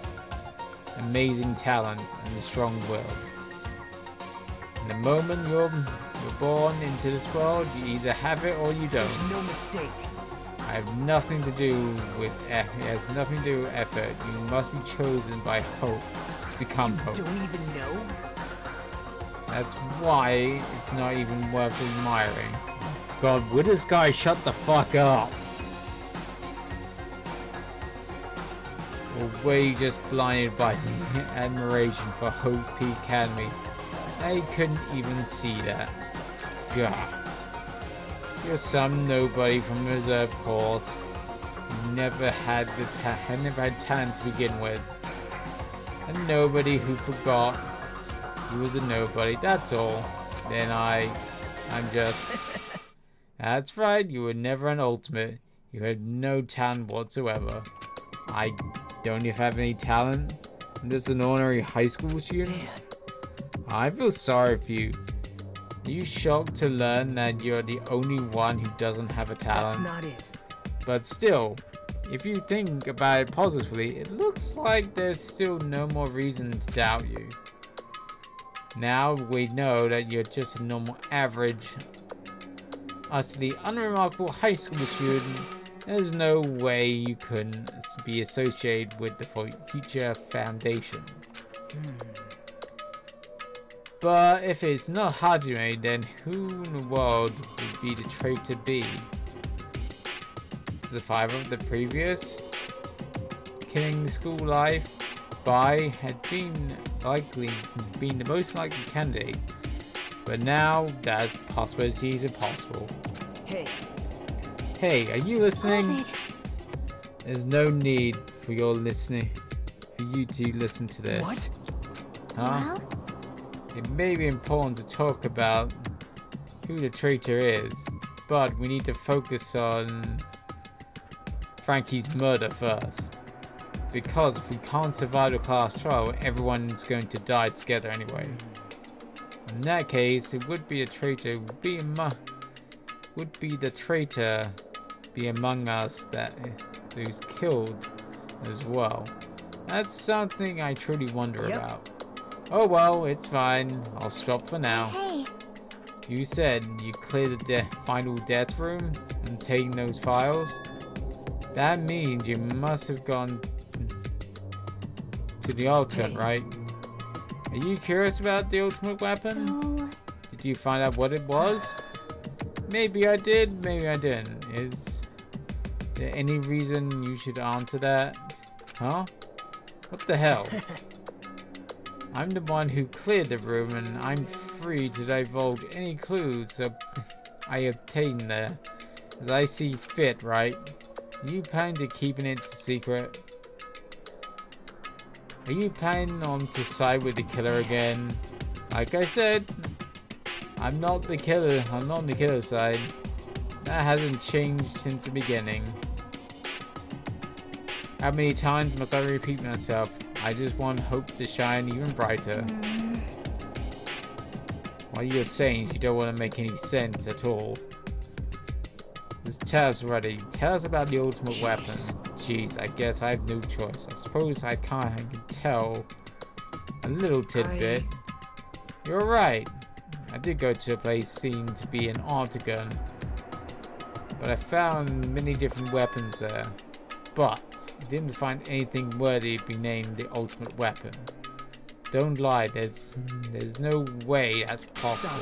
amazing talent and a strong will. And the moment you're born into this world, you either have it or you don't. There's no mistake. I have nothing to do with it has nothing to do with effort. You must be chosen by hope to become hope. Don't even know? That's why it's not even worth admiring. God, would this guy shut the fuck up? Or were you just blinded by admiration for Hope Peak Academy? I couldn't even see that. God. You're some nobody from the reserve course. You never had talent to begin with. A nobody who forgot he was a nobody, that's all. Then I'm just... That's right, you were never an ultimate. You had no talent whatsoever. I don't even have any talent. I'm just an ordinary high school student. I feel sorry for you. Are you shocked to learn that you're the only one who doesn't have a talent? That's not it. But still, if you think about it positively, it looks like there's still no more reason to doubt you. Now we know that you're just a normal, average, utterly unremarkable high school student. There's no way you couldn't be associated with the future foundation. But if it's not Hajime, then who in the world would be the traitor be? The survivor of the previous killing school life by had been the most likely candidate, but now that possibility is impossible. Hey, are you listening? There's no need for you to listen to this. What? Huh? Well? It may be important to talk about who the traitor is, but we need to focus on Frankie's murder first. Because if we can't survive the class trial, everyone's going to die together anyway. In that case, it would be a traitor be among us who's killed as well. That's something I truly wonder about. Oh well, it's fine. I'll stop for now. Hey. You said you cleared the final death room and taken those files? That means you must have gone to the alternate, right? Are you curious about the ultimate weapon? Did you find out what it was? Maybe I did, maybe I didn't. Is there any reason you should answer that? Huh? What the hell? I'm the one who cleared the room, and I'm free to divulge any clues I obtain there, as I see fit, right? You plan to keeping it secret? Are you planning on to side with the killer again? Like I said, I'm not the killer. I'm not on the killer side. That hasn't changed since the beginning. How many times must I repeat myself? I just want hope to shine even brighter. What you're saying, you don't want to make any sense at all. Just tell us already. Tell us about the ultimate weapon. Jeez, I guess I have no choice. I suppose I can tell a little tidbit. You're right. I did go to a place seemed to be an octagon, but I found many different weapons there. But I didn't find anything worthy of being named the ultimate weapon. Don't lie, there's no way that's possible.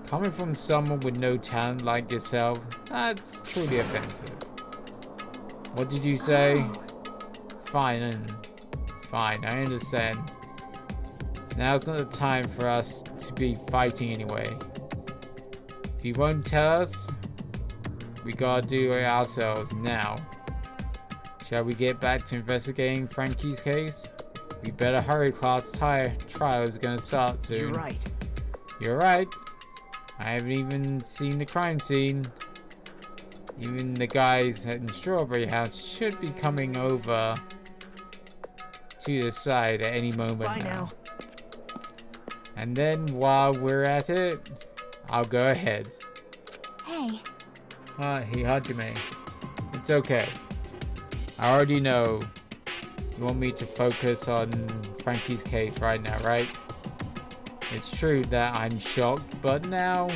Coming from someone with no talent like yourself, that's truly offensive. What did you say? Fine, I understand. Now's not the time for us to be fighting anyway. If you won't tell us, we gotta do it ourselves now. Shall we get back to investigating Frankie's case? We better hurry, class trial is gonna start soon. You're right. You're right. I haven't even seen the crime scene. Even the guys at the Strawberry House should be coming over to the side at any moment Bye now. And then while we're at it, I'll go ahead. Hey. Hey, Hajime. It's okay. I already know you want me to focus on Frankie's case right now, right? It's true that I'm shocked, but now's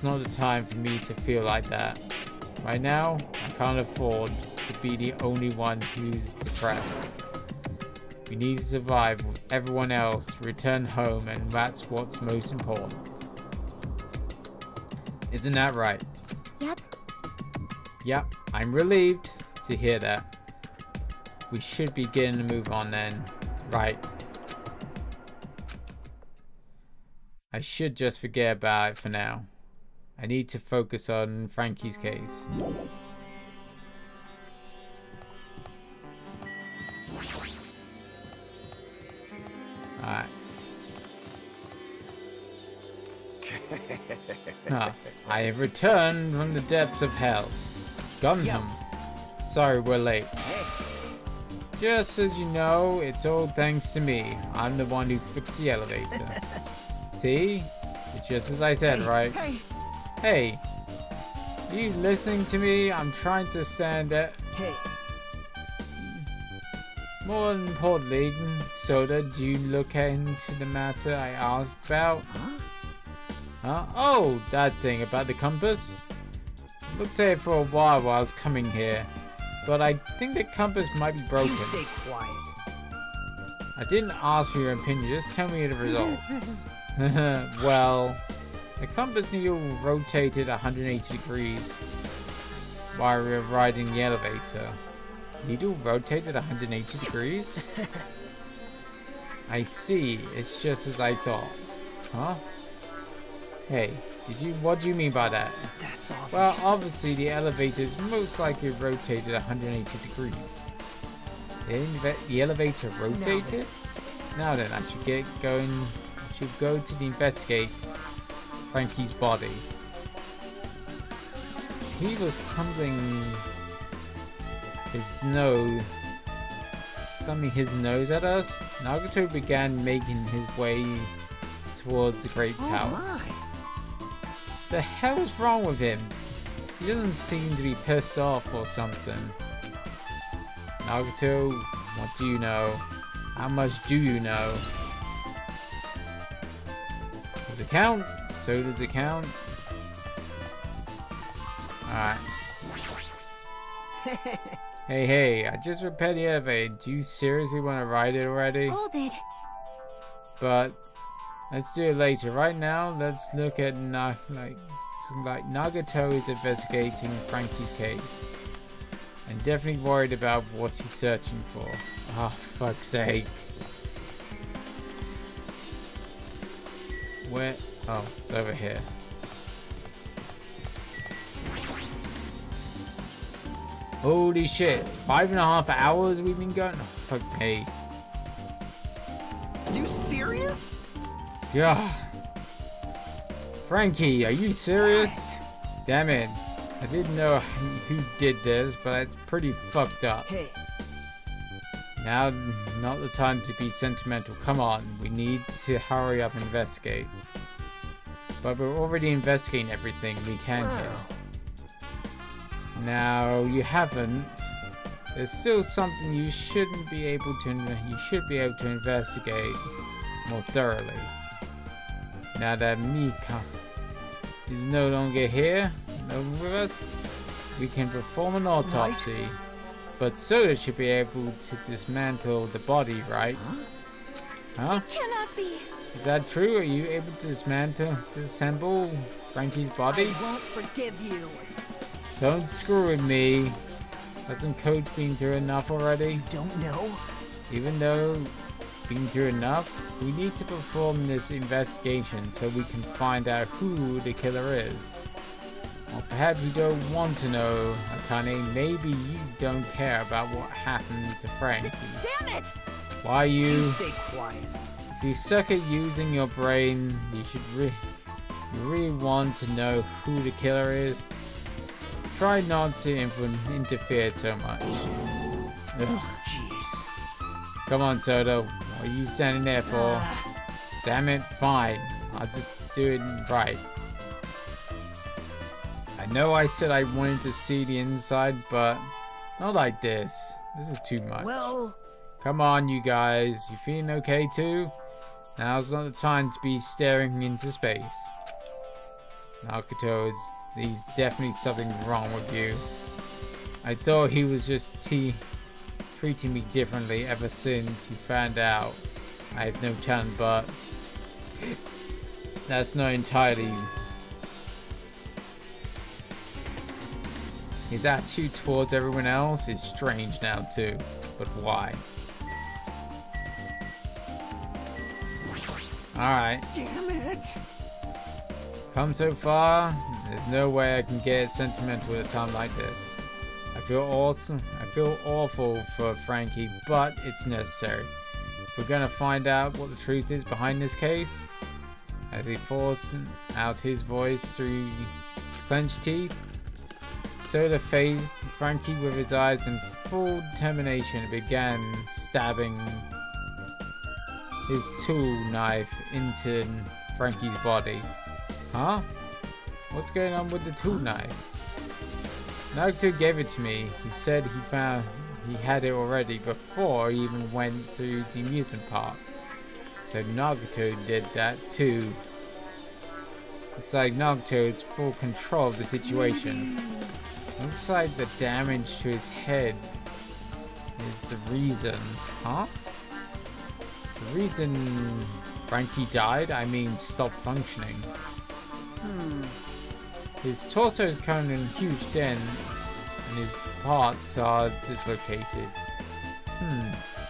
not the time for me to feel like that. Right now, I can't afford to be the only one who's depressed. We need to survive with everyone else, return home, and that's what's most important. Isn't that right? Yep. Yep, I'm relieved to hear that. we should be getting a move on then. Right. I should just forget about it for now. I need to focus on Frankie's case. Alright. I have returned from the depths of hell. Gunham. Sorry we're late. Just as you know, it's all thanks to me. I'm the one who fixed the elevator. See? It's just as I said, right? Hey. Are you listening to me? I'm trying to stand at... Hey. More importantly, Soda, do you look into the matter I asked about? Huh? Oh, that thing about the compass? Looked at it for a while I was coming here, but I think the compass might be broken. You stay quiet. I didn't ask for your opinion, just tell me the results. Well, the compass needle rotated 180 degrees while we were riding the elevator. Needle rotated 180 degrees? I see, it's just as I thought. Huh? Hey, what do you mean by that? That's obvious. Well, obviously the elevator is most likely rotated 180 degrees. The elevator rotated? Now then, I should get going. I should go to investigate Frankie's body. He was tumbling his nose at us. Nagato began making his way towards the Great Tower. My. The hell is wrong with him? He doesn't seem to be pissed off or something. Nagato, what do you know? How much do you know? Does it count? So does it count? Alright. Hey, I just repaired the elevator. Do you seriously want to ride it already? Hold it. But let's do it later. Right now, let's look at Nagato is investigating Frankie's case. And definitely worried about what he's searching for. Oh, fuck's sake. Where? Oh, it's over here. Holy shit. 5.5 hours we've been going? Oh, fuck me. You serious? Yeah. Frankie, are you serious? Damn it. I didn't know who did this, but it's pretty fucked up. Hey. Now, not the time to be sentimental. Come on, we need to hurry up and investigate. But we're already investigating everything we can here. Now, you haven't. There's still something you should be able to investigate more thoroughly. Now that Mika is no longer here, no longer with us, we can perform an autopsy. But Soda should be able to dismantle the body, right? Huh? Cannot be. Is that true? Are you able to disassemble Frankie's body? I won't forgive you. Don't screw with me. Hasn't Coach been through enough already? Don't know. Even though been through enough, we need to perform this investigation so we can find out who the killer is. Or perhaps you don't want to know, Akane. Maybe you don't care about what happened to Frankie. Damn it! Why You stay quiet. If you suck at using your brain, you should you really want to know who the killer is. Try not to interfere so much. Ugh. Jeez. Come on, Soda. What are you standing there for? Damn it, fine. I'll just do it right. I know I said I wanted to see the inside, but not like this. This is too much. Well... Come on, you guys. You feeling okay too? Now's not the time to be staring into space. Nagato he's definitely something wrong with you. I thought he was just treating me differently ever since he found out I have no talent, but that's not entirely. His attitude towards everyone else is strange now too. But why? Alright. Damn it! Come so far, there's no way I can get sentimental at a time like this. I feel awesome. I feel awful for Frankie, but it's necessary. If we're gonna find out what the truth is behind this case, as he forced out his voice through clenched teeth, Soda faced Frankie with his eyes in full determination and began stabbing his tool knife into Frankie's body. Huh? What's going on with the tool knife? Nagito gave it to me. He said he had it already before he even went to the amusement park. So Nagito did that too. It's like Nagito has full control of the situation. Looks like the damage to his head is the reason. Huh? The reason Frankie died? I mean stopped functioning. His torso is covered in huge dents and his parts are dislocated.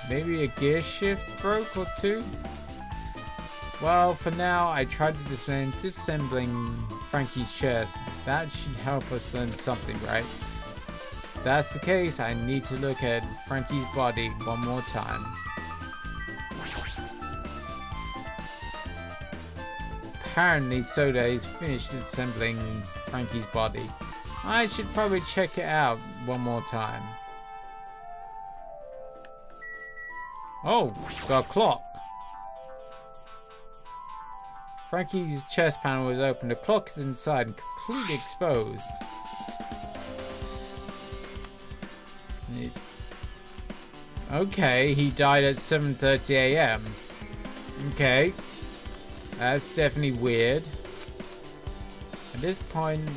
Maybe a gear shift broke or two? Well, for now, I tried to disassembling Frankie's chest. That should help us learn something, right? If that's the case, I need to look at Frankie's body one more time. Apparently, Soda is finished assembling Frankie's body. I should probably check it out one more time. Oh, got a clock. Frankie's chest panel is open. The clock is inside and completely exposed. Okay, he died at 7:30 AM. Okay. That's definitely weird. At this point,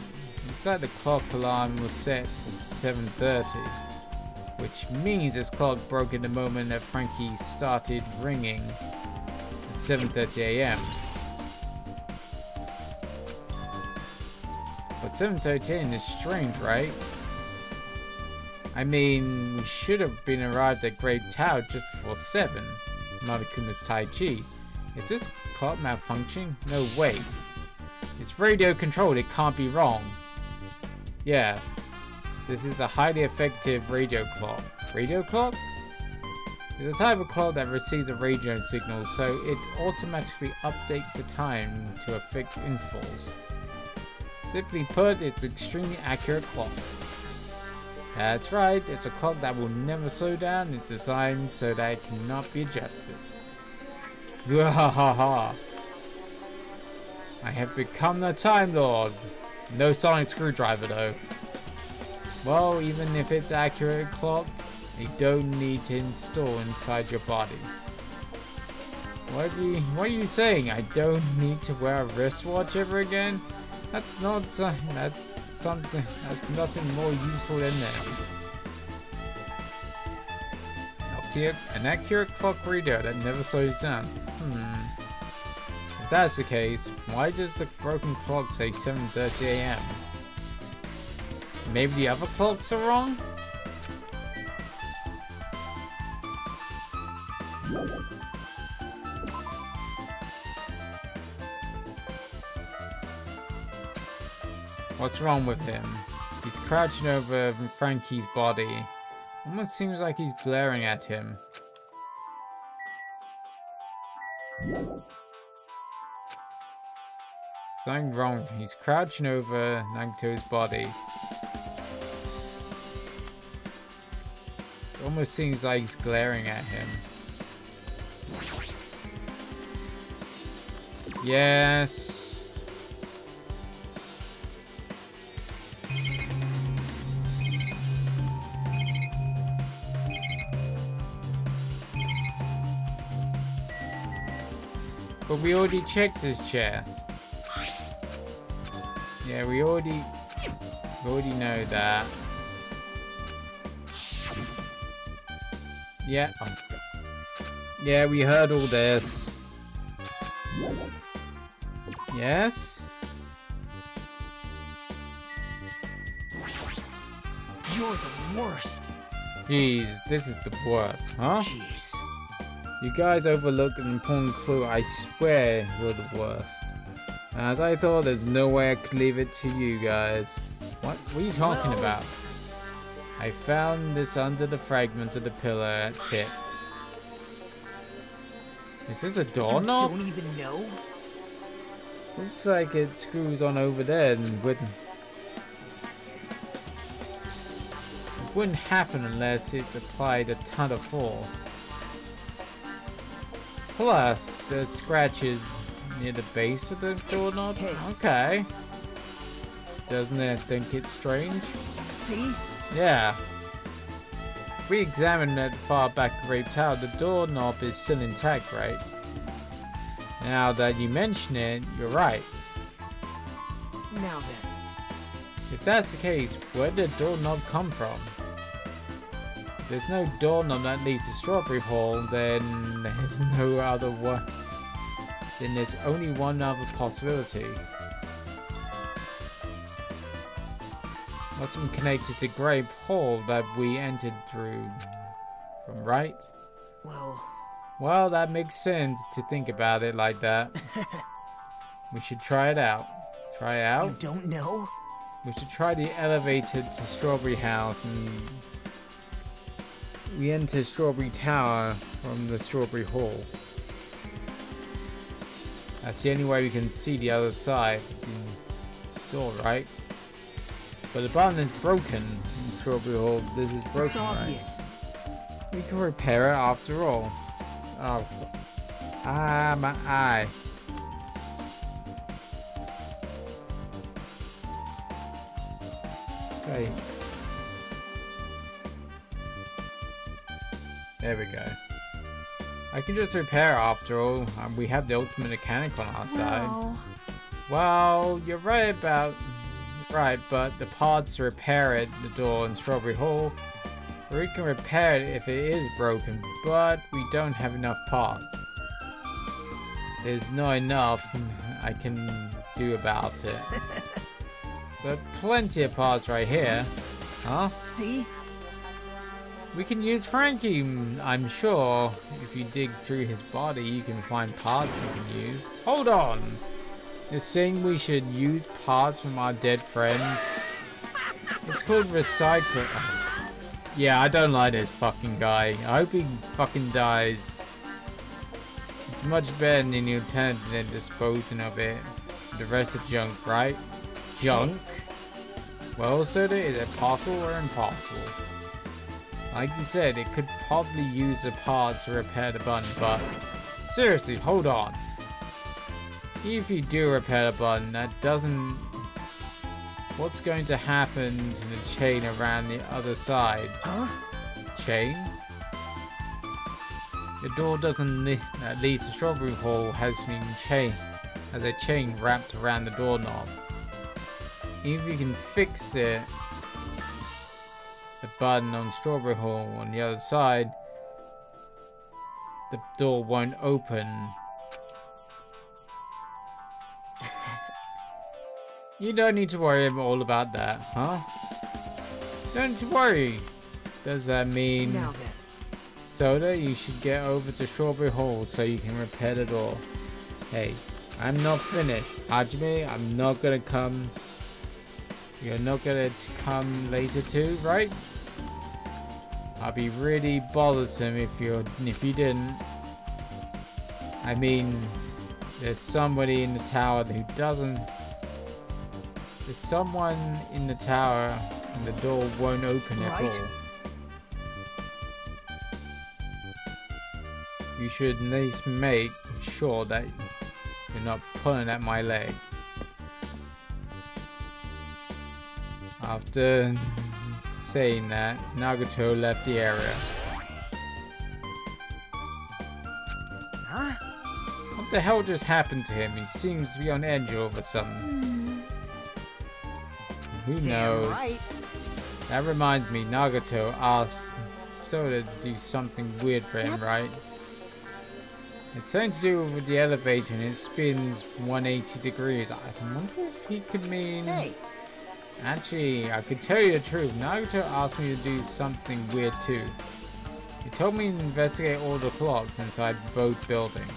looks like the clock alarm was set for 7:30. Which means this clock broke in the moment that Frankie started ringing at 7:30 AM. But 7:13 is strange, right? I mean, we should have been arrived at Great Tower just before 7. Manakuma's Tai Chi. Is this clock malfunctioning? No way. It's radio controlled, it can't be wrong. Yeah. This is a highly effective radio clock. Radio clock? It's a type of clock that receives a radio signal, so it automatically updates the time to a fixed intervals. Simply put, it's an extremely accurate clock. That's right, it's a clock that will never slow down. It's designed so that it cannot be adjusted. Wahaha! I have become the Time Lord. No sonic screwdriver though. Well, even if it's accurate clock, you don't need to install inside your body. What are you saying? I don't need to wear a wristwatch ever again? That's nothing more useful than this. An accurate clock reader that never slows down. If that's the case, why does the broken clock say 7:30 AM? Maybe the other clocks are wrong? What's wrong with him? He's crouching over Frankie's body. Almost seems like he's glaring at him. Something wrong. He's crouching over Nagito's body. It almost seems like he's glaring at him. Yes. But we already checked his chest. Yeah, we already know that. Yeah. Yeah, we heard all this. Yes? You're the worst. Jeez, this is the worst, huh? Jeez. You guys overlooked an important clue. I swear you're the worst. As I thought, there's no way I could leave it to you guys. What are you talking about? I found this under the fragment of the pillar it tipped. Is this a doorknob? You don't even know? Looks like it screws on over there and wouldn't happen unless it's applied a ton of force. Plus, there's scratches near the base of the doorknob. Okay. Doesn't it think it's strange? See? Yeah. If we examine that far back Grape Tower, the doorknob is still intact, right? Now that you mention it, you're right. Now then. If that's the case, where did the doorknob come from? If there's no doorknob that leads to Strawberry Hall, then there's no other one. Then there's only one other possibility. Must have been connected to Grape Hall that we entered through from, right? Well, that makes sense to think about it like that. We should try it out. Try it out? You don't know? We should try the elevator to Strawberry House and we enter Strawberry Tower from the Strawberry Hall. That's the only way we can see the other side of the door, right? But the button is broken in Strawberry Hall. This is broken, it's obvious. Right? We can repair it after all. Oh, my eye. Okay. There we go. I can just repair it after all. We have the ultimate mechanic on our side. Well, you're right about... Right, but the parts to repair it, the door in Strawberry Hall, we can repair it if it is broken, but we don't have enough parts. There's not enough I can do about it. But plenty of parts right here. Huh? See? We can use Frankie, I'm sure. If you dig through his body, you can find parts we can use. Hold on! You're saying we should use parts from our dead friend? It's called recycling. Yeah, I don't like this fucking guy. I hope he fucking dies. It's much better than the alternative than disposing of it. The rest of junk, right? Junk? Well, Soda, is it possible or impossible? Like you said, it could probably use a part to repair the button, but seriously, hold on. If you do repair the button, that doesn't... What's going to happen to the chain around the other side? Huh? Chain? The door doesn't... At least the Strawberry Hall has a chain wrapped around the doorknob. If you can fix it, the button on Strawberry Hall on the other side, the door won't open. You don't need to worry all about that, huh? Don't need to worry. Does that mean... Now then. Soda, you should get over to Strawberry Hall so you can repair the door. Hey, I'm not finished. Hajime, I'm not gonna come... You're not gonna come later too, right? I'll be really bothersome if you didn't. I mean, there's somebody in the tower who doesn't... There's someone in the tower and the door won't open at all. You should at least make sure that you're not pulling at my leg. After saying that, Nagato left the area. Huh? What the hell just happened to him? He seems to be on edge all of a sudden. Who knows? Right. That reminds me, Nagato asked Soda to do something weird for him, right? It's something to do with the elevator and it spins 180 degrees. I wonder if he could mean... Hey. Actually, I could tell you the truth. Nagato asked me to do something weird too. He told me to investigate all the clocks inside both buildings.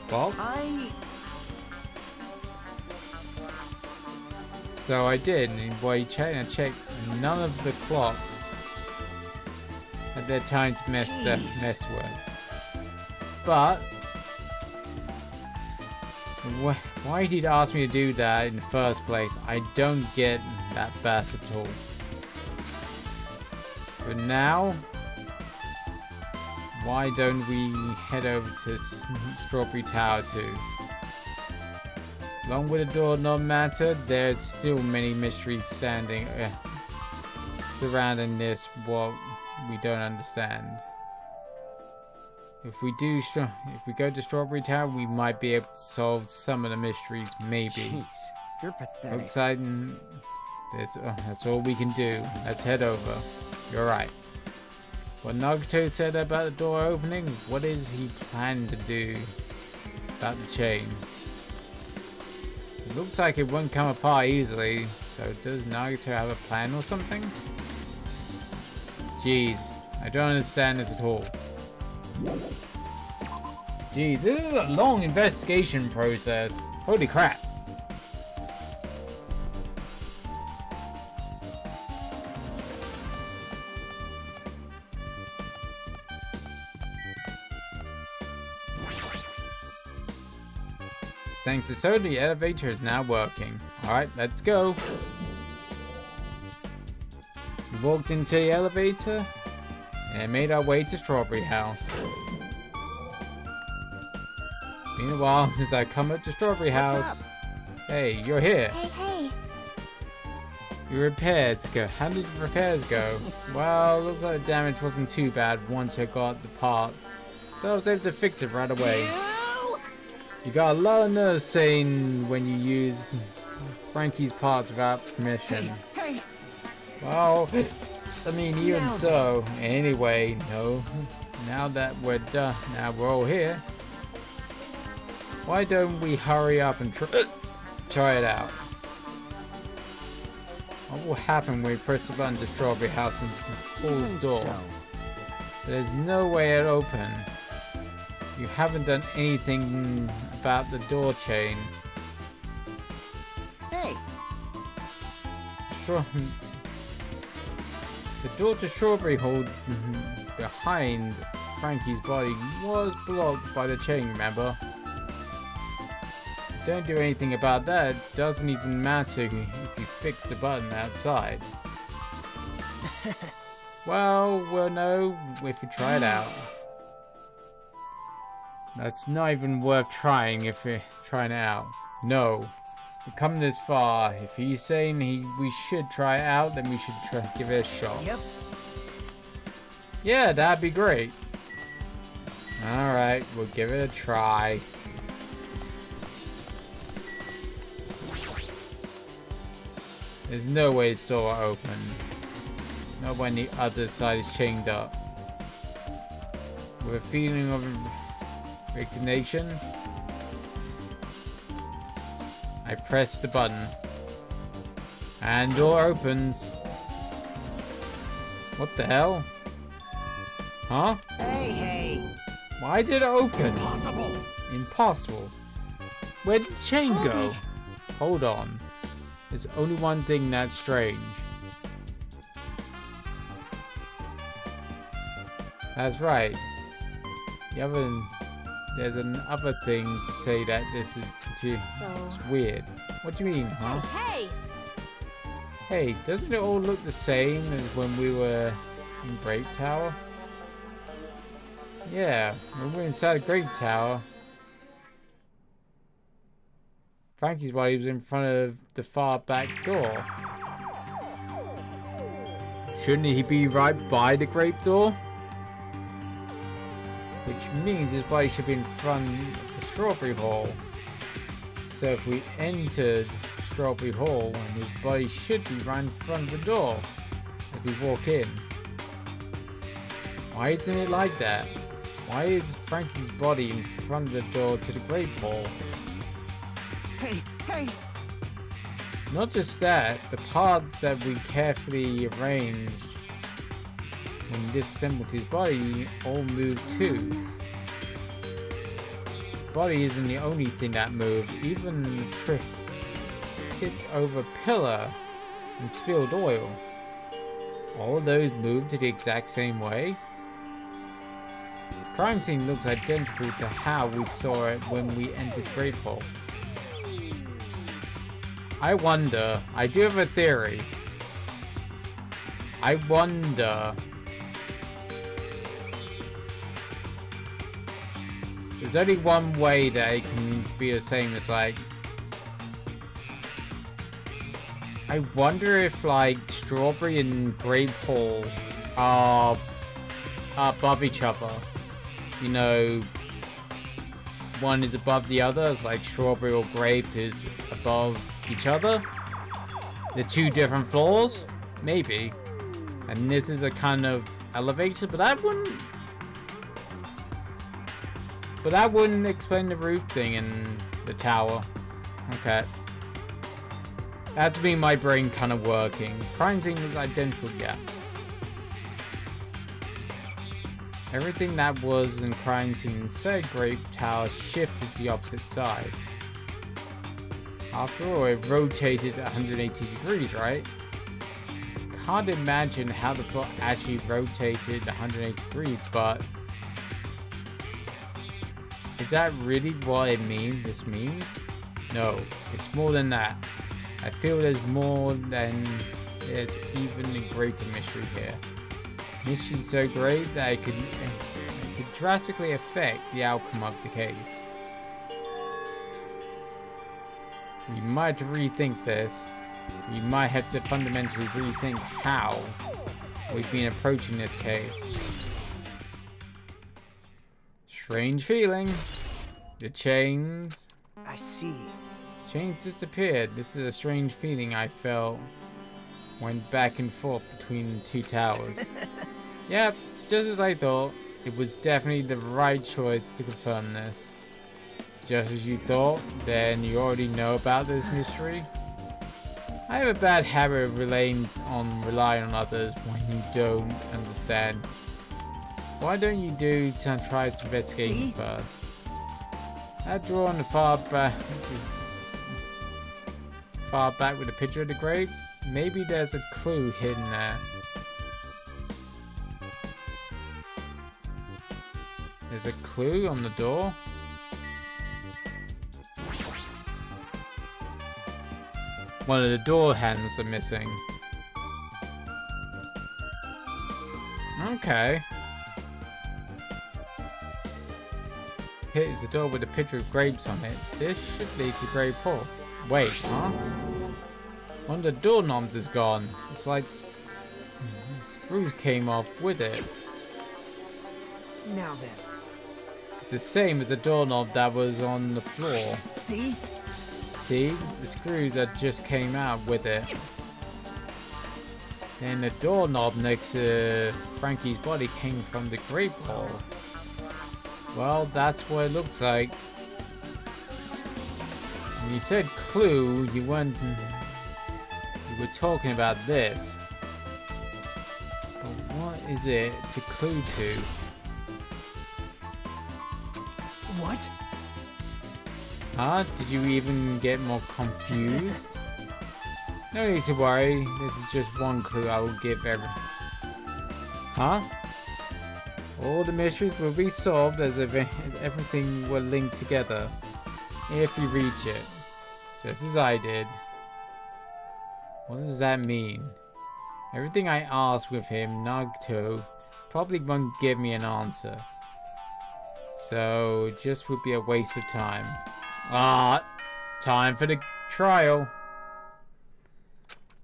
Clocks? So I did, and while I checked, none of the clocks had their times mess with. But why did he ask me to do that in the first place? I don't get that bass at all. But now, why don't we head over to Strawberry Tower too? Long with the door not matter, there's still many mysteries surrounding this what we don't understand. If we go to Strawberry Tower, we might be able to solve some of the mysteries, maybe. Jeez, you're pathetic. Outside, that's all we can do. Let's head over. You're right. What Nagato said about the door opening, what is he planning to do about the chain? It looks like it won't come apart easily, so does Nagato have a plan or something? Jeez, I don't understand this at all. Jeez, this is a long investigation process. Holy crap. Thanks to Soda, the elevator is now working. Alright, let's go. We walked into the elevator and made our way to Strawberry House. Been a while since I come up to Strawberry House. Hey, you're here. Hey. Your repairs go. How did the repairs go? Well, looks like the damage wasn't too bad once I got the parts, so I was able to fix it right away. You got a lot of nerve saying when you use Frankie's parts without permission. Hey. Well, I mean, even so. Anyway, no. Now that we're done, now we're all here. Why don't we hurry up and try it out? What will happen when we press the button to Strawberry House and pulls the door? There's no way it'll open. You haven't done anything about the door chain. Hey. The door to Strawberry Hall behind Frankie's body was blocked by the chain, remember? Don't do anything about that. It doesn't even matter if you fix the button outside. Well, we'll know if we try it out. That's not even worth trying if we're trying it out. No. We've come this far. If he's saying we should try it out, then we should give it a shot. Yep. Yeah, that'd be great. Alright, we'll give it a try. There's no way the door will open. Not when the other side is chained up. With a feeling of resignation, I press the button. And door opens. What the hell? Huh? Hey. Why did it open? Impossible. Impossible. Where did the chain go? Hold on. There's only one thing that's strange. That's right. There's another thing to say that this is it's weird. What do you mean, huh? Hey! Hey, doesn't it all look the same as when we were in Grape Tower? Yeah, when we were inside Grape Tower, Frankie's body was in front of the far back door. Shouldn't he be right by the grape door? Which means his body should be in front of the Strawberry Hall. So if we entered Strawberry Hall, and his body should be right in front of the door as we walk in. Why isn't it like that? Why is Frankie's body in front of the door to the Grape Hall? Hey. Not just that, the parts that we carefully arranged when disassembled his body all moved too. His body isn't the only thing that moved, even the trip tipped over a pillar and spilled oil. All of those moved to the exact same way. The crime scene looks identical to how we saw it when we entered Great Hall. I wonder, I do have a theory. I wonder, there's only one way that it can be the same as like, I wonder if like Strawberry and Grape Hall are above each other. You know, one is above the other, it's like Strawberry or Grape is above each other. The two different floors, maybe. And this is a kind of elevator, but that wouldn't explain the roof thing in the tower. Okay. That's been my brain kind of working. Crime scene is identical, yeah. Everything that was in crime scene said Great Tower shifted to the opposite side. After all, it rotated 180 degrees, right? Can't imagine how the floor actually rotated 180 degrees, but is that really what this means? No, it's more than that. I feel there's more than there's even a greater mystery here. Mystery so great that it could drastically affect the outcome of the case. We might have to rethink this. We might have to fundamentally rethink how we've been approaching this case. Strange feeling. The chains. I see. Chains disappeared. This is a strange feeling I felt. Went back and forth between the two towers. Yep, just as I thought. It was definitely the right choice to confirm this. Just as you thought, then you already know about this mystery. I have a bad habit of relying on others when you don't understand. Why don't you try to investigate first? That drawer on the far back with a picture of the grave. Maybe there's a clue hidden there. There's a clue on the door. One of the door handles are missing. Okay. Here's a door with a picture of grapes on it. This should lead to Grape Hall. Wait, huh? One of the doorknobs is gone. It's like the screws came off with it. Now then. It's the same as the doorknob that was on the floor. See? See? The screws that just came out with it. Then the doorknob next to Frankie's body came from the Grape Hall. Well, that's what it looks like. When you said clue, you were talking about this. But what is it to clue to? What? Huh? Did you even get more confused? No need to worry. This is just one clue I will give Huh? All the mysteries will be solved as if everything were linked together. If you reach it. Just as I did. What does that mean? Everything I asked with him, Nagito, probably won't give me an answer. So, it just would be a waste of time. Time for the trial.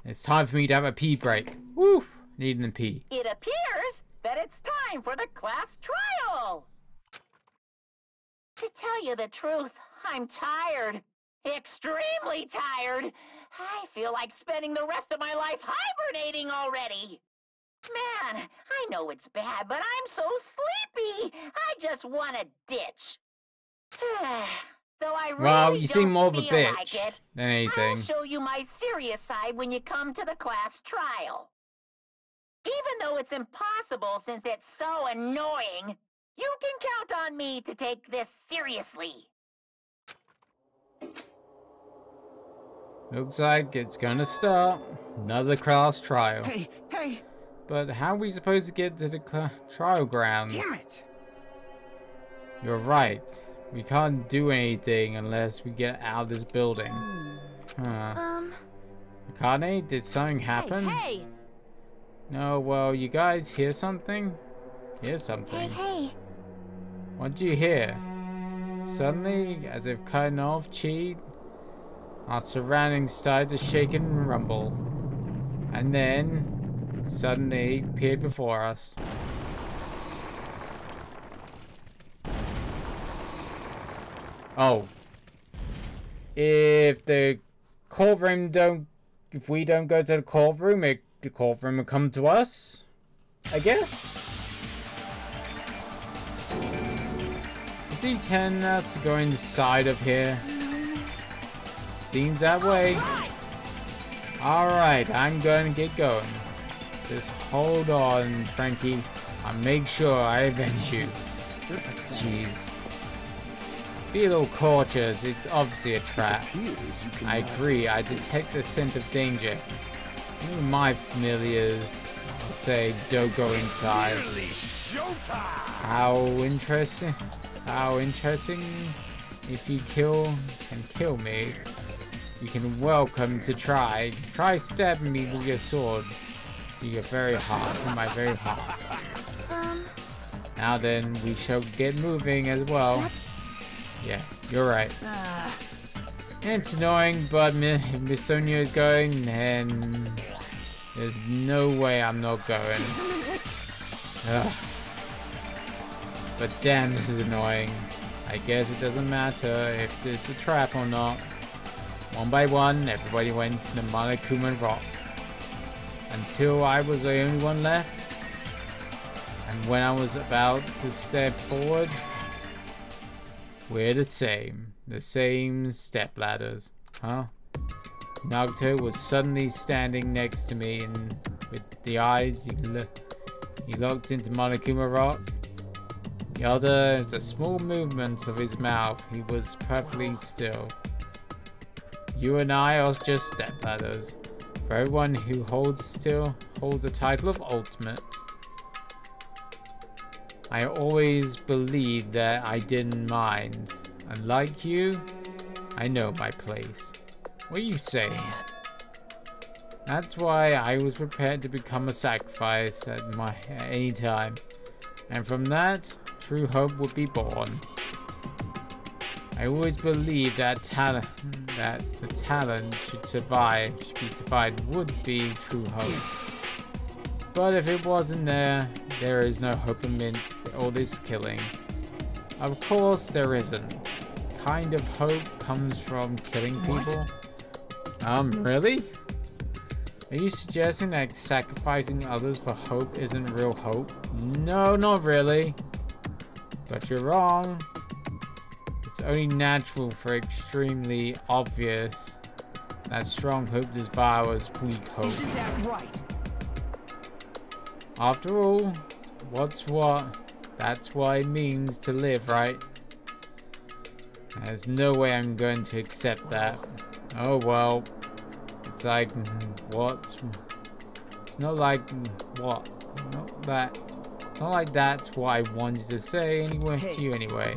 It's time for me to have a pee break. Woo! Needing a pee. It appears that it's time for the class trial. To tell you the truth, I'm tired. Extremely tired. I feel like spending the rest of my life hibernating already. Man, I know it's bad, but I'm so sleepy. I just want to ditch. Though I really Well, you seem don't more of a feel bitch like it, than anything. I'll show you my serious side when you come to the class trial. Even though it's impossible since it's so annoying, you can count on me to take this seriously. Looks like it's gonna start. Another class trial. Hey! But how are we supposed to get to the trial grounds? Damn it! You're right. We can't do anything unless we get out of this building. Huh. Akane, did something happen? Hey! No, well, you guys hear something? Hear something? Hey! What'd you hear? Suddenly, as if cutting off Chi, our surroundings started to shake and rumble. And then, suddenly, appeared before us. Oh. If the courtroom if we don't go to the courtroom, the courtroom will come to us, I guess? Is he telling us to go inside of here? Seems that way. Alright, I'm gonna get going. Just hold on, Frankie. I'll make sure I avenge you. Jeez. Be a little cautious, it's obviously a trap. I agree, I detect the scent of danger. Even my familiars say don't go inside. How interesting. How interesting. If you can kill me, you can welcome to try. Try stabbing me with your sword to your very heart, to my very heart. Now then, we shall get moving as well. Yeah, you're right. It's annoying, but if Miss Sonia is going, then there's no way I'm not going. Ugh. But damn, this is annoying. I guess it doesn't matter if it's a trap or not. One by one, everybody went to the Monokuma Rock. Until I was the only one left. And when I was about to step forward, we're the same step ladders, huh? Naruto was suddenly standing next to me, and with the eyes he looked into Monokuma Rock. The other is a small movement of his mouth. He was perfectly still. You and I are just step ladders. For everyone who holds still holds the title of Ultimate. I always believed that I didn't mind. Unlike you, I know my place. What are you saying? That's why I was prepared to become a sacrifice at any time. And from that, true hope would be born. I always believed that the talent should be survived would be true hope. But if it wasn't there is no hope amidst all this killing. Of course there isn't. Kind of hope comes from killing people. Really? Are you suggesting that sacrificing others for hope isn't real hope? No, not really. But you're wrong. It's only natural for extremely obvious that strong hope devours weak hope. Isn't that right? After all, what's what? That's what it means to live, right? There's no way I'm going to accept that. Oh well. It's like, what? It's not like, what? Not like that's what I wanted to say anyway to you anyway.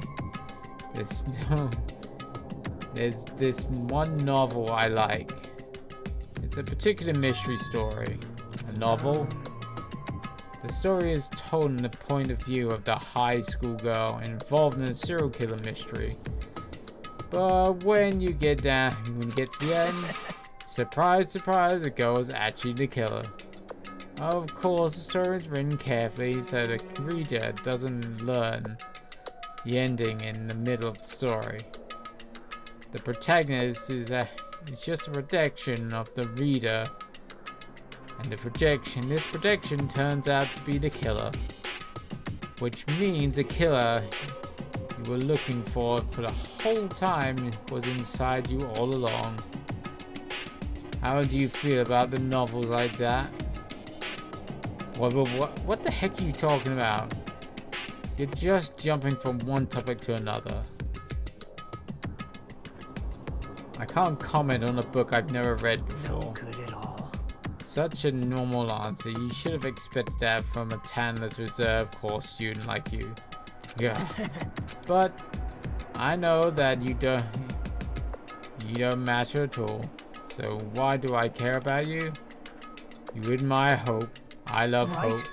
There's this one novel I like. It's a particular mystery story. A novel? The story is told in the point of view of the high school girl involved in a serial killer mystery. But when you get to the end, surprise, surprise, the girl is actually the killer. Of course, the story is written carefully so the reader doesn't learn the ending in the middle of the story. The protagonist is just a projection of the reader, and this projection turns out to be the killer. Which means the killer you were looking for the whole time was inside you all along. How do you feel about the novels like that? What the heck are you talking about? You're just jumping from one topic to another. I can't comment on a book I've never read before. No good at all. Such a normal answer. You should have expected that from a Tanner's Reserve course student like you. Yeah. But I know that you don't matter at all. So why do I care about you? You admire hope. I love hope.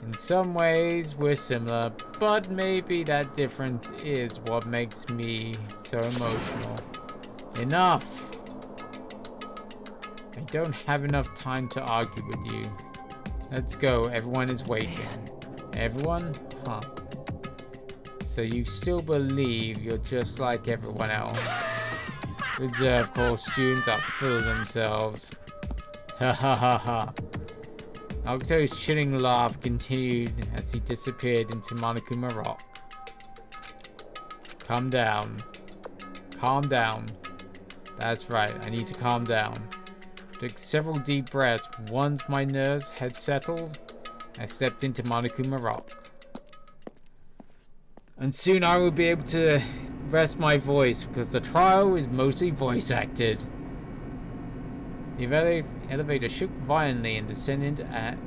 In some ways we're similar, but maybe that difference is what makes me so emotional. Enough! I don't have enough time to argue with you. Let's go, everyone is waiting. Everyone? Huh. So you still believe you're just like everyone else? Reserve Corps students are full of themselves. Ha ha ha ha. Naruto's chilling laugh continued as he disappeared into Monokuma Rock. Calm down. Calm down. That's right, I need to calm down. Took several deep breaths. Once my nerves had settled, I stepped into Monokuma Rock. And soon I will be able to rest my voice because the trial is mostly voice acted. The elevator shook violently and descended at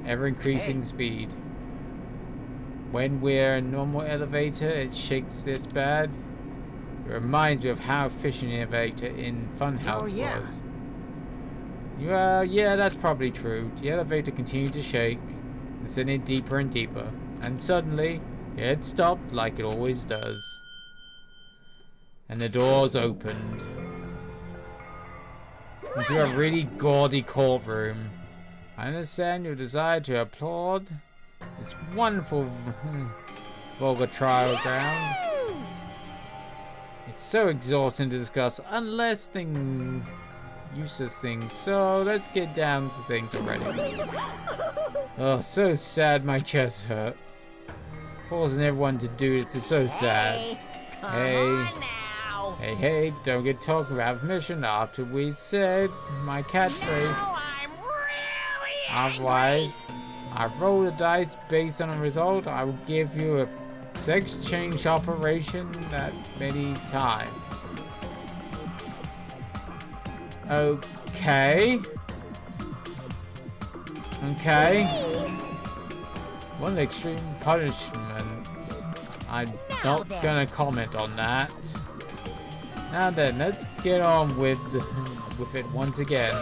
ever-increasing speed. When we're a normal elevator, it shakes this bad. It reminds me of how efficient the elevator in Funhouse was. Yeah, that's probably true. The elevator continued to shake, descending deeper and deeper, and suddenly it stopped like it always does. And the doors opened into a really gaudy courtroom. I understand your desire to applaud this wonderful vulgar trial ground. It's so exhausting to discuss useless things, so let's get down to things already. Oh, so sad my chest hurts. Forcing everyone to do this is so sad. Hey, don't get talking about mission after we said my catchphrase. Otherwise, I roll the dice based on a result. I will give you a sex change operation that many times. Okay. One extreme punishment. I'm not gonna comment on that. Now then, let's get on with it once again.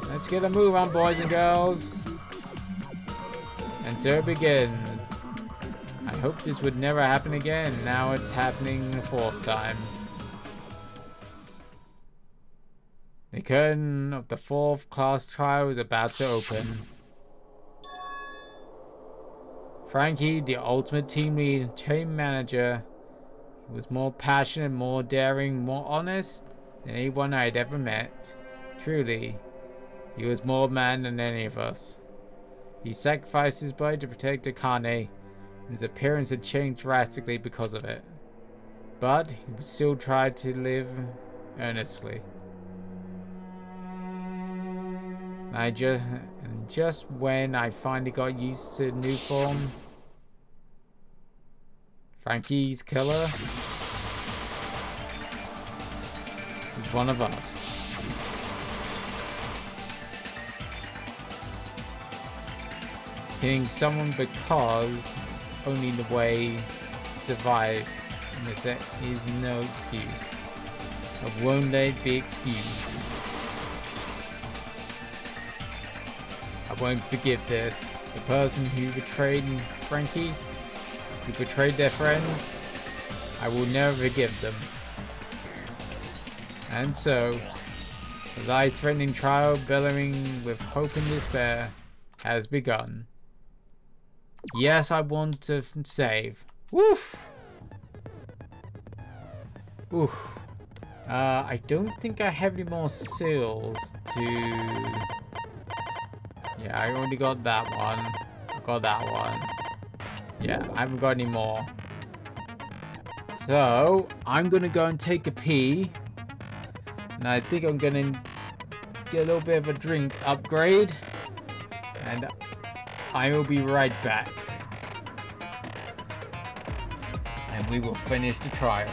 Let's get a move on, boys and girls. And so it begins. I hope this would never happen again. Now it's happening the fourth time. The curtain of the fourth class trial is about to open. Frankie, the ultimate team lead, team manager, was more passionate, more daring, more honest than anyone I'd ever met. Truly, he was more man than any of us. He sacrificed his body to protect Akane, and his appearance had changed drastically because of it. But he still tried to live earnestly. And just when I finally got used to the new form, Frankie's killer was one of us. Killing someone because it's only the way to survive in this is no excuse. I won't let it be excused. I won't forgive this. The person who betrayed Frankie, who betrayed their friends, I will never forgive them. And so, the life-threatening trial bellowing with hope and despair has begun. Yes, I want to save. Woof! Oof. I don't think I have any more seals to... Yeah, I already got that one. got that one. Yeah, I haven't got any more. So, I'm gonna go and take a pee. And I think I'm gonna get a little bit of a drink upgrade. And I will be right back. And we will finish the trial.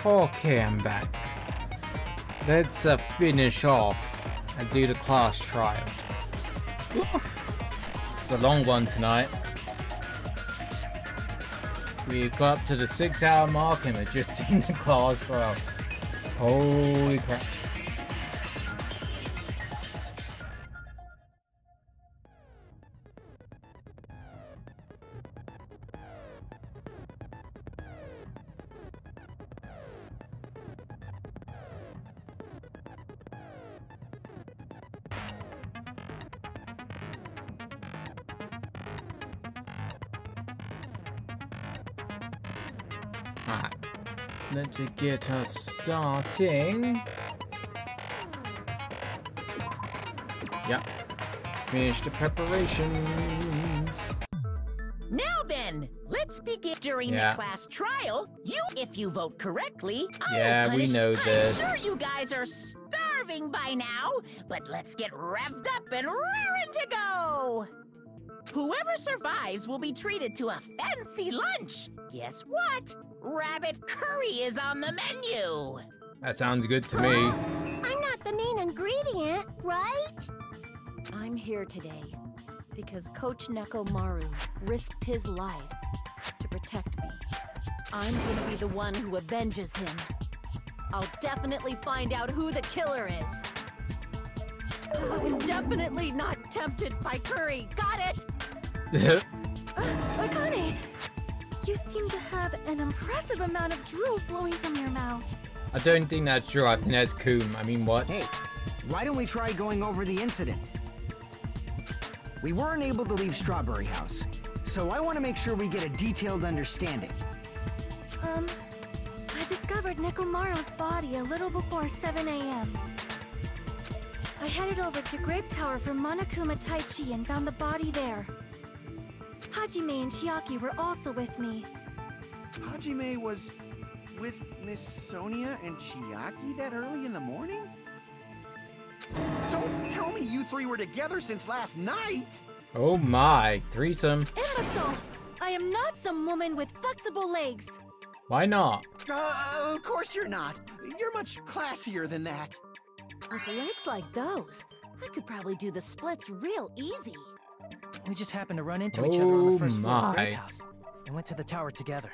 Okay, I'm back. Let's finish off and do the class trial. It's a long one tonight. We've got up to the 6-hour mark and we're just in the class trial. Holy crap. Alright, let's get us starting. Yep, finish the preparations. Now then, let's begin. During the class trial, if you vote correctly, yeah, we know this. I'm sure you guys are starving by now, but let's get revved up and raring to go. Whoever survives will be treated to a fancy lunch. Guess what? Rabbit curry is on the menu. That sounds good to me. I'm not the main ingredient, right? I'm here today because Coach Nekomaru risked his life to protect me. I'm gonna be the one who avenges him. I'll definitely find out who the killer is. I'm definitely not tempted by curry. Got it? Akane, you seem to have an impressive amount of drool flowing from your mouth. I don't think that's true. I think that's Coom. I mean, what? Hey, why don't we try going over the incident? We weren't able to leave Strawberry House, so I want to make sure we get a detailed understanding. I discovered Nekomaru's body a little before 7 a.m. I headed over to Grape Tower for Monokuma Taichi and found the body there. Hajime and Chiaki were also with me. Hajime was with Miss Sonia and Chiaki that early in the morning? Don't tell me you three were together since last night! Oh my, threesome. Imbecile! I am not some woman with flexible legs. Why not? Of course you're not. You're much classier than that. With legs like those, I could probably do the splits real easy. We just happened to run into each other on the first floor of my. Grape House and went to the tower together.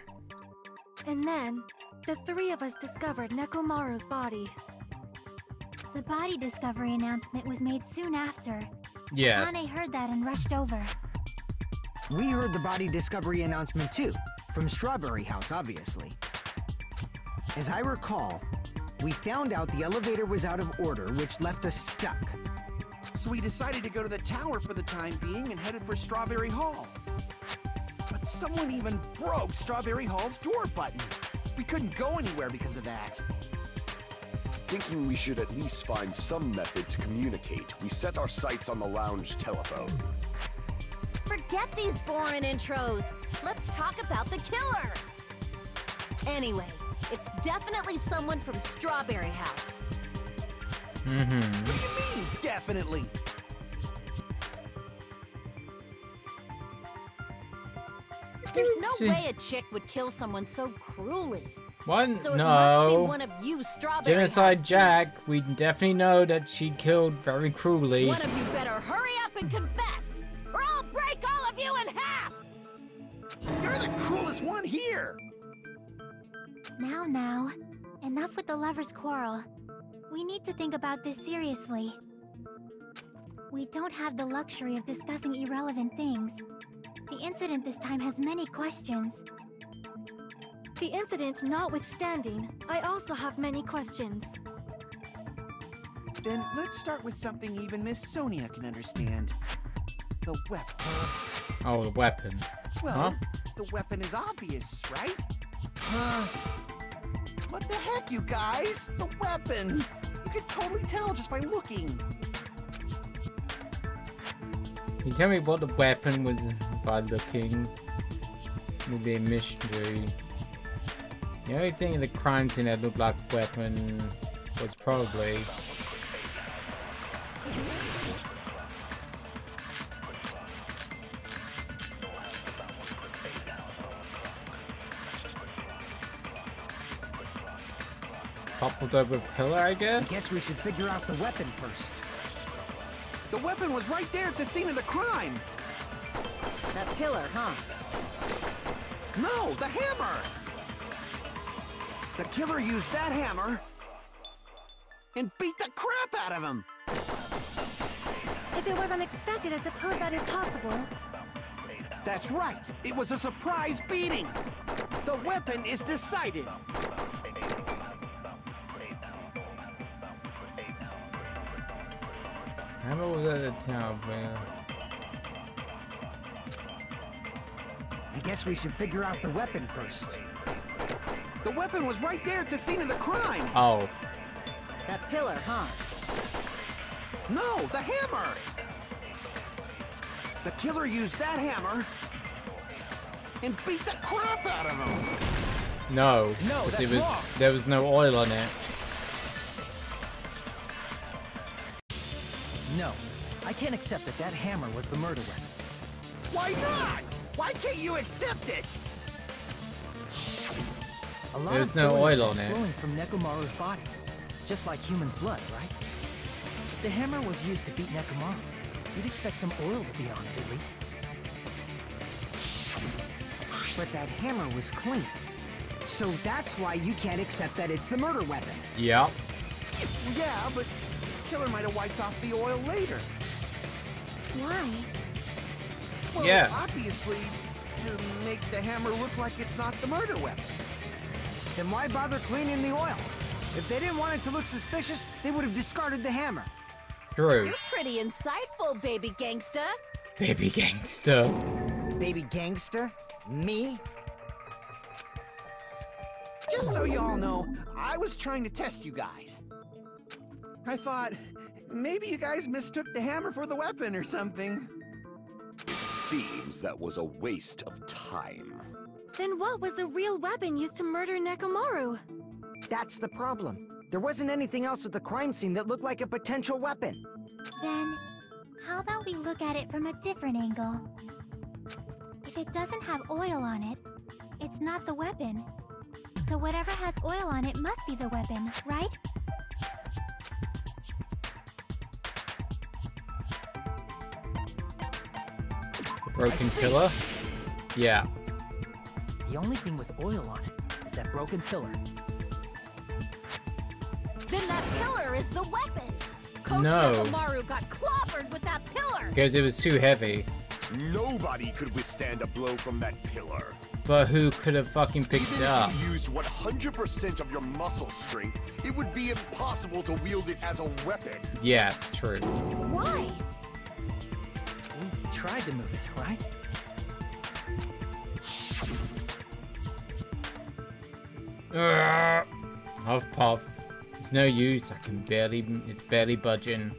And then, the three of us discovered Nekomaru's body. The body discovery announcement was made soon after. Yes. Akane heard that and rushed over. We heard the body discovery announcement too, from Strawberry House, obviously. As I recall, we found out the elevator was out of order, which left us stuck. So we decided to go to the tower for the time being and headed for Strawberry Hall. But someone even broke Strawberry Hall's door button. We couldn't go anywhere because of that. Thinking we should at least find some method to communicate, we set our sights on the lounge telephone. Forget these boring intros. Let's talk about the killer. Anyway, it's definitely someone from Strawberry House. Mm-hmm. What do you mean, definitely? There's no way a chick would kill someone so cruelly. One? So it must be No. one of you Strawberry Genocide House Jack, we definitely know that she killed very cruelly. kids. One of you better hurry up and confess, or I'll break all of you in half! You're the cruelest one here! Now, enough with the lovers' quarrel. We need to think about this seriously. We don't have the luxury of discussing irrelevant things. The incident this time has many questions. The incident notwithstanding, I also have many questions. Then let's start with something even Miss Sonia can understand. The weapon. Oh, the weapon. Well, the weapon is obvious, right? What the heck, you guys? The weapon! You could totally tell just by looking. Can you tell me what the weapon was by looking? Will be a mystery. The only thing in the crime scene that looked like a weapon was probably... toppled over a pillar, I guess? I guess we should figure out the weapon first. The weapon was right there at the scene of the crime! That pillar, huh? No, the hammer! The killer used that hammer and beat the crap out of him! If it was unexpected, I suppose that is possible. That's right! It was a surprise beating! The weapon is decided! Hammer was at the town, man. I guess we should figure out the weapon first. The weapon was right there at the scene of the crime! Oh. That pillar, huh? No, the hammer! The killer used that hammer and beat the crap out of him! No. No, 'cause that's wrong. there was no oil on it. No, I can't accept that hammer was the murder weapon. Why not? Why can't you accept it? A lot There's of no oil was on it. flowing from Nekomaru's body, just like human blood, right? If the hammer was used to beat Nekomaru, you'd expect some oil to be on it at least. But that hammer was clean. So that's why you can't accept that it's the murder weapon. Yep. Yeah, but killer might have wiped off the oil later. Why? Well, Yeah. obviously, to make the hammer look like it's not the murder weapon. Then why bother cleaning the oil? If they didn't want it to look suspicious, they would have discarded the hammer. True. You're pretty insightful, baby gangsta. Baby gangster. Baby gangster? Me? Just so y'all know, I was trying to test you guys. I thought, maybe you guys mistook the hammer for the weapon or something. It seems that was a waste of time. Then what was the real weapon used to murder Nekomaru? That's the problem. There wasn't anything else at the crime scene that looked like a potential weapon. Then, how about we look at it from a different angle? If it doesn't have oil on it, it's not the weapon. So whatever has oil on it must be the weapon, right? Broken pillar? Yeah. The only thing with oil on it is that broken pillar. Then that pillar is the weapon. Coach No. Nekomaru got clobbered with that pillar. Because it was too heavy. Nobody could withstand a blow from that pillar. But who could have fucking picked Even it up? if you used 100% of your muscle strength, it would be impossible to wield it as a weapon. Yes, true. Why? We tried to move it, right? Huff puff. It's no use. It's barely budging.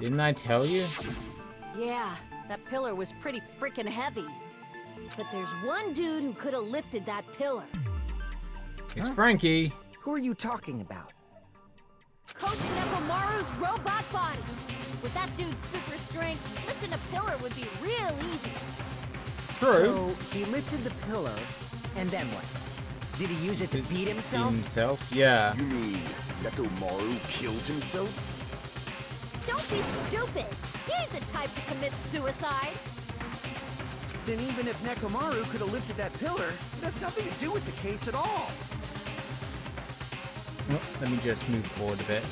Didn't I tell you? Yeah, that pillar was pretty freaking heavy. But there's one dude who could have lifted that pillar. It's Frankie. Who are you talking about? Coach Nekomaru's robot body. With that dude's super strength, lifting a pillar would be real easy. True. So he lifted the pillar, and then what? Did he use it to beat himself? Himself? Yeah. You mean Nekomaru killed himself? Don't be stupid. He ain't the type to commit suicide. Then even if Nekomaru could have lifted that pillar, it has nothing to do with the case at all. Oh, let me just move forward a bit.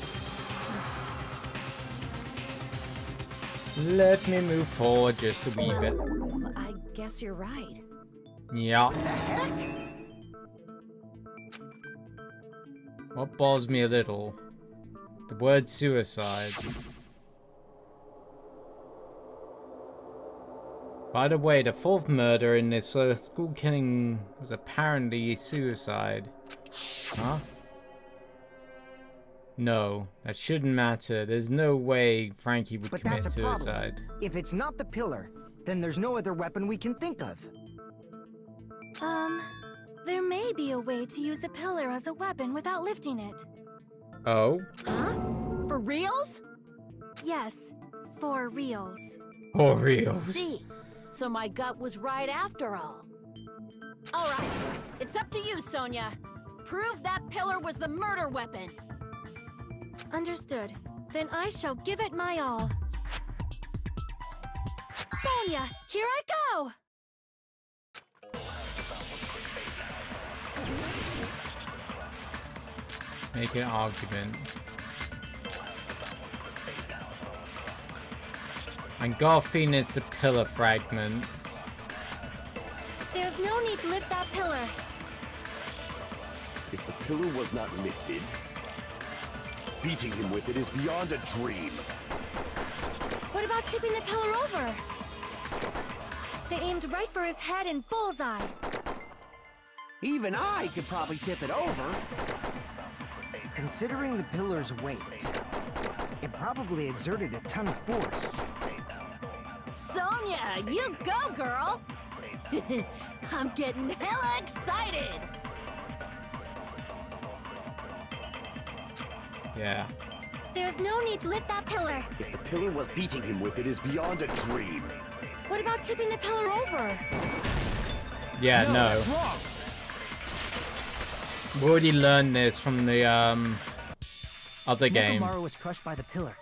Let me move forward just a wee bit. I guess you're right. Yeah. What the heck? What bothers me a little? The word suicide. By the way, the fourth murder in this school killing was apparently suicide. Huh? No, that shouldn't matter. There's no way Frankie would But commit that's a suicide. problem. If it's not the pillar, then there's no other weapon we can think of. There may be a way to use the pillar as a weapon without lifting it. Oh? Huh? For reals? Yes, for reals. For reals. See, so my gut was right after all. All right, it's up to you, Sonia. Prove that pillar was the murder weapon. Understood. Then I shall give it my all. Sonia, here I go! Make an argument. And Garfield is the pillar fragments. There's no need to lift that pillar. If the pillar was not lifted, beating him with it is beyond a dream. What about tipping the pillar over? They aimed right for his head and bullseye. Even I could probably tip it over. Considering the pillar's weight, it probably exerted a ton of force. Sonia, you go, girl! I'm getting hella excited! Yeah. There's no need to lift that pillar. If the pillar was beating him with it is beyond a dream. What about tipping the pillar over? Yeah, no. That's wrong. We already learned this from the other game. Nekomaru was crushed by the pillar,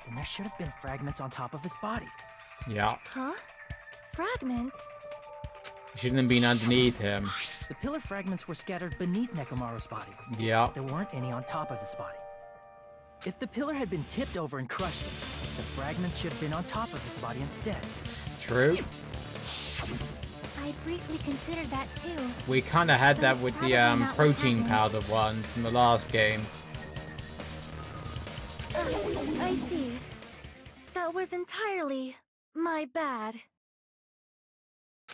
and there should have been fragments on top of his body. Yeah. Huh? Fragments? Shouldn't have been underneath him. The pillar fragments were scattered beneath Nekomaru's body. Yeah. There weren't any on top of his body. If the pillar had been tipped over and crushed him, the fragments should have been on top of his body instead. True. I briefly considered that too. We kind of had But that it's with probably the not what protein happened. powder one from the last game. I see. That was entirely my bad.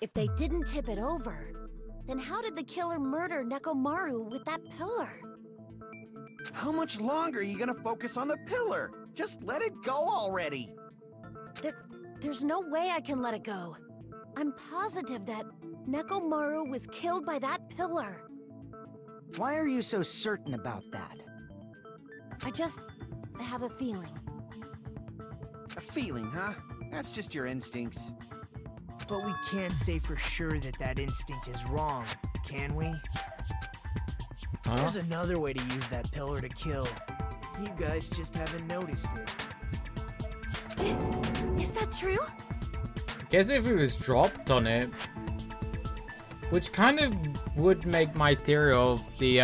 If they didn't tip it over, then how did the killer murder Nekomaru with that pillar? How much longer are you gonna focus on the pillar? Just let it go already. There's no way I can let it go. I'm positive that Nekomaru was killed by that pillar. Why are you so certain about that? I have a feeling. A feeling, huh? That's just your instincts. But we can't say for sure that that instinct is wrong, can we? Huh? There's another way to use that pillar to kill. You guys just haven't noticed it. Is that true? Guess if it was dropped on it, which kind of would make my theory of the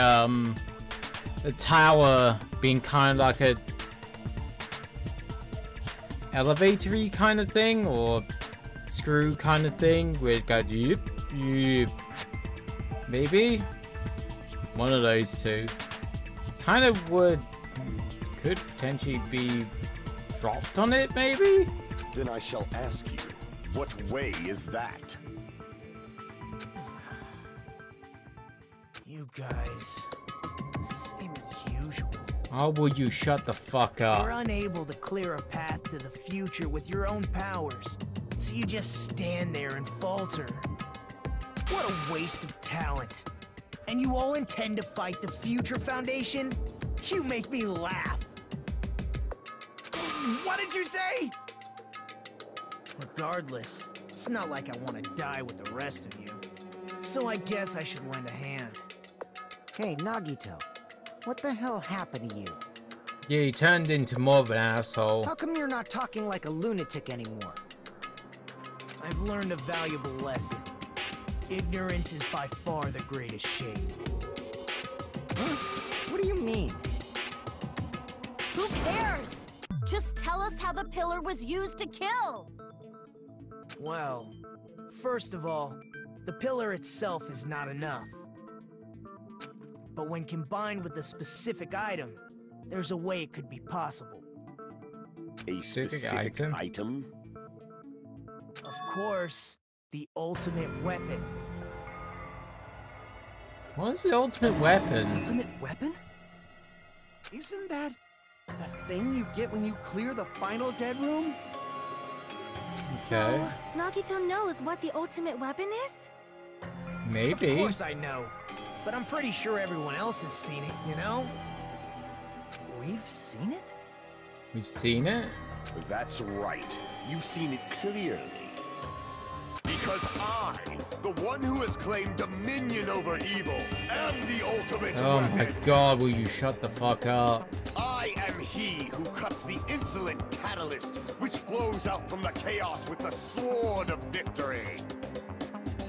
tower being kind of like a elevator-y kind of thing, or screw kind of thing, where it goes yip, yip. Maybe one of those two kind of could potentially be dropped on it, maybe. Then I shall ask you, what way is that? You guys, same as usual. How will you shut the fuck up? You're unable to clear a path to the future with your own powers, so you just stand there and falter. What a waste of talent. And you all intend to fight the Future Foundation? You make me laugh. What did you say? Regardless, it's not like I want to die with the rest of you. So I guess I should lend a hand. Hey, Nagito. What the hell happened to you? Yeah, he turned into more of an asshole. How come you're not talking like a lunatic anymore? I've learned a valuable lesson. Ignorance is by far the greatest shame. Huh? What do you mean? Who cares? Just tell us how the pillar was used to kill. Well, first of all, the pillar itself is not enough. But when combined with a specific item, there's a way it could be possible. A specific item? Of course, the ultimate weapon. What's the ultimate weapon? Ultimate weapon? Isn't that the thing you get when you clear the final dead room? Okay. So, Nagito knows what the ultimate weapon is? Maybe. Of course I know. But I'm pretty sure everyone else has seen it, you know? We've seen it? We've seen it? That's right. You've seen it clearly. Because I, the one who has claimed dominion over evil, am the ultimate weapon. My god, will you shut the fuck up? I am he who cuts the insolent catalyst which flows out from the chaos with the sword of victory.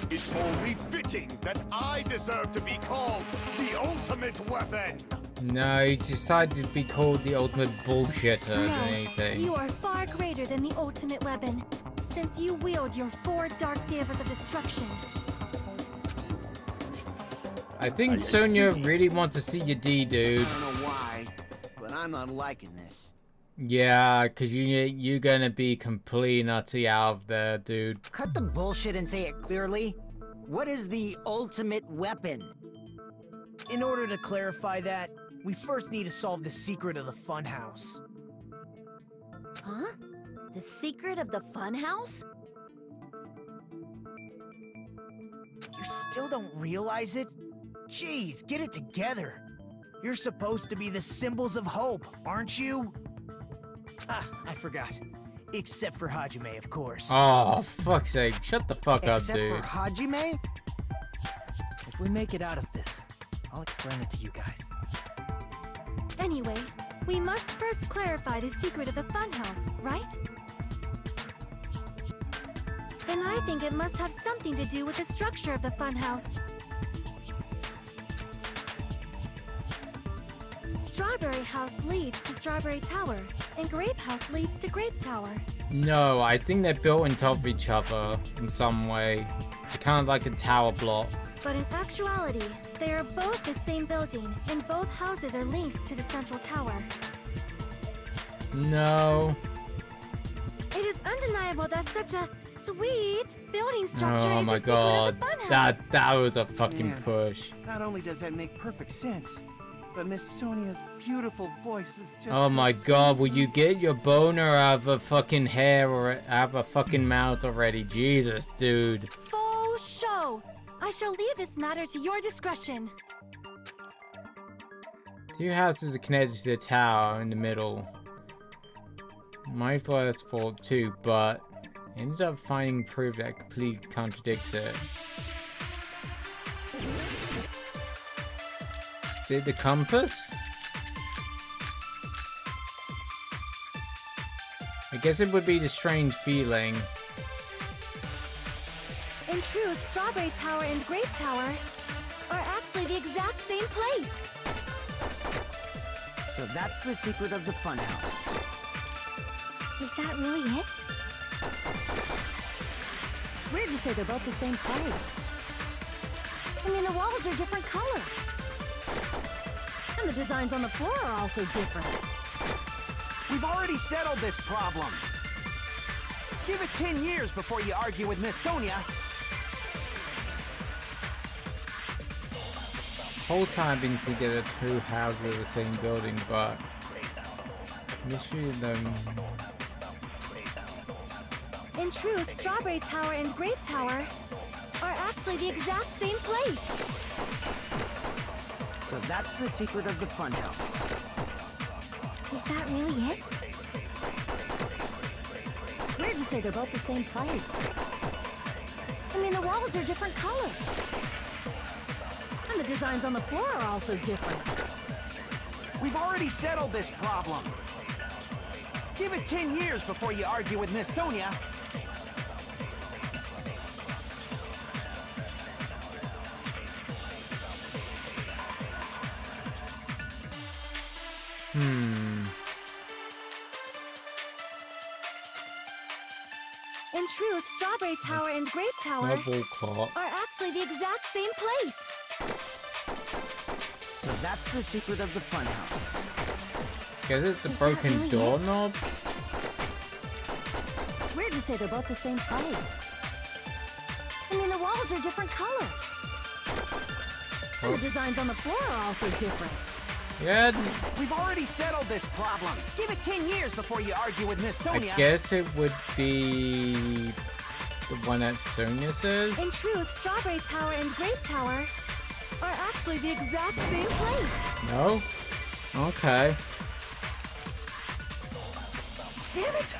It's only fitting that I deserve to be called the ultimate weapon. No, he decided to be called the ultimate bullshitter than anything. You are far greater than the ultimate weapon, since you wield your 4 dark devas of destruction. I think Sonia really wants to see your D, dude. I don't know why, but I'm not liking this. Yeah, because you're gonna be completely nutty out of there, dude. Cut the bullshit and say it clearly. What is the ultimate weapon? In order to clarify that, we first need to solve the secret of the funhouse. Huh? The secret of the funhouse? You still don't realize it? Jeez, get it together. You're supposed to be the symbols of hope, aren't you? Ah, I forgot. Except for Hajime, of course. Oh, fuck's sake. Shut the fuck up, dude. Except for Hajime? If we make it out of this, I'll explain it to you guys. Anyway, we must first clarify the secret of the funhouse, right? Then I think it must have something to do with the structure of the funhouse. Strawberry House leads to Strawberry Tower, and Grape House leads to Grape Tower. No, I think they're built on top of each other in some way. They're kind of like a tower block. But in actuality, they are both the same building, and both houses are linked to the central tower. No. It is undeniable that such a sweet building structure Oh is my the secret of god. the funhouse. That was a fucking Man, push. Not only does that make perfect sense, but Miss Sonia's beautiful voice is just Oh so my sweet. god, will you get your boner out of a fucking hair or out of a fucking mouth already? Jesus, dude. Faux show! I shall leave this matter to your discretion. Two houses are connected to the tower in the middle. My first thought too, but ended up finding proof that completely contradicts it. Did the compass? I guess it would be the strange feeling. In truth, Strawberry Tower and Grape Tower are actually the exact same place. So that's the secret of the funhouse. Is that really it? It's weird to say they're both the same place. I mean, the walls are different colors. And the designs on the floor are also different. We've already settled this problem. Give it 10 years before you argue with Miss Sonia. Whole time been together, two houses of the same building, but mystery of them. In truth, Strawberry Tower and Grape Tower are actually the exact same place. So that's the secret of the funhouse. Is that really it? It's weird to say they're both the same place. I mean, the walls are different colors. And the designs on the floor are also different. We've already settled this problem. Give it 10 years before you argue with Miss Sonia. In truth, Strawberry Tower and Grape Tower Double clock. are actually the exact same place. So that's the secret of the funhouse. Guess it's the Is that broken really it? doorknob? It's weird to say they're both the same place. I mean, the walls are different colors. And the designs on the floor are also different. Yeah, We've already settled this problem. Give it 10 years before you argue with Miss I Sonia. guess it would be the one that Sonia says. In truth, Strawberry Tower and Grape Tower are actually the exact same place. No? Okay. Damn it!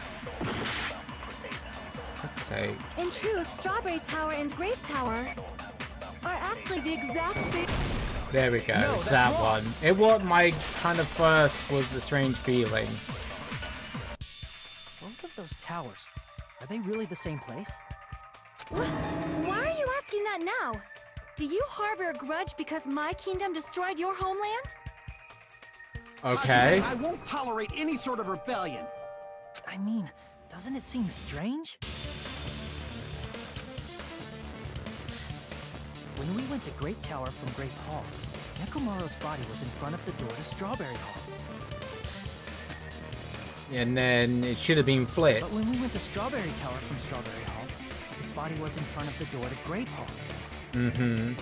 Let's say. In truth, Strawberry Tower and Grape Tower are actually the exact same. There we go. No, it's that's that wrong. one. It was my kind of first was the strange feeling. Both of those towers, are they really the same place? Why are you asking that now? Do you harbor a grudge because my kingdom destroyed your homeland? Okay. I won't tolerate any sort of rebellion. I mean, doesn't it seem strange? When we went to Grape Tower from Grape Hall, Nekomaru's body was in front of the door to Strawberry Hall. And then it should have been flipped. But when we went to Strawberry Tower from Strawberry Hall, his body was in front of the door to Grape Hall. Mm-hmm.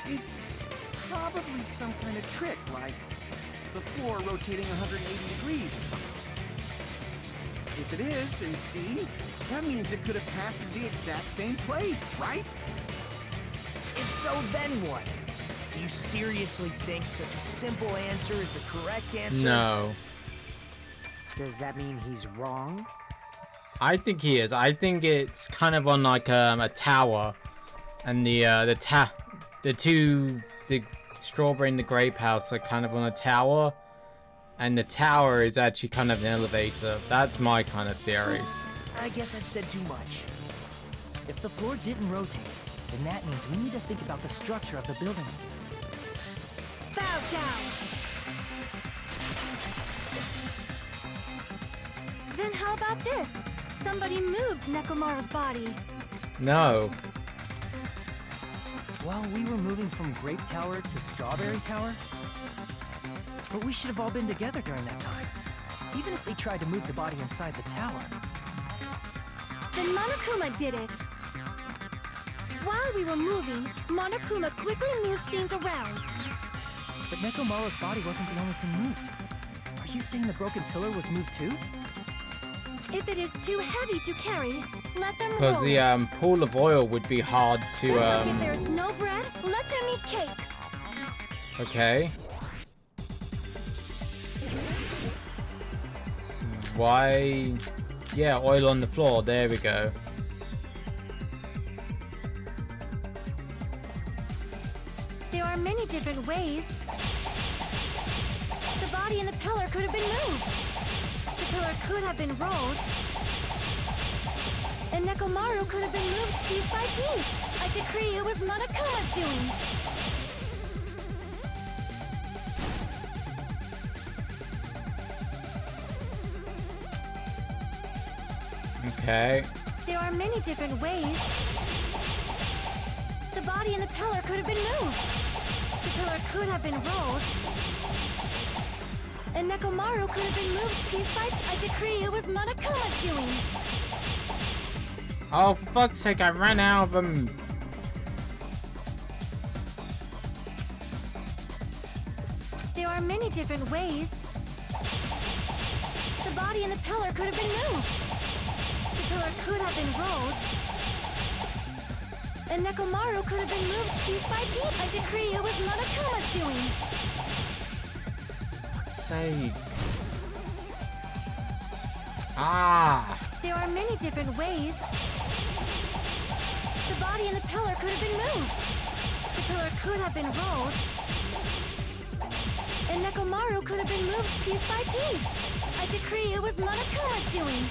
It's probably some kind of trick, like the floor rotating 180 degrees or something. If it is, then see? That means it could have passed as the exact same place, right? If so, then what? Do you seriously think such a simple answer is the correct answer? No. Does that mean he's wrong? I think he is. I think it's kind of on like a tower. And the strawberry and the grape house are kind of on a tower, and the tower is actually kind of an elevator. That's my kind of theories. I guess I've said too much. If the floor didn't rotate, then that means we need to think about the structure of the building. Bow down! Then how about this? Somebody moved Nekomaru's body. No. Well, we were moving from Grape Tower to Strawberry Tower. But we should have all been together during that time. Even if they tried to move the body inside the tower. Then Monokuma did it. While we were moving, Monokuma quickly moved things around. But Nekomaru's body wasn't the only thing moved. Are you saying the broken pillar was moved too? If it is too heavy to carry, let them roll. Because the pool of oil would be hard to Just like if there's no bread, let them eat cake. Okay. Why? Yeah, oil on the floor. There we go. There are many different ways. The body in the pillar could have been moved. The pillar could have been rolled. And Nekomaru could have been moved piece by piece. I decree it was Monokuma's doing. Okay. There are many different ways. The body in the pillar could have been moved. The pillar could have been rolled. And Nekomaru could have been moved piece by piece. I decree it was Monokuma's doing. Oh, for fuck's sake, I ran out of them. There are many different ways. The body in the pillar could have been moved. The pillar could have been rolled. And Nekomaru could have been moved piece by piece. I decree it was Monokuma's doing. Fuck's sake. Ah. There are many different ways. The body in the pillar could have been moved. The pillar could have been rolled. And Nekomaru could have been moved piece by piece. I decree it was Monokuma's doing.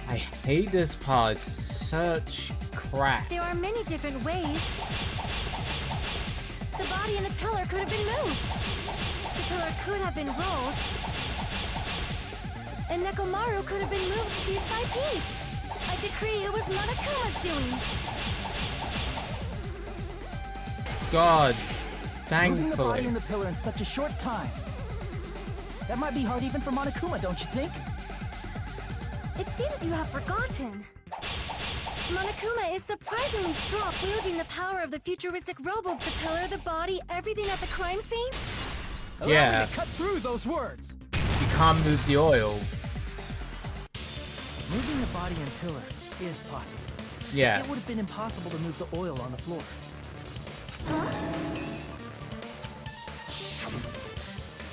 I hate this part. It's such crap. There are many different ways. The body in the pillar could have been moved. The pillar could have been rolled. And Nekomaru could have been moved piece by piece. I decree it was Monokuma's doing. God, Moving the body thankfully. in the pillar in such a short time. That might be hard even for Monokuma, don't you think? It seems you have forgotten. Monokuma is surprisingly strong, wielding the power of the futuristic robot, the pillar, the body, everything at the crime scene. Yeah. Allow me to cut through those words. You can't move the oil. Moving the body and pillar is possible. Yeah. It would have been impossible to move the oil on the floor.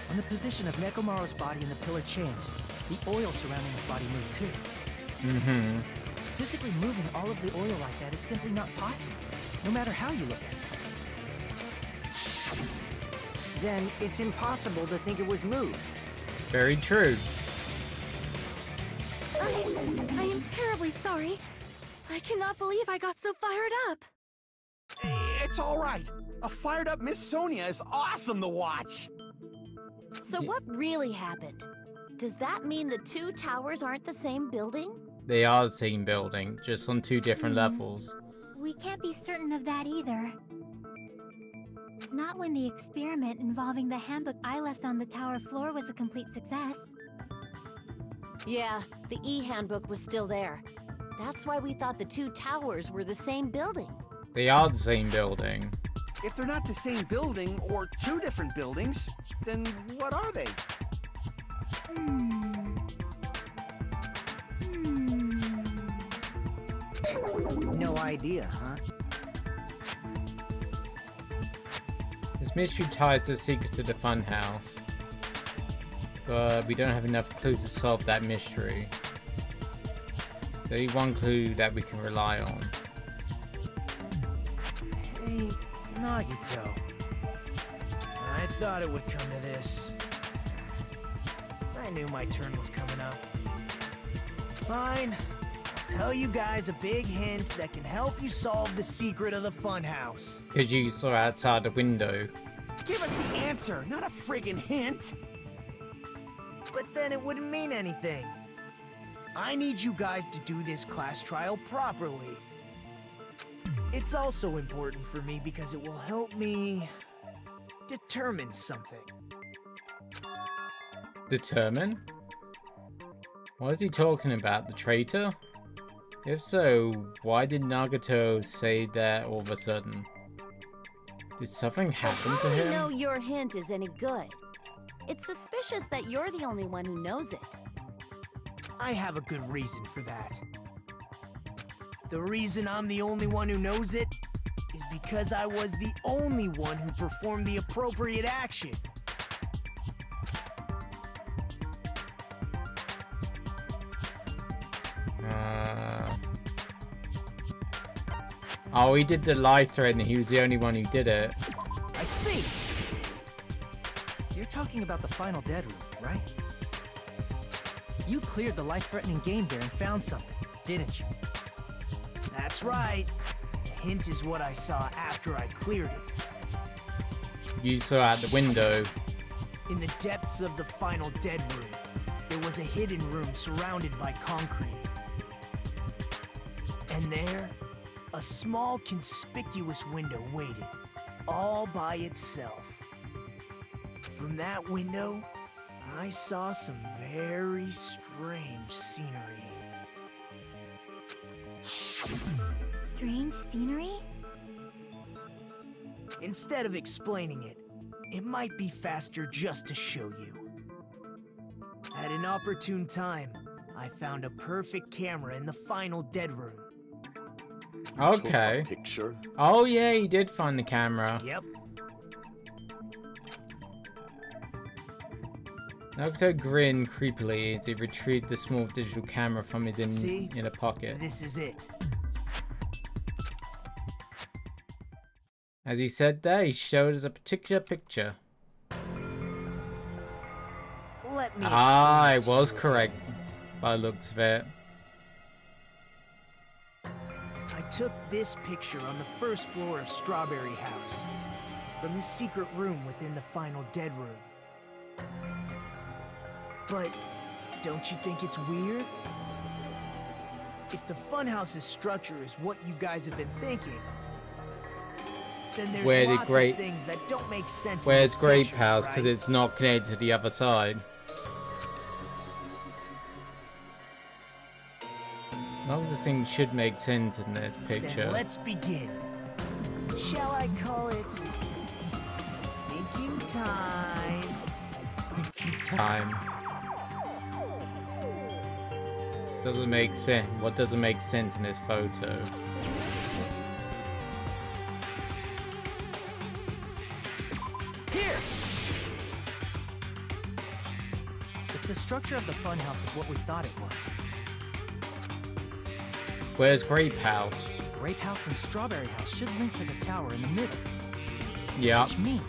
When the position of Nekomaru's body and the pillar changed, the oil surrounding his body moved too. Mm-hmm. Physically moving all of the oil like that is simply not possible, no matter how you look at it. Then it's impossible to think it was moved. Very true. I am terribly sorry. I cannot believe I got so fired up. It's all right. A fired-up Miss Sonia is awesome to watch. So what really happened? Does that mean the two towers aren't the same building? They are the same building, just on two different levels. We can't be certain of that either. Not when the experiment involving the handbook I left on the tower floor was a complete success. Yeah, the E-handbook was still there. That's why we thought the two towers were the same building. They are the same building. If they're not the same building or two different buildings, then what are they? No idea, huh? This mystery ties the secret to the funhouse. but we don't have enough clues to solve that mystery. So only one clue that we can rely on. Hey, Nagito. I thought it would come to this. I knew my turn was coming up. Fine. I'll tell you guys a big hint that can help you solve the secret of the funhouse. Because you saw outside the window. Give us the answer, not a friggin' hint. But then it wouldn't mean anything. I need you guys to do this class trial properly. It's also important for me because it will help me determine something. Determine? What is he talking about? The traitor? If so, why did Nagito say that all of a sudden? Did something happen to How do you him? know your hint is any good? It's suspicious that you're the only one who knows it. I have a good reason for that. The reason I'm the only one who knows it is because I was the only one who performed the appropriate action. Oh, he did the life thread and he was the only one who did it. I see! You're talking about the final dead room, right? You cleared the life-threatening game there and found something, didn't you? That's right. The hint is what I saw after I cleared it. You saw out the window. In the depths of the final dead room, there was a hidden room surrounded by concrete. And there, a small conspicuous window waited, all by itself. From that window, I saw some very strange scenery. Strange scenery? Instead of explaining it, it might be faster just to show you. At an opportune time, I found a perfect camera in the final dead room. Okay. Picture? Oh yeah, he did find the camera. Yep. Nagito grinned creepily as he retrieved the small digital camera from his inner pocket. This is it. As he said there, he showed us a particular picture. Let me I explain was to you correct again. by the looks of it. I took this picture on the first floor of Strawberry House, from the secret room within the final dead room. But don't you think it's weird? If the funhouse's structure is what you guys have been thinking, then there's lots of things that don't make sense. Where's Grape picture, House? Because right? it's not connected to the other side. None of the things should make sense in this picture. Then let's begin. Shall I call it thinking time? Thinking time. Doesn't make sense. What doesn't make sense in this photo? Here! If the structure of the funhouse is what we thought it was, Where's Grape House? Grape House and Strawberry House should link to the tower in the middle. Yeah. Which means,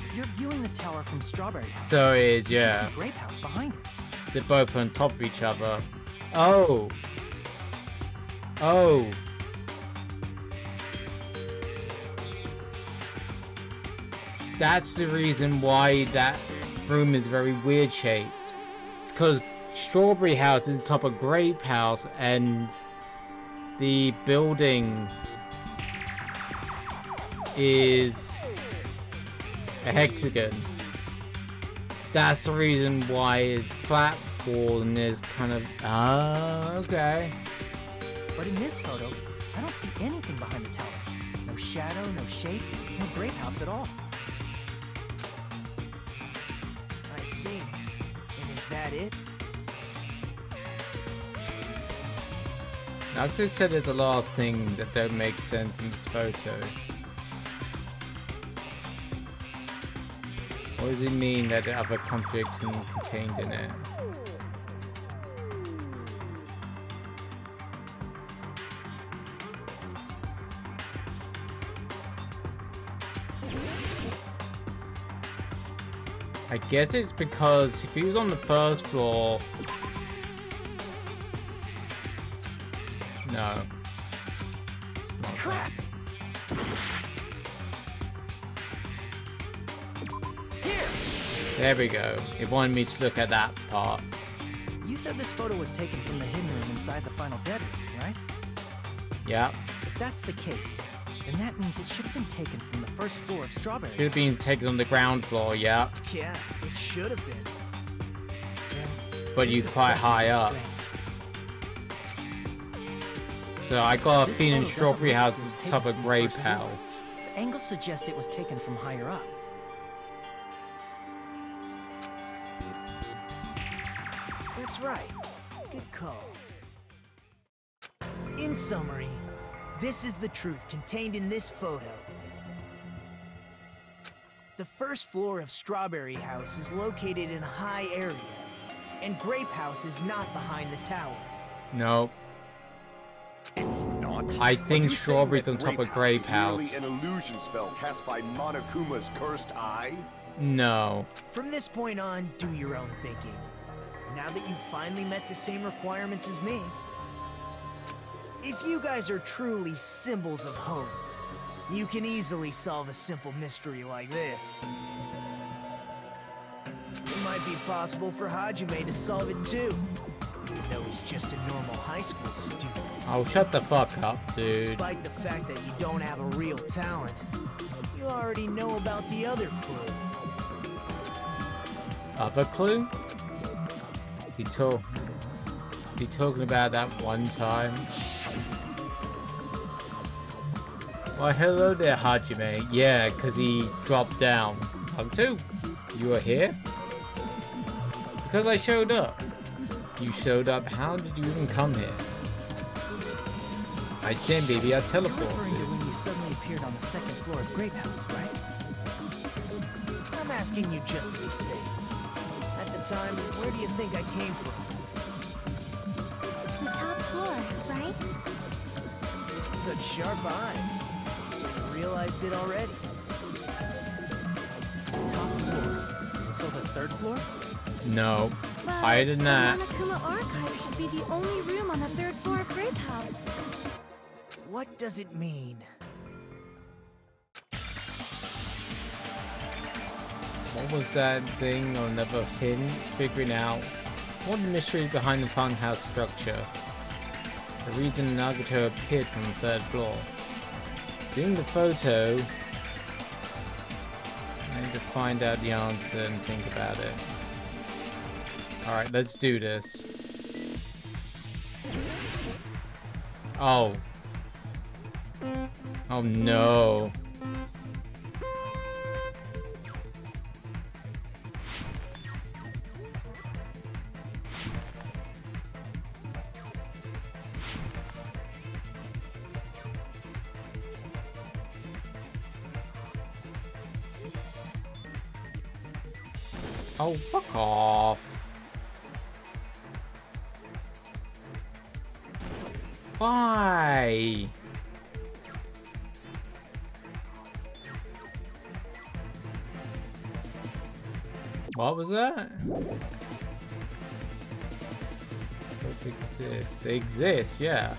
if you're viewing the tower from Strawberry House, So it is, you yeah. should see Grape House behind it. They're both on top of each other. Oh. Oh. That's the reason why that room is very weird shaped. It's because Strawberry House is on top of Grape House and the building is a hexagon. That's the reason why it's flat wall and there's kind of... Ah, okay. But in this photo, I don't see anything behind the tower. No shadow, no shape, no Grape House at all. I see. And is that it? Nagito said there's a lot of things that don't make sense in this photo. What does it mean that the other contradiction contained in it? I guess it's because if he was on the first floor... No. Crap! There we go. It wanted me to look at that part. You said this photo was taken from the hidden room inside the final dead room, right? Yeah. If that's the case, then that means it should have been taken from the first floor of Strawberry. Should have been taken on the ground floor, yeah. Yeah, it should have been. But you quite high up. So I got a feeling Strawberry House is the top of Grape House. The angles suggest it was taken from higher up. That's right. Good call. In summary, this is the truth contained in this photo. The first floor of Strawberry House is located in a high area, and Grape House is not behind the tower. No. It's not. I think Strawberry's on top of Grape House. Merely an illusion spell cast by Monokuma's cursed eye? No. From this point on, do your own thinking. Now that you've finally met the same requirements as me, if you guys are truly symbols of hope, you can easily solve a simple mystery like this. It might be possible for Hajime to solve it too, even though he's just a normal high school student. Oh, shut the fuck up, dude. Despite the fact that you don't have a real talent, you already know about the other clue. Other clue? Is he talking about that one time? Why, hello there, Hajime. Yeah, because he dropped down. Too. You were here? Because I showed up. You showed up. How did you even come here? I didn't, baby. I You're referring to teleported. when you suddenly appeared on the second floor of Grape House, right? I'm asking you just to be safe. At the time, where do you think I came from? The top floor, right? Such sharp eyes. So you realized it already. Top floor. So the third floor? No. But Higher than that. the Monokuma Archive should be the only room on the third floor of Grape House. What does it mean? What was that thing on another pin? Figuring out what the mystery is behind the funhouse structure. The reason Nagato appeared from the third floor. Doing the photo, I need to find out the answer and think about it. Alright, let's do this. Oh. Oh no. Oh, fuck off. Why? What was that? Both exist. They exist, yeah.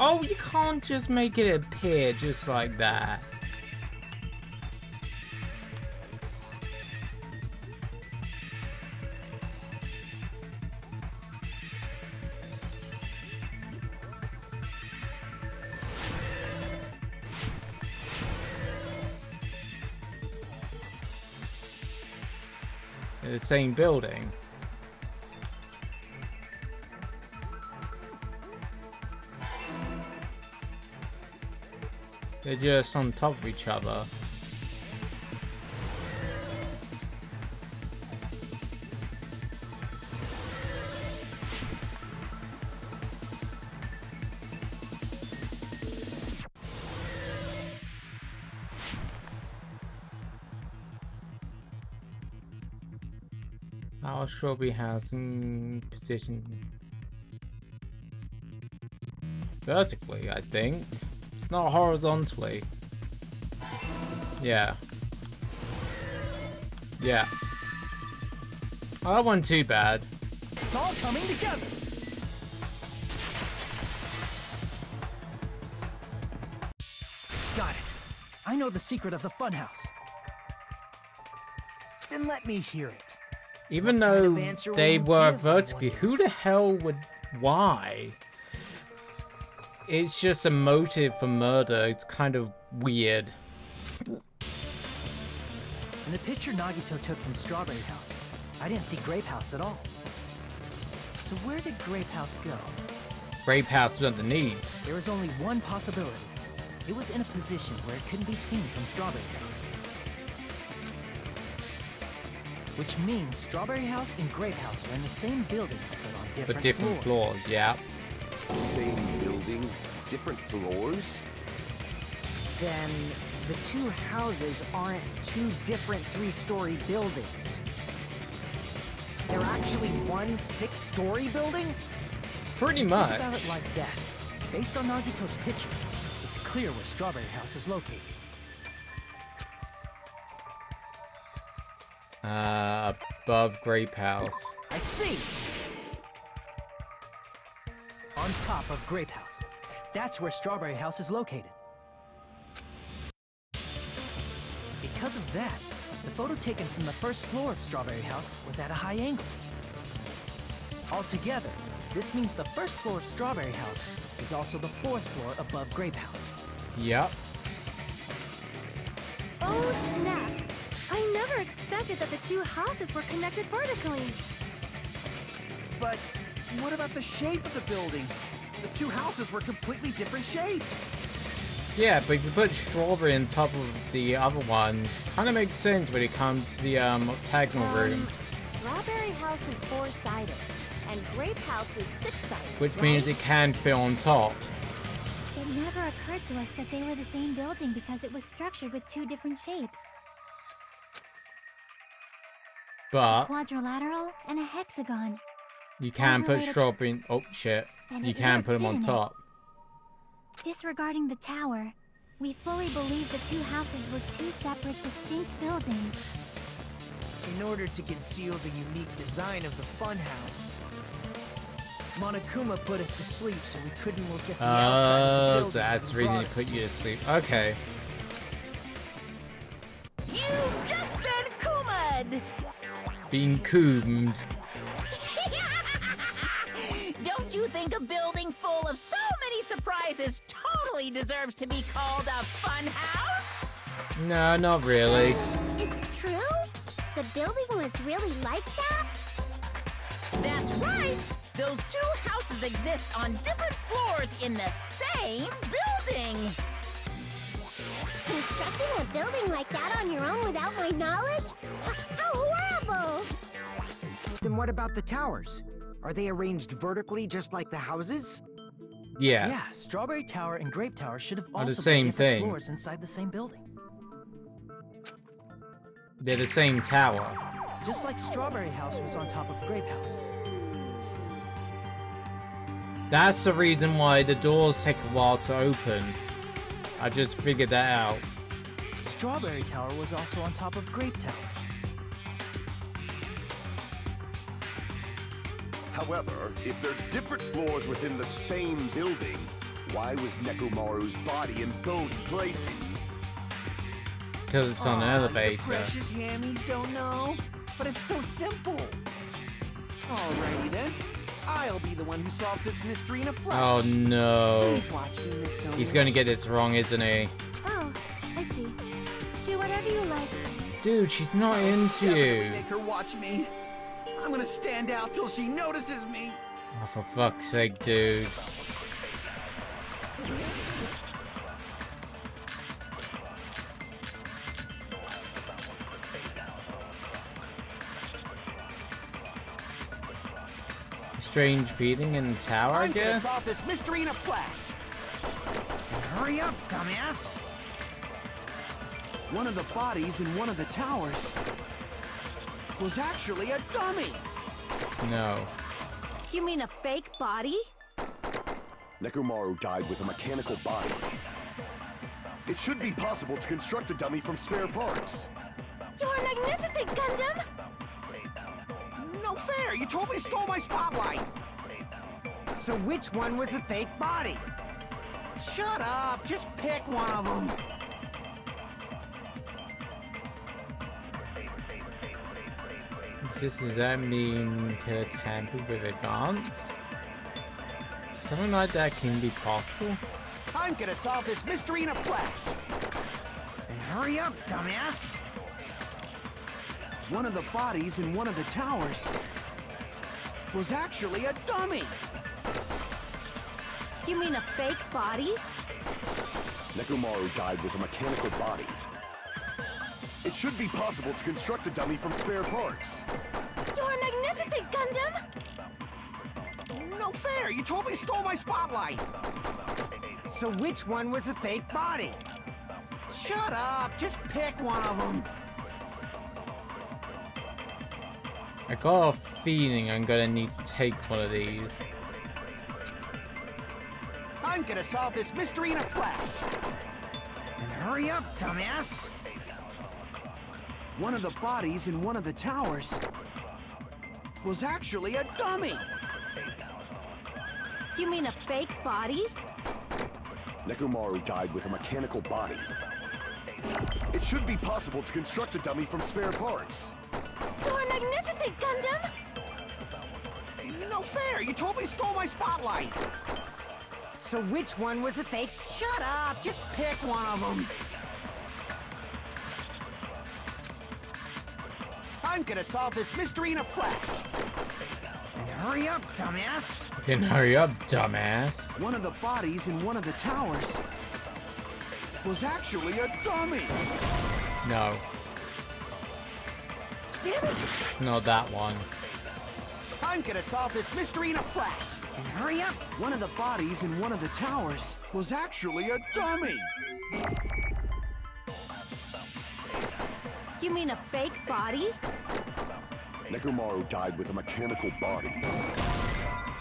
Oh, you can't just make it appear just like that. The same building. They're just on top of each other. Our strawberry house in position vertically, I think. It's not horizontally. Yeah. Yeah. Oh, that wasn't too bad. It's all coming together. Got it. I know the secret of the funhouse. Then let me hear it. Even though they were vertically, who the hell would... Why? It's just a motive for murder. It's kind of weird. In the picture Nagito took from Strawberry House, I didn't see Grape House at all. So where did Grape House go? Grape House was underneath. There was only one possibility. It was in a position where it couldn't be seen from Strawberry House. Which means Strawberry House and Grape House are in the same building, but on different floors. Yeah. Same building, different floors? Then the two houses aren't two different 3-story buildings. They're actually one 6-story building? Pretty much. Think about it like that. Based on Nagito's picture, it's clear where Strawberry House is located. Above Grape House. I see! On top of Grape House. That's where Strawberry House is located. Because of that, the photo taken from the first floor of Strawberry House was at a high angle. Altogether, this means the first floor of Strawberry House is also the 4th floor above Grape House. Yep. Oh, snap! I never expected that the two houses were connected vertically. But what about the shape of the building? The two houses were completely different shapes. Yeah, but if you put strawberry on top of the other one, kind of makes sense when it comes to the octagonal room. Strawberry House is 4-sided, and Grape House is 6-sided. Which means it can fit on top. It never occurred to us that they were the same building because it was structured with two different shapes. But A quadrilateral and a hexagon. you can put Overlaid strawberry in... Oh, shit. And You it can worked, put them on didn't it? top. Disregarding the tower, we fully believe the two houses were two separate, distinct buildings. In order to conceal the unique design of the funhouse, Monokuma put us to sleep so we couldn't look at the outside of the building. So that's the reason he put you to sleep. Okay. You've just been Kuma'd! Being coomed. Don't you think a building full of so many surprises totally deserves to be called a fun house? No, not really. It's true? The building was really like that? That's right! Those two houses exist on different floors in the same building! Constructing a building like that on your own without my knowledge? How horrible! Then what about the towers? Are they arranged vertically just like the houses? Yeah. Yeah, Strawberry Tower and Grape Tower should have Are also the same been different thing. floors inside the same building. They're the same tower. Just like Strawberry House was on top of Grape House. That's the reason why the doors take a while to open. I just figured that out. Strawberry Tower was also on top of Grape Tower. However, if they're different floors within the same building, why was Nekomaru's body in both places? Because it's on an elevator. The precious hammies don't know, but it's so simple. Alrighty then, I'll be the one who solves this mystery in a flash. Oh no. Please watch me, Miss Sonia. He's gonna get this wrong, isn't he? Oh, I see. Do whatever you like. Dude, she's not into Definitely you. make her watch me. I'm gonna stand out till she notices me. Oh, for fuck's sake, dude. Strange feeling in the tower, I I'm gonna guess? solve this mystery in a flash. Hurry up, dumbass! One of the bodies in one of the towers was actually a dummy. No. You mean a fake body? Nekomaru died with a mechanical body. It should be possible to construct a dummy from spare parts. You're magnificent, Gundam! No fair! You totally stole my spotlight! So which one was the fake body? Shut up! Just pick one of them! Does that mean kill a temple with advance? Something like that can be possible. I'm gonna solve this mystery in a flash! Then hurry up, dumbass! One of the bodies in one of the towers was actually a dummy! You mean a fake body? Nekomaru died with a mechanical body. It should be possible to construct a dummy from spare parts. You're magnificent, Gundam! No fair! You totally stole my spotlight! So which one was the fake body? Shut up! Just pick one of them! I got a feeling I'm gonna need to take one of these. I'm gonna solve this mystery in a flash! Then hurry up, dumbass! One of the bodies in one of the towers was actually a dummy! You mean a fake body? Nekomaru died with a mechanical body. It should be possible to construct a dummy from spare parts. You're magnificent, Gundam! No fair! You totally stole my spotlight! So which one was the fake? Shut up! Just pick one of them! I'm gonna solve this mystery in a flash! Then hurry up, dumbass! Then hurry up, dumbass. One of the bodies in one of the towers was actually a dummy! No. Damn it! It's not that one. I'm gonna solve this mystery in a flash! Then hurry up! One of the bodies in one of the towers was actually a dummy! You mean a fake body? Nekomaru died with a mechanical body.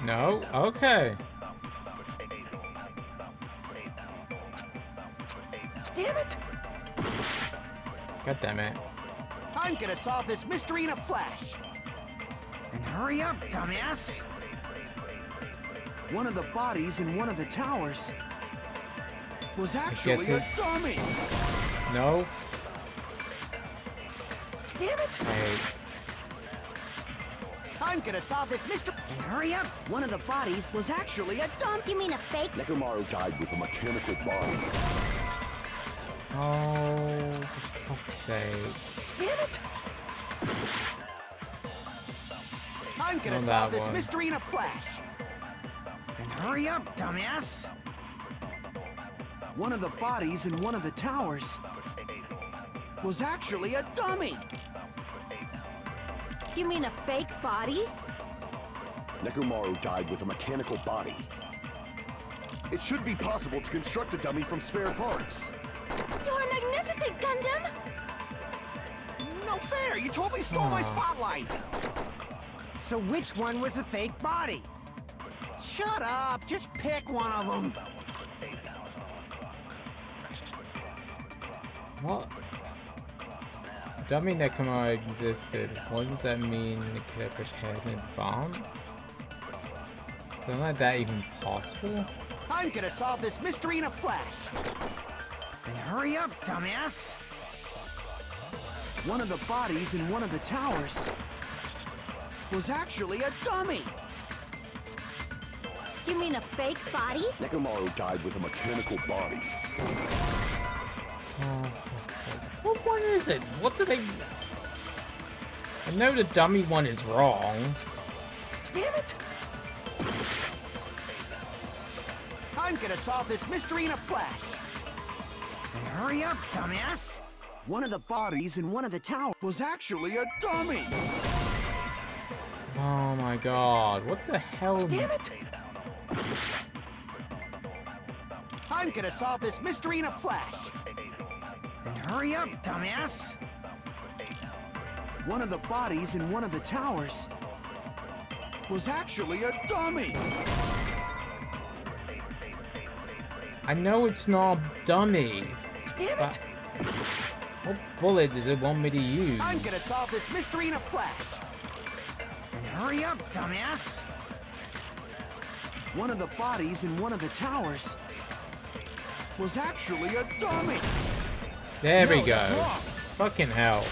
No? Okay. Damn it! God damn it. I'm gonna solve this mystery in a flash! Then hurry up, dumbass! One of the bodies in one of the towers was actually a dummy! No? Damn it! Hey. I'm gonna solve this mystery! Then hurry up! One of the bodies was actually a dummy! You mean a fake? Nekomaru died with a mechanical body. Oh, for fuck's sake. Damn it! I'm gonna Not solve that this one. mystery in a flash! Then hurry up, dumbass! One of the bodies in one of the towers was actually a dummy! You mean a fake body? Nekomaru died with a mechanical body. It should be possible to construct a dummy from spare parts. You're magnificent, Gundam! No fair! You totally stole my spotlight! So which one was the fake body? Shut up! Just pick one of them! What? Dummy Nekomaru existed. What does that mean? It could have prepared in advance? Something like that even possible? I'm gonna solve this mystery in a flash! Then hurry up, dumbass! One of the bodies in one of the towers was actually a dummy! You mean a fake body? Nekomaru died with a mechanical body. Oh, fuck's sake. What one is it? What do they... I know the dummy one is wrong. Damn it! I'm gonna solve this mystery in a flash! Then hurry up, dumbass! One of the bodies in one of the towers was actually a dummy! Oh my god, what the hell? Damn it! I'm gonna solve this mystery in a flash! Then hurry up, dumbass! one of the bodies in one of the towers was actually a dummy. I know it's not a dummy. Damn it! What bullet does it want me to use? I'm gonna solve this mystery in a flash. And hurry up, dumbass! One of the bodies in one of the towers was actually a dummy. There we No, go. that's wrong. Fucking hell.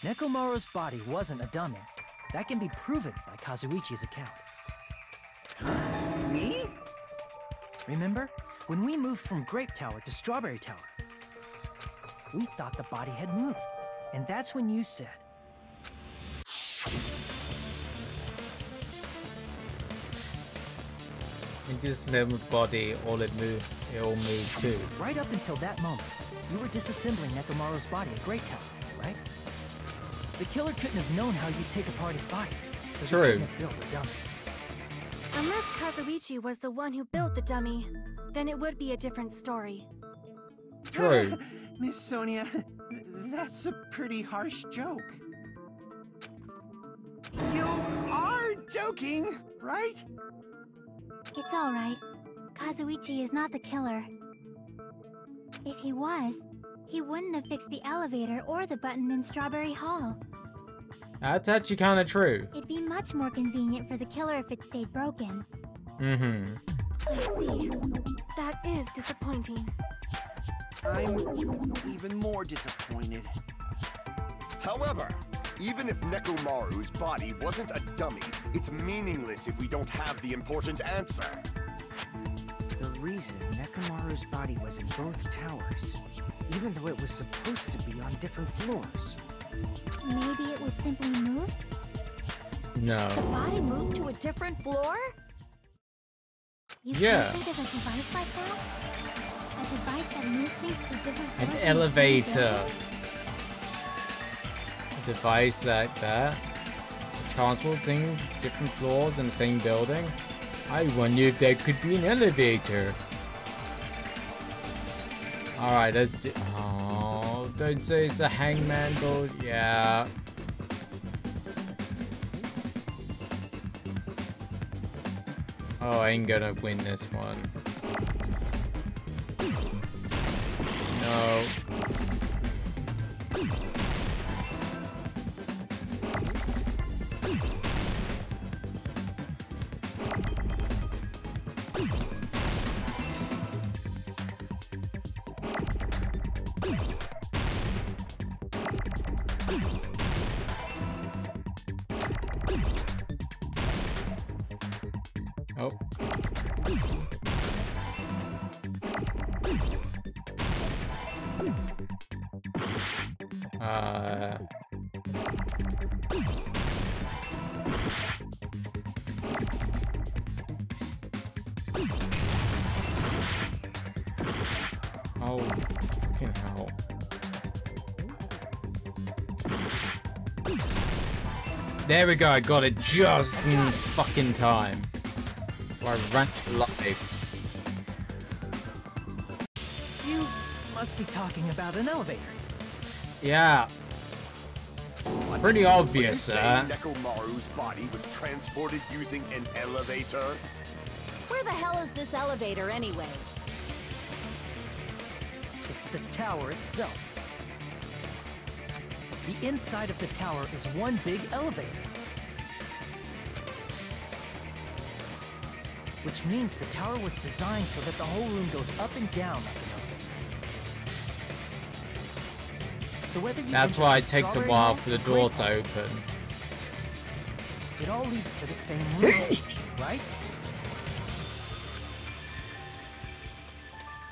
Nekomaru's body wasn't a dummy. That can be proven by Kazuichi's account. Me? Remember, when we moved from Grape Tower to Strawberry Tower, we thought the body had moved. And that's when you said, In this moment body, all it all moved too. right up until that moment, you were disassembling Nekomaru's body at Grape Tower, right? The killer couldn't have known how you'd take apart his body, so he True. couldn't have built a dummy. Unless Kazuichi was the one who built the dummy, then it would be a different story. True. Miss Sonia, that's a pretty harsh joke. You are joking, right? It's alright. Kazuichi is not the killer. If he was, he wouldn't have fixed the elevator or the button in Strawberry Hall. That's actually kind of true. It'd be much more convenient for the killer if it stayed broken. Mm-hmm. I see. That is disappointing. I'm even more disappointed. However, even if Nekomaru's body wasn't a dummy, it's meaningless if we don't have the important answer. The reason Nekomaru's body was in both towers, even though it was supposed to be on different floors. Maybe it was simply moved? No. The body moved to a different floor? You Yeah. can't think of a device like that? A device that moves things to different floors? An in the same elevator. building? A device like that. Transporting different floors in the same building. I wonder if there could be an elevator. Alright, let's do... Oh, don't say it's a hangman build. Yeah. Oh, I ain't gonna win this one. No. Oh. Oh, fucking hell. There we go, I got it just in fucking time. Or I ran live. You must be talking about an elevator. Yeah. Pretty obvious, Are you saying Nekomaru's body was transported using an elevator? Where the hell is this elevator anyway? It's the tower itself. The inside of the tower is one big elevator. Which means the tower was designed so that the whole room goes up and down like an elevator. So whether you That's enter why from it takes a Strawberry while Hall for the or door Grape to Hall, open. it all leads to the same room, right?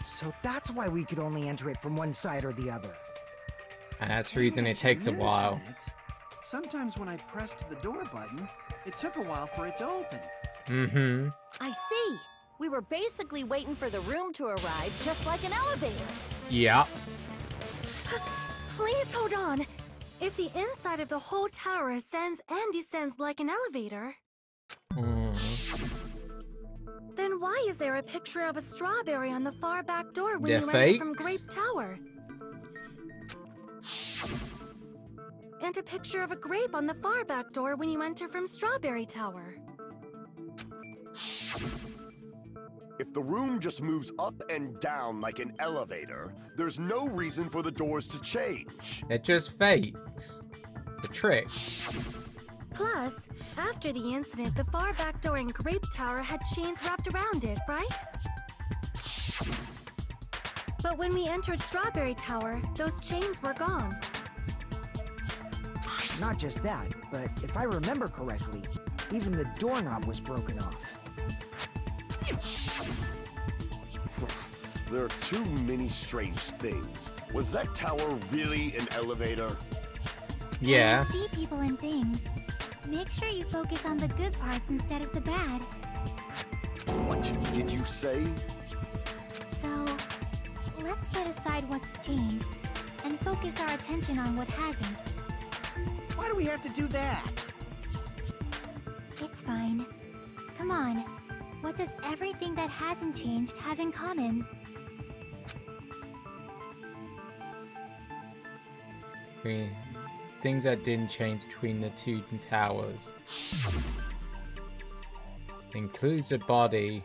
So that's why we could only enter it from one side or the other. And that's the reason it takes a while. Sometimes when I pressed the door button, it took a while for it to open. Mm-hmm. I see. We were basically waiting for the room to arrive, just like an elevator. Yeah. Please hold on. If the inside of the whole tower ascends and descends like an elevator, then why is there a picture of a strawberry on the far back door when They're you enter from fakes? Grape Tower? And a picture of a grape on the far back door when you enter from Strawberry Tower. If the room just moves up and down like an elevator, there's no reason for the doors to change. It just fakes the trick. Plus, after the incident, the far back door in Grape Tower had chains wrapped around it, right? But when we entered Strawberry Tower, those chains were gone. Not just that, but if I remember correctly, even the doorknob was broken off. There are too many strange things. Was that tower really an elevator? Yes. When you see people and things, make sure you focus on the good parts instead of the bad. What did you say? So, let's put aside what's changed and focus our attention on what hasn't. Why do we have to do that? It's fine. Come on. What does everything that hasn't changed have in common? Things that didn't change between the two towers. Includes a body.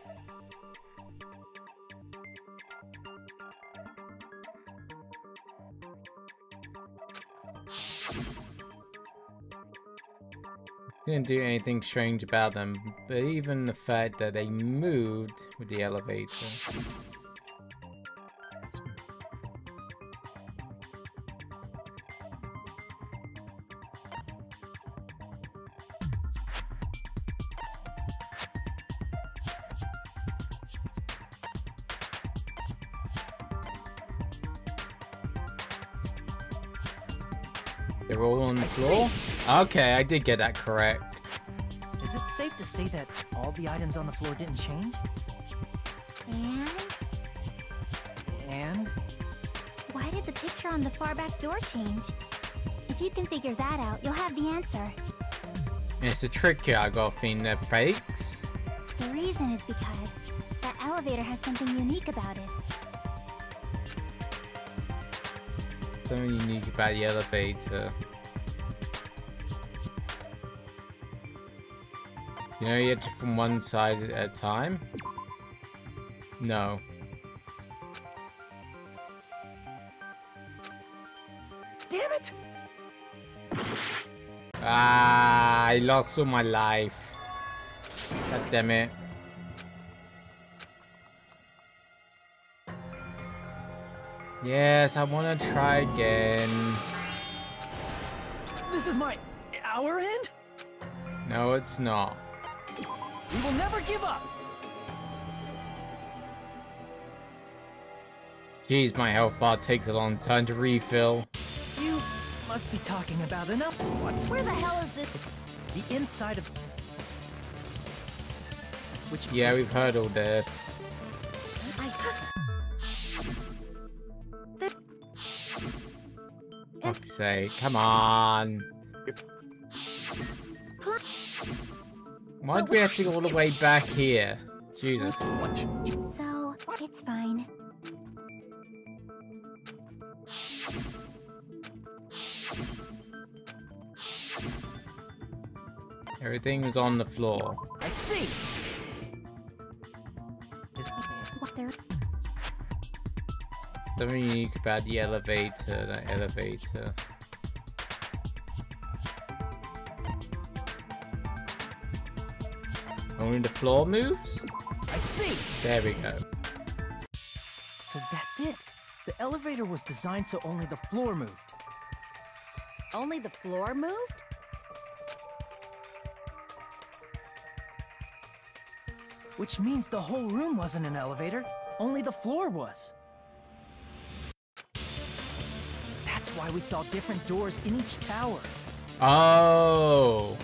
Didn't do anything strange about them, but even the fact that they moved with the elevator. They're all on the floor? Okay, I did get that correct. Is it safe to say that all the items on the floor didn't change? And? Why did the picture on the far back door change? If you can figure that out, you'll have the answer. It's a trick here, I got a feeling they're fakes. The reason is because that elevator has something unique about it. Something unique about the elevator. You know, you enter from one side at a time? No. Damn it! Ah, I lost all my life. God damn it. Yes, I want to try again. This is our end? No, it's not. We will never give up! Jeez, my health bar takes a long time to refill. You must be talking about enough ones. Where the hell is this? The inside of... Which... Yeah, we've heard all this. Fuck's sake, come on. Why'd we have to go all the way back here? Jesus. So, it's fine. Everything was on the floor. I see! What there? Something unique about the elevator, that elevator. Only the floor moves? I see! There we go. So that's it. The elevator was designed so only the floor moved. Only the floor moved? Which means the whole room wasn't an elevator, only the floor was. That's why we saw different doors in each tower. Oh.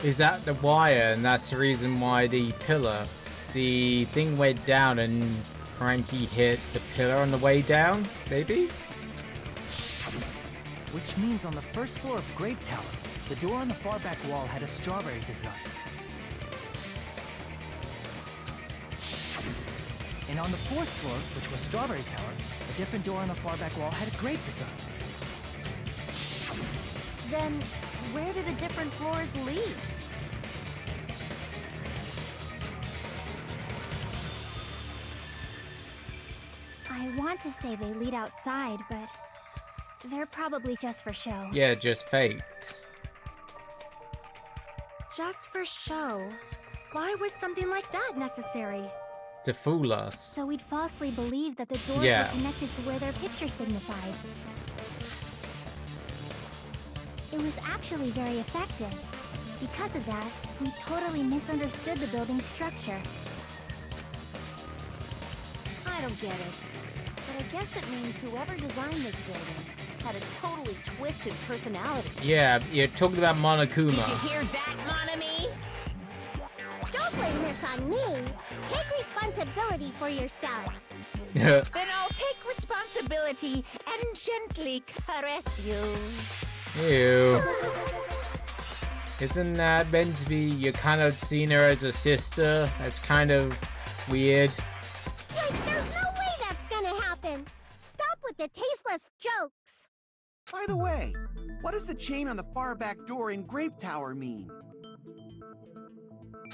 Is that the wire, and that's the reason why the pillar, the thing went down and Frankie hit the pillar on the way down, maybe? Which means on the first floor of Grape Tower, the door on the far back wall had a strawberry design. And on the fourth floor, which was Strawberry Tower, a different door on the far back wall had a grape design. Then, where do the different floors lead? I want to say they lead outside, but they're probably just for show. Yeah, just fakes. Just for show? Why was something like that necessary? To fool us. So we'd falsely believe that the doors Yeah. were connected to where their picture signified. It was actually very effective. Because of that, we totally misunderstood the building's structure. I don't get it. But I guess it means whoever designed this building had a totally twisted personality. Yeah, you're talking about Monokuma. Did you hear that, Monami? Don't blame this on me. Take responsibility for yourself. Yeah. Then I'll take responsibility and gently caress you. Ew. Isn't that meant to be, you kind of seen her as a sister? That's kind of weird. Wait, there's no way that's gonna happen. Stop with the tasteless jokes. By the way, what does the chain on the far back door in Grape Tower mean?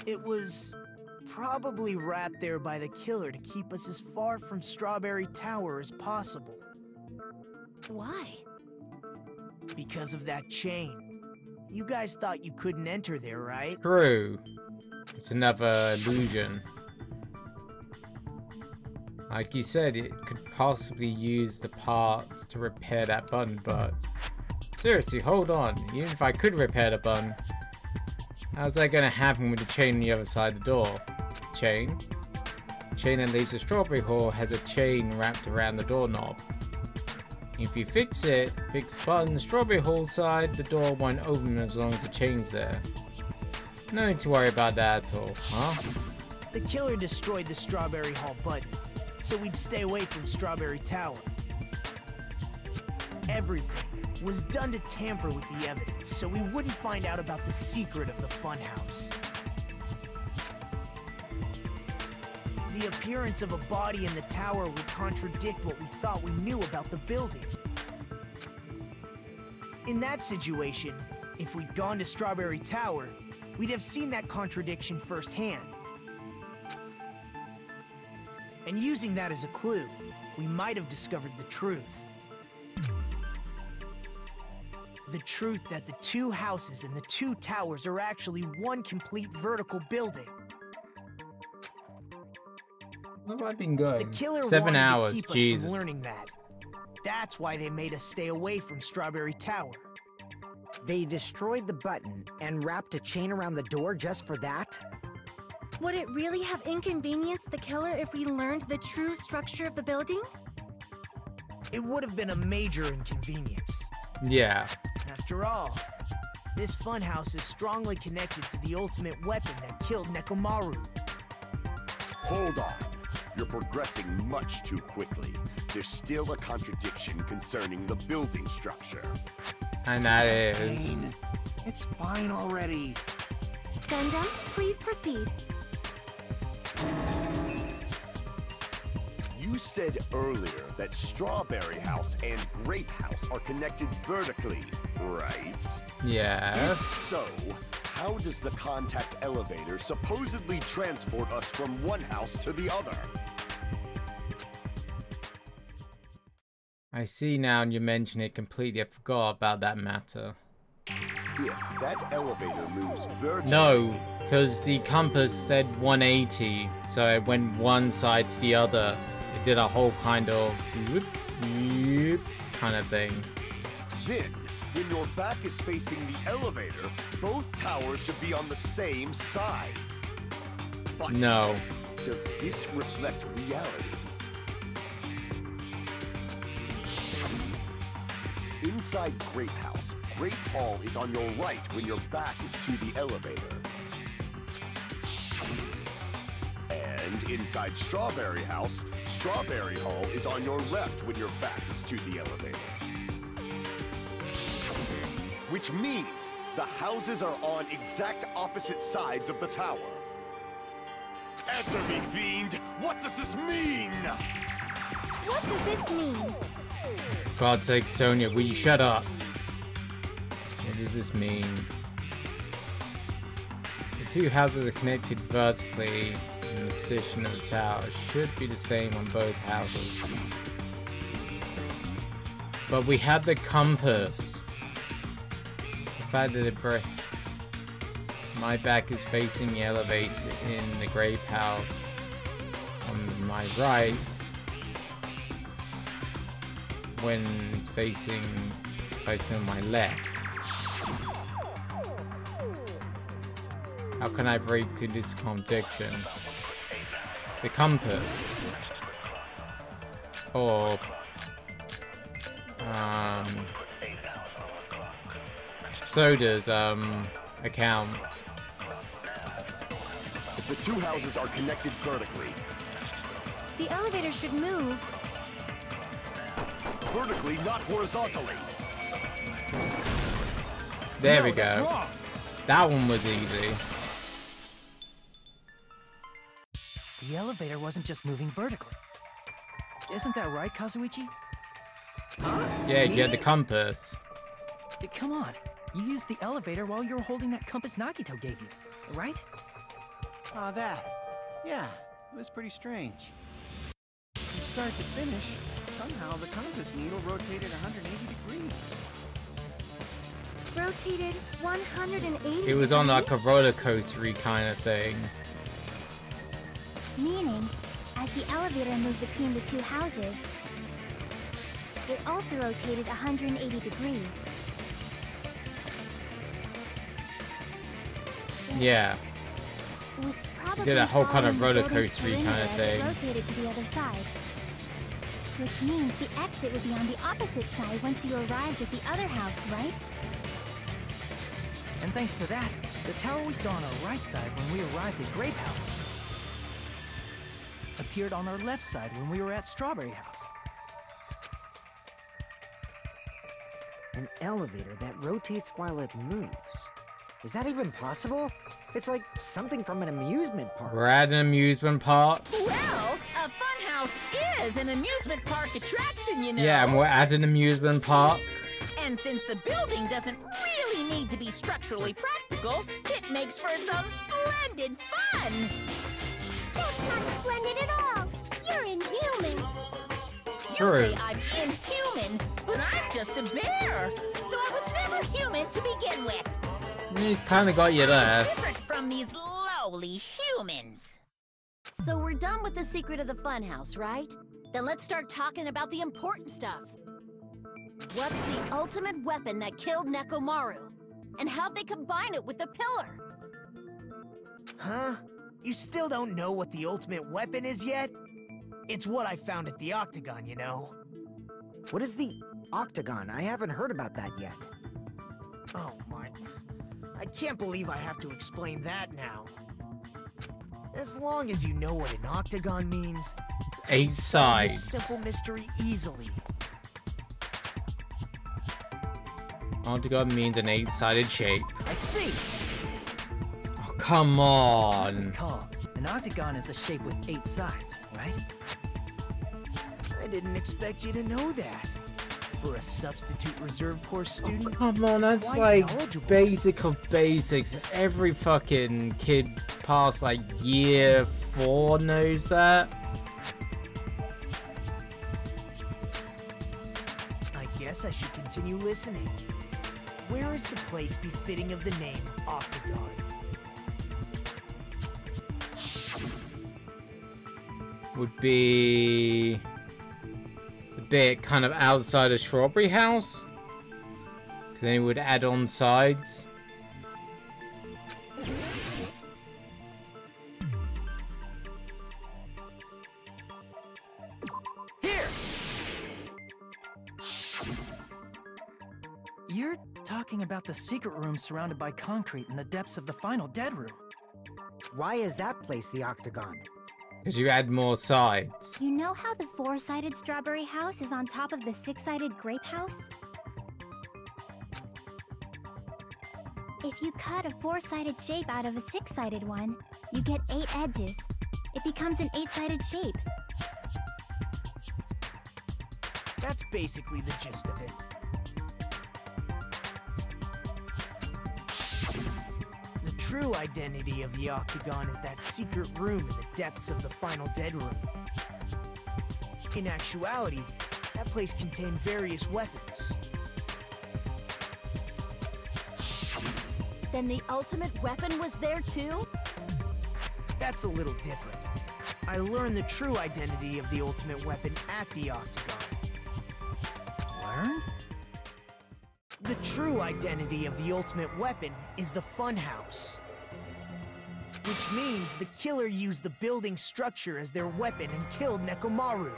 It was probably wrapped there by the killer to keep us as far from Strawberry Tower as possible. Why? Because of that chain. You guys thought you couldn't enter there, right? True. It's another illusion. Like you said, it could possibly use the parts to repair that button, but seriously, hold on. Even if I could repair the button, how's that gonna happen with the chain on the other side of the door? Chain? The chain that leaves the strawberry hall has a chain wrapped around the doorknob. If you fix it, fix the button, strawberry hall side, the door won't open as long as the chain's there. No need to worry about that at all, huh? The killer destroyed the Strawberry Hall button, so we'd stay away from Strawberry Tower. Everything was done to tamper with the evidence, so we wouldn't find out about the secret of the funhouse. The appearance of a body in the tower would contradict what we thought we knew about the building. In that situation, if we'd gone to Strawberry Tower, we'd have seen that contradiction firsthand. And using that as a clue, we might have discovered the truth. The truth that the two houses and the two towers are actually one complete vertical building. Where have I been going? The killer 7 wanted hours, to keep us Jesus. from learning that. That's why they made us stay away from Strawberry Tower. They destroyed the button and wrapped a chain around the door just for that? Would it really have inconvenienced the killer if we learned the true structure of the building? It would have been a major inconvenience. Yeah. After all, this funhouse is strongly connected to the ultimate weapon that killed Nekomaru. Hold on. You're progressing much too quickly. There's still a contradiction concerning the building structure. And that is... Kane, it's fine already. Gundam, please proceed. You said earlier that Strawberry House and Grape House are connected vertically, right? Yeah. If so, how does the contact elevator supposedly transport us from one house to the other? I see now, and you mention it completely. I forgot about that matter. If that elevator moves vertically... No, because the compass said 180, so it went one side to the other. It did a whole kind of whoop, whoop kind of thing. Then, when your back is facing the elevator, both towers should be on the same side. But No. does this reflect reality? Inside Grape House, Grape Hall is on your right when your back is to the elevator. And inside Strawberry House, Strawberry Hall is on your left when your back is to the elevator. Which means the houses are on exact opposite sides of the tower. Answer me, fiend! What does this mean? What does this mean? For God's sake, Sonia, will you shut up? What does this mean? The two houses are connected vertically, and the position of the tower should be the same on both houses. But we had the compass. The fact that my back is facing the elevator in the grape house on my right, when facing on my left. How can I break through this contradiction? The compass, or Soda's account. The two houses are connected vertically. The elevator should move. Vertically, not horizontally. There we go. That one was easy. The elevator wasn't just moving vertically. Isn't that right, Kazuichi? Yeah, you had the compass. Come on. You used the elevator while you were holding that compass Nagito gave you, right? Oh, that. Yeah, it was pretty strange. From start to finish, somehow the compass needle rotated 180 degrees. Rotated 180 It was on like a roller coaster-y kind of thing. Meaning, as the elevator moved between the two houses, it also rotated 180 degrees. Yeah. It was probably did a whole kind of following roller the building's coaster-y kind of perimeter as it thing. rotated to the other side. Which means the exit would be on the opposite side once you arrived at the other house, right? And thanks to that, the tower we saw on our right side when we arrived at Grape House appeared on our left side when we were at Strawberry House. An elevator that rotates while it moves. Is that even possible? It's like something from an amusement park. We're at an amusement park. Well, a funhouse is an amusement park attraction, you know. Yeah, and we're at an amusement park. And since the building doesn't really need to be structurally practical, it makes for some splendid fun. That's not splendid at all. You're inhuman. You say I'm inhuman, but I'm just a bear. So I was never human to begin with. He's kind of got you there. Different from these lowly humans. So we're done with the secret of the funhouse, right? Then let's start talking about the important stuff. What's the ultimate weapon that killed Nekomaru? And how'd they combine it with the pillar? Huh? You still don't know what the ultimate weapon is yet? It's what I found at the Octagon, you know. What is the Octagon? I haven't heard about that yet. Oh my... I can't believe I have to explain that now. As long as you know what an octagon means, 8 sides. This simple mystery easily. Octagon means an 8-sided shape. I see. Oh, come on. Recall, an octagon is a shape with 8 sides, right? I didn't expect you to know that. For a substitute reserve course student? Come on, that's like basic of basics. Every fucking kid past like year 4 knows that. I guess I should continue listening. Where is the place befitting of the name Octagon? Would be a bit kind of outside of Strawberry House. Because then it would add on sides. Here! You're talking about the secret room surrounded by concrete in the depths of the final dead room. Why is that place the Octagon? Because you add more sides. You know how the 4-sided strawberry house is on top of the 6-sided grape house? If you cut a 4-sided shape out of a 6-sided one, you get 8 edges. It becomes an 8-sided shape. That's basically the gist of it. true identity of the Octagon is that secret room in the depths of the final dead room. In actuality, that place contained various weapons. Then the ultimate weapon was there too? That's a little different. I learned the true identity of the ultimate weapon at the Octagon. Learned? The true identity of the ultimate weapon is the Funhouse. Which means the killer used the building structure as their weapon and killed Nekomaru.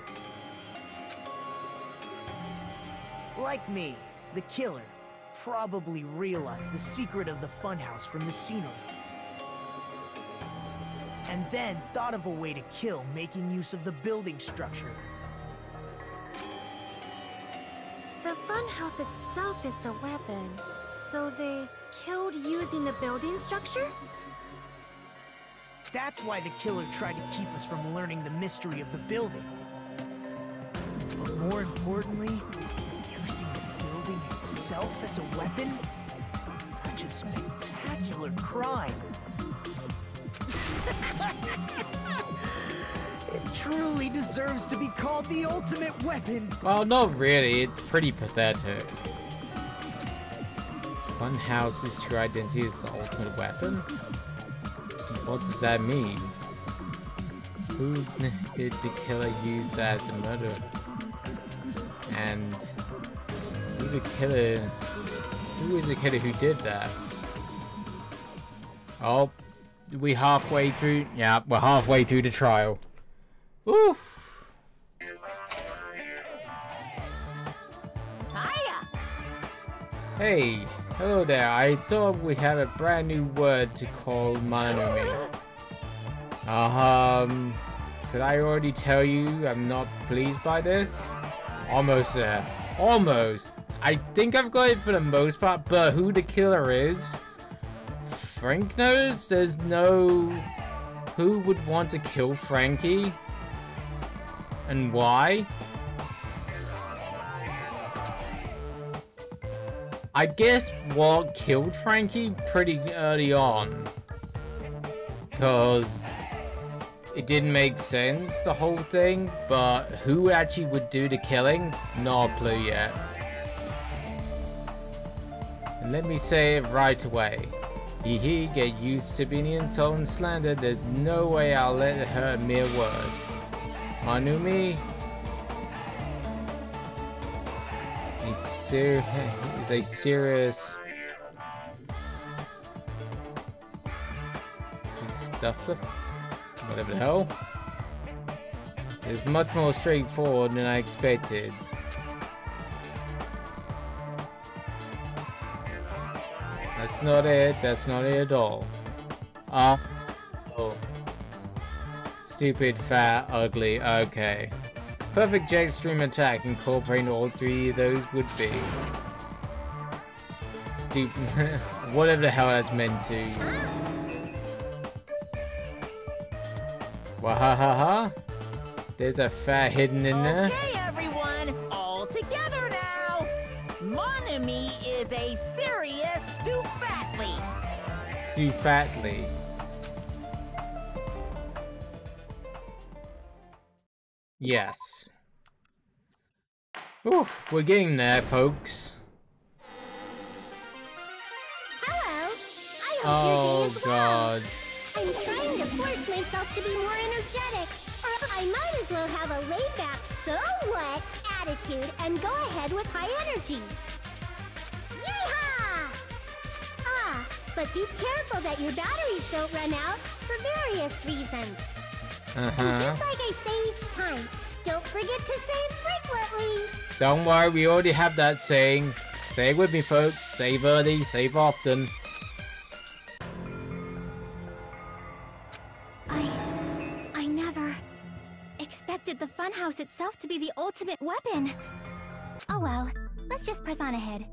Like me, the killer probably realized the secret of the Funhouse from the scenery. And then thought of a way to kill making use of the building structure. The funhouse itself is the weapon, so they killed using the building structure? That's why the killer tried to keep us from learning the mystery of the building. But more importantly, using the building itself as a weapon? Such a spectacular crime. It truly deserves to be called the ultimate weapon. Well, not really. It's pretty pathetic. Funhouse's true identity is the ultimate weapon? What does that mean? Who did the killer use as a murder? And who is the killer who did that? Oh, we halfway through? Yeah, we're halfway through the trial. Woo! Hiya! Hey, hello there. I thought we'd have a brand new word to call Manumi. Could I already tell you I'm not pleased by this? Almost there. Almost. I think I've got it for the most part, but who the killer is? Frank knows? There's no... Who would want to kill Frankie? And why? I guess what killed Frankie pretty early on. Because it didn't make sense, the whole thing, but who actually would do the killing? Not a clue yet. And let me say it right away. Hee get used to being insulted and slandered. There's no way I'll let it hurt a mere word. Manumi is a serious stuff, whatever the hell. It's much more straightforward than I expected. That's not it. That's not it at all. Oh. Stupid, fat, ugly. Okay. Perfect jet stream attack, incorporating all three of those would be. Stupid. Whatever the hell that's meant to. Wahahaha. There's a fat hidden in there. Okay, everyone, all together now. Manumi is a serious Stoofatly. Stoofatly. Yes. Oof, we're getting there, folks. Hello. I hope Oh, your day is God. well. I'm trying to force myself to be more energetic, or I might as well have a laid-back, so what attitude and go ahead with high energy. Yeehaw! Ah, but be careful that your batteries don't run out for various reasons. And just like I say each time, don't forget to save frequently. Don't worry, we already have that saying. Say it with me, folks. Save early, save often. I never expected the funhouse itself to be the ultimate weapon. Oh well, let's just press on ahead.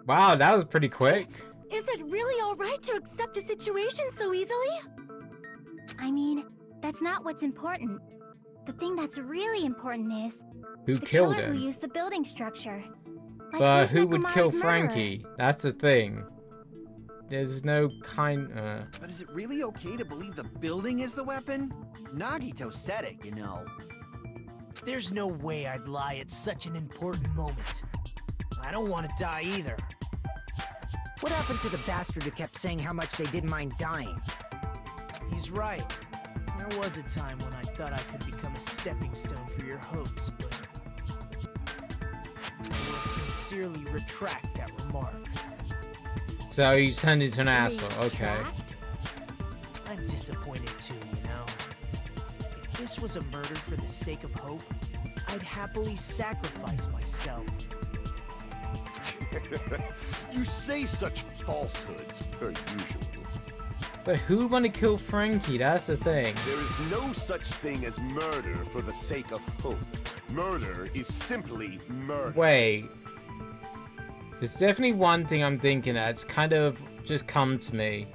Wow, that was pretty quick. Is it really alright to accept a situation so easily? I mean, that's not what's important. The thing that's really important is Who the killed killer him? who used the building structure. Like But who's who would kill Nekomaru's murderer? Frankie? That's the thing. there's no kind. But is it really okay to believe the building is the weapon? Nagito said it, you know. There's no way I'd lie at such an important moment. I don't want to die either. What happened to the bastard who kept saying how much they didn't mind dying? He's right. There was a time when I thought I could become a stepping stone for your hopes, but I will sincerely retract that remark. So you turned into an asshole, okay. I'm disappointed too, you know. If this was a murder for the sake of hope, I'd happily sacrifice myself. You say such falsehoods, per usual. But who would want to kill Frankie? That's the thing. There is no such thing as murder for the sake of hope. Murder is simply murder. Wait. There's definitely one thing I'm thinking that's kind of just come to me.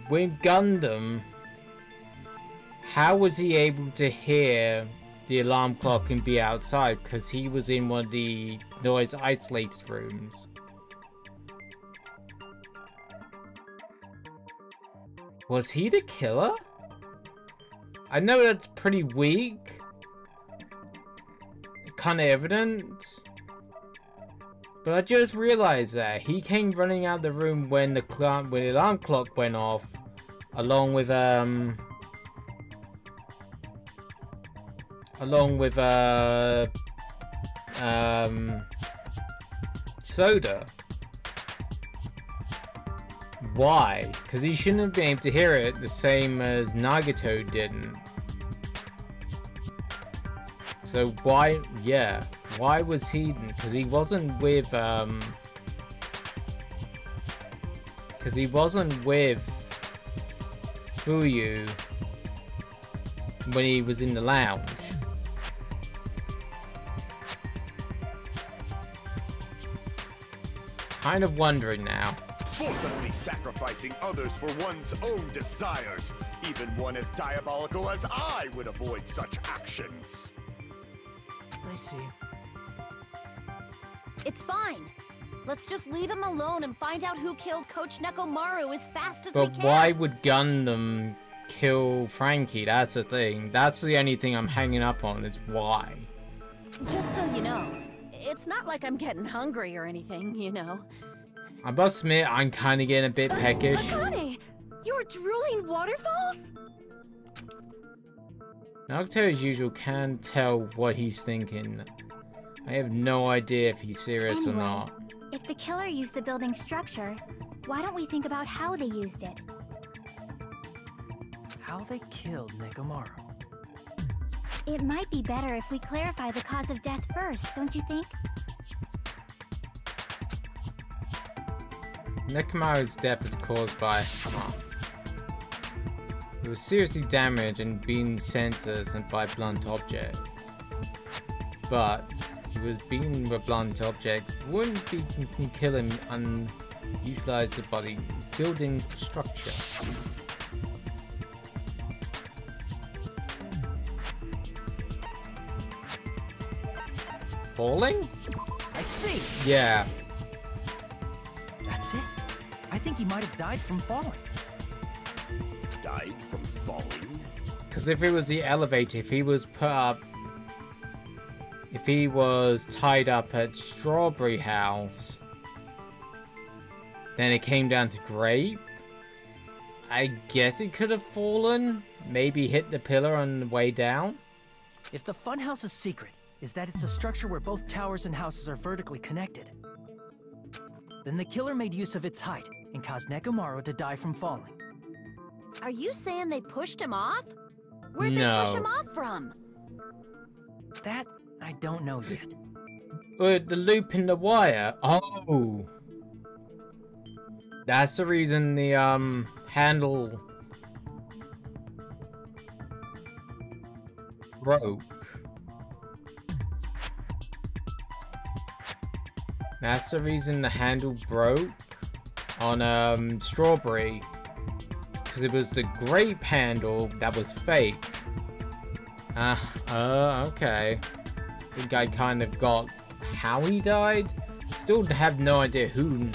With Gundam, how was he able to hear the alarm clock and be outside? Because he was in one of the noise isolated rooms. Was he the killer? I know that's pretty weak. Kind of evident. But I just realized that he came running out of the room when the alarm clock went off, along with Soda. Why? Because he shouldn't have been able to hear it the same as Nagito didn't. So why? Yeah. Why was he? Because he wasn't with Fuyu when he was in the lounge. Kind of wondering now. Forcibly sacrificing others for one's own desires. Even one as diabolical as I would avoid such actions. I see. It's fine. Let's just leave him alone and find out who killed Coach Nekomaru as fast as we But can. why would Gundam kill Frankie? That's the thing. That's the only thing I'm hanging up on is why. Just so you know, it's not like I'm getting hungry or anything, you know. I must admit, I'm kind of getting a bit peckish. Akane, you were drooling waterfalls? Nagito, as usual, can tell what he's thinking. I have no idea if he's serious or not. If the killer used the building's structure, why don't we think about how they used it? How they killed Nekomaru. It might be better if we clarify the cause of death first, don't you think? Nekomaru's death was caused by he was seriously damaged and being senseless and by blunt objects. But he was beaten with blunt object wouldn't be can kill him and utilize the body building's structure. Falling? I see. Yeah. That's it. I think he might have died from falling. Died from falling? Because if it was the elevator, if he was put up, if he was tied up at Strawberry House, then it came down to Grape, I guess it could have fallen, maybe hit the pillar on the way down. If the funhouse's secret is that it's a structure where both towers and houses are vertically connected, then the killer made use of its height and caused Nekomaru to die from falling. Are you saying they pushed him off? Where'd they push him off from? That I don't know yet. The loop in the wire. Oh. That's the reason the handle broke. That's the reason the handle broke on Strawberry. Because it was the grape handle that was fake. Okay. I think I kind of got how he died. Still have no idea who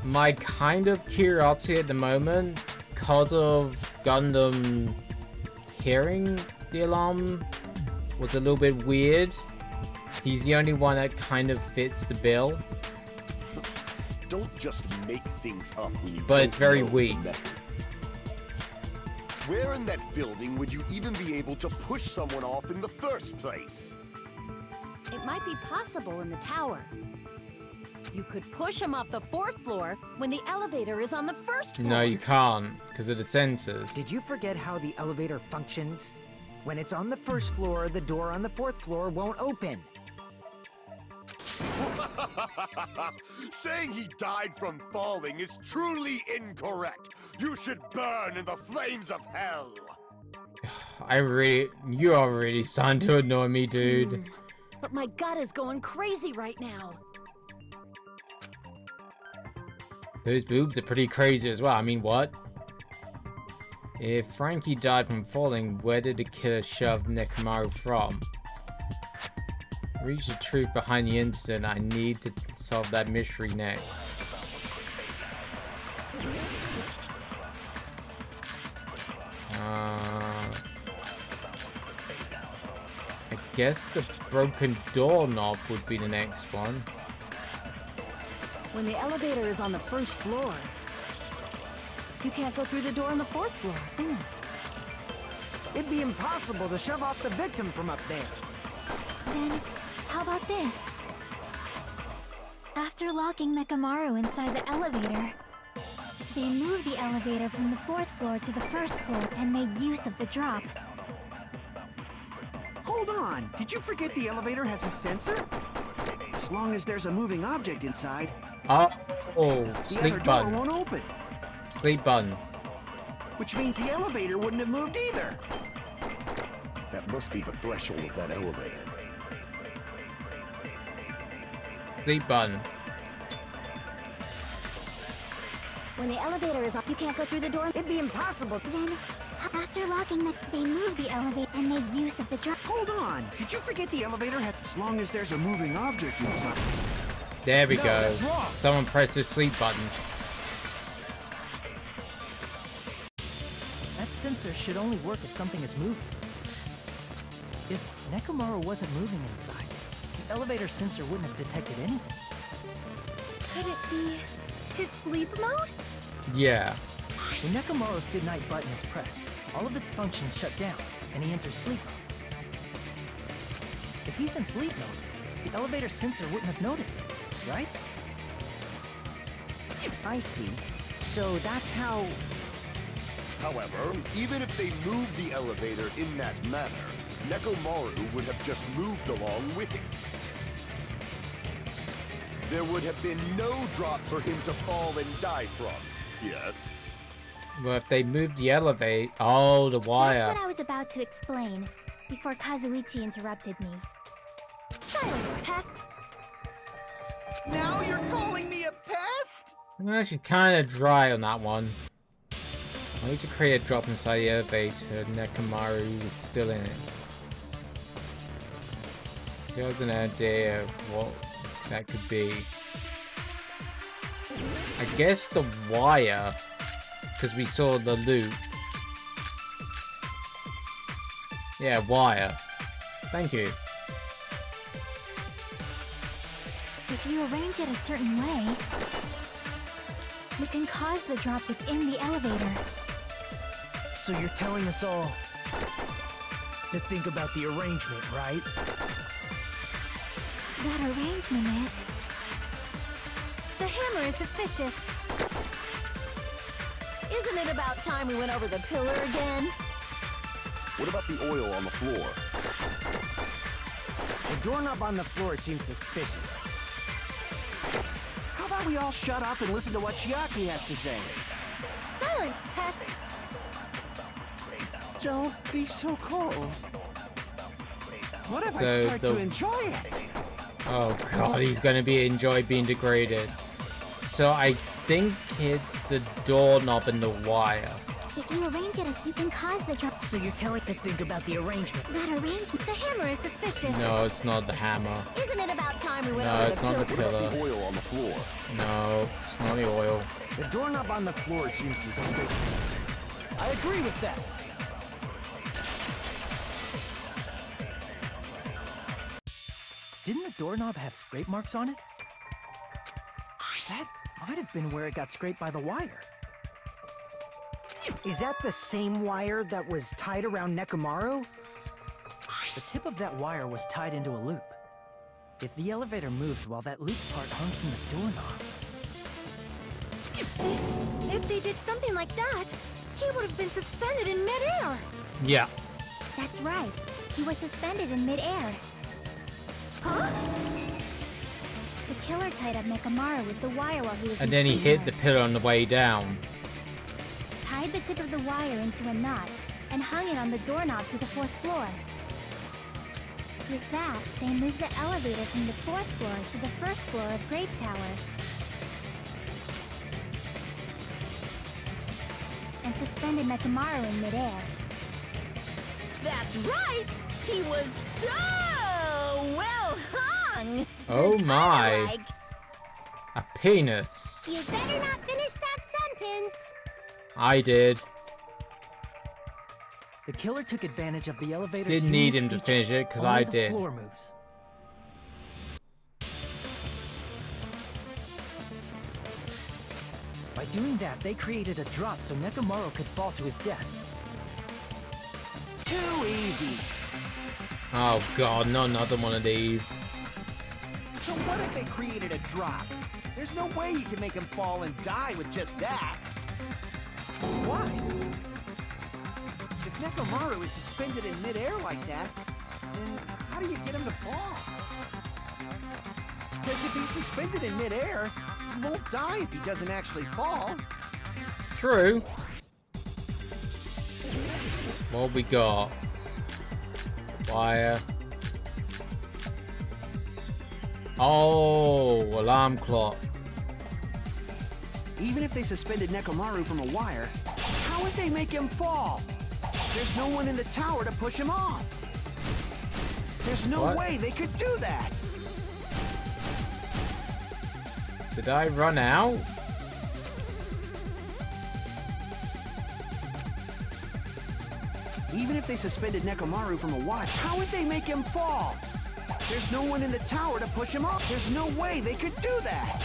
my kind of curiosity at the moment, because of Gundam hearing the alarm, was a little bit weird. He's the only one that kind of fits the bill. Don't just make things up when you But it's very weak. Where in that building would you even be able to push someone off in the first place? It might be possible in the tower. You could push him off the 4th floor when the elevator is on the 1st floor. No, you can't, because of the sensors. Did you forget how the elevator functions? When it's on the 1st floor, the door on the 4th floor won't open. Saying he died from falling is truly incorrect. You should burn in the flames of hell. You are really starting to annoy me, dude. But my gut is going crazy right now. Those boobs are pretty crazy as well. I mean, what? If Frankie died from falling, where did the killer shove Nekomaru from? Reach the truth behind the incident. I need to solve that mystery next. I guess the broken doorknob would be the next one. When the elevator is on the 1st floor, you can't go through the door on the 4th floor. It'd be impossible to shove off the victim from up there. Then, how about this? After locking Nekomaru inside the elevator, they moved the elevator from the 4th floor to the 1st floor and made use of the drop. Hold on, did you forget the elevator has a sensor? As long as there's a moving object inside, the other door won't open. Sleep button. Which means the elevator wouldn't have moved either. That must be the threshold of that elevator. Sleep button. When the elevator is off, you can't go through the door. It'd be impossible. Then, after locking they moved the elevator and made use of the drop. Hold on, did you forget the elevator has... As long as there's a moving object inside. There we No, go. that's wrong. Someone pressed the sleep button. That sensor should only work if something is moving. If Nekomaru wasn't moving inside, the elevator sensor wouldn't have detected anything. Could it be his sleep mode? Yeah. When Nekomaru's goodnight button is pressed, all of his functions shut down, and he enters sleep mode. If he's in sleep mode, the elevator sensor wouldn't have noticed it, right? I see. So that's how... However, even if they moved the elevator in that manner, Nekomaru would have just moved along with it. There would have been no drop for him to fall and die from. Yes? Well, if they moved the elevator... Oh, the wire. That's what I was about to explain, before Kazuichi interrupted me. Silence, pest! Now you're calling me a pest? I'm actually kind of dry on that one. I need to create a drop inside the elevator. Nekomaru is still in it. There's an idea of what that could be. I guess the wire, because we saw the loop. Yeah, wire. Thank you. If you arrange it a certain way, you can cause the drop within the elevator. So you're telling us all to think about the arrangement, right? That arrangement is... The hammer is suspicious. Isn't it about time we went over the pillar again? What about the oil on the floor? The doorknob on the floor seems suspicious. How about we all shut up and listen to what Chiaki has to say? Silence, pest! Don't be so cold. What if I So start to enjoy it? Oh god, he's gonna enjoy being degraded. So I think it's the doorknob and the wire. If you arrange it as you can cause the drop... So you're telling to think about the arrangement. That arrangement... The hammer is suspicious. No, it's not the hammer. Isn't it about time time we went No, over it's the not the pillar. pillar. The oil on the floor. No, it's not the oil. The doorknob on the floor seems suspicious. I agree with that. Didn't the doorknob have scrape marks on it? That might have been where it got scraped by the wire. Is that the same wire that was tied around Nekomaru? The tip of that wire was tied into a loop. If the elevator moved while that loop part hung from the doorknob... If they did something like that, he would have been suspended in midair. Yeah. That's right. He was suspended in midair. Huh? The killer tied up Nekomaru with the wire while he was And in then he sleep hit mode. the pillar on the way down. Tied the tip of the wire into a knot and hung it on the doorknob to the 4th floor. With that, they moved the elevator from the 4th floor to the 1st floor of Grape Tower. And suspended Nekomaru in midair. That's right! He was so well hung! Oh my. Like... A penis. You better not finish that sentence. I did. The killer took advantage of the elevator's Didn't need unique him to feature. finish it, because Only I the did. floor moves. By doing that, they created a drop so Nekomaru could fall to his death. Too easy. Oh god, not another one of these. So what if they created a drop? There's no way you can make him fall and die with just that. Why? If Nekomaru is suspended in midair like that, then how do you get him to fall? Because if he's suspended in midair, he won't die if he doesn't actually fall. True. What we got? Wire. Oh, alarm clock. Even if they suspended Nekomaru from a wire, how would they make him fall? There's no one in the tower to push him off. There's no What? way they could do that. Did I run out? Even if they suspended Nekomaru from a wire, how would they make him fall? There's no one in the tower to push him off. There's no way they could do that.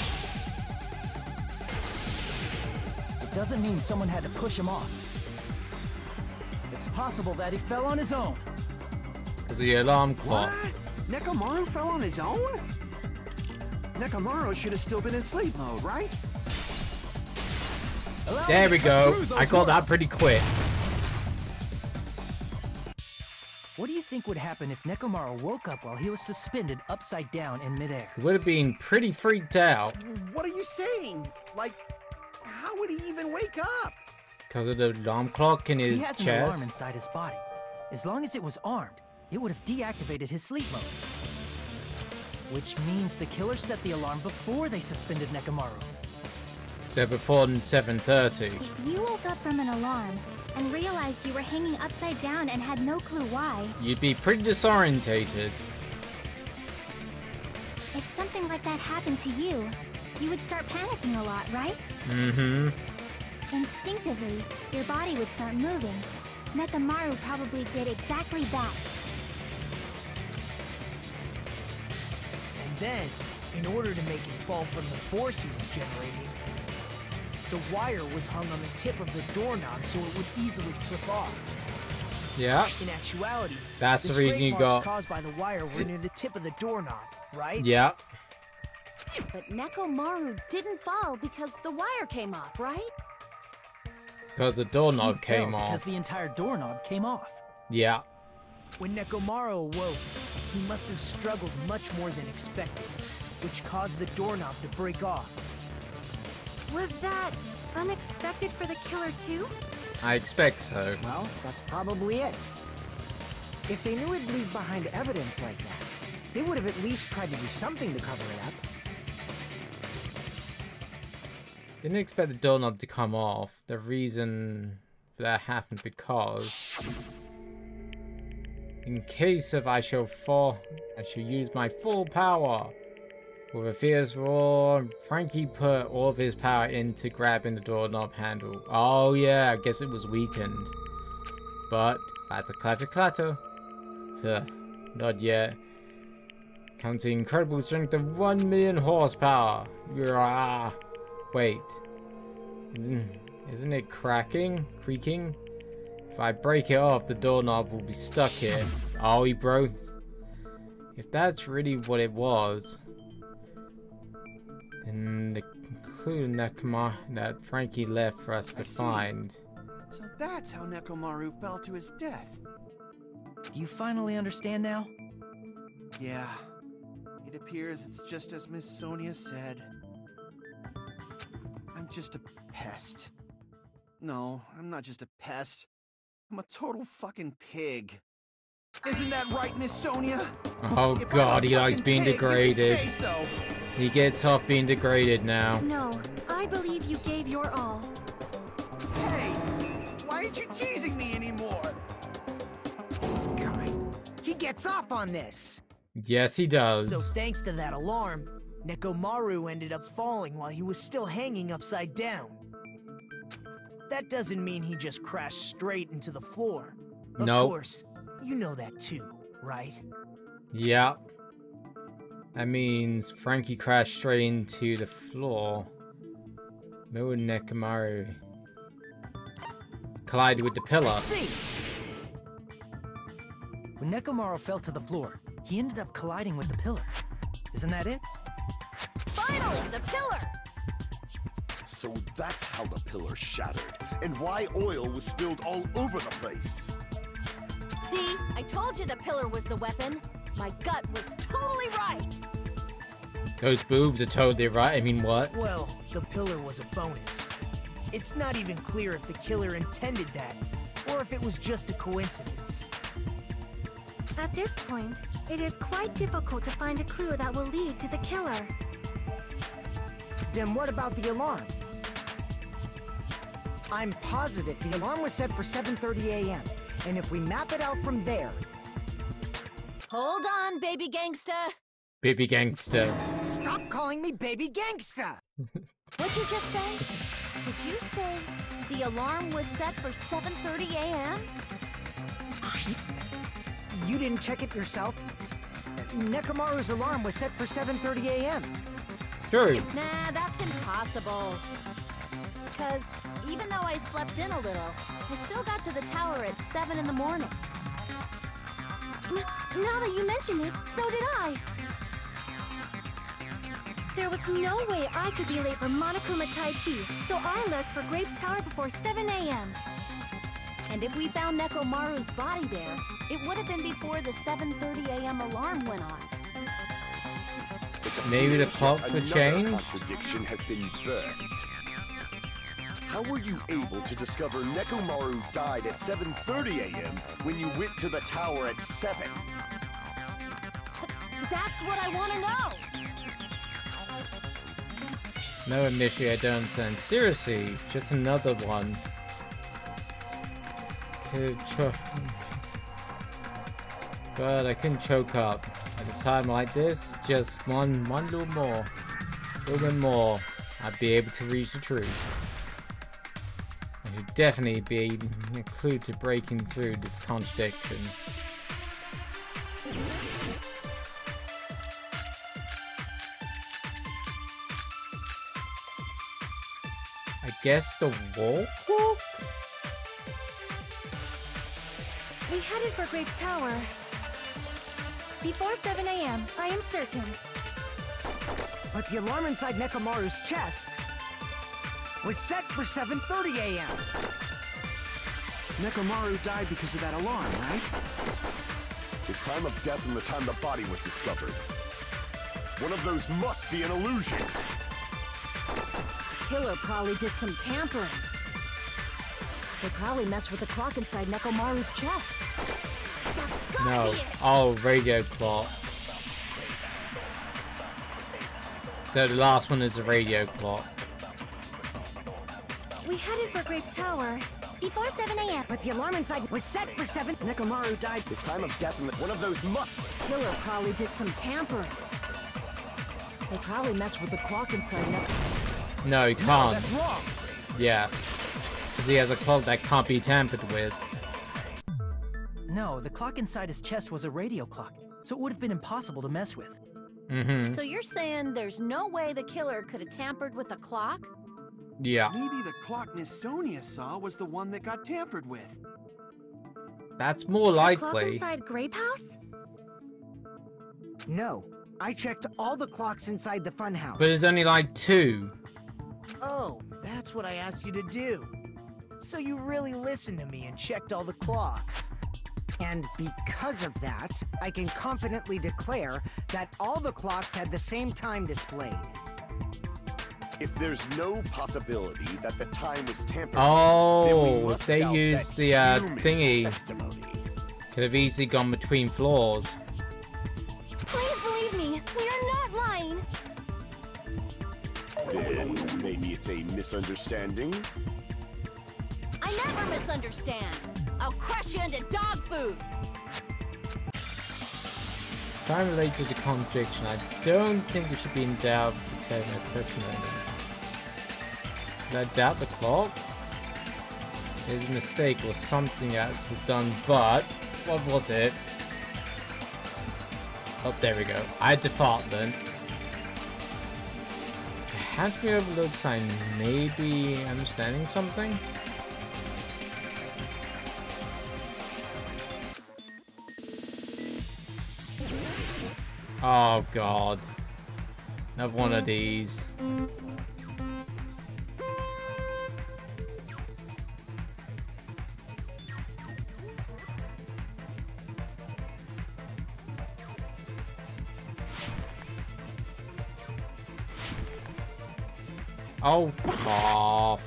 It doesn't mean someone had to push him off. It's possible that he fell on his own. Because the alarm clock. What? Nekomaru fell on his own? Nekomaru should have still been in sleep mode, right? There we go. I got that pretty quick. What do you think would happen if Nekomaru woke up while he was suspended upside down in midair? Would have been pretty freaked out. What are you saying? Like, how would he even wake up? Because of the alarm clock in his He has an chest. alarm inside his body. As long as it was armed, it would have deactivated his sleep mode. Which means the killer set the alarm before they suspended Nekomaru. They're before 7:30. If you woke up from an alarm and realized you were hanging upside down and had no clue why, You'd be pretty disorientated. if something like that happened to you, you would start panicking a lot, right? Mm-hmm. Instinctively, your body would start moving. Nekomaru probably did exactly that. And then, in order to make him fall from the force he was generating, the wire was hung on the tip of the doorknob so it would easily slip off. Yeah. In actuality, That's the reason scrape you marks got- caused by the wire were near the tip of the doorknob, right? Yeah. But Nekomaru didn't fall because the wire came off, right? Because the doorknob He came fell off. because the entire doorknob came off. Yeah. When Nekomaru awoke, he must have struggled much more than expected, which caused the doorknob to break off. Was that unexpected for the killer too? I expect so. Well, that's probably it. If they knew it'd leave behind evidence like that, they would have at least tried to do something to cover it up. Didn't expect the doorknob to come off. The reason for that happened because in case of I shall fall, I shall use my full power. With a fierce roar, Frankie put all of his power into grabbing the doorknob handle. Oh yeah, I guess it was weakened. But, clatter, clatter, clatter. Huh, not yet. Counts the incredible strength of 1 million horsepower. Rah. Wait. Isn't it cracking? Creaking? If I break it off, the doorknob will be stuck here. Oh, he broke. If that's really what it was, then the clue that Frankie left for us to find. So that's how Nekomaru fell to his death. Do you finally understand now? Yeah. It appears it's just as Miss Sonia said. I'm just a pest. No, I'm not just a pest. I'm a total fucking pig. Isn't that right, Miss Sonia? Oh god, he likes being degraded. He gets off being degraded now. No, I believe you gave your all. Hey, why aren't you teasing me anymore? This guy, he gets off on this. Yes, he does. So thanks to that alarm, Nekomaru ended up falling while he was still hanging upside down. That doesn't mean he just crashed straight into the floor. Of course, you know that too, right? Yeah. That means Frankie crashed straight into the floor. No, Nekomaru collided with the pillar. I see. When Nekomaru fell to the floor, he ended up colliding with the pillar. Isn't that it? Finally, the pillar! So that's how the pillar shattered, and why oil was spilled all over the place. See, I told you the pillar was the weapon. My gut was totally right. Those boobs are totally right. I mean, what? Well, the pillar was a bonus. It's not even clear if the killer intended that, or if it was just a coincidence. At this point, it is quite difficult to find a clue that will lead to the killer. Then what about the alarm? I'm positive the alarm was set for 7:30 a.m. And if we map it out from there... Hold on, baby gangsta. Baby gangster. Stop calling me baby gangsta! What'd you just say? Did you say the alarm was set for 7:30 a.m.? You didn't check it yourself? Nekomaru's alarm was set for 7:30 a.m. True. Nah, that's impossible. Because even though I slept in a little, I still got to the tower at 7 in the morning. Now that you mention it, so did I. There was no way I could be late for Monokuma Tai Chi, so I left for Grape Tower before 7 a.m. And if we found Nekomaru's body there, it would have been before the 7:30 a.m. alarm went off. Maybe the clocks were changed? Contradiction has been birthed. How were you able to discover Nekomaru died at 7:30 a.m. when you went to the tower at 7? That's what I want to know! No, initially I don't understand. Seriously, just another one. But I couldn't choke up. At a time like this, just one little bit more, I'd be able to reach the truth. It would definitely be a clue to breaking through this contradiction. I guess the wall clock? We headed for Grape Tower. Before 7 a.m., I am certain. But the alarm inside Nekomaru's chest was set for 7:30 a.m. Nekomaru died because of that alarm, right? His time of death and the time the body was discovered. One of those must be an illusion. Killer probably did some tampering. They probably messed with the clock inside Nekomaru's chest. That's gotta No. be it! Oh, radio clock. So the last one is a radio clock. We headed for Grape Tower. Before 7 a.m. But the alarm inside was set for 7. Nekomaru died. His time of death and one of those must. Killer probably did some tampering. They They probably messed with the clock inside now. No, he No, can't. that's wrong. Yes. Because he has a clock that can't be tampered with. No, the clock inside his chest was a radio clock, so it would have been impossible to mess with. Mm-hmm. So you're saying there's no way the killer could have tampered with the clock? Yeah. Maybe the clock Miss Sonia saw was the one that got tampered with. That's more The clock likely. inside Grape House? No, I checked all the clocks inside the funhouse. But there's only like 2. Oh, that's what I asked you to do. So you really listened to me and checked all the clocks. And because of that, I can confidently declare that all the clocks had the same time displayed. If there's no possibility that the time was tampered Oh, with, then we if must they doubt used that the human's thingy, testimony. could have easily gone between floors. Please believe me, we are not lying. Then maybe it's a misunderstanding? I never misunderstand. I'll crush you into dog food. Time related to contradiction. I don't think it should be in doubt for testimonies. Did I doubt the clock? There's a mistake or something that was done, but what was it? Oh, there we go. I had to fart then. It had to be overlooked, so I may be understanding something. Oh god. Another one of these. Oh, fuck off.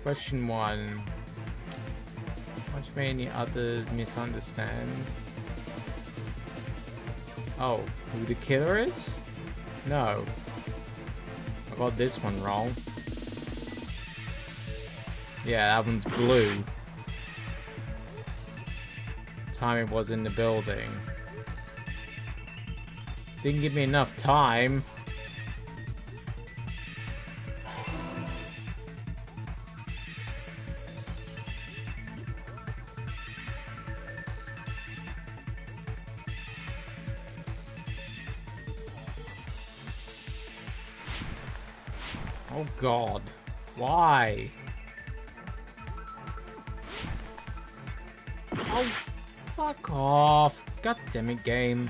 Question 1. Much may any others misunderstand? Oh, who the killer is? No. I got this one wrong. Yeah, that one's blue. Time it was in the building. Didn't give me enough time. Oh god. Why? Oh, fuck off. God damn it, game.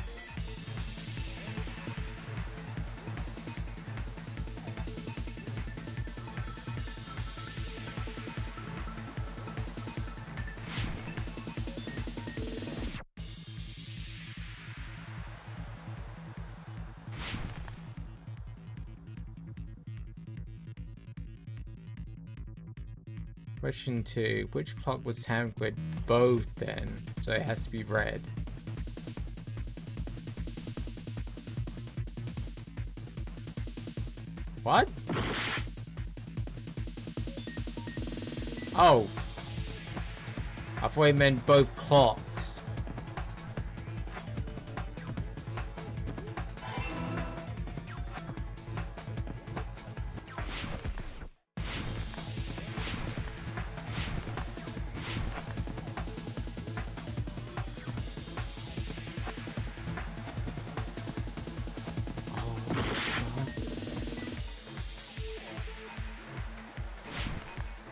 Question 2. Which clock was tampered with? Both then. So it has to be red. What? Oh. I thought it meant both clocks.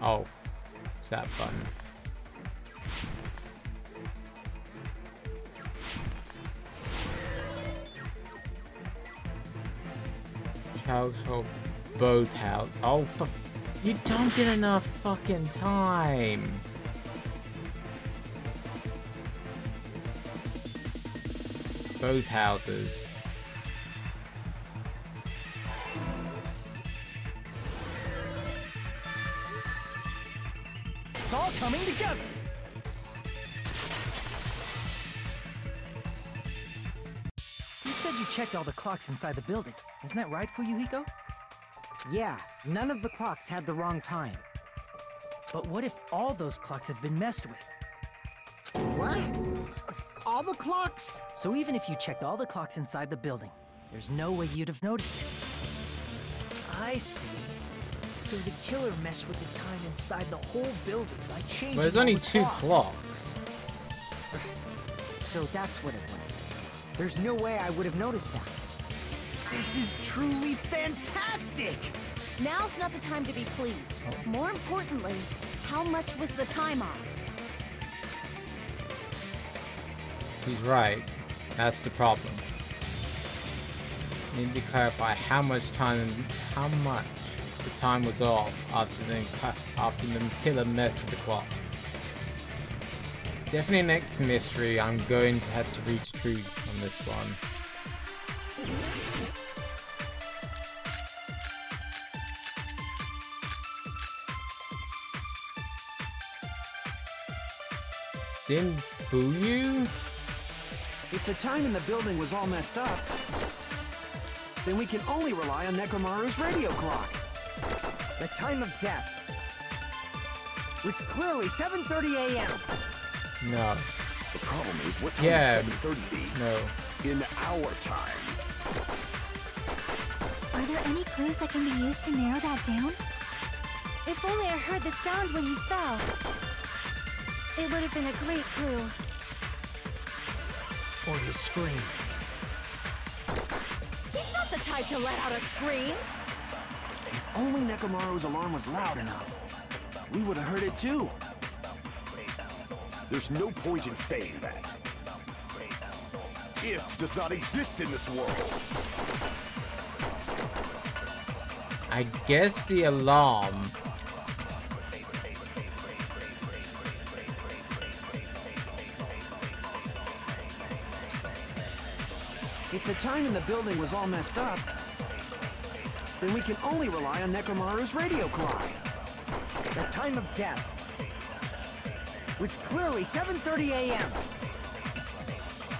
Oh, it's that button. Household both house. Oh, you don't get enough fucking time. Both houses. It's all coming together. You said you checked all the clocks inside the building. Isn't that right, Fuyuhiko? Yeah, none of the clocks had the wrong time. But what if all those clocks have been messed with? What? All the clocks? So even if you checked all the clocks inside the building, there's no way you'd have noticed it. I see. So the killer messed with the time inside the whole building by changing Well, there's only all the two clocks. So that's what it was. There's no way I would have noticed that. This is truly fantastic! Now's not the time to be pleased. More importantly, how much was the time off? He's right. That's the problem. Need to clarify how much the time was off after the killer messed with the clock. Definitely next mystery, I'm going to have to reach truth on this one. Didn't fool you? If the time in the building was all messed up, then we can only rely on Nekomaru's radio clock. The time of death. It's clearly 7:30 a.m. No. The problem is, what time Yeah. would 7:30 be? No. In our time. Are there any clues that can be used to narrow that down? If only I heard the sound when he fell. It would have been a great clue. Or his scream. He's not the type to let out a scream. If only Nekomaru's alarm was loud enough, we would have heard it too. There's no point in saying that. If does not exist in this world. I guess the alarm. If the time in the building was all messed up, then we can only rely on Nekomaru's radio clock. The time of death. It's clearly 7:30 a.m.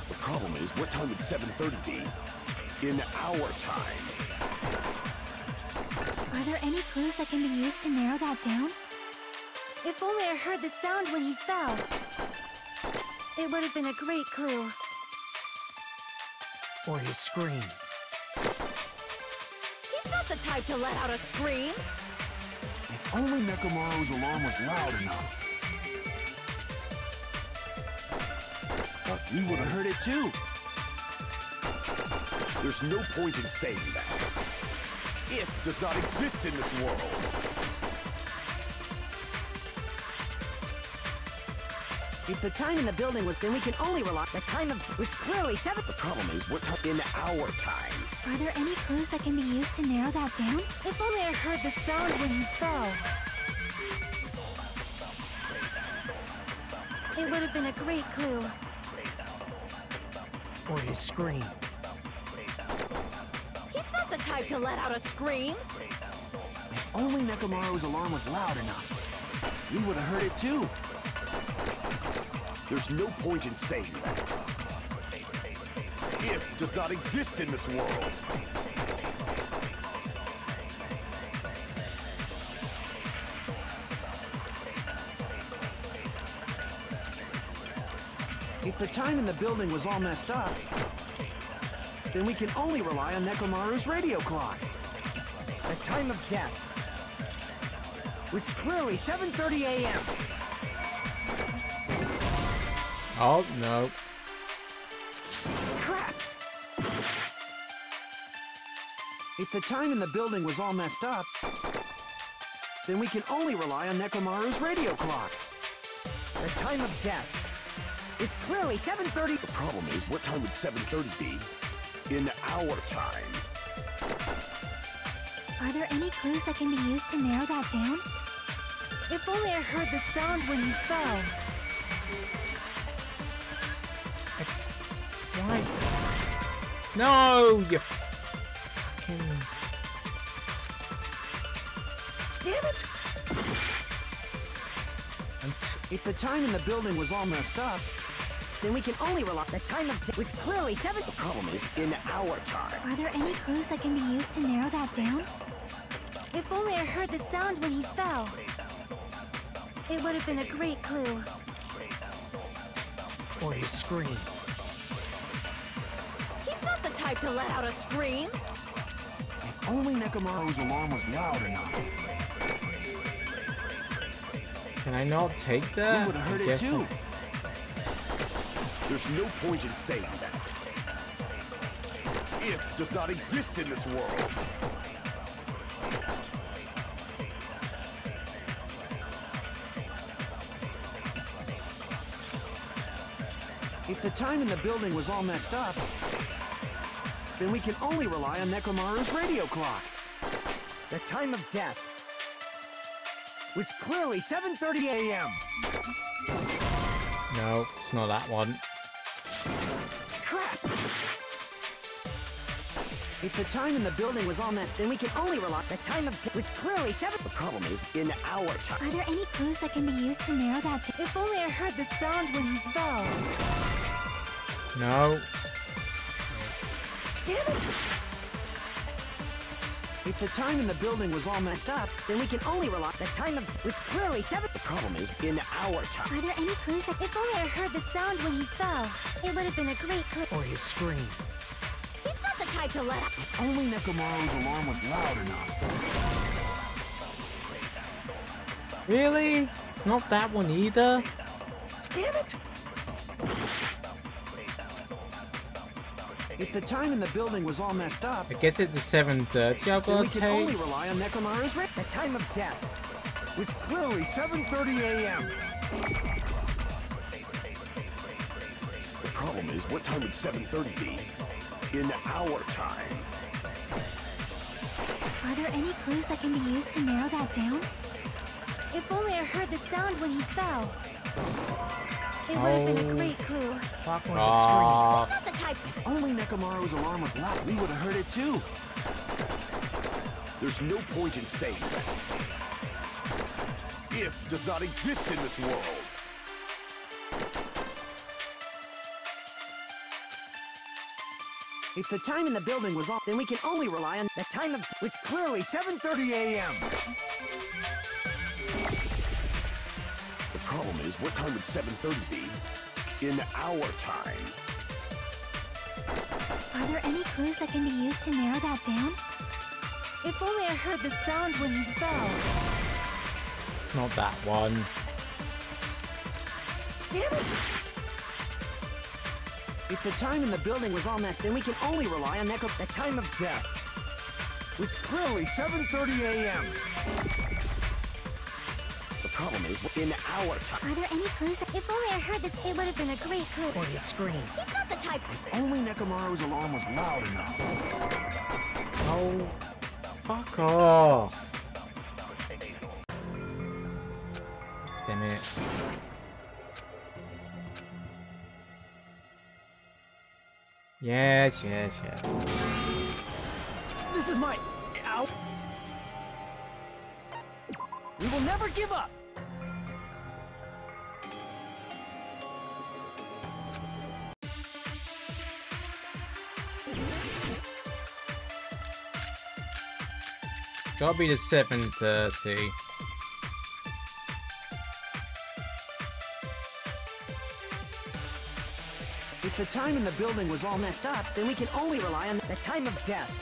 The problem is, what time would 7:30 be? In our time. Are there any clues that can be used to narrow that down? If only I heard the sound when he fell. It would have been a great clue. Or his scream. He's not the type to let out a scream. If only Nekomaru's alarm was loud enough, we would have heard it too. There's no point in saying that. If does not exist in this world. If the time in the building was, then we can only rely. The time of it's clearly 7. The problem is, what time in our time? Are there any clues that can be used to narrow that down? If only I heard the sound when he fell. It would have been a great clue. Or his scream. He's not the type to let out a scream. If only Nekomaru's alarm was loud enough, we would have heard it too. There's no point in saying that. If does not exist in this world. If the time in the building was all messed up, then we can only rely on Nekomaru's radio clock. The time of death. It's clearly 7:30 a.m. Oh, no. Crap! If the time in the building was all messed up, then we can only rely on Nekomaru's radio clock. The time of death. It's clearly 7:30. The problem is, what time would 7:30 be? In our time. Are there any clues that can be used to narrow that down? If only I heard the sound when he fell. Why? No, you fucking... Damn it! If the time in the building was all messed up, then we can only rely. The time of death. It's clearly 7. The problem is, in our time. Are there any clues that can be used to narrow that down? If only I heard the sound when he fell. It would have been a great clue. Or his scream. He's not the type to let out a scream. If only Nekomaru's alarm was loud enough. Can I not take that? We would have heard I it guess too. There's no point in saying that. If does not exist in this world. If the time in the building was all messed up, then we can only rely on Nekomaru's radio clock. The time of death. It's clearly 7:30 a.m. No, it's not that one. Crap! If the time in the building was all messed, then we can only rely. The time of death. It's clearly 7. The problem is in our time. Are there any clues that can be used to narrow that down? If only I heard the sound when he fell. No. Damn it! If the time in the building was all messed up, then we can only rely. The time of death. It's clearly 7. The problem is in our time. Are there any clues that... If only I heard the sound when he fell. It would have been a great clue. Or his scream. He's not the type to let out. If only Nekomaru's alarm was loud enough. Really? It's not that one either? Damn it! If the time in the building was all messed up, I guess it's the 7:30 I've then got we to can only take. rely on Nekomaru's radio. The time of death. It's clearly 7:30 a.m. The problem is what time would 7:30 be? In our time. Are there any clues that can be used to narrow that down? If only I heard the sound when he fell. It would have been a great clue. Clock or the scream. He's not the type. If only Nekomaru's alarm was loud, we would have heard it too. There's no point in saying that. If does not exist in this world. If the time in the building was off, then we can only rely on The time of... It's clearly 7:30 a.m. The problem is what time would 7:30 be? In our time. Are there any clues that can be used to narrow that down? If only I heard the sound when he fell. It's not that one. Damn it! If the time in the building was all messed, then we can only rely on Neko. The time of death. It's clearly 7:30 a.m. The problem is in our time. Are there any clues that... If only I heard this, it would have been a great clue. Or his scream. He's not the type. If only Nekomaru's alarm was loud enough. Oh, fuck off. Damn it. Yes, yes, yes. This is my... Ow. We will never give up. Gotta be the 7:30. If the time in the building was all messed up, then we can only rely on The time of death.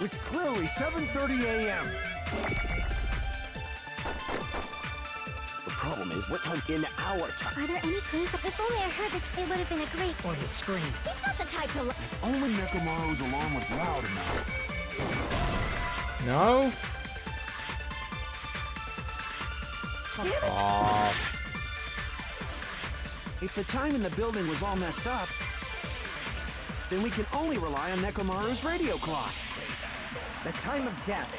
It's clearly 7:30 a.m. The problem is what time in our time. Are there any clues that... If only I heard this, it would have been a great... Or his scream. He's not the type to let... If only Nekomaru's alarm was loud enough. No? Damn it! Oh, If the time in the building was all messed up, then we can only rely on Nekomaru's radio clock. The time of death.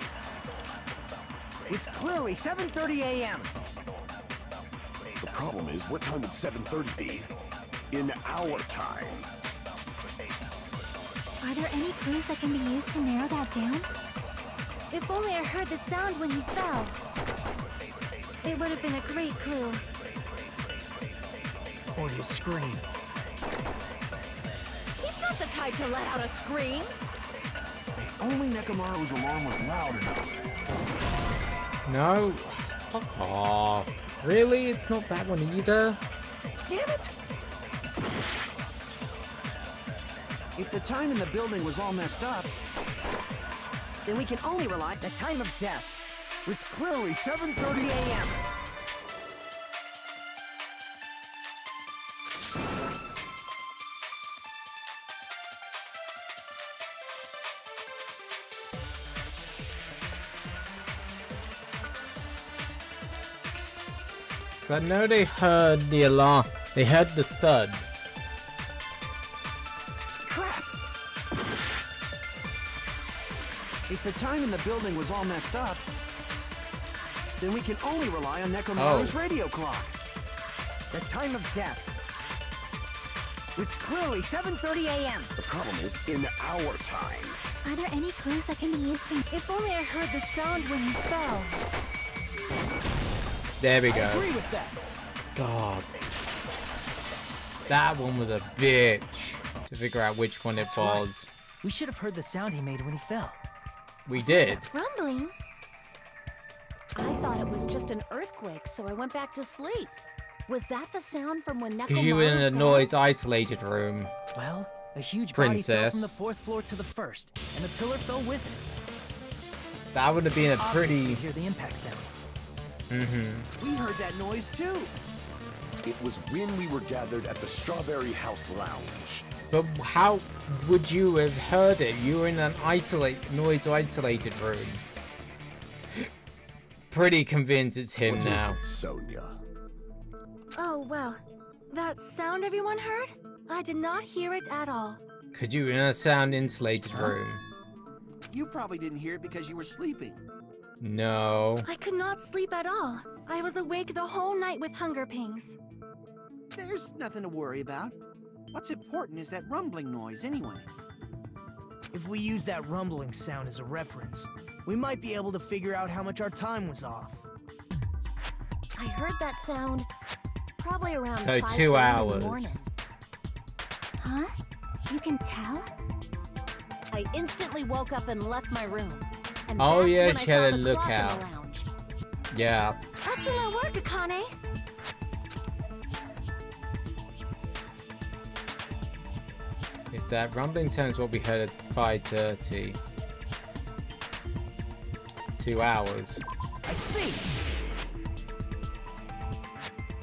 It's clearly 7:30 a.m. The problem is what time would 7:30 be? In our time. Are there any clues that can be used to narrow that down? If only I heard the sound when he fell. It would have been a great clue. Or his scream. He's not the type to let out a scream. If only Nekomaru's alarm was loud enough. No. Fuck off. Really? It's not that one either? Damn it! If the time in the building was all messed up, Then we can only rely on the time of death. it's clearly 7:30 a.m. But no, they heard the alarm. They heard the thud. Crap! If the time in the building was all messed up, then we can only rely on Nekomaru's radio clock. The time of death. It's clearly 7:30 a.m. The problem is in our time. Are there any clues that can be used to... If only I heard the sound when you fell. There we I go. agree with that. God. That one was a bitch to figure out which one it was. We should have heard the sound he made when he fell. We did. Rumbling? I thought it was just an earthquake, so I went back to sleep. Was that the sound from when Nekomaru Because you were in a fell? noise-isolated room. Well, a huge body fell Princess. from the 4th floor to the 1st, and the pillar fell with it. That would have been a Obviously, pretty... hear the impact sound. We heard that noise too. It was when we were gathered at the Strawberry House Lounge. But how would you have heard it? You were in an noise-isolated room. Pretty convinced it's him What now. is it, Sonia? Oh, well. That sound everyone heard? I did not hear it at all. Because you were in a sound-insulated room. You probably didn't hear it because you were sleeping. No. I could not sleep at all. I was awake the whole night with hunger pangs. There's nothing to worry about. What's important is that rumbling noise anyway. If we use that rumbling sound as a reference, we might be able to figure out how much our time was off. I heard that sound probably around So 5:30 2 in hours. the morning. Huh? You can tell? I instantly woke up and left my room. And Oh, that's yeah, when she I saw had a the clock in lookout. the lounge. Yeah. Excellent work, Akane. If that rumbling sound is what we heard at 5:30. 2 hours. I see!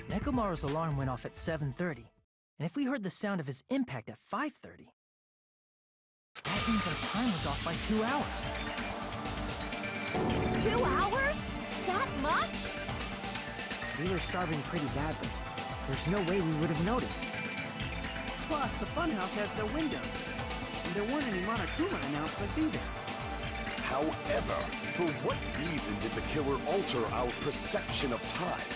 Nekomaru's alarm went off at 7:30, and if we heard the sound of his impact at 5:30, that means our time was off by 2 hours. 2 hours? That much? We were starving pretty badly. There's no way we would have noticed. Plus, the funhouse has no windows. And there weren't any Monokuma announcements either. However, for what reason did the killer alter our perception of time?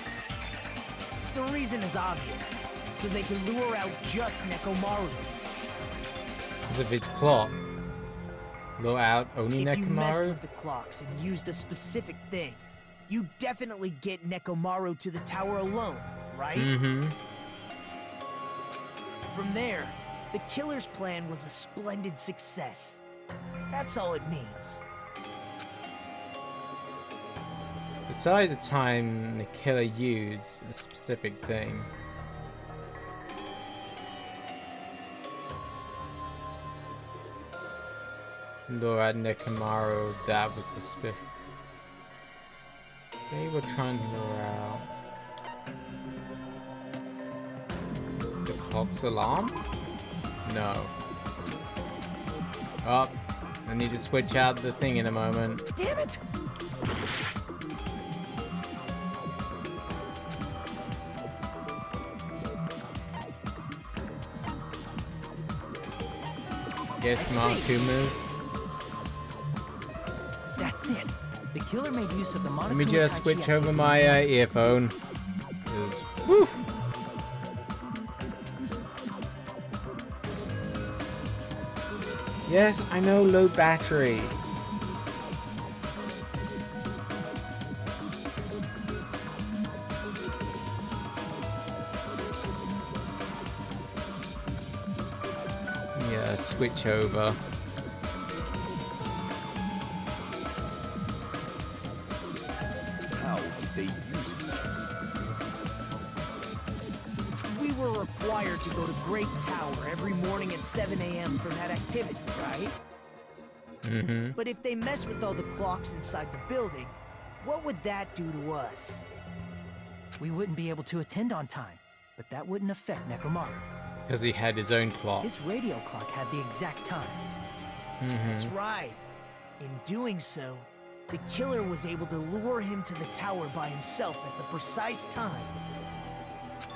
The reason is obvious, so they can lure out just Nekomaru. Because of his clock. Lure out only If you messed Nekomaru? with the clocks and used a specific thing, you definitely get Nekomaru to the tower alone, right? Mm-hmm. From there, the killer's plan was a splendid success. That's all it means. Besides the time the killer used a specific thing. Lure out Nekomaru, that was the they were trying to lure out the clock's alarm? No. Oh, I need to switch out the thing in a moment. Damn it! Yes, Monkumas. That's it. The killer made use of the Monokuma Let me just Tai Chi switch over activity. my earphone. 'Cause, whew. Yes, I know, low battery. Yeah, switch over. they use it. We were required to go to Great Tower every morning at 7 a.m. for that activity, right? Mm-hmm. But if they mess with all the clocks inside the building, what would that do to us? We wouldn't be able to attend on time, but that wouldn't affect Nekomaru. Because he had his own clock. His radio clock had the exact time. That's right. In doing so, the killer was able to lure him to the tower by himself at the precise time.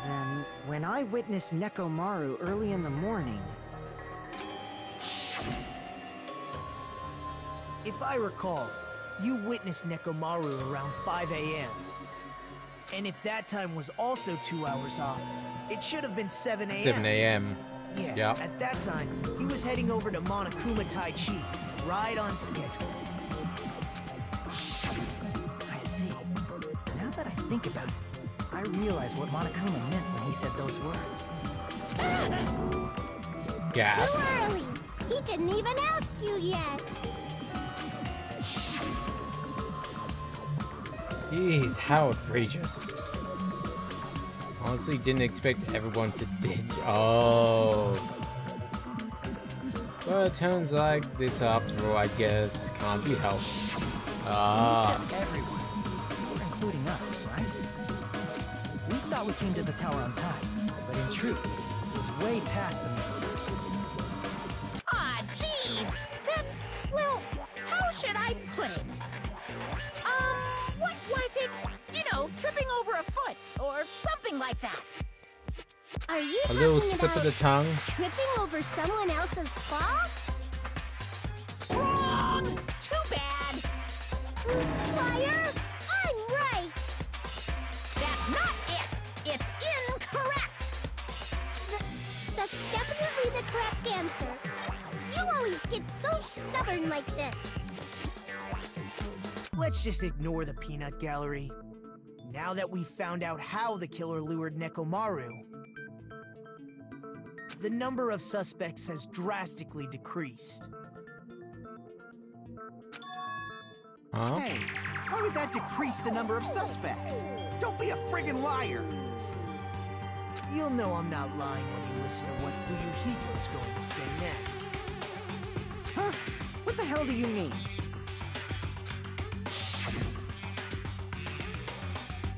Then, when I witnessed Nekomaru early in the morning... If I recall, you witnessed Nekomaru around 5 a.m. And if that time was also 2 hours off, it should have been 7 a.m. 7 a.m. Yeah, at that time, he was heading over to Monokuma Tai Chi, right on schedule. I see. Now that I think about it, I realize what Monokuma meant when he said those words. Gas. Too early! He didn't even ask you yet! Jeez, how outrageous. Honestly, didn't expect everyone to ditch. Oh. Well, it turns like this after all, I guess, can't be helped. Ah. You said everyone, including us, right? We thought we came to the tower on time, but in truth, it was way past the meeting time. Ah, jeez! That's, well, how should I put it? What was it? You know, tripping over a foot, or something like that. Are you A little talking slip of the about tongue. tripping over someone else's fault? Wrong! Too bad! Liar! I'm right! That's not it! It's incorrect! That's definitely the correct answer. You always get so stubborn like this. Let's just ignore the peanut gallery. Now that we've found out how the killer lured Nekomaru, the number of suspects has drastically decreased. Huh? Hey, how did that decrease the number of suspects? Don't be a friggin' liar! You'll know I'm not lying when you listen to what Fuyuhiko's going to say next. Huh? What the hell do you mean?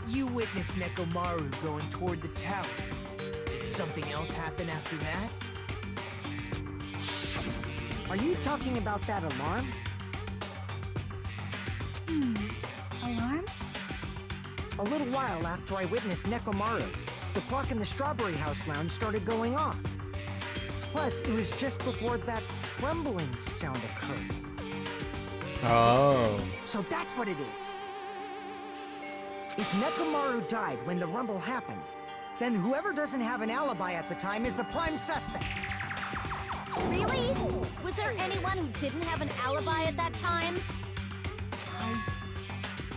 You witnessed Nekomaru going toward the tower. Did something else happen after that? Are you talking about that alarm? Alarm? A little while after I witnessed Nekomaru, the clock in the Strawberry House lounge started going off. Plus, it was just before that rumbling sound occurred. Oh. So that's what it is. If Nekomaru died when the rumble happened, then whoever doesn't have an alibi at the time is the prime suspect. Really? Was there anyone who didn't have an alibi at that time? I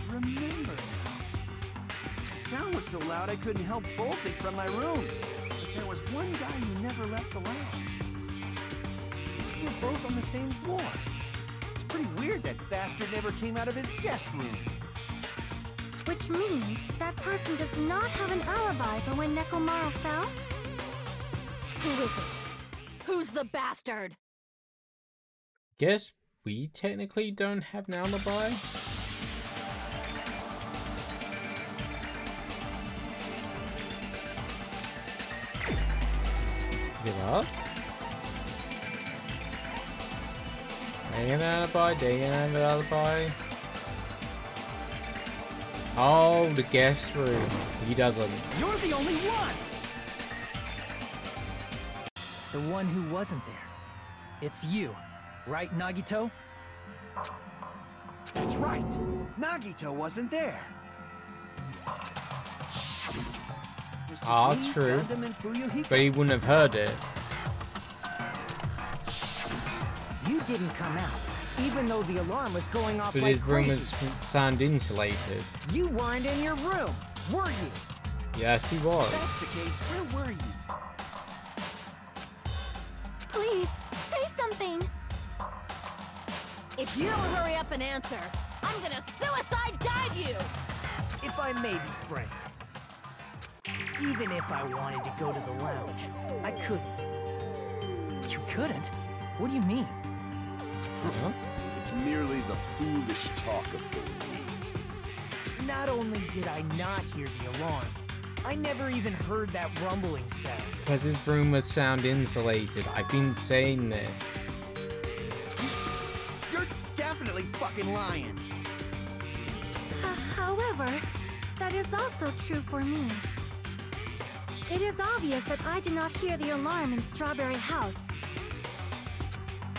remember now. The sound was so loud I couldn't help bolting from my room. But there was one guy who never left the lounge. We were both on the same floor. It's pretty weird that bastard never came out of his guest room. Which means that person does not have an alibi for when Nekomaru fell? Who is it? Who's the bastard? Guess we technically don't have an alibi. Give us? Dang an alibi, dang an alibi. Oh, the guest room. He doesn't. You're the only one! The one who wasn't there. It's you, right, Nagito? That's right. Nagito wasn't there. It was just me, True. Gundam, and Fuyuhiko. But he wouldn't have heard it. You didn't come out, even though the alarm was going off But like his room crazy. is sound insulated. You weren't in your room, were you? Yes, he was. If that's the case, where were you? Please, say something! If you don't hurry up and answer, I'm gonna suicide dive you! if I may be frank, even if I wanted to go to the lounge, I couldn't. You couldn't? What do you mean? Huh? It's merely the foolish talk of the weak. Not only did I not hear the alarm, I never even heard that rumbling sound. Because his room was sound insulated. I've been saying this. You're definitely fucking lying. However, that is also true for me. It is obvious that I did not hear the alarm in Strawberry House.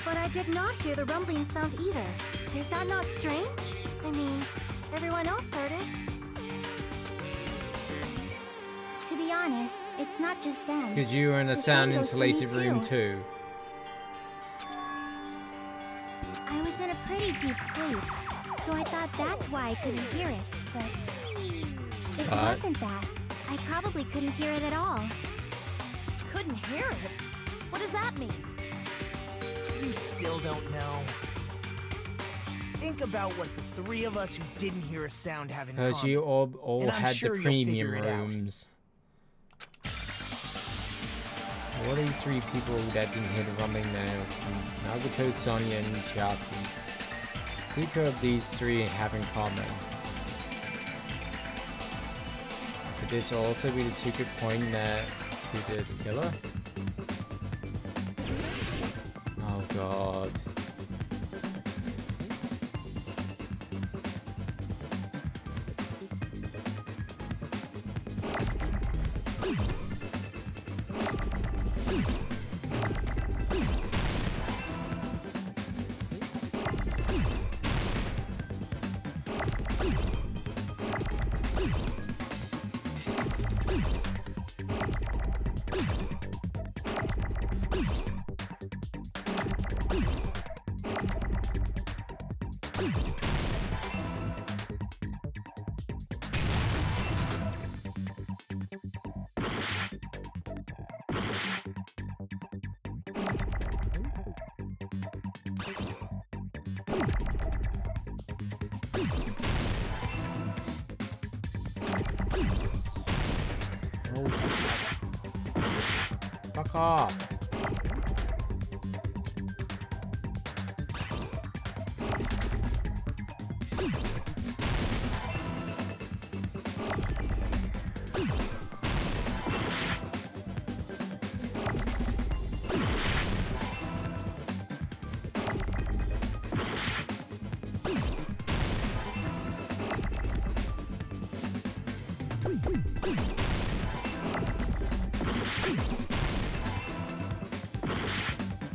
But I did not hear the rumbling sound either. Is that not strange? I mean, everyone else heard it. To be honest, it's not just them. Because you were in a sound insulated room too. I was in a pretty deep sleep, so I thought that's why I couldn't hear it, but it wasn't that. I probably couldn't hear it at all. Couldn't hear it? What does that mean? You still don't know. Think about what the three of us who didn't hear a sound have in common. Because you all had sure the you'll premium figure it out. rooms. What are these three people that didn't hear the rumbling now? Nagato, Sonya, and Chiaki. The secret of these three have in common. Could this also be the secret point that to the killer? Oh god. Fuck off.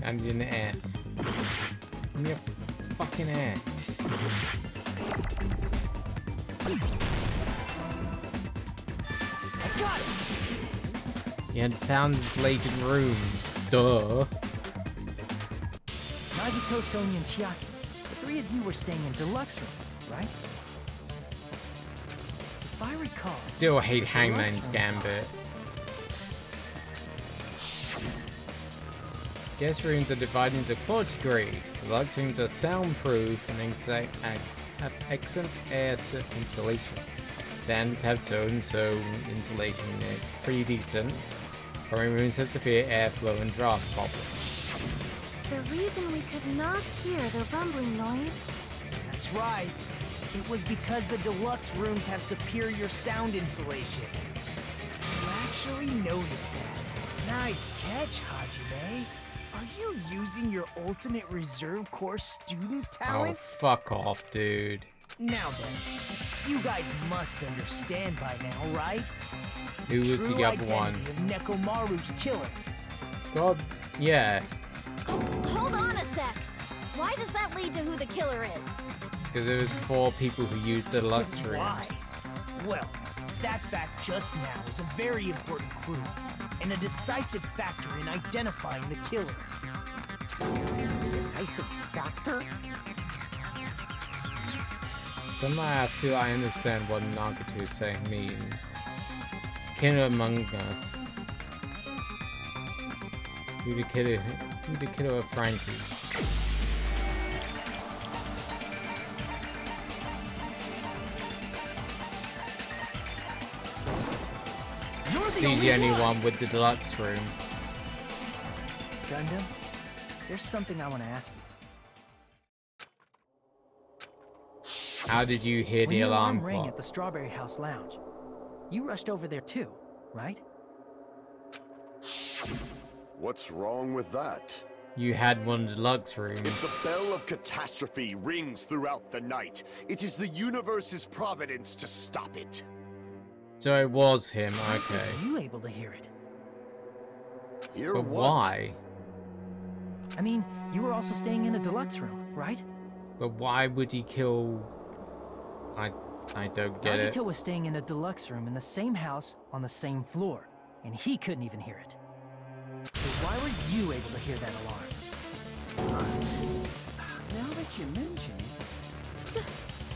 I'm in the ass. In your fucking ass. I got it! You had sound insulated room. Duh. Nagito, Sonya, and Chiaki. The three of you were staying in deluxe room, right? If I recall... Still hate Hangman's Gambit. Guest rooms are divided into quartz grade. Deluxe rooms are soundproof and have excellent air insulation. Standards have so insulation. It's pretty decent. Current rooms have severe airflow and draft problems. The reason we could not hear the rumbling noise... That's right. It was because the deluxe rooms have superior sound insulation. You actually noticed that. Nice catch, Hajime. Are you using your ultimate reserve corps student talent? Oh, fuck off, dude. Now then, you guys must understand by now, right? Who was the other one? Of Nekomaru's killer. God, yeah. Hold on a sec. Why does that lead to who the killer is? Because there was 4 people who used the deluxe room. Why? Well, that fact just now is a very important clue, and a decisive factor in identifying the killer. Decisive factor? Somehow I feel I understand what Nagato is saying means. Killer among us. Who the killer of Frankie? he's the only one with the deluxe room. Gundam, there's something I want to ask you. How did you hear When the alarm rang clock? at the Strawberry House Lounge, you rushed over there too, right? What's wrong with that? You had one of the deluxe rooms. If the bell of catastrophe rings throughout the night, it is the universe's providence to stop it. So it was him, okay. How were you able to hear it? Hear But what? why? I mean, you were also staying in a deluxe room, right? But why would he kill... I don't get it. Nagito was staying in a deluxe room in the same house on the same floor, and he couldn't even hear it. So why were you able to hear that alarm? Now that you mention it...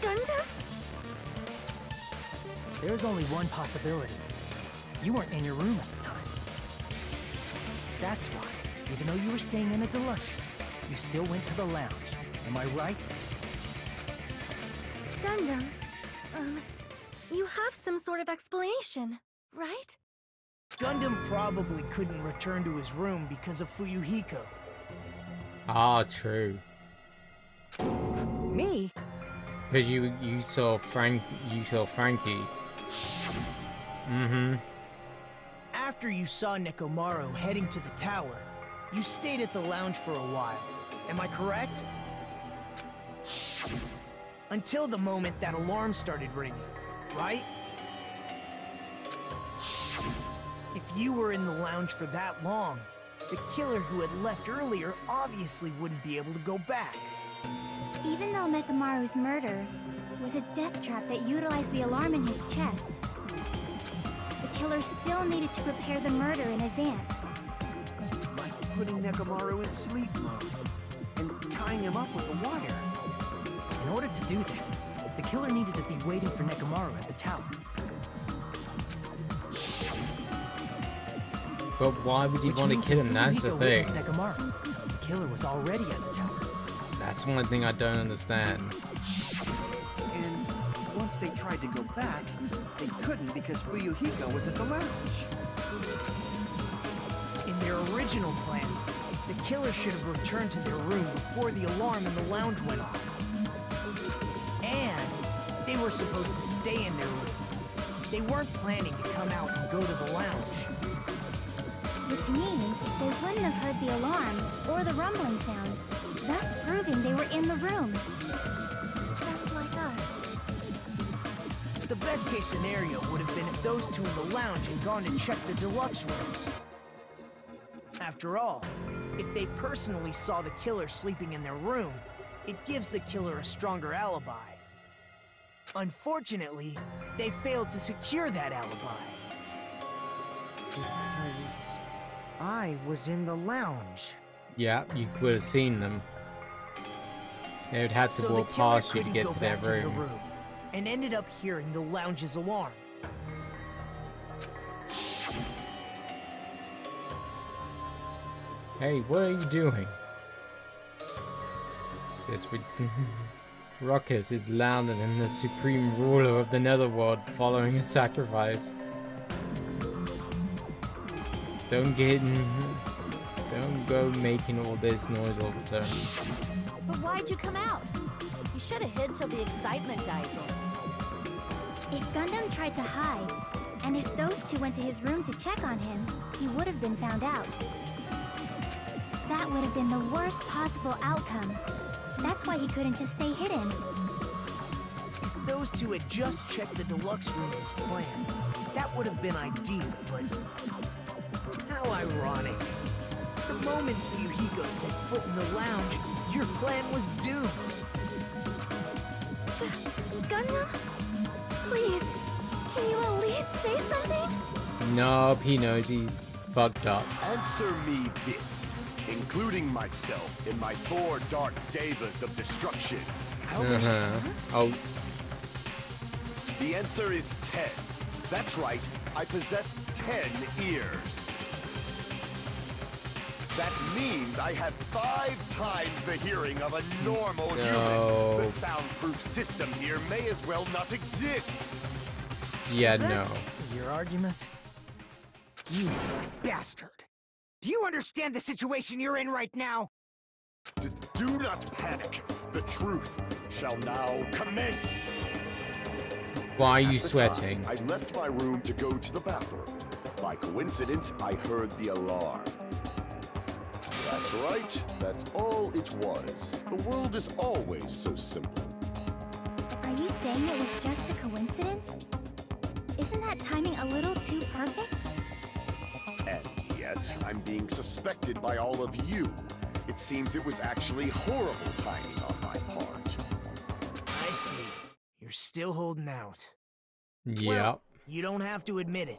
Gundam? There's only one possibility. You weren't in your room at the time. That's why, even though you were staying in a deluxe room, you still went to the lounge. Am I right? Gundam, you have some sort of explanation, right? Gundam probably couldn't return to his room because of Fuyuhiko. Ah, true. Me? Because you saw Frankie. Mm-hmm. After you saw Nekomaru heading to the tower, you stayed at the lounge for a while. Am I correct? Until the moment that alarm started ringing, right? If you were in the lounge for that long, the killer who had left earlier obviously wouldn't be able to go back. Even though Mekamaru's murder was a death trap that utilized the alarm in his chest, the killer still needed to prepare the murder in advance. Like putting Nekomaru in sleep mode and tying him up with a wire. In order to do that, the killer needed to be waiting for Nekomaru at the tower. But why would you want to kill him? That's the thing. Nekomaru. The killer was already at the tower. That's one thing I don't understand. And once they tried to go back, they couldn't because Fuyuhiko was at the lounge. In their original plan, the killer should have returned to their room before the alarm in the lounge went off. And they were supposed to stay in their room. They weren't planning to come out and go to the lounge. Which means they wouldn't have heard the alarm or the rumbling sound, thus proving they were in the room. Just like us. The best case scenario would have been if those two in the lounge had gone to check the deluxe rooms. After all, if they personally saw the killer sleeping in their room, it gives the killer a stronger alibi. Unfortunately, they failed to secure that alibi. Because I was in the lounge. Yeah, you would have seen them. They would have to walk past you to get to their room. And ended up hearing the lounge's alarm. Hey, what are you doing? This ruckus is louder than the supreme ruler of the netherworld following a sacrifice. Don't go making all this noise all of a sudden. But why'd you come out? You should have hid till the excitement died down. If Gundam tried to hide, and if those two went to his room to check on him, he would have been found out. That would have been the worst possible outcome. That's why he couldn't just stay hidden. If those two had just checked the deluxe rooms as planned, that would have been ideal, but... how ironic. The moment Fuyuhiko set foot in the lounge, your plan was doomed. Gundam? Please, can you at least say something? Nope, he knows he's fucked up. Answer me this, including myself in my 4 dark devas of destruction. Oh. The answer is 10. That's right, I possess 10 ears. That means I have 5 times the hearing of a normal human. The soundproof system here may as well not exist. Yeah, Is that no. your argument? You bastard! Do you understand the situation you're in right now? Do not panic. The truth shall now commence. Why are you At the sweating? time, I left my room to go to the bathroom. By coincidence, I heard the alarm. That's right. That's all it was. The world is always so simple. Are you saying it was just a coincidence? Isn't that timing a little too perfect? And yet, I'm being suspected by all of you. It seems it was actually horrible timing on my part. I see. You're still holding out. Yep. Well, you don't have to admit it.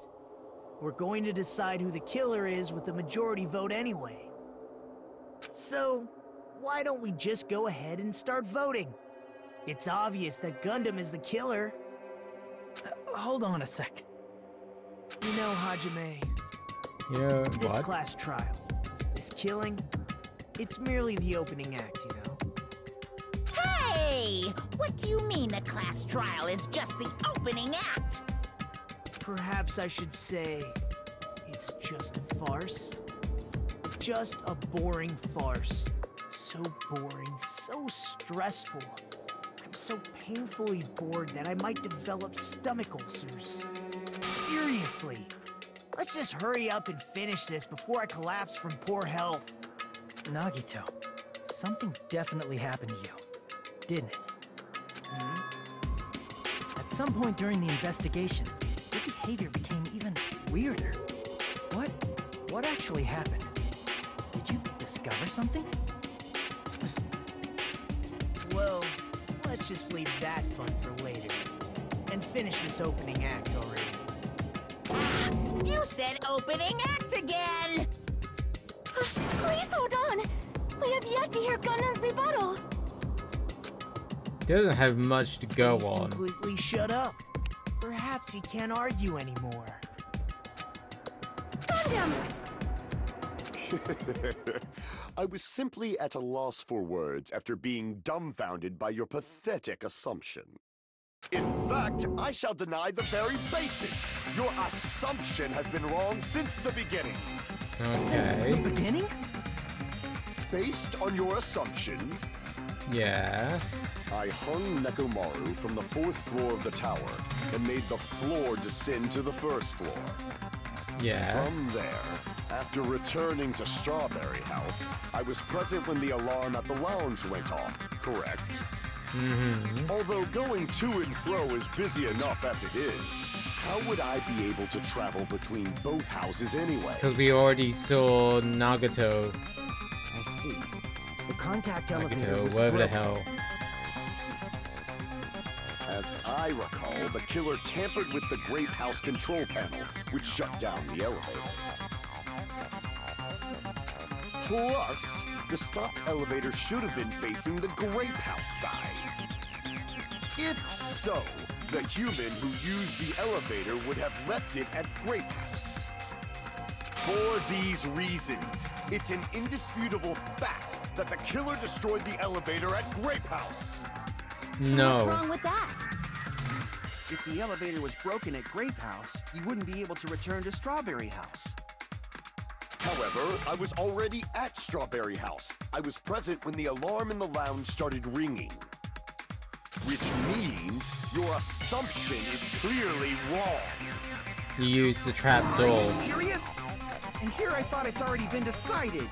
We're going to decide who the killer is with the majority vote anyway. So, why don't we just go ahead and start voting? It's obvious that Gundam is the killer. Hold on a sec. You know, Hajime, Yeah, this what? class trial, this killing, it's merely the opening act, you know? Hey! What do you mean the class trial is just the opening act? Perhaps I should say, it's just a farce. Just a boring farce. So boring, so stressful. I'm so painfully bored that I might develop stomach ulcers. Seriously. Let's just hurry up and finish this before I collapse from poor health. Nagito, something definitely happened to you, didn't it? At some point during the investigation, your behavior became even weirder. What actually happened? Did you discover something? Well, let's just leave that fun for later. And finish this opening act already. You said opening act again! Please hold on! We have yet to hear Gundam's rebuttal! Doesn't have much to go He's on. completely shut up. Perhaps he can't argue anymore. Gundam! I was simply at a loss for words after being dumbfounded by your pathetic assumption. In fact, I shall deny the very basis. Your assumption has been wrong since the beginning. Since the Okay. beginning? Based on your assumption, Yes. I hung Nekomaru from the 4th floor of the tower and made the floor descend to the 1st floor. Yeah. From there, after returning to Strawberry House, I was present when the alarm at the lounge went off, correct? Mm-hmm. Although going to and fro is busy enough as it is, how would I be able to travel between both houses anyway? Because we already saw Nagato. I see. The contact elevator Nagato, was wherever the broken. hell. As I recall, the killer tampered with the Grape House control panel, which shut down the elevator. Plus, the stopped elevator should have been facing the Grape House side. If so, the human who used the elevator would have left it at Grape House. For these reasons, it's an indisputable fact that the killer destroyed the elevator at Grape House. No. What's wrong with that? If the elevator was broken at Grape House, you wouldn't be able to return to Strawberry House. However, I was already at Strawberry House. I was present when the alarm in the lounge started ringing. Which means your assumption is clearly wrong. You used the trap Are door. you serious? And here I thought it's already been decided.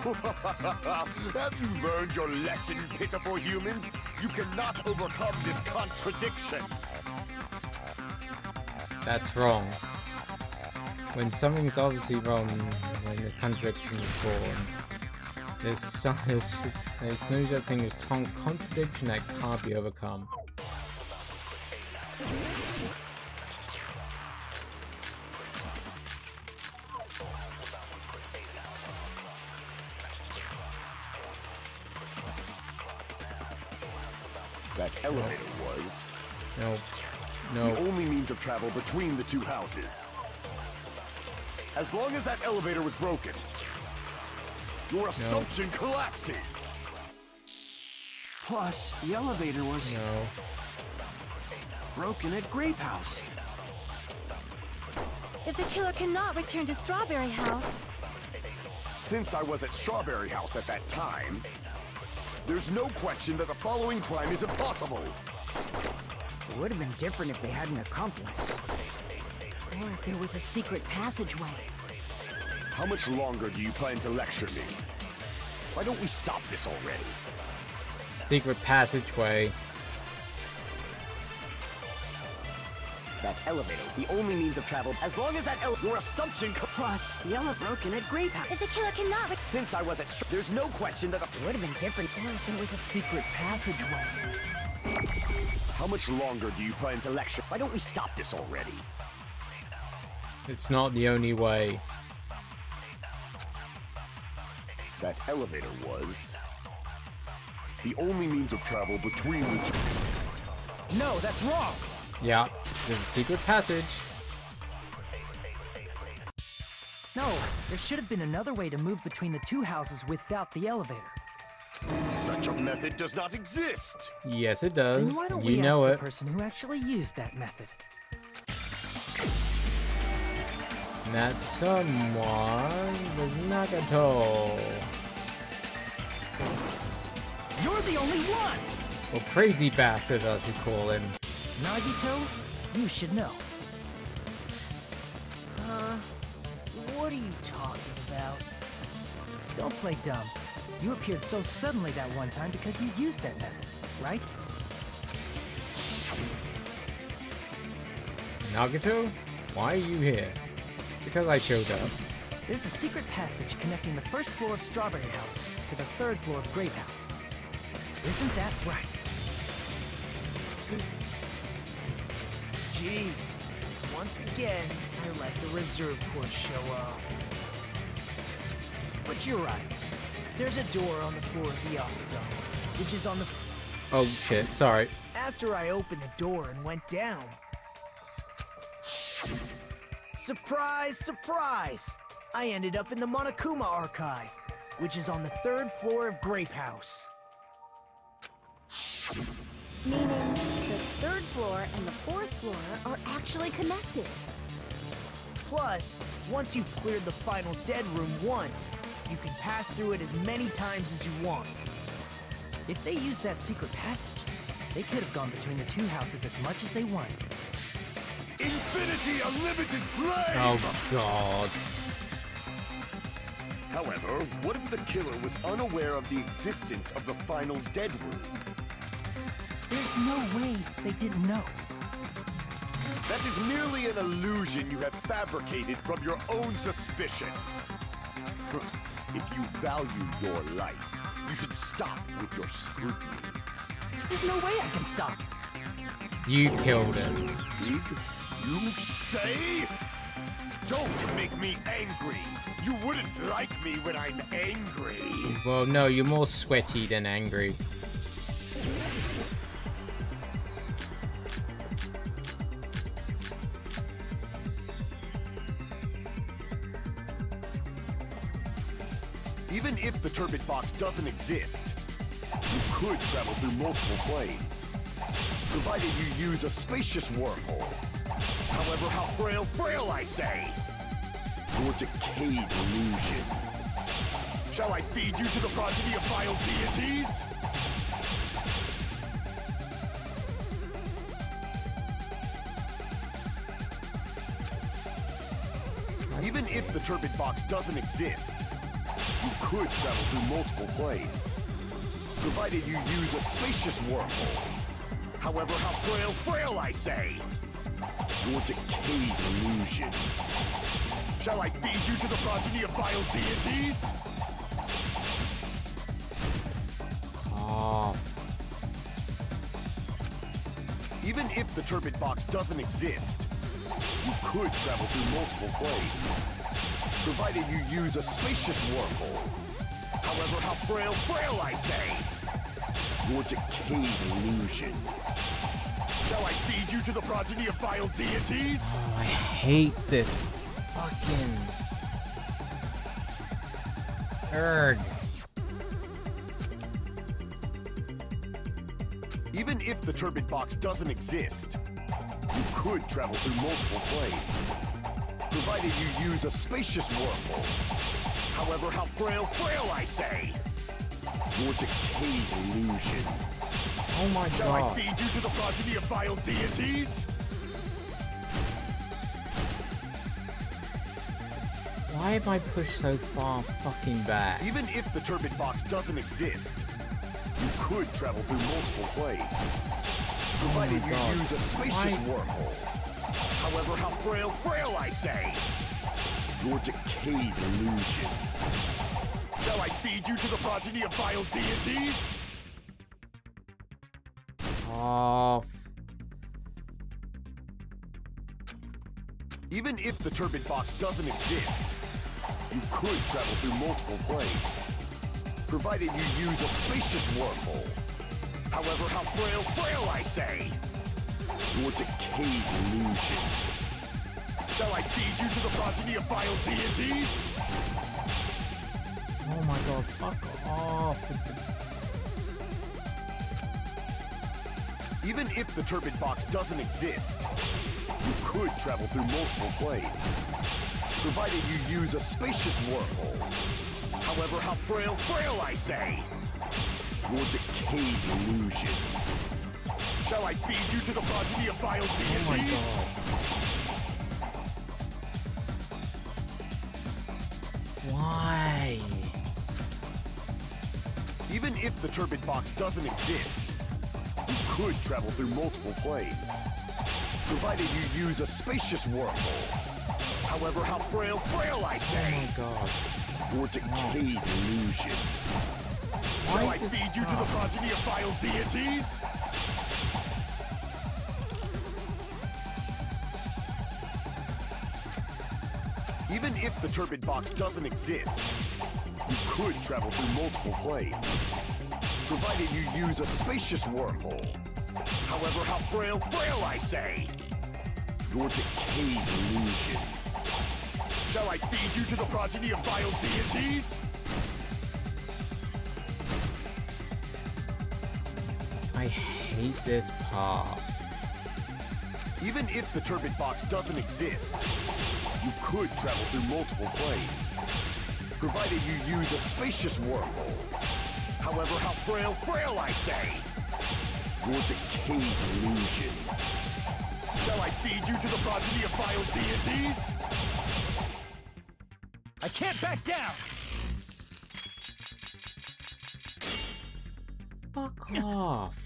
Have you learned your lesson, pitiful humans? You cannot overcome this contradiction. That's wrong. When something's obviously wrong, when the contradiction is born, there's no such thing as contradiction that can't be overcome. That elevator was No. the only means of travel between the two houses. As long as that elevator was broken, your assumption collapses. Plus, the elevator was No. broken at Grape House. If the killer cannot return to Strawberry House... Since I was at Strawberry House at that time, there's no question that the following crime is impossible. It would have been different if they had an accomplice. Or if there was a secret passageway. How much longer do you plan to lecture me? Why don't we stop this already? Secret passageway. That elevator, the only means of travel, as long as that your assumption plus the elevator broken at Grape House. If the killer cannot Since I was at there's no question that it would have been different or if there was a secret passageway. How much longer do you plan to lecture? Why don't we stop this already? It's not the only way. That elevator was the only means of travel between the two. No, that's wrong. Yeah, there's a secret passage. No, there should have been another way to move between the two houses without the elevator. Such a method does not exist. Yes, it does. Then why don't you we know ask it. the person who actually used that method? And that someone was Nagato. You're the only one! Or crazy bastard, as you call him. Nagito, you should know. What are you talking about? Don't play dumb. You appeared so suddenly that one time because you used that method, right? Nagato? Why are you here? Because I showed up. There's a secret passage connecting the first floor of Strawberry House to the third floor of Grape House. Isn't that right? Jeez. Once again, I let the reserve course show up. But you're right. There's a door on the floor of the Octagon, which is on the... Oh shit, sorry. After I opened the door and went down... Surprise, surprise! I ended up in the Monokuma Archive, which is on the third floor of Grape House. Meaning the third floor and the fourth floor are actually connected. Plus, once you've cleared the final dead room once, you can pass through it as many times as you want. If they used that secret passage, they could have gone between the two houses as much as they wanted. Infinity Unlimited Flame! Oh god. However, what if the killer was unaware of the existence of the final dead room? There's no way they didn't know. That is merely an illusion you have fabricated from your own suspicion. If you value your life, you should stop with your scrutiny. There's no way I can stop. You killed him. You say? Don't make me angry. You wouldn't like me when I'm angry. Well, no, you're more sweaty than angry. Even if the turbid box doesn't exist, you could travel through multiple planes, provided you use a spacious wormhole. However, how frail I say! Your decayed illusion. Shall I feed you to the progeny of vile deities? Even if the turbid box doesn't exist, you could travel through multiple planes, provided you use a spacious wormhole. However, how frail I say! Your decayed illusion. Shall I feed you to the progeny of vile deities? Oh. Even if the turbid box doesn't exist, you could travel through multiple planes, provided you use a spacious wormhole. However, how frail I say! Your decayed illusion. Shall I feed you to the progeny of vile deities? Oh, I hate this fucking... Erg. Even if the turbid box doesn't exist, you could travel through multiple planes, Provided you use a spacious wormhole. However, how frail I say. Your decayed illusion. Oh my god. Shall I feed you to the progeny of vile deities? Why have I pushed so far fucking back? Even if the turbid box doesn't exist, you could travel through multiple planes. Provided you use a spacious wormhole. However, how frail I say. Your decayed illusion. Shall I feed you to the progeny of vile deities? Off. Even if the turbid box doesn't exist, you could travel through multiple planes. Provided you use a spacious wormhole. However, how frail I say. Your decayed illusion. Shall I feed you to the progeny of vile deities? Oh my god, fuck off. Even if the turbid box doesn't exist, you could travel through multiple planes. Provided you use a spacious wormhole. However, how frail I say. Your decayed illusion. Shall I feed you to the progeny of vile deities? Why? Even if the turbid box doesn't exist, you could travel through multiple planes. Provided you use a spacious wormhole. However, how frail I say. Oh my god. Your decayed illusion. Shall I feed you to the progeny of vile deities? Even if the turbid box doesn't exist, you could travel through multiple planes. Provided you use a spacious wormhole. However, how frail I say. Your decayed illusion. Shall I feed you to the progeny of vile deities? I hate this part. Even if the turbid box doesn't exist, you could travel through multiple planes. Provided you use a spacious wormhole. However, how frail I say. Your decayed illusion. Shall I feed you to the progeny of vile deities? I can't back down! Fuck off.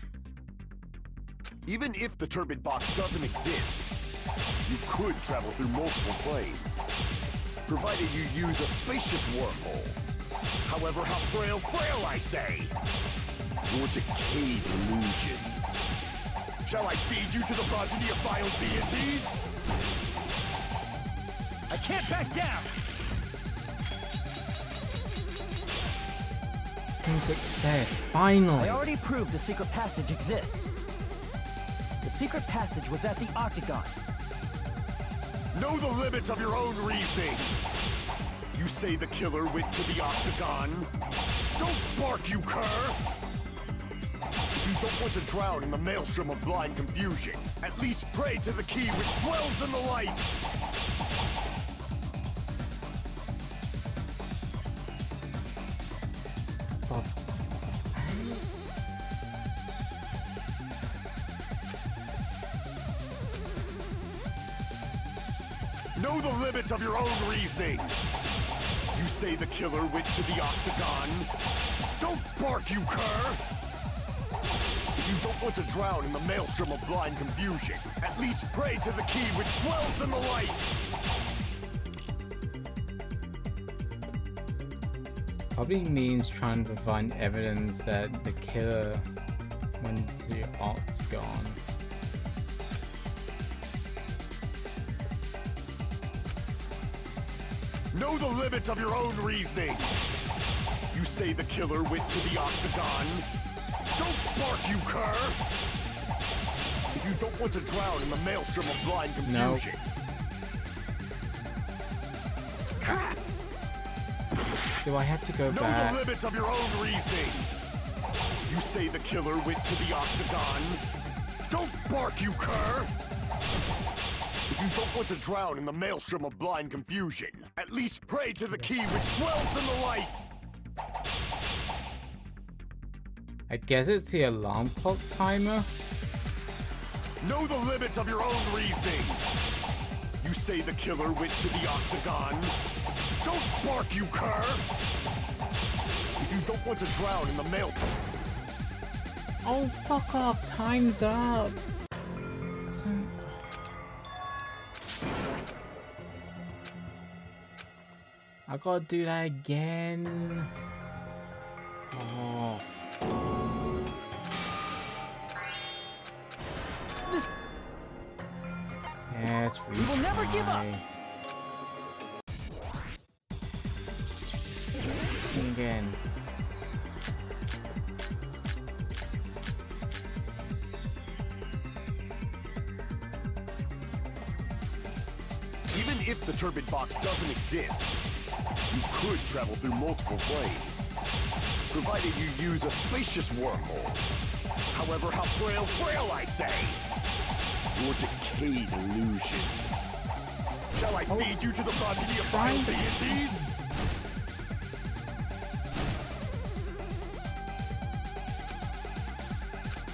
Even if the turbid box doesn't exist, you could travel through multiple planes. Provided you use a spacious wormhole. However, how frail I say. Your decayed illusion. Shall I feed you to the progeny of vile deities? I can't back down! Success, finally. I already proved the secret passage exists. The secret passage was at the Octagon. Know the limits of your own reasoning. You say the killer went to the Octagon. Don't bark, you cur! If you don't want to drown in the maelstrom of blind confusion, at least pray to the key which dwells in the light! Know the limits of your own reasoning. You say the killer went to the Octagon. Don't bark, you cur! If you don't want to drown in the maelstrom of blind confusion, at least pray to the key which dwells in the light! Probably means trying to find evidence that the killer went to the Octagon. Know the limits of your own reasoning. You say the killer went to the Octagon. Don't bark, you cur! If you don't want to drown in the maelstrom of blind confusion. No. Do I have to go know back? Know the limits of your own reasoning. You say the killer went to the Octagon. Don't bark, you cur! If you don't want to drown in the maelstrom of blind confusion, at least pray to the key which dwells in the light! I guess it's the alarm clock timer. Know the limits of your own reasoning! You say the killer went to the octagon. Don't bark, you cur! If you don't want to drown in the mail... Oh, fuck off. Time's up. I gotta do that again. Oh. Yes, we will never give up. Again. Even if the turbid box doesn't exist, you could travel through multiple planes, provided you use a spacious wormhole. However, how frail I say! Your decayed illusion. Shall I feed you to the progeny of vile deities?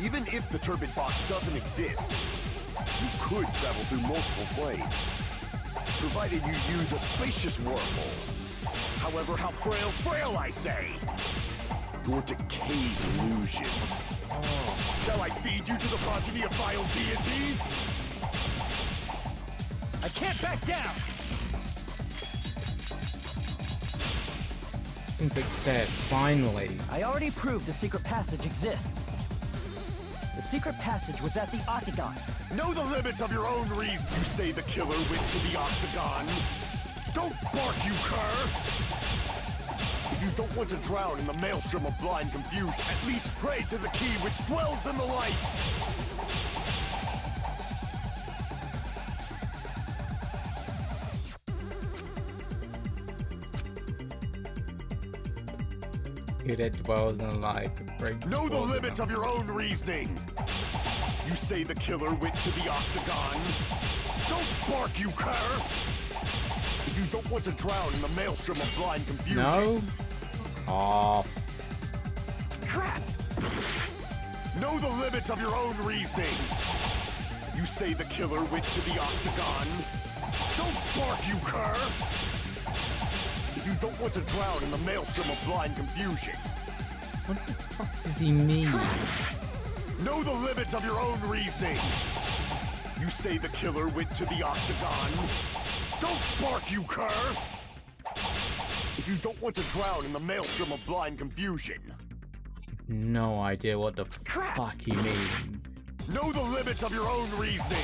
Even if the turbid box doesn't exist, you could travel through multiple planes, provided you use a spacious wormhole. However, how frail I say! Your decayed illusion. Shall I feed you to the progeny of vile deities? I can't back down! Success, finally. I already proved the secret passage exists. The secret passage was at the octagon. Know the limits of your own reason. You say the killer went to the octagon. Don't bark, you cur! If you don't want to drown in the maelstrom of blind confusion, at least pray to the key which dwells in the light! He that dwells in the light. Know the limits of your own reasoning! You say the killer went to the octagon. Don't bark, you cur! If you don't want to drown in the maelstrom of blind confusion... No? Oh. Crap! Know the limits of your own reasoning! You say the killer went to the octagon. Don't bark, you cur! If you don't want to drown in the maelstrom of blind confusion... What the fuck does he mean? Know the limits of your own reasoning! You say the killer went to the octagon. Don't bark, you cur! If you don't want to drown in the maelstrom of blind confusion... No idea what the fuck he means. Know the limits of your own reasoning!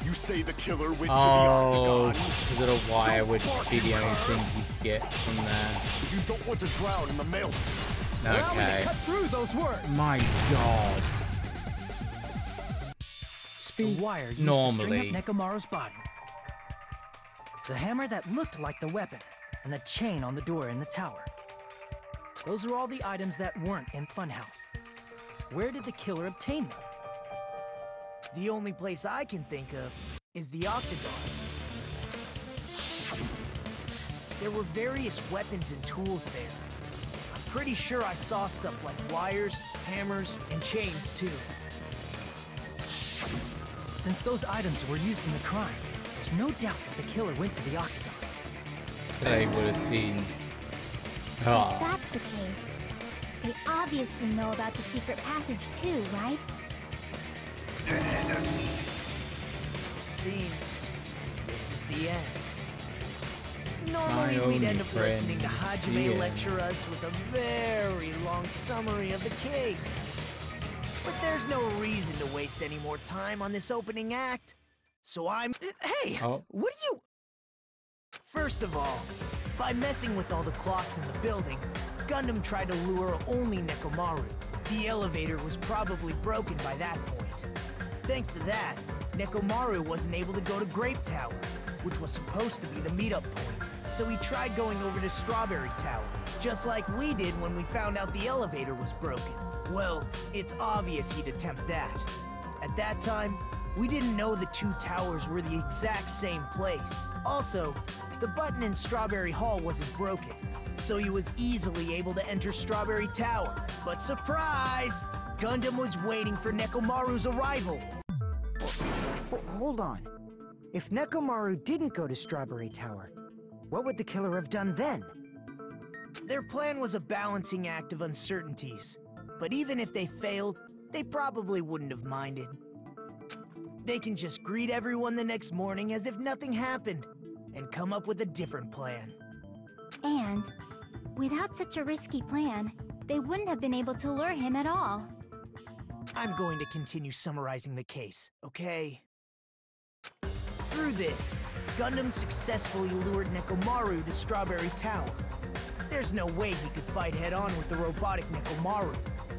You say the killer went to the octagon. Because of the wire would be the only thing you get from there. If you don't want to drown in the mail... Okay. Cut through those words. My god. Speak the wire used normally. To string up Nekomaru's body. The hammer that looked like the weapon, and the chain on the door in the tower. Those are all the items that weren't in Funhouse. Where did the killer obtain them? The only place I can think of is the octagon. There were various weapons and tools there. I'm pretty sure I saw stuff like wires, hammers, and chains too. Since those items were used in the crime, there's no doubt that the killer went to the octagon. They would have seen... If that's the case, they obviously know about the secret passage too, right? It seems this is the end. Normally we'd end up listening to Hajime lecture us with a very long summary of the case. But there's no reason to waste any more time on this opening act. So I'm... Hey! What are you... First of all, by messing with all the clocks in the building, Gundam tried to lure only Nekomaru. The elevator was probably broken by that point. Thanks to that, Nekomaru wasn't able to go to Grape Tower, which was supposed to be the meetup point. So he tried going over to Strawberry Tower, just like we did when we found out the elevator was broken. Well, it's obvious he'd attempt that. At that time, We didn't know the two towers were the exact same place. Also, the button in Strawberry Hall wasn't broken, so he was easily able to enter Strawberry Tower. But surprise! Gundam was waiting for Nekomaru's arrival. Hold on. If Nekomaru didn't go to Strawberry Tower, what would the killer have done then? Their plan was a balancing act of uncertainties. But even if they failed, they probably wouldn't have minded. They can just greet everyone the next morning as if nothing happened, and come up with a different plan. And, without such a risky plan, they wouldn't have been able to lure him at all. I'm going to continue summarizing the case, okay? Through this, Gundam successfully lured Nekomaru to Strawberry Tower. There's no way he could fight head-on with the robotic Nekomaru,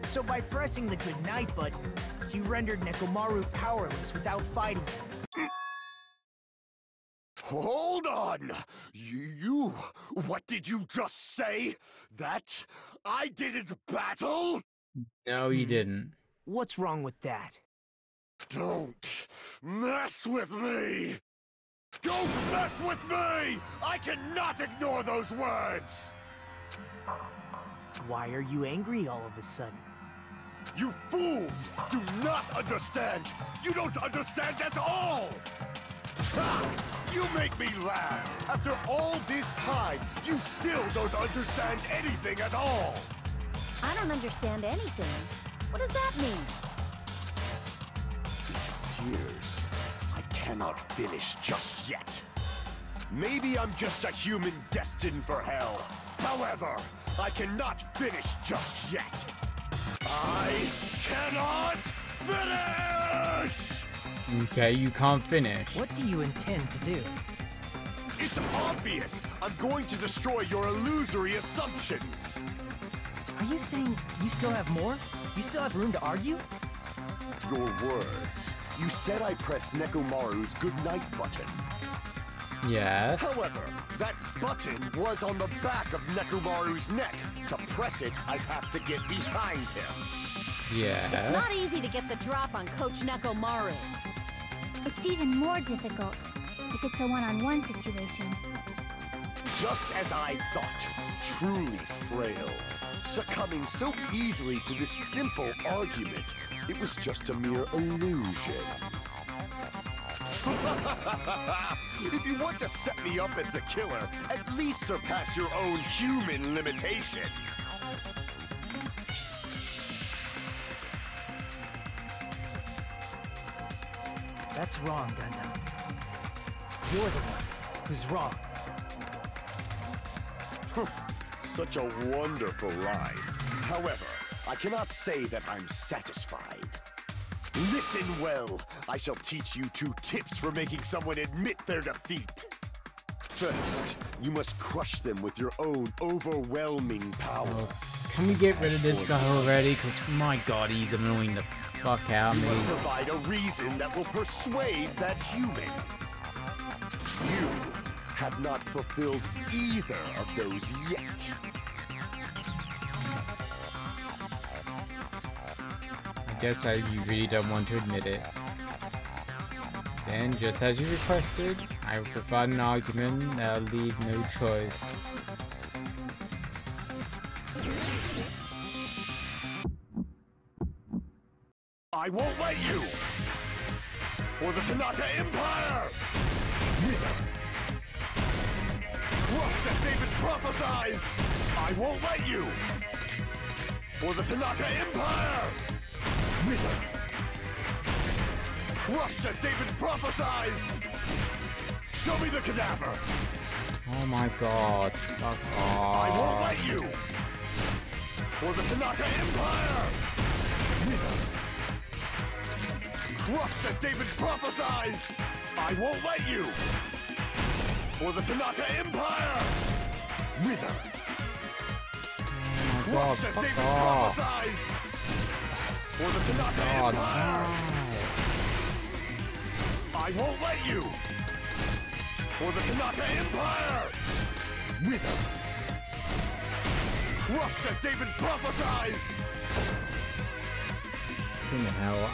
so by pressing the goodnight button, he rendered Nekomaru powerless without fighting him. Hold on! You... What did you just say? That I didn't battle? No, you didn't. What's wrong with that? Don't mess with me! Don't mess with me! I cannot ignore those words! Why are you angry all of a sudden? You fools do not understand! You don't understand at all! Ha! You make me laugh! After all this time, you still don't understand anything at all! I don't understand anything. What does that mean? Years. I cannot finish just yet. Maybe I'm just a human destined for hell. However, I cannot finish just yet. I cannot finish! Okay, you can't finish. What do you intend to do? It's obvious! I'm going to destroy your illusory assumptions! Are you saying you still have more? You still have room to argue? Your words. You said I pressed Nekomaru's goodnight button. Yes. However, that button was on the back of Nekomaru's neck. To press it, I have to get behind him. Yeah. It's not easy to get the drop on Coach Nekomaru. It's even more difficult if it's a one-on-one situation. Just as I thought, truly frail. Succumbing so easily to this simple argument, it was just a mere illusion. If you want to set me up as the killer, at least surpass your own human limitations. That's wrong, Gundam. You're the one who's wrong. Such a wonderful line. However, I cannot say that I'm satisfied. Listen well. I shall teach you 2 tips for making someone admit their defeat. First, you must crush them with your own overwhelming power. Can we get rid of this guy already? Because my god, he's annoying the fuck out of me. You must provide a reason that will persuade that human. You have not fulfilled either of those yet. I guess you really don't want to admit it. Then, just as you requested, I will provide an argument that'll leave no choice. I won't let you! For the Tanaka Empire! Crushed as David prophesied! I won't let you! For the Tanaka Empire! Crushed as David prophesied! Show me the cadaver! Oh my god. Fuck off. I won't let you! For the Tanaka Empire! Crushed as David prophesied! I won't let you! For the Tanaka Empire! Wither! Crushed as David prophesied! For the Tanaka Empire! I won't let you! For the Tanaka Empire! Wither! Crushed as David prophesied! In the hell,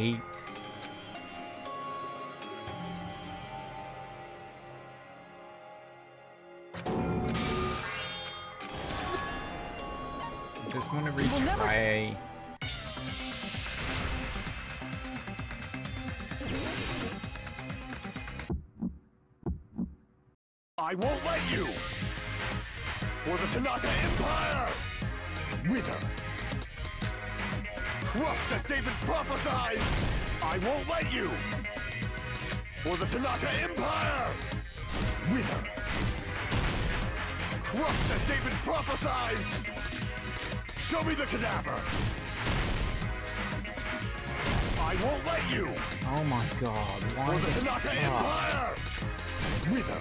hate. I just want to retry. I won't let you! For the Tanaka Empire! Wither! Crushed as David prophesied! I won't let you! For the Tanaka Empire! Wither! Crushed as David prophesied! Show me the cadaver! I won't let you! Oh my god, why For the Tanaka Empire! Wither!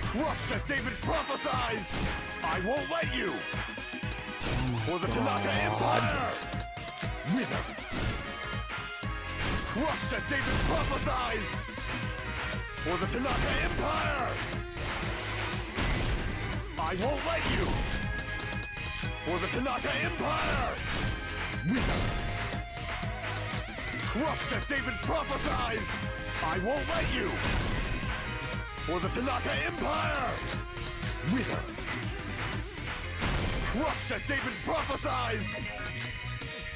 Crushed as David prophesied! I won't let you! For the Tanaka Empire! Wither! Crushed as David prophesied! For the Tanaka Empire! I won't let you! For the Tanaka Empire! Wither! Crushed as David prophesied! I won't let you! For the Tanaka Empire! Wither! Crushed as David prophesied!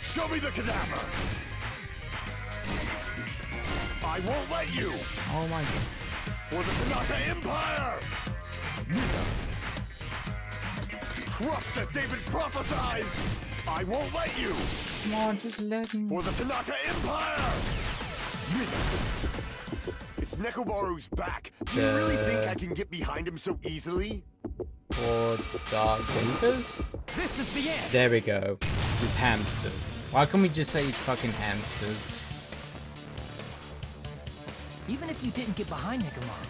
Show me the cadaver! I won't let you! Oh my god. For the Tanaka Empire! Wither! Crushed as David prophesied! I won't let you! Come on, just let him. For the Tanaka Empire! Wither! It's Nekomaru's back. Do you really think I can get behind him so easily? For Dark Davers? This is the end! There we go. He's hamsters. Why can't we just say he's fucking hamsters? Even if you didn't get behind Nekomaru,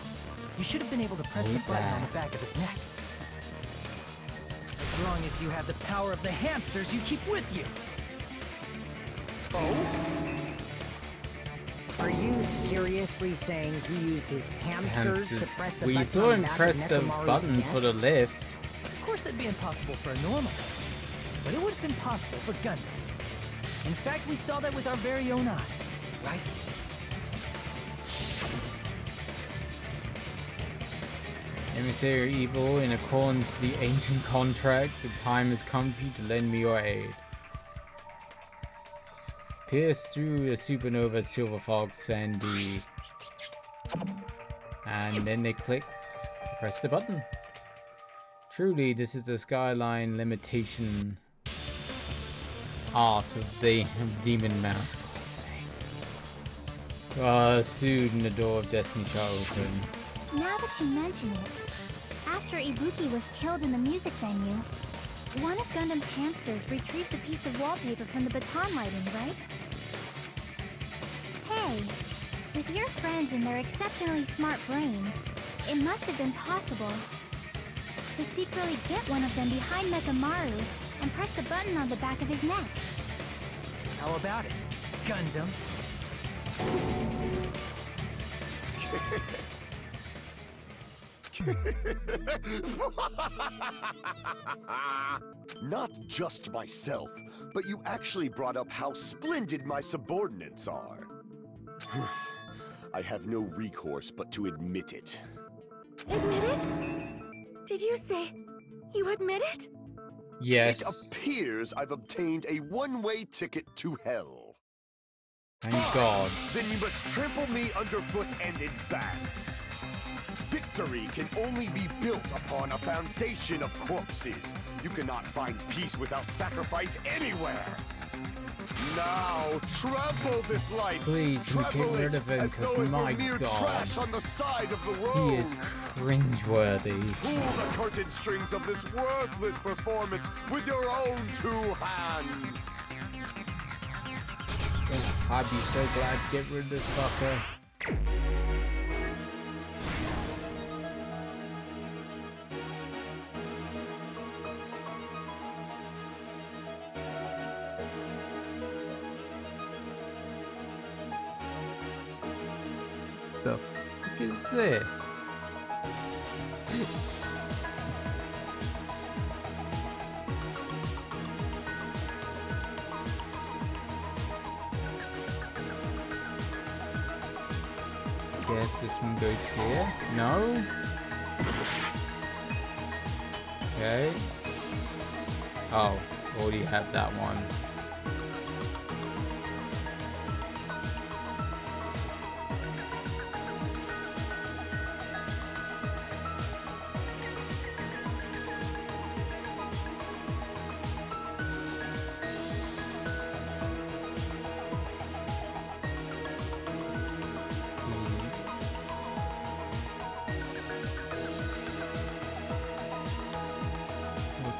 you should have been able to press the button on the back of his neck. As long as you have the power of the hamsters you keep with you. Oh? Are you seriously saying he used his hamsters to press the button? We saw him press the button for the lift. Of course it'd be impossible for a normal person, but it would have been possible for Gundams. In fact, we saw that with our very own eyes, right? Emissary Evil, in accordance to the ancient contract, the time has come for you to lend me your aid. Pierce through the supernova Silver Fox Sandy. And then they click, press the button. Truly, this is the skyline limitation art of the demon mask. Soon the door of destiny shall open. Now that you mention it, after Ibuki was killed in the music venue, one of Gundam's hamsters retrieved a piece of wallpaper from the baton lighting, right? Hey, with your friends and their exceptionally smart brains, it must have been possible to secretly get one of them behind Nekomaru and press the button on the back of his neck. How about it, Gundam? Not just myself, but you actually brought up how splendid my subordinates are. I have no recourse but to admit it. Admit it? Did you say you admit it? Yes. It appears I've obtained a one-way ticket to hell. Thank God. Then you must trample me underfoot and advance. Victory can only be built upon a foundation of corpses. You cannot find peace without sacrifice anywhere. Now, trample this life. Please, get rid of him, because my God, trash on the side of the road. he is cringeworthy. Pull the curtain strings of this worthless performance with your own two hands. I'd be so glad to get rid of this fucker. The fuck is this? guess this one goes here. No? Okay. Oh, already have that one.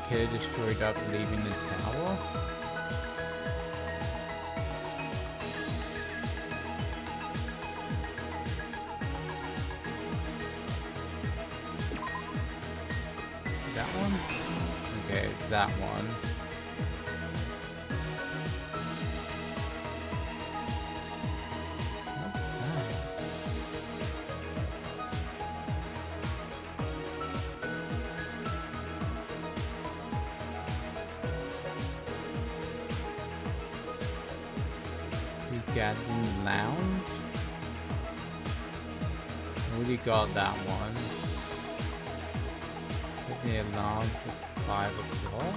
Okay, destroyed up leaving the tower. That one? Okay, it's that one. What's that? Gathering Lounge. Already got that one. Set the alarm for 5 o'clock.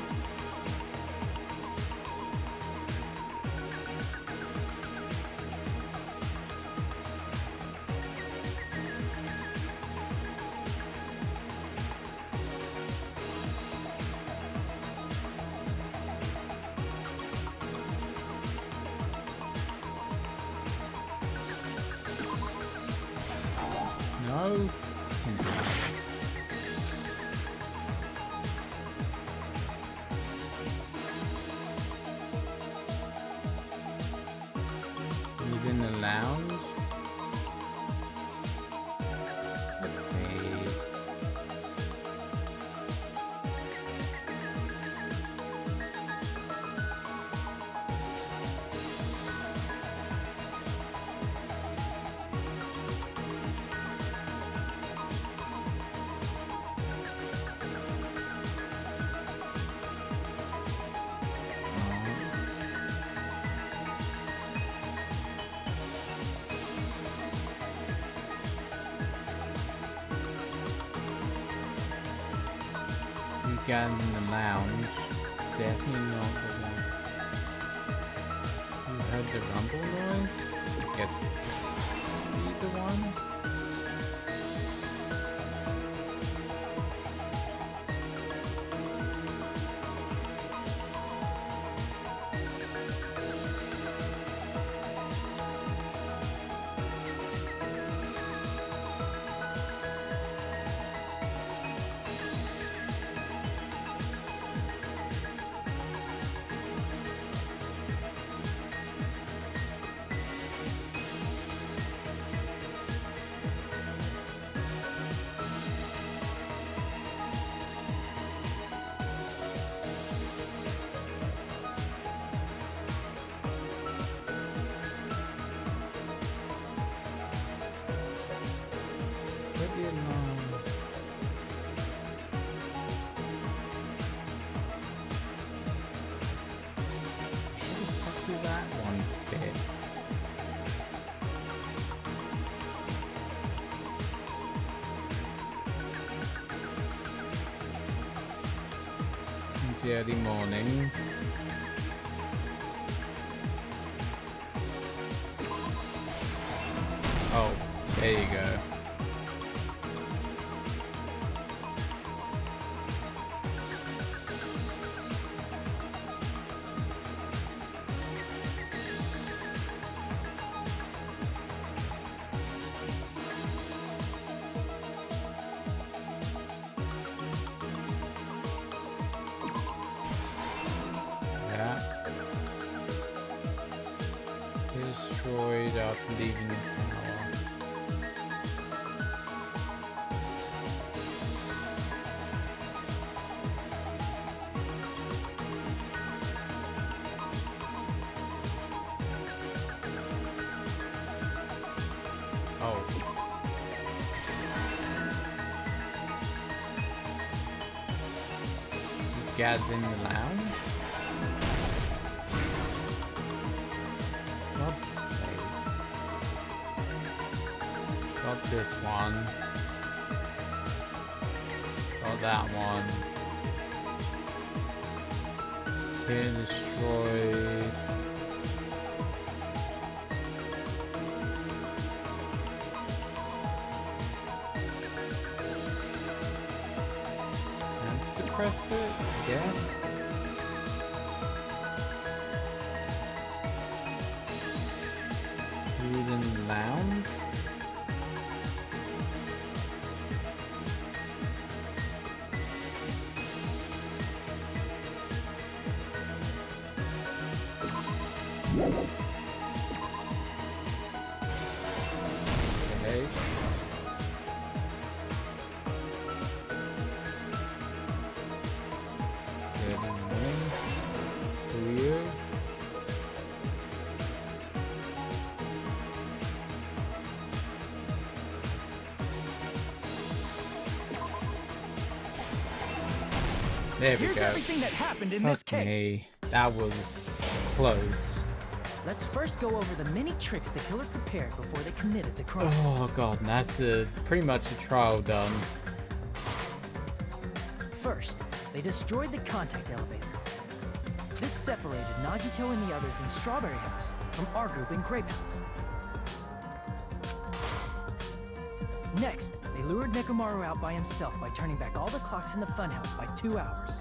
No. He's in the lounge. Okay. Guy in the lounge, definitely not the one. You heard the rumble noise? I guess he's the one. That one fit. It's the early morning. Oh, there you go. Destroyed after leaving the tower. Oh. Gathered in the lounge? this one. Got that one. Here destroyed. That's depressed it, I guess. Wooden lounge. Okay. Good morning. Who are you? There we Here's go. everything that happened in Fuck this case. me. That was close. Let's first go over the many tricks the killer prepared before they committed the crime. Oh god, that's pretty much a trial done. First, they destroyed the contact elevator. This separated Nagito and the others in Strawberry House from our group in Grape House. Next, they lured Nekomaru out by himself by turning back all the clocks in the funhouse by 2 hours.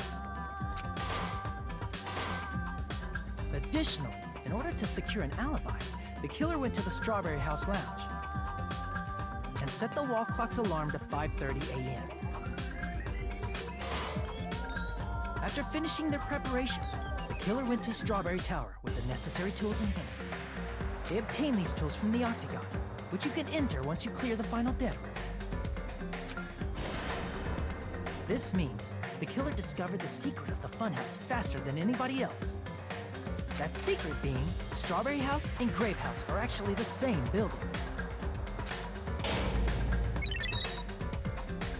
Additionally, in order to secure an alibi, the killer went to the Strawberry House lounge and set the wall clock's alarm to 5:30 a.m. After finishing their preparations, the killer went to Strawberry Tower with the necessary tools in hand. They obtained these tools from the Octagon, which you can enter once you clear the final dead room. This means the killer discovered the secret of the funhouse faster than anybody else. That secret being, Strawberry House and Grape House are actually the same building.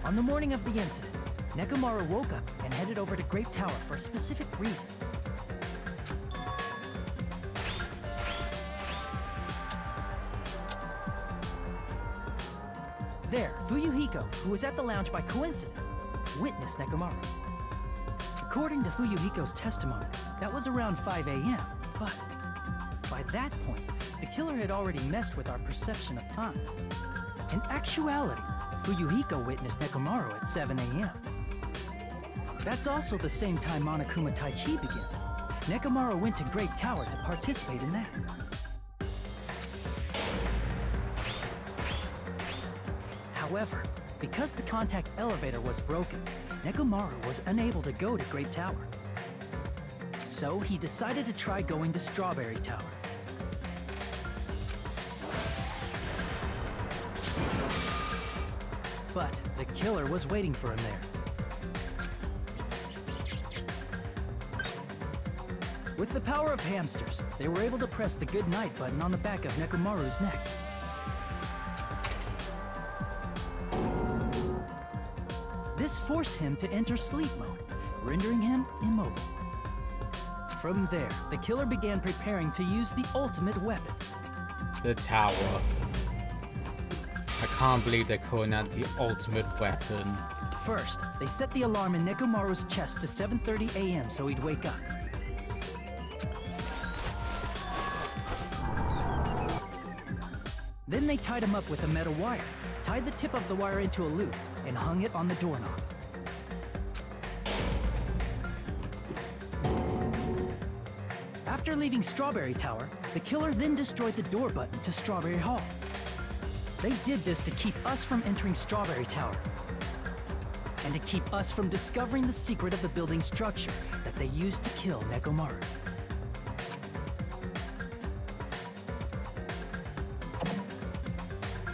On the morning of the incident, Nekomaru woke up and headed over to Grape Tower for a specific reason. There, Fuyuhiko, who was at the lounge by coincidence, witnessed Nekomaru. According to Fuyuhiko's testimony, that was around 5 a.m., but by that point, the killer had already messed with our perception of time. In actuality, Fuyuhiko witnessed Nekomaru at 7 a.m. That's also the same time Monokuma Taichi begins. Nekomaru went to Grape Tower to participate in that. However, because the contact elevator was broken, Nekomaru was unable to go to Grape Tower. So he decided to try going to Strawberry Tower. But the killer was waiting for him there. With the power of hamsters, they were able to press the good night button on the back of Nekomaru's neck. This forced him to enter sleep mode, rendering him immobile. From there, the killer began preparing to use the ultimate weapon. The tower. I can't believe they're calling that the ultimate weapon. First, they set the alarm in Nekomaru's chest to 7:30 a.m. so he'd wake up. Then they tied him up with a metal wire, tied the tip of the wire into a loop, and hung it on the doorknob. After leaving Strawberry Tower, the killer then destroyed the door button to Strawberry Hall. They did this to keep us from entering Strawberry Tower, and to keep us from discovering the secret of the building's structure that they used to kill Nekomaru.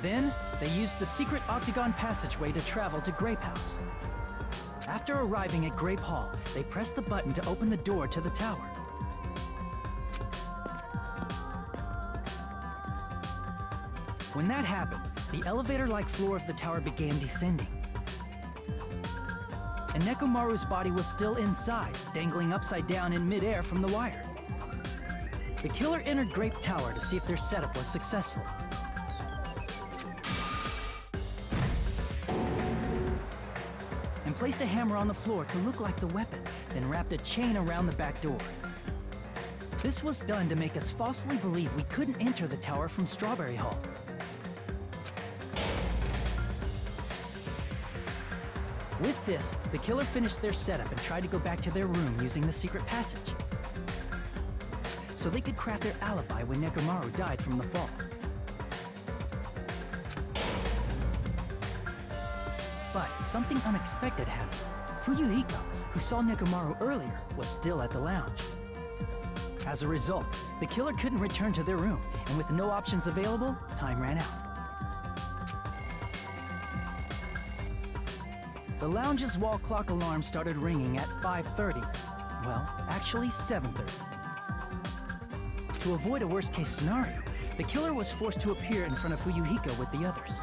Then, they used the secret octagon passageway to travel to Grape House. After arriving at Grape Hall, they pressed the button to open the door to the tower. When that happened, the elevator-like floor of the tower began descending. And Nekomaru's body was still inside, dangling upside down in midair from the wire. The killer entered Grape Tower to see if their setup was successful. placed a hammer on the floor to look like the weapon, then wrapped a chain around the back door. This was done to make us falsely believe we couldn't enter the tower from Strawberry Hall. With this, the killer finished their setup and tried to go back to their room using the secret passage, so they could craft their alibi when Nekomaru died from the fall. But something unexpected happened. Fuyuhiko, who saw Nekomaru earlier, was still at the lounge. As a result, the killer couldn't return to their room, and with no options available, time ran out. The lounge's wall clock alarm started ringing at 5:30. Well, actually 7:30. To avoid a worst-case scenario, the killer was forced to appear in front of Fuyuhiko with the others.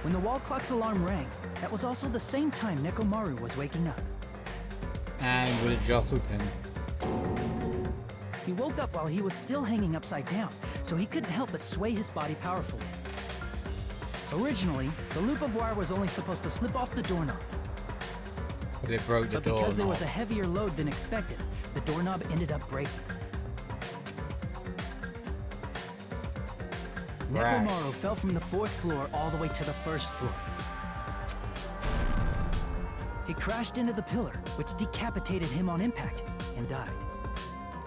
When the wall clock's alarm rang, that was also the same time Nekomaru was waking up. And would it jostled him? He woke up while he was still hanging upside down, so he couldn't help but sway his body powerfully. Originally, the loop of wire was only supposed to slip off the doorknob. But it broke the doorknob. But because there was a heavier load than expected, the doorknob ended up breaking. Right. Nekomaru fell from the 4th floor all the way to the 1st floor. He crashed into the pillar, which decapitated him on impact, and died.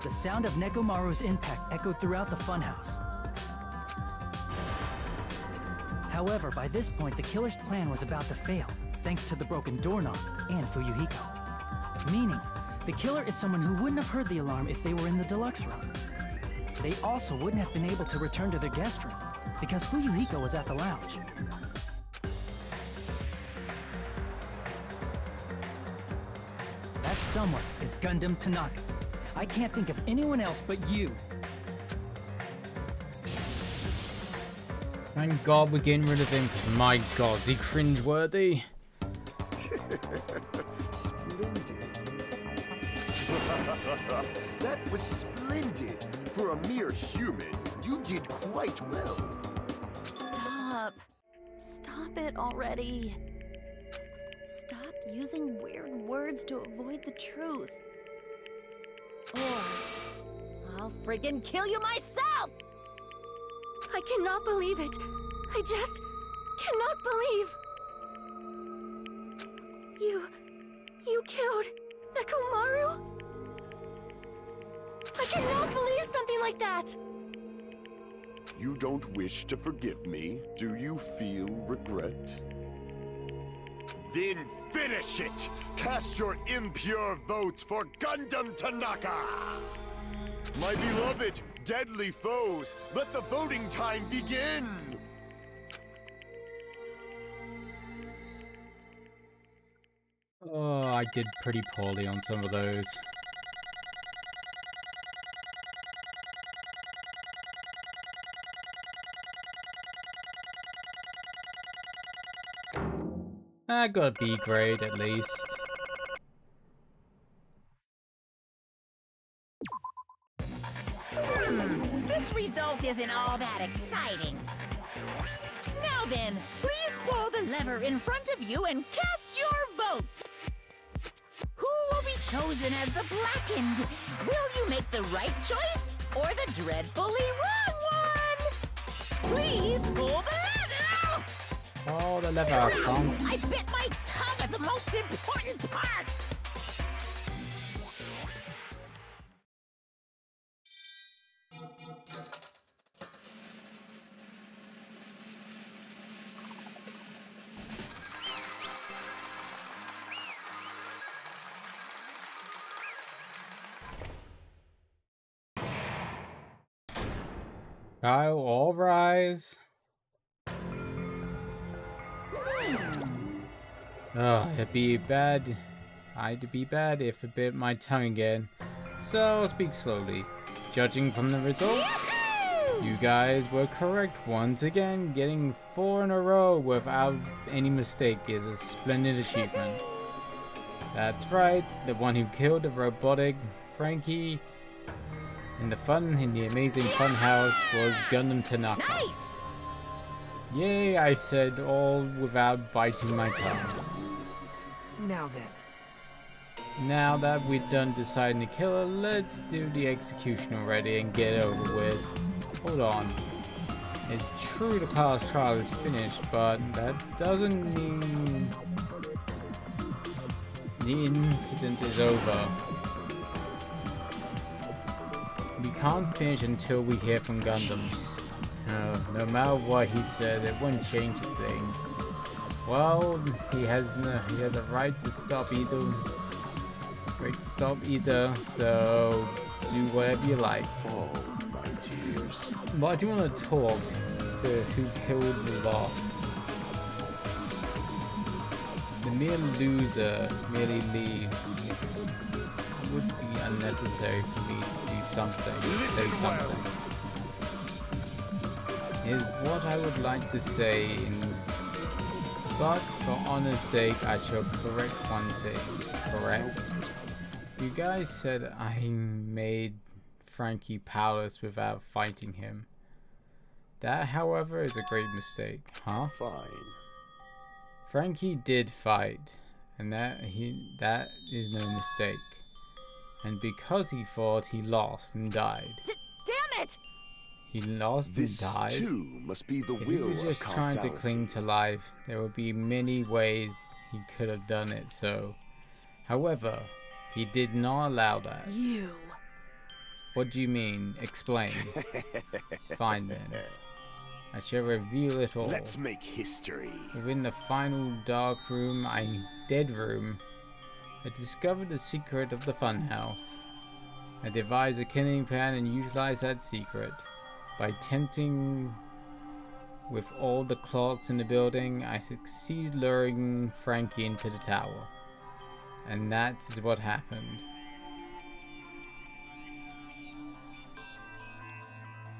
The sound of Nekomaru's impact echoed throughout the funhouse. However, by this point, the killer's plan was about to fail, thanks to the broken doorknob and Fuyuhiko. Meaning, the killer is someone who wouldn't have heard the alarm if they were in the deluxe room. They also wouldn't have been able to return to their guest room, because Fuyuhiko was at the lounge. That someone is Gundam Tanaka. I can't think of anyone else but you. Thank God we're getting rid of him. My God, is he cringeworthy? Splendid. That was splendid. For a mere human, you did quite well. Stop. Stop it already. Stop using weird words to avoid the truth. Or I'll friggin' kill you myself! I cannot believe it. I just cannot believe. You killed Nekomaru? I cannot believe something like that. You don't wish to forgive me? Do you feel regret? Then finish it! Cast your impure votes for Gundam Tanaka! My beloved, deadly foes, let the voting time begin! Oh, I did pretty poorly on some of those. I got a B grade at least. This result isn't all that exciting. Now then, please pull the lever in front of you and cast your vote. Who will be chosen as the blackened? Will you make the right choice or the dreadfully wrong one? Please pull the lever! Oh, the lever, Tom. I bit my tongue at the most important part! All rise. Oh, it'd be bad. I'd be bad if I bit my tongue again. So I'll speak slowly. Judging from the results, you guys were correct once again. Getting 4 in a row without any mistake is a splendid achievement. That's right, the one who killed the robotic Frankie in the amazing fun house was Gundam Tanaka. Nice! Yay, I said, all without biting my tongue. Now then. Now that we're done deciding to kill her, let's do the execution already and get it over with. Hold on. It's true the class trial is finished, but that doesn't mean the incident is over. We can't finish until we hear from Gundam. No matter what he said, it wouldn't change a thing. Well, he has a right to stop either. So do whatever you like. Fall, my tears. But I do want to talk to who killed the boss. The mere loser merely leaves. It would be unnecessary for me to do something, say something. Is what I would like to say, but for honor's sake, I shall correct one thing. Correct? You guys said I made Frankie powerless without fighting him. That, however, is a great mistake, huh? Fine. Frankie did fight, and that is no mistake. And because he fought, he lost and died. Damn it! He lost This and died. too must be the If he will was just of trying to causality. cling to life, there would be many ways he could have done it so. However, he did not allow that. You. What do you mean? Explain. Fine then. I shall reveal it all. Let's make history. Within the final dead room, I discovered the secret of the funhouse. I devised a killing plan and utilized that secret. By tempting with all the clocks in the building, I succeeded luring Frankie into the tower. And that is what happened.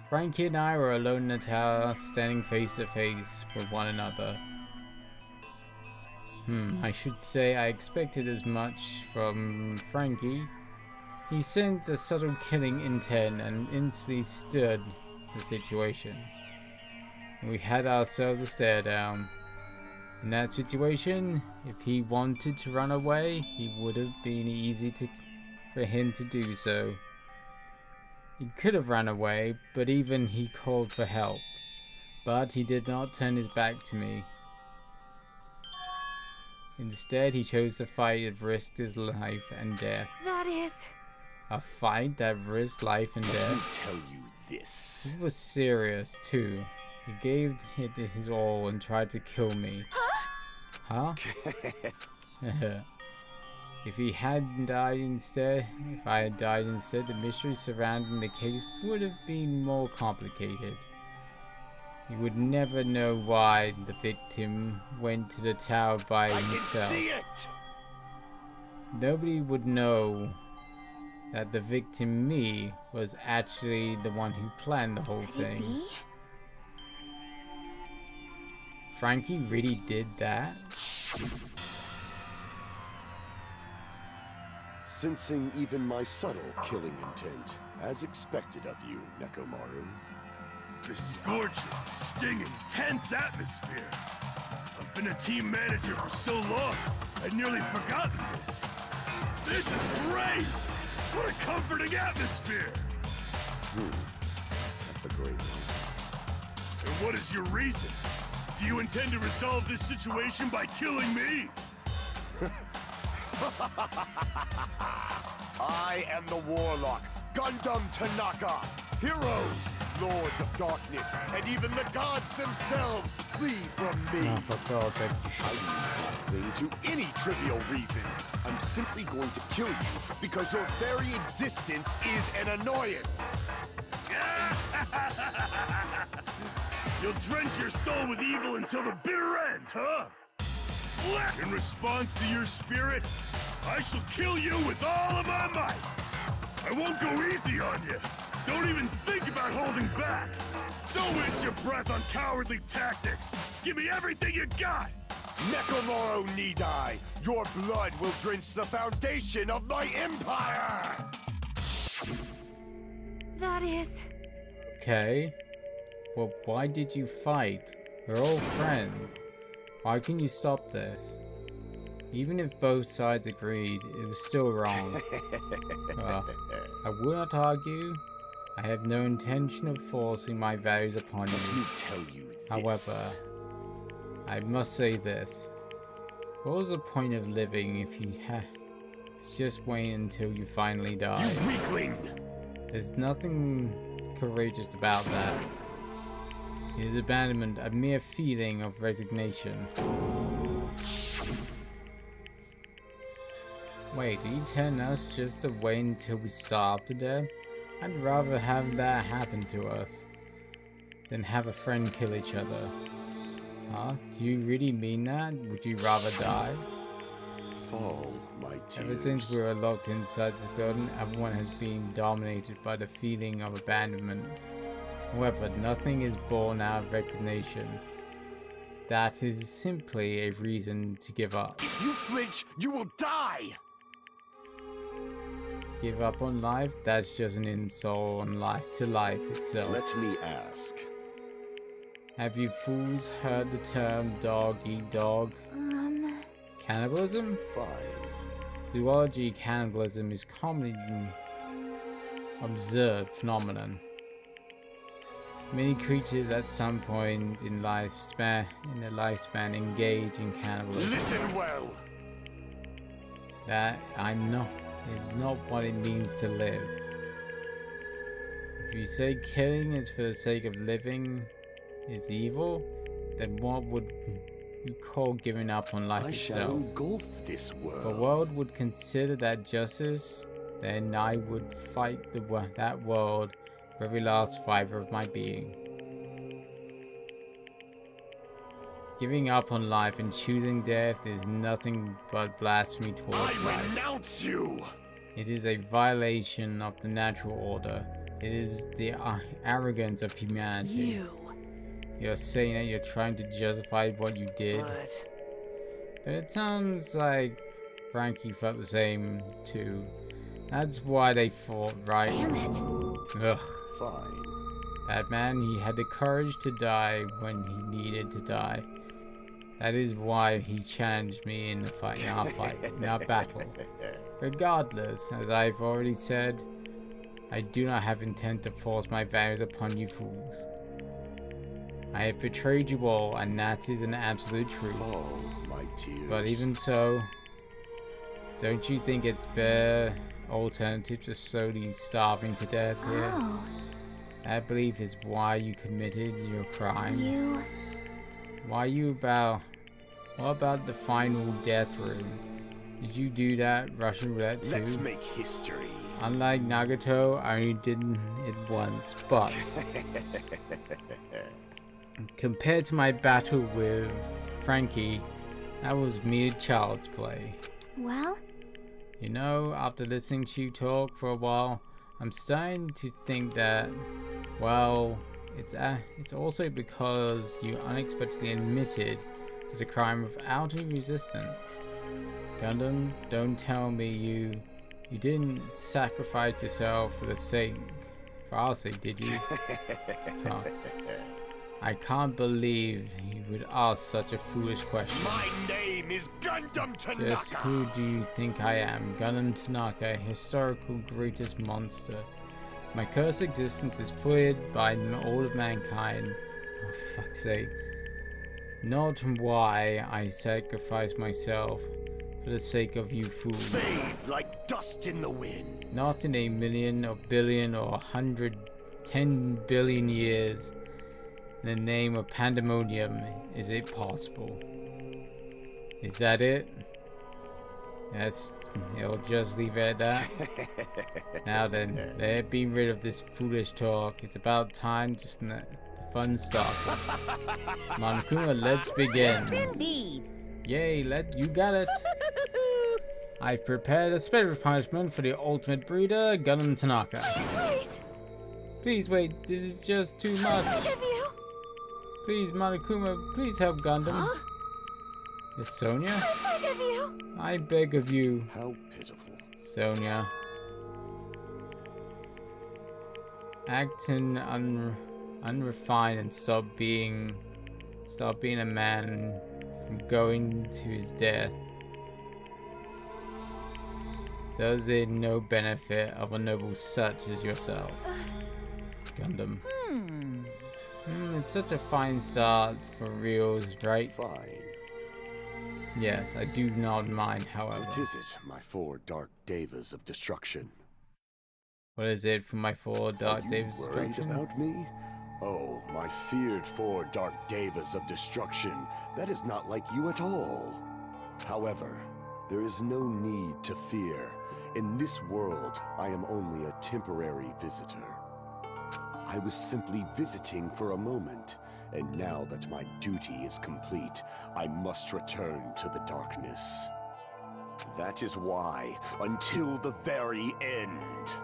Frankie and I were alone in the tower, standing face to face with one another. I should say I expected as much from Frankie. He sensed a subtle killing intent and instantly stood the situation. We had ourselves a stare down. In that situation, if he wanted to run away, it would have been easy for him to do so. He could have run away, but even he called for help. But he did not turn his back to me. Instead, he chose to fight that risked his life and death. That is... A fight that risked life and death? Let me tell you this. It was serious, too. He gave it his all and tried to kill me. Huh? If I had died instead, the mystery surrounding the case would have been more complicated. You would never know why the victim went to the tower by himself. I can see it! Nobody would know that the victim, me, was actually the one who planned the whole thing. Frankie really did that? Sensing even my subtle killing intent, as expected of you, Nekomaru. The scorching, stinging, tense atmosphere. I've been a team manager for so long, I'd nearly forgotten this. This is great! What a comforting atmosphere! That's a great one. And what is your reason? Do you intend to resolve this situation by killing me? I am the Warlock, Gundam Tanaka. Heroes, Lords of Darkness, and even the gods themselves flee from me. Oh, for God's sake. I do not cling to any trivial reason. I'm simply going to kill you because your very existence is an annoyance. You'll drench your soul with evil until the bitter end, huh? Splat! In response to your spirit, I shall kill you with all of my might. I won't go easy on you. Don't even think about holding back. Don't waste your breath on cowardly tactics. Give me everything you got. Nekomaru Nidai, your blood will drench the foundation of my empire! That is... Okay. Well, why did you fight? We're all friends. Why can you stop this? Even if both sides agreed, it was still wrong. I will not argue. I have no intention of forcing my values upon you. Let me tell you this. However, I must say this. What was the point of living if you just wait until you finally die? You weakling! There's nothing courageous about that. It is abandonment, a mere feeling of resignation. Wait, are you telling us just to wait until we starve to death? I'd rather have that happen to us than have a friend kill each other. Huh? Do you really mean that? Would you rather die? Fall, my tears. Ever since we were locked inside this building, everyone has been dominated by the feeling of abandonment. However, nothing is born out of resignation. That is simply a reason to give up. If you flinch, you will die! Give up on life? That's just an insult on life to life itself. Let me ask. Have you fools heard the term dog eat dog? Cannibalism? Fine. Zoology cannibalism is commonly observed phenomenon. Many creatures at some point in their lifespan engage in cannibalism. Listen well. That is not what it means to live. If you say killing is for the sake of living is evil, then what would you call giving up on life itself? I shall engulf this world. If the world would consider that justice, then I would fight that world with every last fiber of my being. Giving up on life and choosing death is nothing but blasphemy towards life. I renounce you! It is a violation of the natural order. It is the arrogance of humanity. You're saying that you're trying to justify what you did. But it sounds like Frankie felt the same too. That's why they fought, right? Damn it. Ugh. Fine. That man, he had the courage to die when he needed to die. That is why he challenged me in our battle. Regardless, as I've already said, I do not have intent to force my values upon you fools. I have betrayed you all, and that is an absolute truth. Fall, my tears. But even so, don't you think it's better alternative to slowly starving to death here? That belief is why you committed your crime. What about the final death room? Did you do that Russian roulette too? Let's make history. Unlike Nagato, I only did it once, but compared to my battle with Frankie, that was mere child's play. Well? You know, after listening to you talk for a while, I'm starting to think that, well, it's also because you unexpectedly admitted to the crime without any resistance. Gundam, don't tell me you didn't sacrifice yourself for our sake, did you? Huh. I can't believe you would ask such a foolish question. My name is Gundam Tanaka! Just who do you think I am? Gundam Tanaka, a historical greatest monster. My cursed existence is feared by all of mankind. Oh, fuck's sake. Not why I sacrifice myself for the sake of you fools. Fade like dust in the wind. Not in a million or billion or 110 billion years. In the name of pandemonium, is it possible? Is that it? Yes, it'll just leave it at that. Now then, let's be rid of this foolish talk. It's about time to the fun starts. Monokuma, let's begin. Yes, indeed. Yay, you got it. I've prepared a special punishment for the ultimate breeder, Gundam Tanaka. Wait! Please wait, this is just too much. I beg of you! Please, Monokuma, please help Gundam. Huh? Miss Sonia? I beg of you! I beg of you. How pitiful. Sonia. Act unrefined and stop being Stop being a man from going to his death. Does it no benefit of a noble such as yourself? Gundam. It's such a fine start for reals, right? Fine. Yes, I do not mind, however. What is it, my 4 dark devas of destruction? What is it for my 4 dark devas of Worried destruction? about me? Oh, my feared 4 dark devas of destruction. That is not like you at all. However, there is no need to fear. In this world, I am only a temporary visitor. I was simply visiting for a moment, and now that my duty is complete, I must return to the darkness. That is why, until the very end,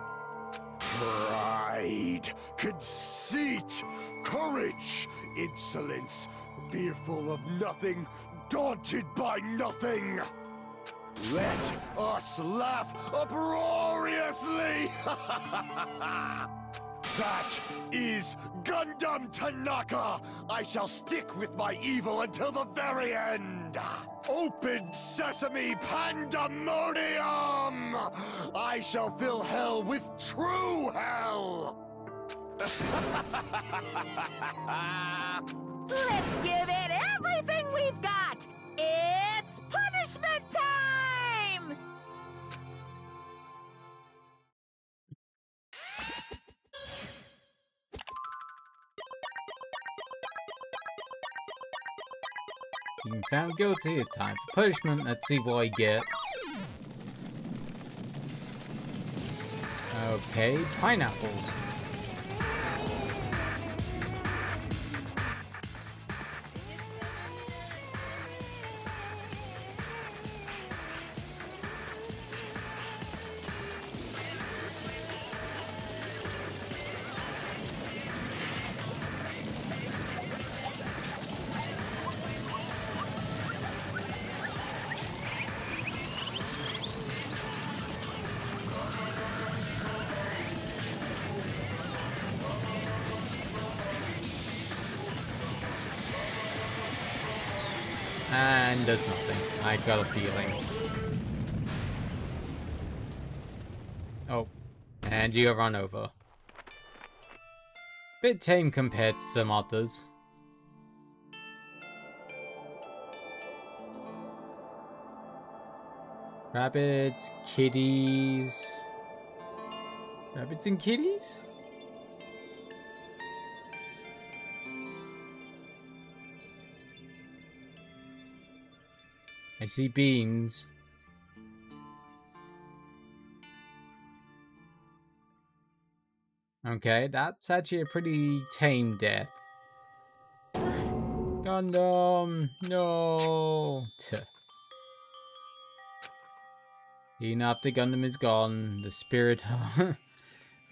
pride, conceit, courage, insolence, fearful of nothing, daunted by nothing. Let us laugh uproariously! That is Gundam Tanaka! I shall stick with my evil until the very end! Open sesame pandemonium! I shall fill hell with true hell! Let's give it everything we've got! It's punishment time! Being found guilty, it's time for punishment. Let's see what he gets. Okay, pineapples. And does nothing. I got a feeling. Oh, and you run over. Bit tame compared to some others. Rabbits, kitties. Rabbits and kitties? I see beans. Okay, that's actually a pretty tame death. Gundam! No! Even after Gundam is gone, the spirit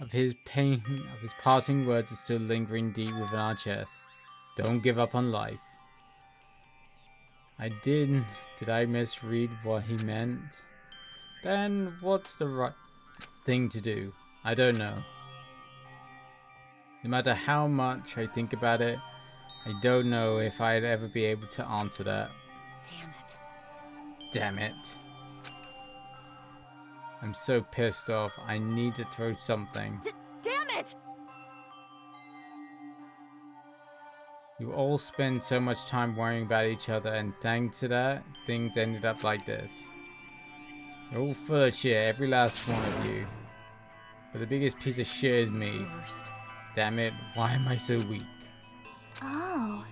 of his pain, of his parting words is still lingering deep within our chests. Don't give up on life. Did I misread what he meant? Then what's the right thing to do? I don't know. No matter how much I think about it, I don't know if I'd ever be able to answer that. Damn it. Damn it. I'm so pissed off. I need to throw something. Damn it! You all spend so much time worrying about each other, and thanks to that, things ended up like this. You're all full of shit, every last one of you. But the biggest piece of shit is me. Damn it, why am I so weak? Oh.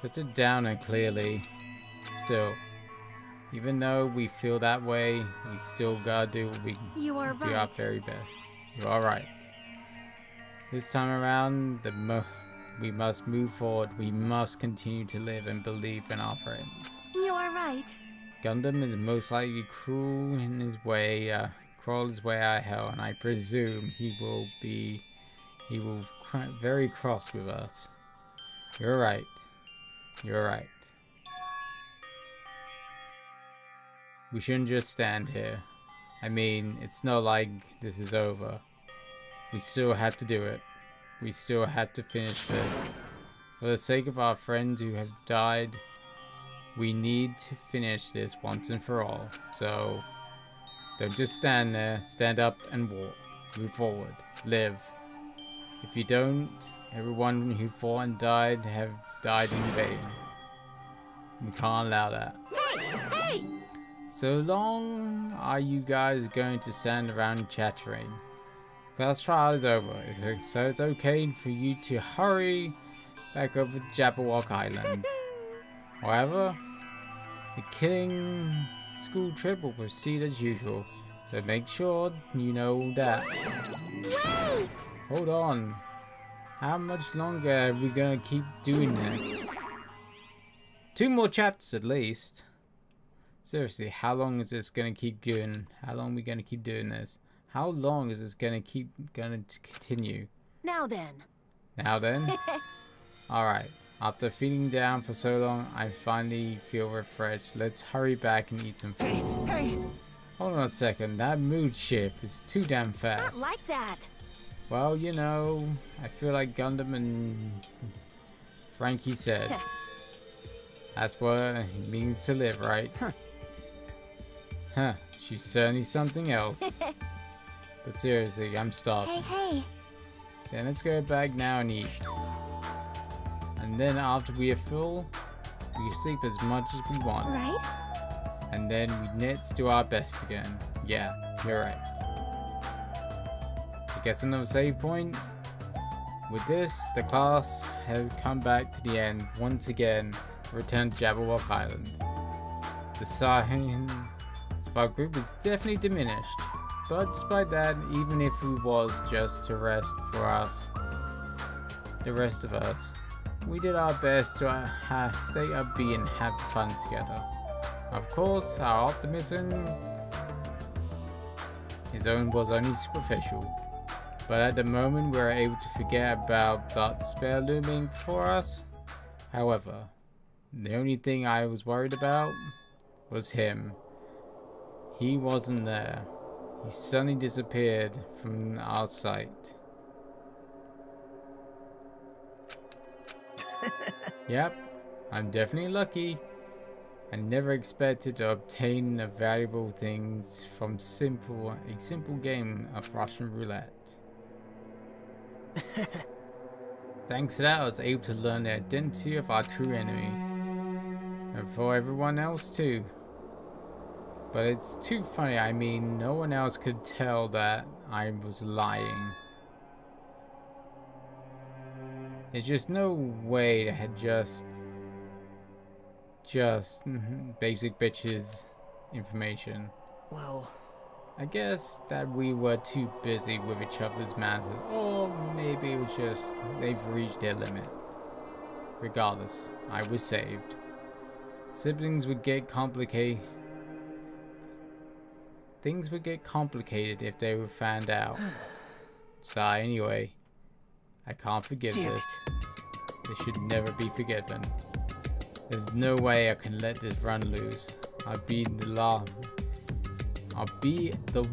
Such a downer, clearly. Still, even though we feel that way, we still gotta do what we You are do our right. very best. You are right. This time around, we must move forward. We must continue to live and believe in our friends. You are right. Gundam is most likely cruel in his way, crawl his way out of hell, and I presume he will very cross with us. You're right. You're right. We shouldn't just stand here. I mean, it's not like this is over. We still had to do it. We still had to finish this For the sake of our friends who have died, we need to finish this once and for all. So, don't just stand there. Stand up and walk. Move forward. Live. If you don't, everyone who fought and died have died in vain. We can't allow that. Hey! So long are you guys going to stand around chattering? Class trial is over, so it's okay for you to hurry back over to Jabberwock Island. However, the killing school trip will proceed as usual, so make sure you know that. Wait! Hold on. How much longer are we gonna keep doing this? 2 more chapters at least. Seriously, how long is this gonna keep doing? How long are we gonna keep doing this? How long is this gonna continue? Now then. Now then? Alright. After feeling down for so long, I finally feel refreshed. Let's hurry back and eat some food. Hey! Hold on a second. That mood shift is too damn fast. It's not like that. Well, you know, I feel like Gundam and Frankie said. That's what it means to live, right? Huh, she's certainly something else. But seriously, I'm stopped. Hey. Then let's go back now and eat. And then after we are full, we sleep as much as we want. Right? And then we let's do our best again. Yeah, you're right. I guess another save point. With this, the class has come back to the end once again. Return to Jabberwock Island. The size of our group is definitely diminished, but despite that, even if it was just to rest for us, the rest of us, we did our best to stay upbeat and have fun together. Of course, our optimism was only superficial, but at the moment we were able to forget about that despair looming before us. However, the only thing I was worried about was him. He wasn't there. He suddenly disappeared from our sight. Yep, I'm definitely lucky. I never expected to obtain the valuable things from a simple game of Russian roulette. Thanks to that, I was able to learn the identity of our true enemy. And for everyone else too. But it's too funny, I mean, no one else could tell that I was lying. There's just no way to have just basic bitches information. Well, I guess that we were too busy with each other's matters, or maybe it was just they've reached their limit. Regardless, I was saved. Siblings would get complicated. Things would get complicated if they were found out. So anyway, I can't forgive this. This should never be forgiven. There's no way I can let this run loose. I'll be the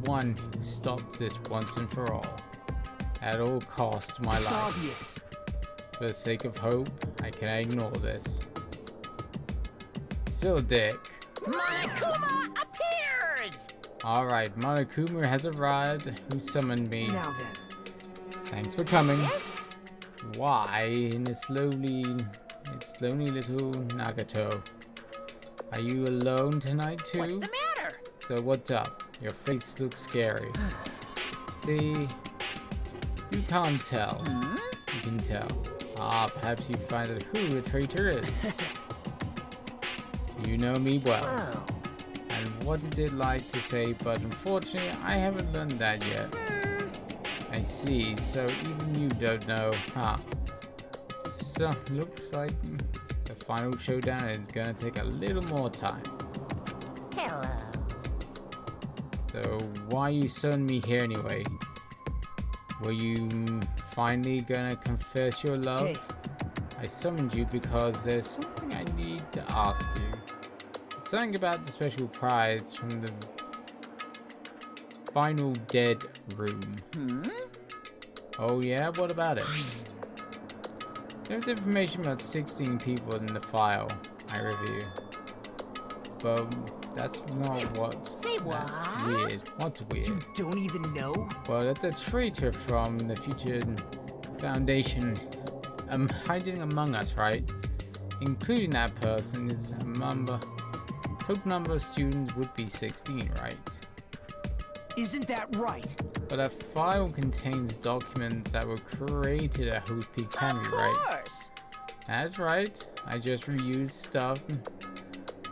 one who stops this once and for all. At all costs to my life. It's obvious. For the sake of hope, I cannot ignore this. Still a dick. Monokuma appears! Alright, Monokuma has arrived. Who summoned me? Now then. Thanks for coming. Yes? Why in this lonely little Nagato? Are you alone tonight too? What's the matter? So what's up? Your face looks scary. See? You can't tell. You can tell. Ah, perhaps you find out who the traitor is. You know me well. Wow. And what is it like to say, but unfortunately I haven't learned that yet. I see, so even you don't know, huh? So, looks like the final showdown is gonna take a little more time. Hello. So, why you summoned me here anyway? Were you finally gonna confess your love? Hey. I summoned you because there's something I need to ask you. It's something about the special prize from the final dead room. Oh yeah, what about it? There's information about 16 people in the file I review. But that's not what. Say what? That's weird. What's weird? You don't even know? Well, it's a traitor from the Future Foundation hiding among us, right? Including that person is a number. Total number of students would be 16, right? Isn't that right? But a file contains documents that were created at Host Peak Academy, right? Of course! That's right. I just reused stuff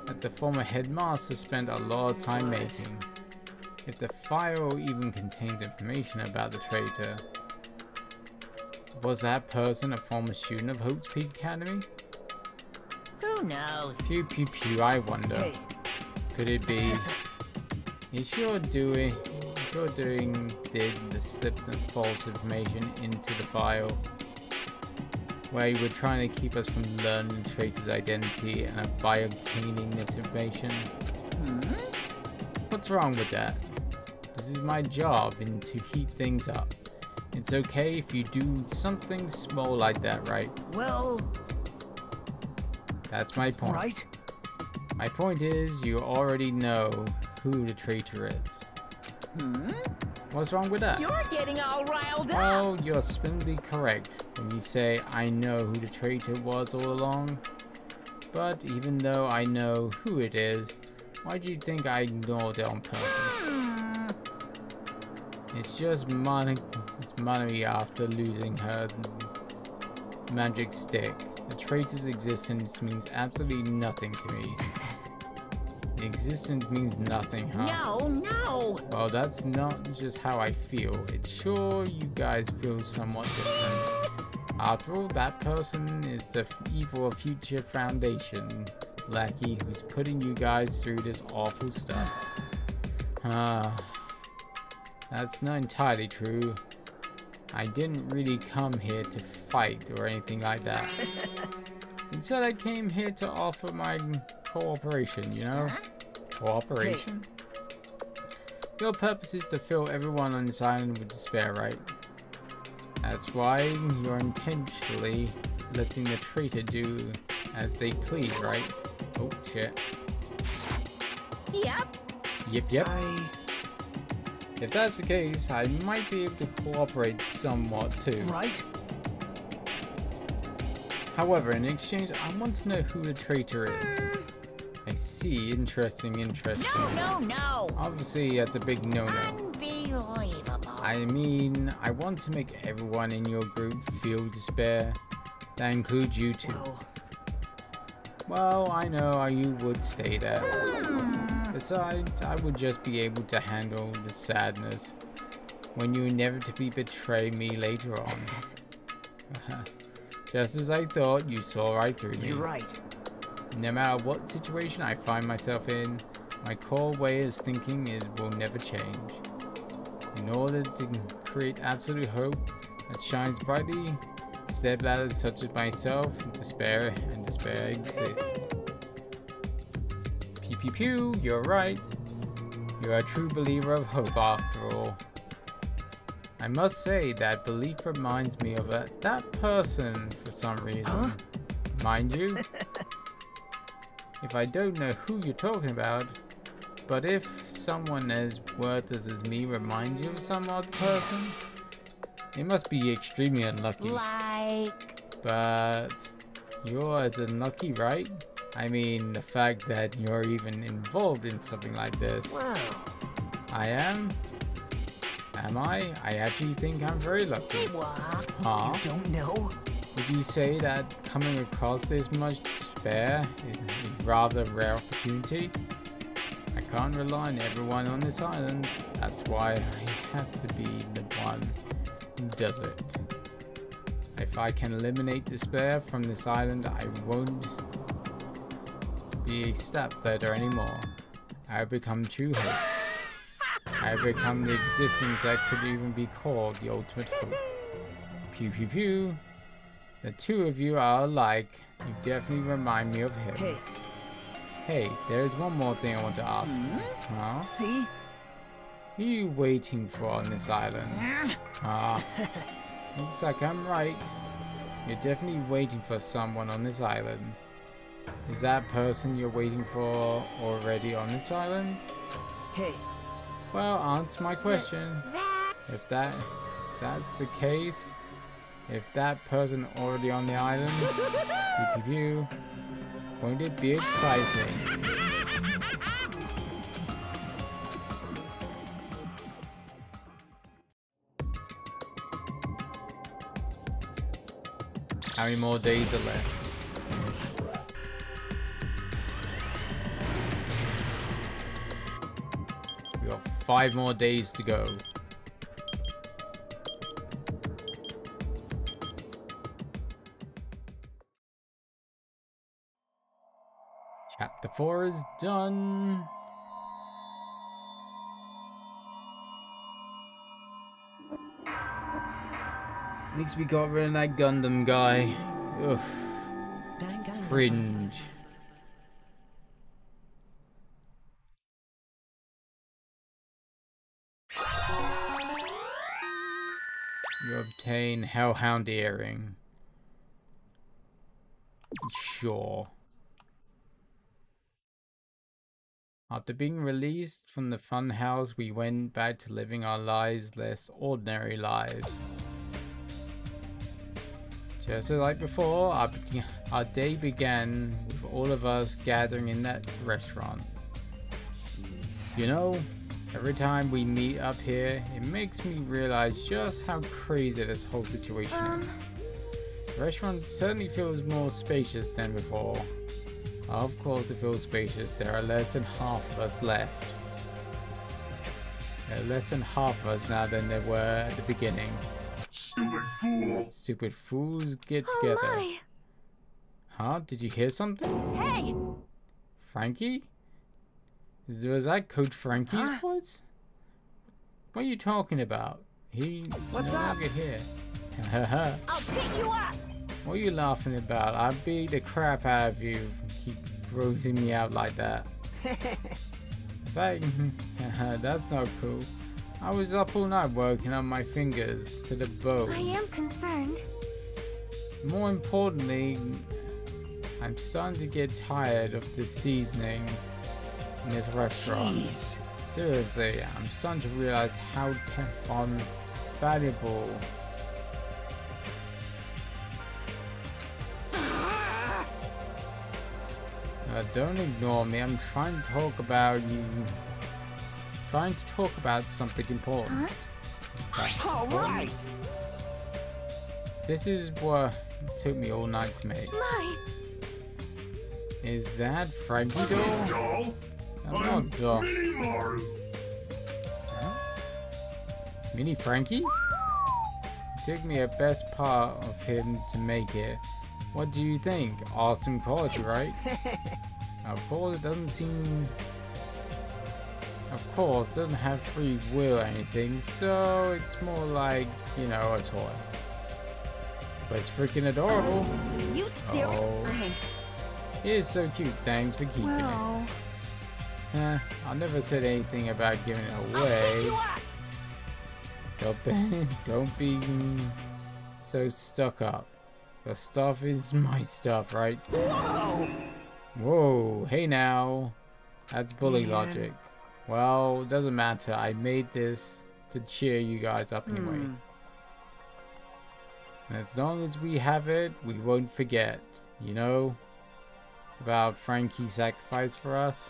that the former headmaster spent a lot of time making. If the file even contains information about the traitor, was that person a former student of Hope's Peak Academy? Who knows? Pew pew pew, I wonder. Hey. Could it be? Is you're doing did the slipped and false information into the file where you were trying to keep us from learning the traitor's identity and by obtaining this information? What's wrong with that? This is my job and to heat things up. It's okay if you do something small like that, right? Well... That's my point. Right? My point is, you already know who the traitor is. What's wrong with that? You're getting all riled up! Well, you're splendidly correct when you say I know who the traitor was all along. But even though I know who it is, why do you think I ignored it on purpose? It's just Money after losing her magic stick. The traitor's existence means absolutely nothing to me. Existence means nothing, huh? No! Well, that's not just how I feel. It's sure you guys feel somewhat different. After all, that person is the evil Future Foundation lackey who's putting you guys through this awful stuff. That's not entirely true. I didn't really come here to fight or anything like that. Instead, I came here to offer my cooperation, you know? Cooperation? Your purpose is to fill everyone on this island with despair, right? That's why you're intentionally letting the traitor do as they please, right? Oh, shit. Yep. Yep. If that's the case, I might be able to cooperate somewhat too. Right? However, in exchange, I want to know who the traitor is. I see. Interesting. No. Obviously, that's a big no-no. Unbelievable. I mean, I want to make everyone in your group feel despair. That includes you too. Well, I know you would say that. Besides, I would just be able to handle the sadness when you inevitably betray me later on. Just as I thought, you saw right through me. You're right. No matter what situation I find myself in, my core way of thinking will never change. In order to create absolute hope that shines brightly, stepbladders such as myself, despair exists. Pew pew pew, you're right. You're a true believer of hope after all. I must say that belief reminds me of that person for some reason. Huh? Mind you, if I don't know who you're talking about, but if someone as worthless as me reminds you of some odd person, it must be extremely unlucky. Like... But you're as unlucky, right? I mean, the fact that you're even involved in something like this. Wow. I am? Am I? I actually think I'm very lucky. Say what? Huh? You don't know? Would you say that coming across this much despair is a rather rare opportunity? I can't rely on everyone on this island. That's why I have to be the one who does it. If I can eliminate despair from this island, I won't be a stepladder anymore. I have become true hope. I have become the existence that could even be called the ultimate hope. Pew pew pew. The two of you are alike. You definitely remind me of him. Hey, there's one more thing I want to ask. Huh? See? Who are you waiting for on this island? Ah, looks like I'm right. You're definitely waiting for someone on this island. Is that person you're waiting for already on this island? Hey. Well, answer my question. If that's the case, if that person already on the island, pew, pew, pew, won't it be exciting? How many more days are left? We got 5 more days to go. Chapter 4 is done. At least we got rid of that Gundam guy. Ugh. Cringe. You obtain Hellhound Earring. Sure. After being released from the funhouse, we went back to living our lives, less ordinary lives. Just like before, our day began with all of us gathering in that restaurant. You know, every time we meet up here, it makes me realize just how crazy this whole situation is. The restaurant certainly feels more spacious than before. Of course it feels spacious. There are less than half of us left. There are less than half of us now than there were at the beginning. Stupid fool! Stupid fools get together. My. Huh? Did you hear something? Hey! Frankie? Was that Coach Frankie's voice? What are you talking about? What's up? Here. I'll beat you up! What are you laughing about? I beat the crap out of you. Keep grossing me out like that. That's not cool. I was up all night working on my fingers to the bone. I am concerned. More importantly, I'm starting to get tired of the seasoning in this restaurant. Jeez. Seriously, I'm starting to realize how valuable. Don't ignore me. I'm trying to talk about you. Trying to talk about something important. Huh? All right. This is what it took me all night to make. My. Is that Frankie doll? I'm not doll. Mini Maru. Huh? Mini Frankie? It took me a best part of him to make it. What do you think? Awesome quality, right? Of course, it doesn't seem. Of course, it doesn't have free will or anything, so it's more like, you know, a toy. But it's freaking adorable. You serious? Oh. Thanks. It is so cute. Thanks for keeping it. I never said anything about giving it away. Don't be so stuck up. The stuff is my stuff, right? Whoa! Whoa, hey now. That's bully logic. Well, it doesn't matter. I made this to cheer you guys up anyway. And as long as we have it, we won't forget, you know, about Frankie's sacrifice for us.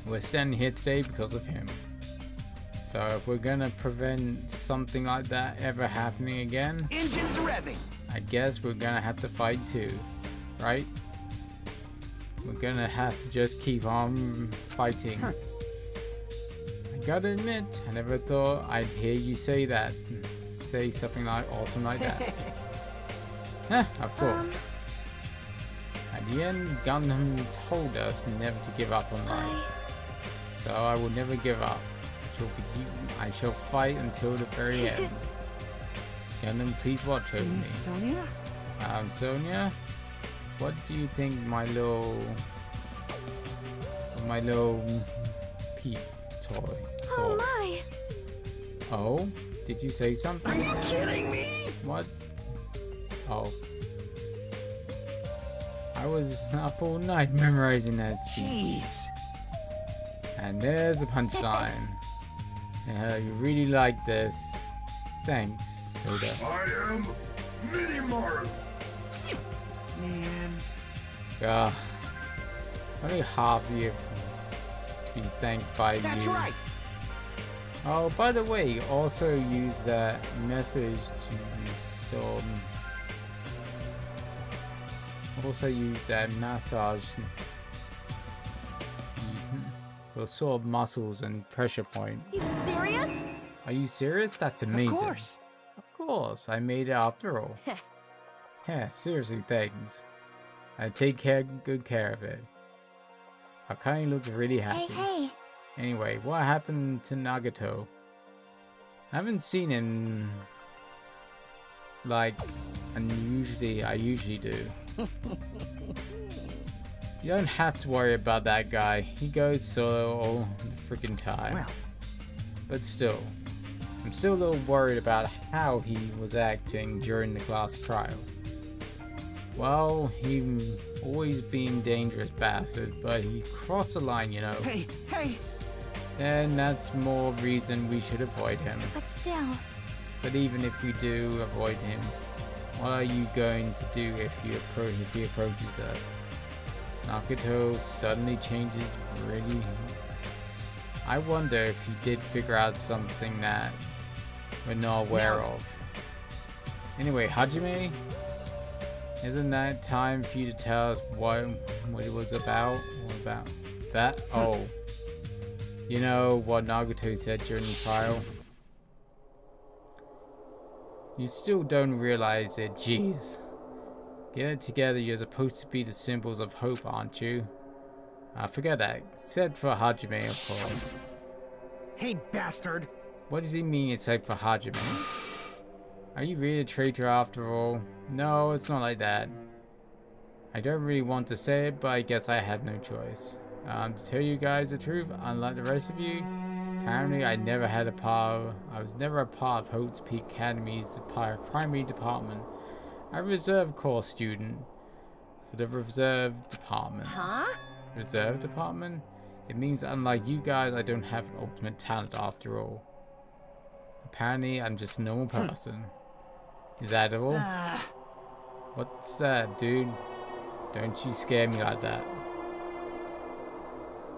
We're standing here today because of him. So if we're gonna prevent something like that ever happening again, Engines revving. I guess we're gonna have to fight too, right? We're gonna have to just keep on fighting. I gotta admit, I never thought I'd hear you say that. Say something like awesome like that. Of course. At the end, Gundam told us never to give up on life. So I will never give up. I shall fight until the very end. Gundam, please watch over me. Sonia? Sonia? What do you think my little peep toy? Oh my! Oh? Did you say something? Are you kidding me? What? Oh. I was up all night memorizing that speech. Jeez. And there's a punchline. You really like this. Thanks, Soda. I am Minimaru. Man. Only half of you to be thanked by you. That's right. Oh, by the way, also use that message to restore. Also use that massage. Restore muscles and pressure point. You serious? Are you serious? That's amazing. Of course. Of course, I made it after all. Yeah, seriously, thanks. I take good care of it. Akane looks really happy. Hey. Anyway, what happened to Nagato? I haven't seen him like I usually do. You don't have to worry about that guy. He goes solo all the freaking time. Well. But still, I'm still a little worried about how he was acting during the class trial. Well, he always been dangerous bastard, but he crossed the line, you know. Hey! And that's more reason we should avoid him. But still. But even if we do avoid him, what are you going to do if he approaches us? Nagato suddenly changes really. I wonder if he did figure out something that we're not aware of. Anyway, Hajime, isn't that time for you to tell us what it was about? What about that? Oh, you know what Nagato said during the trial? You still don't realize it, jeez. Get it together, you're supposed to be the symbols of hope, aren't you? Forget that. Except for Hajime, of course. Hey, bastard! What does he mean except for Hajime? Are you really a traitor after all? No, it's not like that. I don't really want to say it, but I guess I had no choice. To tell you guys the truth, unlike the rest of you, apparently I was never a part of Hope's Peak Academy's primary department. A reserve corps student for the reserve department. Huh? Reserve department? It means unlike you guys, I don't have an ultimate talent after all. Apparently, I'm just a normal person. Is that all? What's that, dude? Don't you scare me like that.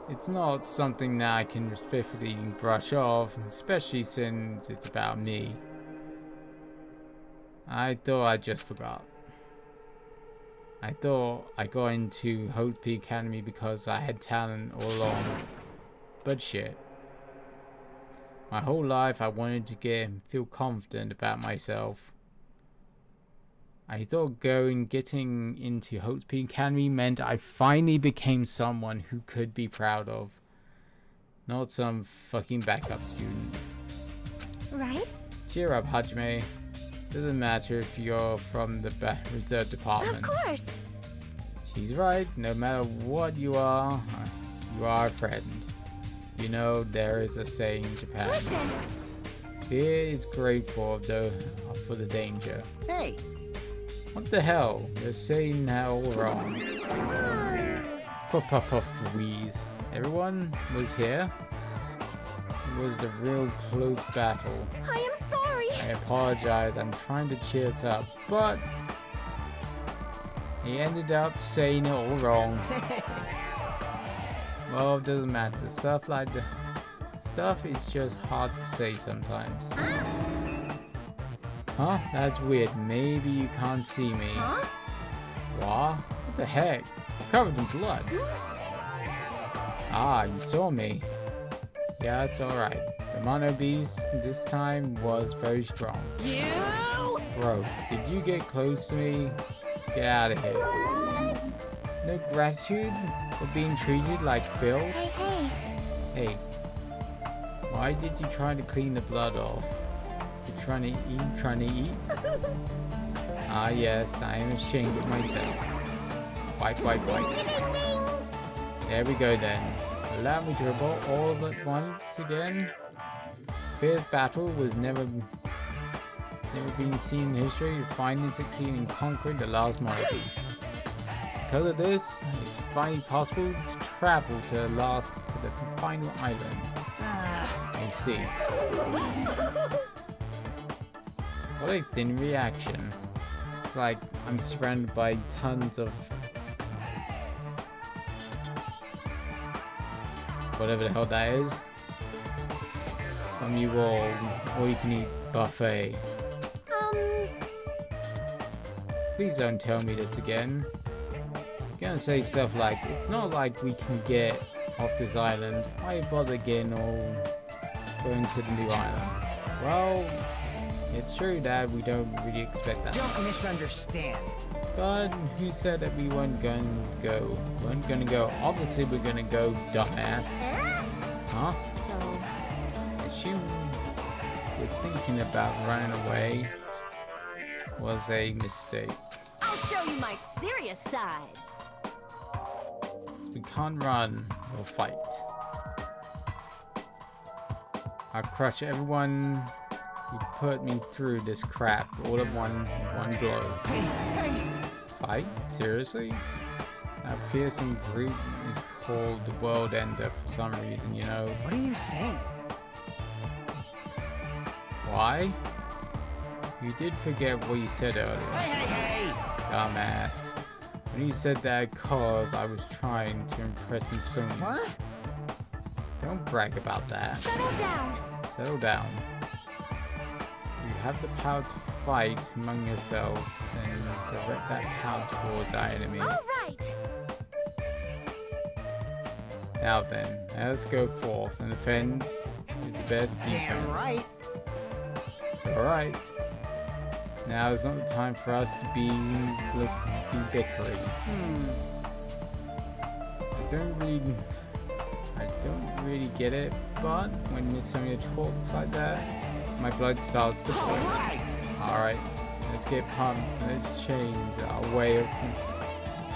It's not something that I can respectfully brush off, especially since it's about me. I thought I just forgot. I thought I got into Hope Peak Academy because I had talent all along. But shit. My whole life I wanted to feel confident about myself. I thought getting into Hope Peak Academy meant I finally became someone who could be proud of. Not some fucking backup student. Right? Cheer up, Hajime. Doesn't matter if you're from the reserve department. Of course. She's right. No matter what you are a friend. You know, there is a saying in Japan. Listen. Fear is grateful for the danger. Hey! What the hell? You're saying that all wrong. Puff puff puff wheeze. Everyone was here. It was the real close battle. I am sorry. I apologize. I'm trying to cheer it up, but he ended up saying it all wrong. Well, it doesn't matter. Stuff like that. Stuff is just hard to say sometimes. Huh? That's weird. Maybe you can't see me. Huh? What? What the heck? Covered in blood. Ah, you saw me. Yeah, it's alright. The Mono Beast this time was very strong. You? Gross. Did you get close to me? Get out of here. No gratitude for being treated like filth? Hey. Hey. Why did you try to clean the blood off? You trying to eat? Ah yes, I am ashamed of myself. Wipe. There we go then. Allow me to revolt all at once again. Fierce battle was never never been seen in history, finally succeeding in conquering the last monarchies. Because of this, it's finally possible to travel to the final island. I see. What a thin reaction. It's like I'm surrounded by tons of whatever the hell that is. From you all you can eat buffet. Please don't tell me this again. You're gonna say stuff like, it's not like we can get off this island. Why bother getting all going to the new island? Well, it's true that we don't really expect that. Don't misunderstand. But who said that we weren't going to go? Weren't gonna go. Obviously we're gonna go, dumbass. Huh? So assume we're thinking about running away was a mistake. I'll show you my serious side. We can't run or fight. I'll crush everyone who put me through this crap all at one blow. Fight? Seriously? That fearsome brute is called the World Ender for some reason, you know. What are you saying? Why? You did forget what you said earlier. Hey! Dumbass. When you said that cause I was trying to impress Miss Sonia. What? Don't brag about that. Settle down. Settle down. You have the power to fight among yourselves and direct that power towards our enemy. All right. Now then, let's go forth and defense is the best defense. Damn right. Alright. Now is not the time for us to be bickering. I don't really get it, but when Miss Sonia talks like that, my blood starts to boil. Alright, let's get pumped. Let's change our way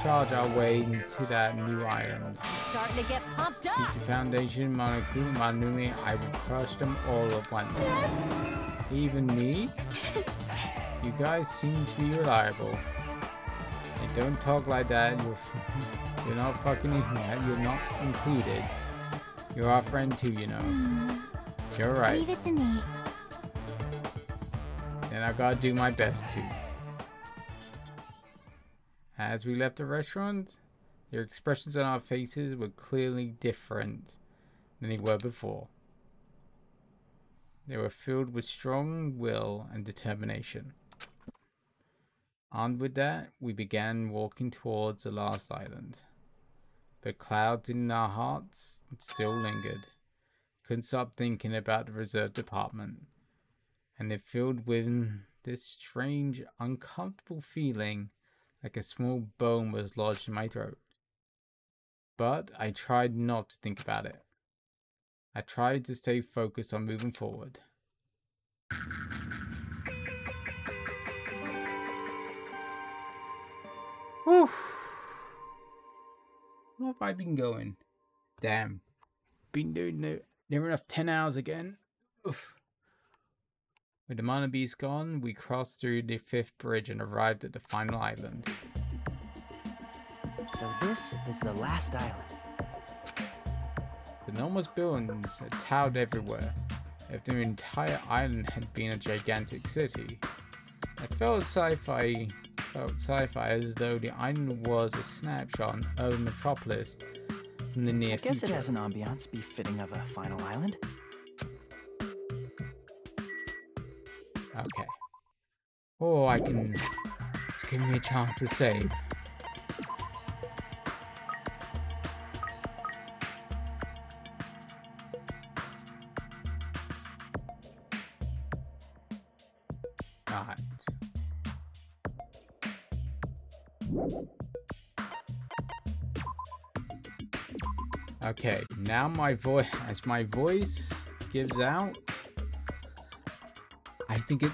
charge our way into that new island. Starting to get pumped up. Future Foundation, Monokuma, Manumi, I will crush them all at once. Even me? You guys seem to be reliable. Hey, don't talk like that. You're not fucking you're not included. You're our friend too, you know. You're right. Leave it to me. Then I gotta do my best too. As we left the restaurant, their expressions on our faces were clearly different than they were before. They were filled with strong will and determination. Armed with that, we began walking towards the last island. But clouds in our hearts still lingered. Couldn't stop thinking about the reserve department. And it filled with this strange, uncomfortable feeling like a small bone was lodged in my throat. But I tried not to think about it. I tried to stay focused on moving forward. Whew. Where have I been going? Damn. Been doing it near enough 10 hours again. Oof. With the Mana Beast gone, we crossed through the 5th bridge and arrived at the final island. So this is the last island. The enormous buildings towered everywhere. If the entire island had been a gigantic city, I felt sci-fi as though the island was a snapshot of a metropolis from the near future. I guess it has an ambiance befitting of a final island. Okay. Oh, it's giving me a chance to save. Alright. Okay, now as my voice gives out, I think it's